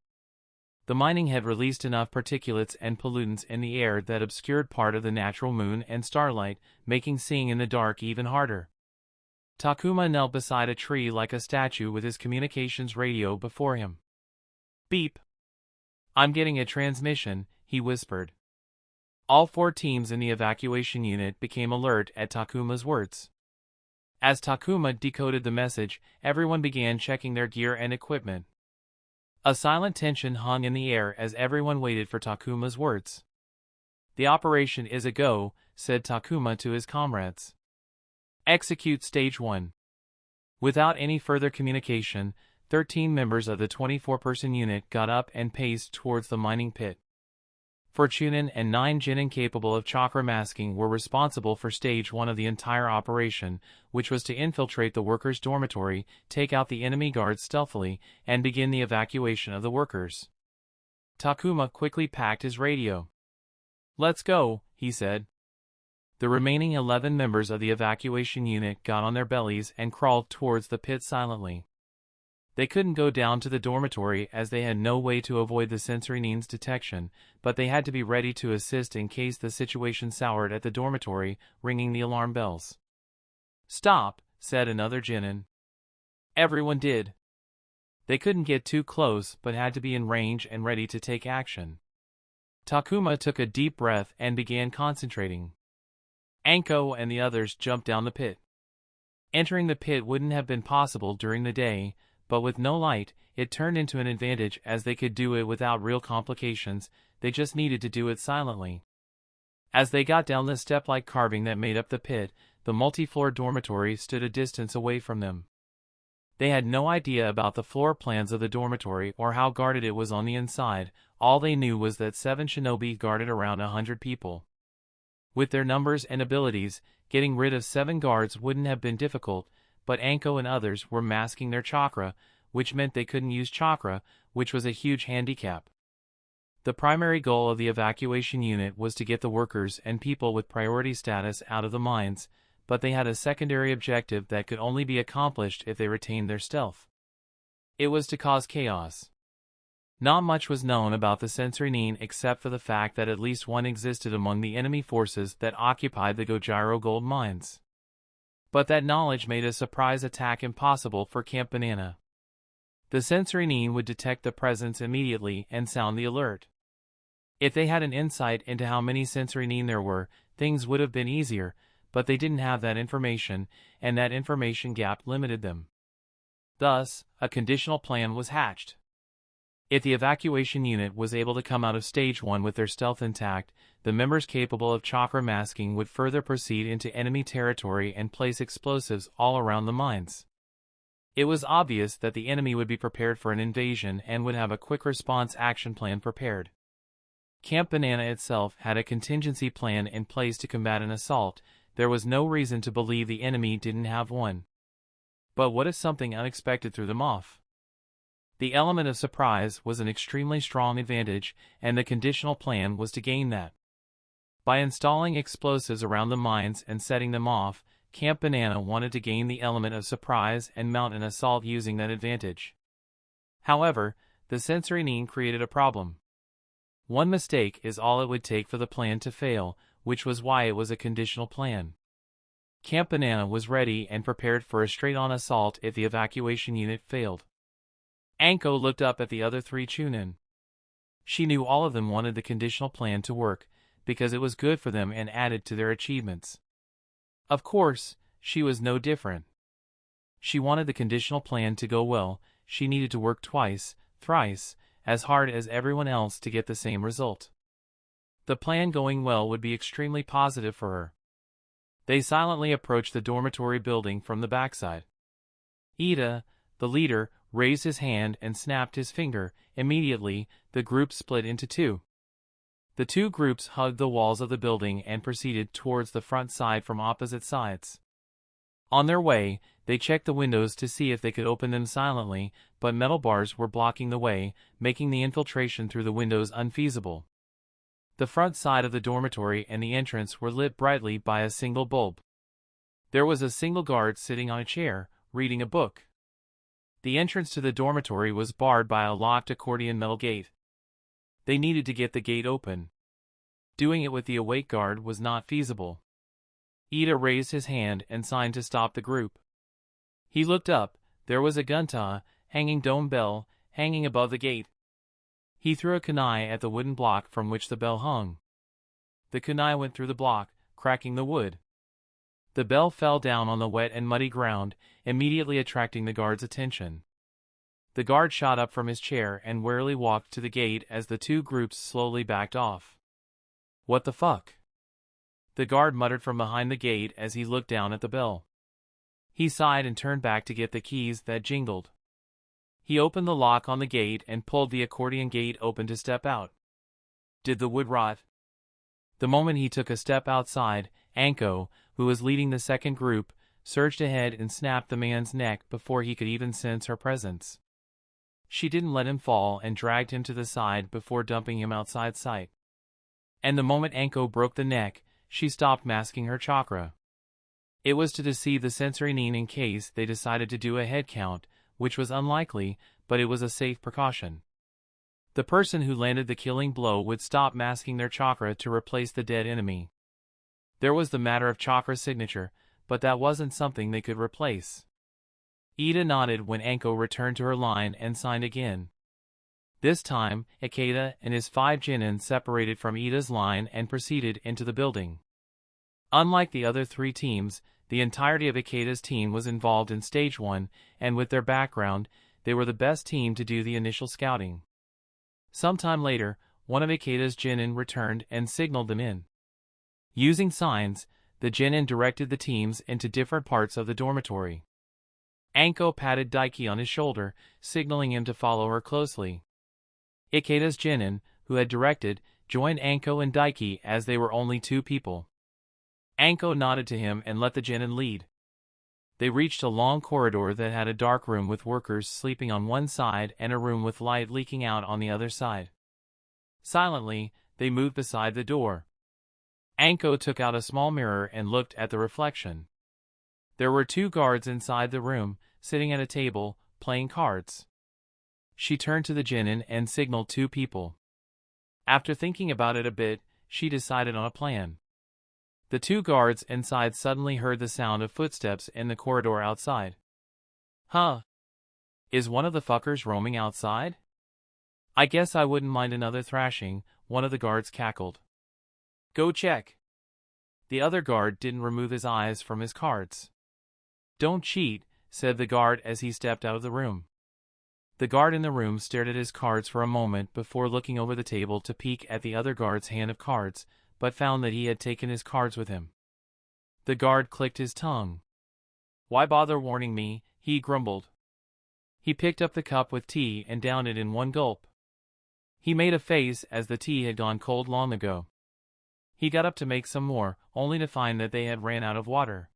The mining had released enough particulates and pollutants in the air that obscured part of the natural moon and starlight, making seeing in the dark even harder. Takuma knelt beside a tree like a statue with his communications radio before him. "Beep. I'm getting a transmission," he whispered. All 4 teams in the evacuation unit became alert at Takuma's words. As Takuma decoded the message, everyone began checking their gear and equipment. A silent tension hung in the air as everyone waited for Takuma's words. "The operation is a go," said Takuma to his comrades. "Execute Stage 1. Without any further communication, 13 members of the 24-person unit got up and paced towards the mining pit. 4 Chunin and 9 Jinin capable of chakra masking were responsible for stage 1 of the entire operation, which was to infiltrate the workers' dormitory, take out the enemy guards stealthily, and begin the evacuation of the workers. Takuma quickly packed his radio. "Let's go," he said. The remaining 11 members of the evacuation unit got on their bellies and crawled towards the pit silently. They couldn't go down to the dormitory as they had no way to avoid the sensory Nin's detection, but they had to be ready to assist in case the situation soured at the dormitory, ringing the alarm bells. "Stop," said another Jinin. Everyone did. They couldn't get too close but had to be in range and ready to take action. Takuma took a deep breath and began concentrating. Anko and the others jumped down the pit. Entering the pit wouldn't have been possible during the day, but with no light, it turned into an advantage as they could do it without real complications. They just needed to do it silently. As they got down the step-like carving that made up the pit, the multi-floor dormitory stood a distance away from them. They had no idea about the floor plans of the dormitory or how guarded it was on the inside. All they knew was that 7 shinobi guarded around 100 people. With their numbers and abilities, getting rid of 7 guards wouldn't have been difficult, but Anko and others were masking their chakra, which meant they couldn't use chakra, which was a huge handicap. The primary goal of the evacuation unit was to get the workers and people with priority status out of the mines, but they had a secondary objective that could only be accomplished if they retained their stealth. It was to cause chaos. Not much was known about the sensory Nin except for the fact that at least one existed among the enemy forces that occupied the Gojiro gold mines. But that knowledge made a surprise attack impossible for Camp Banana. The sensory Nin would detect the presence immediately and sound the alert. If they had an insight into how many sensory Nin there were, things would have been easier, but they didn't have that information, and that information gap limited them. Thus, a conditional plan was hatched. If the evacuation unit was able to come out of stage 1 with their stealth intact, the members capable of chakra masking would further proceed into enemy territory and place explosives all around the mines. It was obvious that the enemy would be prepared for an invasion and would have a quick response action plan prepared. Camp Banana itself had a contingency plan in place to combat an assault. There was no reason to believe the enemy didn't have one. But what if something unexpected threw them off? The element of surprise was an extremely strong advantage, and the conditional plan was to gain that. By installing explosives around the mines and setting them off, Camp Banana wanted to gain the element of surprise and mount an assault using that advantage. However, the sensory Nin created a problem. One mistake is all it would take for the plan to fail, which was why it was a conditional plan. Camp Banana was ready and prepared for a straight-on assault if the evacuation unit failed. Anko looked up at the other 3 Chunin. She knew all of them wanted the conditional plan to work, because it was good for them and added to their achievements. Of course, she was no different. She wanted the conditional plan to go well. She needed to work twice, thrice, as hard as everyone else to get the same result. The plan going well would be extremely positive for her. They silently approached the dormitory building from the backside. Ida, the leader, raised his hand and snapped his finger. Immediately, the group split into 2. The 2 groups hugged the walls of the building and proceeded towards the front side from opposite sides. On their way, they checked the windows to see if they could open them silently, but metal bars were blocking the way, making the infiltration through the windows unfeasible. The front side of the dormitory and the entrance were lit brightly by a single bulb. There was a single guard sitting on a chair, reading a book. The entrance to the dormitory was barred by a locked accordion metal gate. They needed to get the gate open. Doing it with the awake guard was not feasible. Ida raised his hand and signed to stop the group. He looked up. There was a gunta, hanging dome bell, hanging above the gate. He threw a kunai at the wooden block from which the bell hung. The kunai went through the block, cracking the wood. The bell fell down on the wet and muddy ground, immediately attracting the guard's attention. The guard shot up from his chair and warily walked to the gate as the 2 groups slowly backed off. "What the fuck?" the guard muttered from behind the gate as he looked down at the bell. He sighed and turned back to get the keys that jingled. He opened the lock on the gate and pulled the accordion gate open to step out. Did the wood rot? The moment he took a step outside, Anko, who was leading the second group, surged ahead and snapped the man's neck before he could even sense her presence. She didn't let him fall and dragged him to the side before dumping him outside sight. And the moment Anko broke the neck, she stopped masking her chakra. It was to deceive the sensory Nin in case they decided to do a head count, which was unlikely, but it was a safe precaution. The person who landed the killing blow would stop masking their chakra to replace the dead enemy. There was the matter of chakra signature, but that wasn't something they could replace. Ida nodded when Anko returned to her line and signed again. This time, Ikeda and his 5 genin separated from Ida's line and proceeded into the building. Unlike the other 3 teams, the entirety of Ikeda's team was involved in Stage 1, and with their background, they were the best team to do the initial scouting. Sometime later, one of Ikeda's genin returned and signaled them in. Using signs, the genin directed the teams into different parts of the dormitory. Anko patted Daiki on his shoulder, signaling him to follow her closely. Ikeda's genin, who had directed, joined Anko and Daiki as they were only 2 people. Anko nodded to him and let the genin lead. They reached a long corridor that had a dark room with workers sleeping on one side and a room with light leaking out on the other side. Silently, they moved beside the door. Anko took out a small mirror and looked at the reflection. There were 2 guards inside the room, sitting at a table, playing cards. She turned to the genin and signaled 2 people. After thinking about it a bit, she decided on a plan. The 2 guards inside suddenly heard the sound of footsteps in the corridor outside. Huh? Is one of the fuckers roaming outside? I guess I wouldn't mind another thrashing, one of the guards cackled. Go check. The other guard didn't remove his eyes from his cards. Don't cheat, said the guard as he stepped out of the room. The guard in the room stared at his cards for a moment before looking over the table to peek at the other guard's hand of cards, but found that he had taken his cards with him. The guard clicked his tongue. Why bother warning me, he grumbled. He picked up the cup with tea and downed it in one gulp. He made a face as the tea had gone cold long ago. He got up to make some more, only to find that they had ran out of water.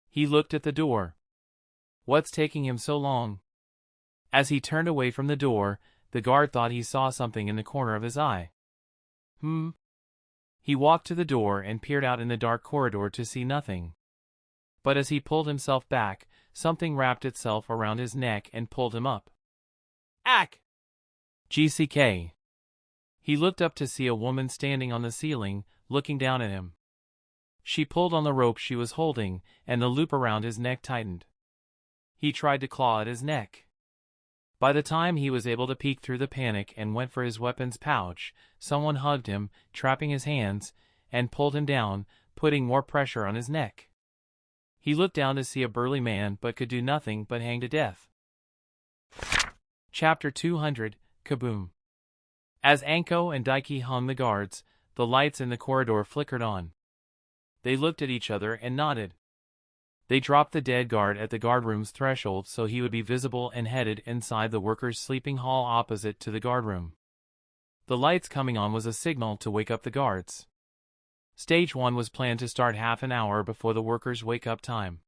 He looked at the door. What's taking him so long? As he turned away from the door, the guard thought he saw something in the corner of his eye. He walked to the door and peered out in the dark corridor to see nothing. But as he pulled himself back, something wrapped itself around his neck and pulled him up. Ack! GCK. He looked up to see a woman standing on the ceiling, looking down at him. She pulled on the rope she was holding, and the loop around his neck tightened. He tried to claw at his neck. By the time he was able to peek through the panic and went for his weapons pouch, someone hugged him, trapping his hands, and pulled him down, putting more pressure on his neck. He looked down to see a burly man but could do nothing but hang to death. Chapter 200, Kaboom. As Anko and Daiki hung the guards, the lights in the corridor flickered on. They looked at each other and nodded. They dropped the dead guard at the guardroom's threshold so he would be visible and headed inside the workers' sleeping hall opposite to the guardroom. The lights coming on was a signal to wake up the guards. Stage 1 was planned to start half an hour before the workers' wake-up time.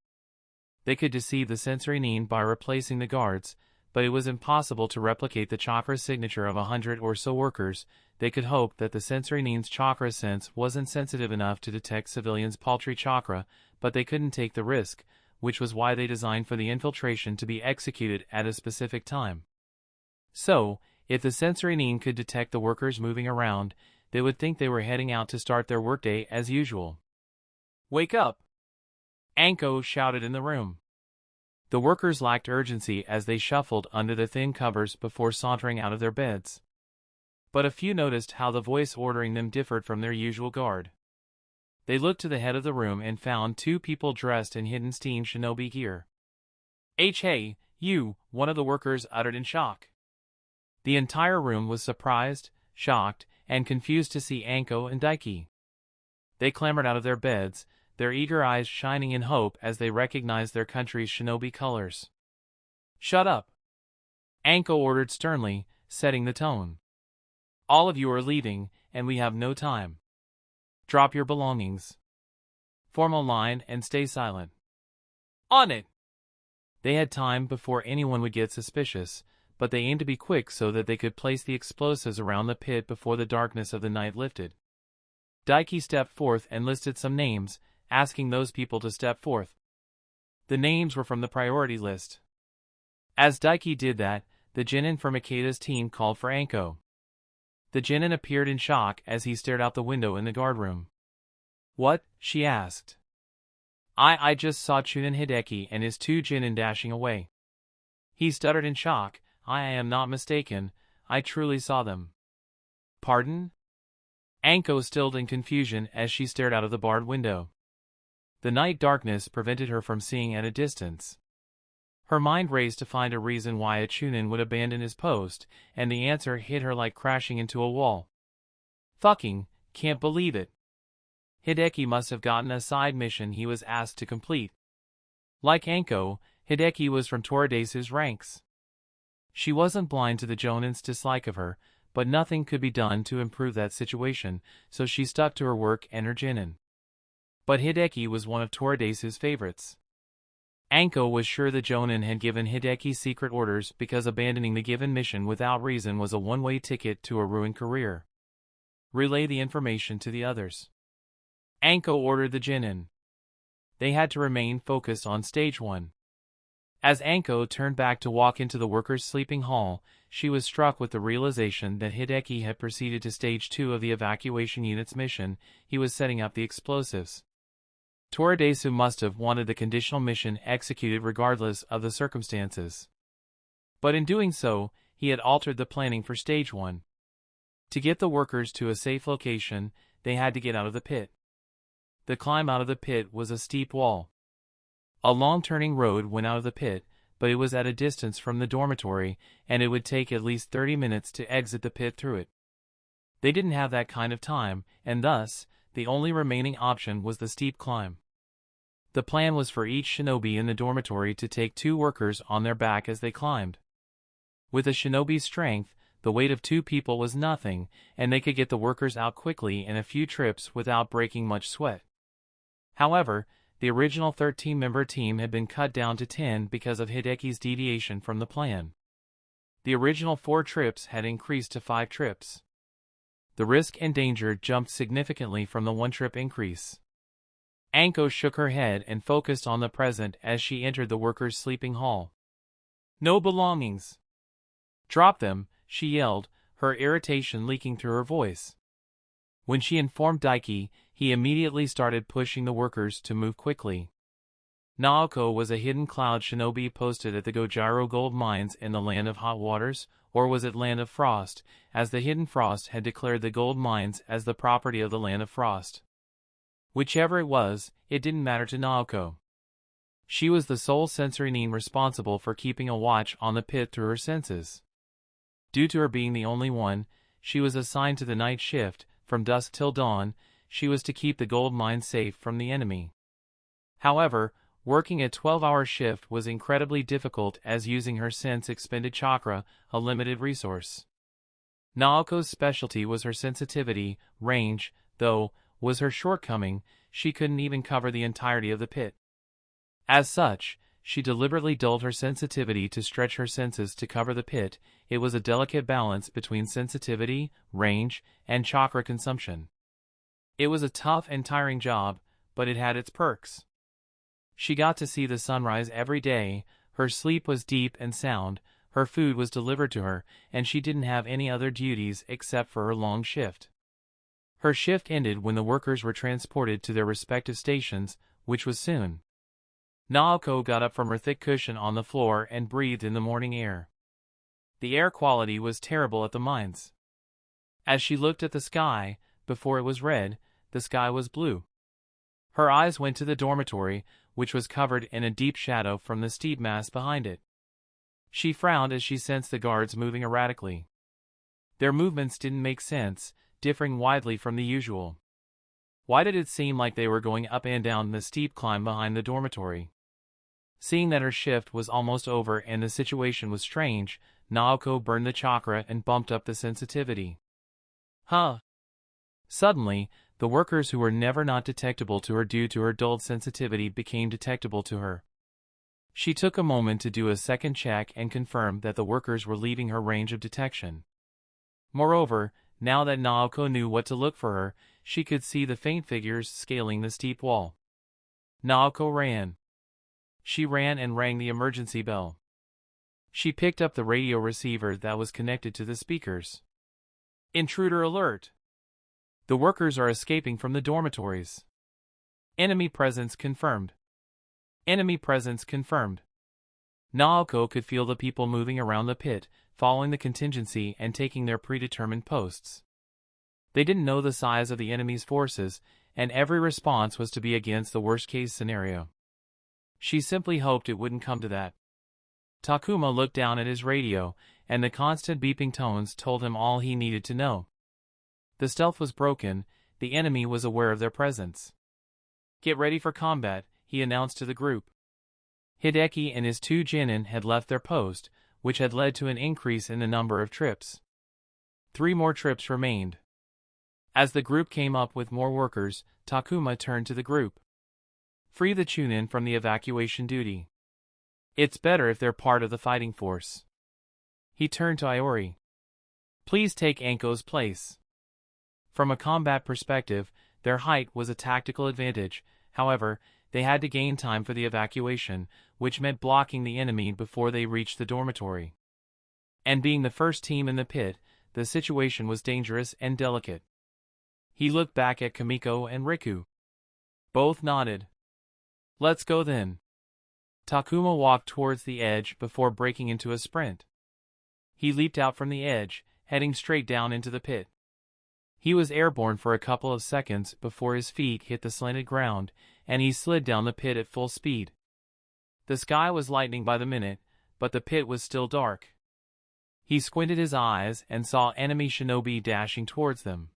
They could deceive the sensory Nin by replacing the guards, but it was impossible to replicate the chakra signature of 100 or so workers. They could hope that the sensory Nin's chakra sense wasn't sensitive enough to detect civilians' paltry chakra, but they couldn't take the risk, which was why they designed for the infiltration to be executed at a specific time. So, if the sensory Nin could detect the workers moving around, they would think they were heading out to start their workday as usual. Wake up! Anko shouted in the room. The workers lacked urgency as they shuffled under the thin covers before sauntering out of their beds. But a few noticed how the voice ordering them differed from their usual guard. They looked to the head of the room and found 2 people dressed in hidden steam shinobi gear. Hey, you, one of the workers uttered in shock. The entire room was surprised, shocked, and confused to see Anko and Daiki. They clambered out of their beds, their eager eyes shining in hope as they recognized their country's shinobi colors. Shut up! Anko ordered sternly, setting the tone. All of you are leaving, and we have no time. Drop your belongings. Form a line and stay silent. On it! They had time before anyone would get suspicious, but they aimed to be quick so that they could place the explosives around the pit before the darkness of the night lifted. Daiki stepped forth and listed some names, asking those people to step forth. The names were from the priority list. As Daiki did that, the Genin from Ikeda's team called for Anko. The Genin appeared in shock as he stared out the window in the guardroom. What? She asked. I just saw Chunin Hideki and his two Genin dashing away. He stuttered in shock. I am not mistaken, I truly saw them. Pardon? Anko stilled in confusion as she stared out of the barred window. The night darkness prevented her from seeing at a distance. Her mind raced to find a reason why a Chunin would abandon his post, and the answer hit her like crashing into a wall. Fucking, can't believe it. Hideki must have gotten a side mission he was asked to complete. Like Anko, Hideki was from Toradesu's ranks. She wasn't blind to the Jonin's dislike of her, but nothing could be done to improve that situation, so she stuck to her work and her Genin. But Hideki was one of Toradesu's favorites. Anko was sure the Jonin had given Hideki secret orders because abandoning the given mission without reason was a one-way ticket to a ruined career. Relay the information to the others. Anko ordered the Genin. They had to remain focused on Stage 1. As Anko turned back to walk into the workers' sleeping hall, she was struck with the realization that Hideki had proceeded to Stage 2 of the evacuation unit's mission. He was setting up the explosives. Toradesu must have wanted the conditional mission executed regardless of the circumstances. But in doing so, he had altered the planning for Stage 1. To get the workers to a safe location, they had to get out of the pit. The climb out of the pit was a steep wall. A long turning road went out of the pit, but it was at a distance from the dormitory, and it would take at least 30 minutes to exit the pit through it. They didn't have that kind of time, and thus, the only remaining option was the steep climb. The plan was for each shinobi in the dormitory to take 2 workers on their back as they climbed. With a shinobi's strength, the weight of 2 people was nothing, and they could get the workers out quickly in a few trips without breaking much sweat. However, the original 13-member team had been cut down to 10 because of Hideki's deviation from the plan. The original 4 trips had increased to 5 trips. The risk and danger jumped significantly from the 1-trip increase. Anko shook her head and focused on the present as she entered the workers' sleeping hall. No belongings. Drop them, she yelled, her irritation leaking through her voice. When she informed Daiki, he immediately started pushing the workers to move quickly. Naoko was a hidden cloud shinobi posted at the Gojiro gold mines in the Land of Hot Waters, or was it Land of Frost, as the Hidden Frost had declared the gold mines as the property of the Land of Frost. Whichever it was, it didn't matter to Naoko. She was the sole sensory Nin responsible for keeping a watch on the pit through her senses. Due to her being the only one, she was assigned to the night shift. From dusk till dawn, she was to keep the gold mine safe from the enemy. However, working a 12-hour shift was incredibly difficult as using her sense expended chakra, a limited resource. Naoko's specialty was her sensitivity, range, though, was her shortcoming, she couldn't even cover the entirety of the pit. As such, she deliberately dulled her sensitivity to stretch her senses to cover the pit. It was a delicate balance between sensitivity, range, and chakra consumption. It was a tough and tiring job, but it had its perks. She got to see the sunrise every day, her sleep was deep and sound, her food was delivered to her, and she didn't have any other duties except for her long shift. Her shift ended when the workers were transported to their respective stations, which was soon. Naoko got up from her thick cushion on the floor and breathed in the morning air. The air quality was terrible at the mines. As she looked at the sky, before it was red, the sky was blue. Her eyes went to the dormitory, which was covered in a deep shadow from the steep mass behind it. She frowned as she sensed the guards moving erratically. Their movements didn't make sense, differing widely from the usual. Why did it seem like they were going up and down the steep climb behind the dormitory? Seeing that her shift was almost over and the situation was strange, Naoko burned the chakra and bumped up the sensitivity. Huh. Suddenly, the workers who were never not detectable to her due to her dulled sensitivity became detectable to her. She took a moment to do a second check and confirm that the workers were leaving her range of detection. Moreover, now that Naoko knew what to look for her, she could see the faint figures scaling the steep wall. Naoko ran. She ran and rang the emergency bell. She picked up the radio receiver that was connected to the speakers. Intruder alert! The workers are escaping from the dormitories. Enemy presence confirmed. Enemy presence confirmed. Naoko could feel the people moving around the pit, following the contingency and taking their predetermined posts. They didn't know the size of the enemy's forces, and every response was to be against the worst-case scenario. She simply hoped it wouldn't come to that. Takuma looked down at his radio, and the constant beeping tones told him all he needed to know. The stealth was broken, the enemy was aware of their presence. Get ready for combat, he announced to the group. Hideki and his 2 genin had left their post, which had led to an increase in the number of trips. 3 more trips remained. As the group came up with more workers, Takuma turned to the group. Free the Chunin from the evacuation duty. It's better if they're part of the fighting force. He turned to Iori. Please take Anko's place. From a combat perspective, their height was a tactical advantage, however, they had to gain time for the evacuation, which meant blocking the enemy before they reached the dormitory. And being the first team in the pit, the situation was dangerous and delicate. He looked back at Kamiko and Riku. Both nodded. Let's go then. Takuma walked towards the edge before breaking into a sprint. He leaped out from the edge, heading straight down into the pit. He was airborne for a couple of seconds before his feet hit the slanted ground, and he slid down the pit at full speed. The sky was lightening by the minute, but the pit was still dark. He squinted his eyes and saw enemy shinobi dashing towards them.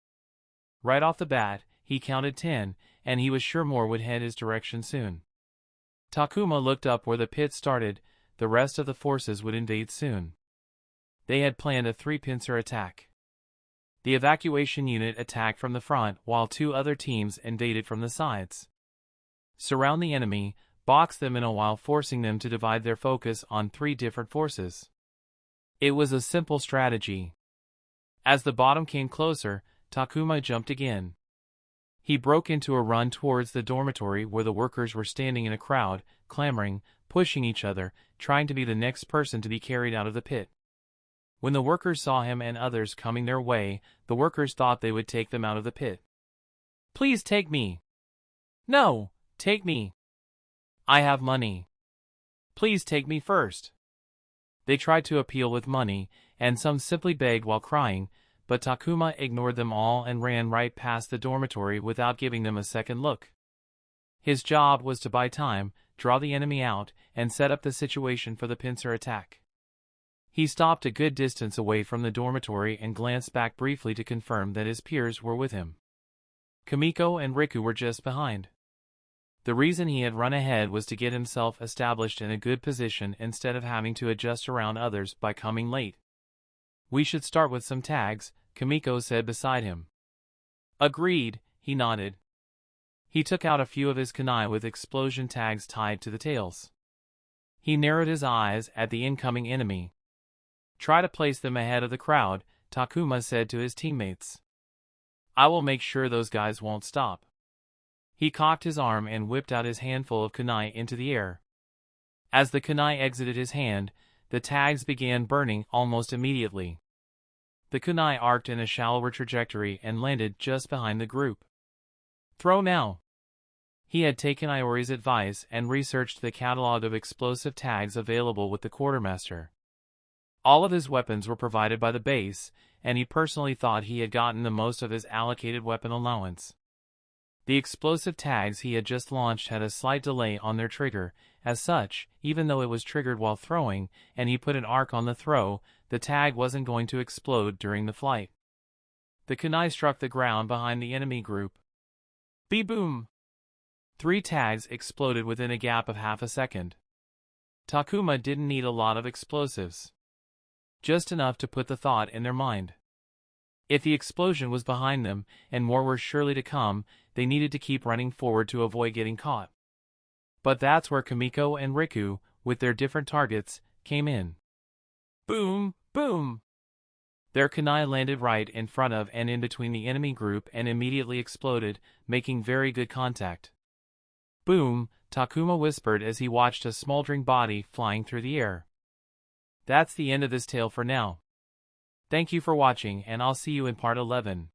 Right off the bat, he counted 10, and he was sure more would head his direction soon. Takuma looked up where the pit started, the rest of the forces would invade soon. They had planned a 3-pincer attack. The evacuation unit attacked from the front while 2 other teams invaded from the sides. Surround the enemy, box them in a while forcing them to divide their focus on 3 different forces. It was a simple strategy. As the bottom came closer, Takuma jumped again. He broke into a run towards the dormitory where the workers were standing in a crowd, clamoring, pushing each other, trying to be the next person to be carried out of the pit. When the workers saw him and others coming their way, the workers thought they would take them out of the pit. Please take me. No, take me. I have money. Please take me first. They tried to appeal with money, and some simply begged while crying, but Takuma ignored them all and ran right past the dormitory without giving them a second look. His job was to buy time, draw the enemy out, and set up the situation for the pincer attack. He stopped a good distance away from the dormitory and glanced back briefly to confirm that his peers were with him. Kamiko and Riku were just behind. The reason he had run ahead was to get himself established in a good position instead of having to adjust around others by coming late. We should start with some tags, Kamiko said beside him. Agreed, he nodded. He took out a few of his kunai with explosion tags tied to the tails. He narrowed his eyes at the incoming enemy. Try to place them ahead of the crowd, Takuma said to his teammates. I will make sure those guys won't stop. He cocked his arm and whipped out his handful of kunai into the air. As the kunai exited his hand, the tags began burning almost immediately. The kunai arced in a shallower trajectory and landed just behind the group. Throw now. He had taken Iori's advice and researched the catalog of explosive tags available with the quartermaster. All of his weapons were provided by the base, and he personally thought he had gotten the most of his allocated weapon allowance. The explosive tags he had just launched had a slight delay on their trigger. As such, even though it was triggered while throwing, and he put an arc on the throw, the tag wasn't going to explode during the flight. The kunai struck the ground behind the enemy group. Be-boom! 3 tags exploded within a gap of half a second. Takuma didn't need a lot of explosives. Just enough to put the thought in their mind. If the explosion was behind them, and more were surely to come, they needed to keep running forward to avoid getting caught. But that's where Kimiko and Riku, with their different targets, came in. Boom, boom! Their kunai landed right in front of and in between the enemy group and immediately exploded, making very good contact. Boom, Takuma whispered as he watched a smoldering body flying through the air. That's the end of this tale for now. Thank you for watching, and I'll see you in part 11.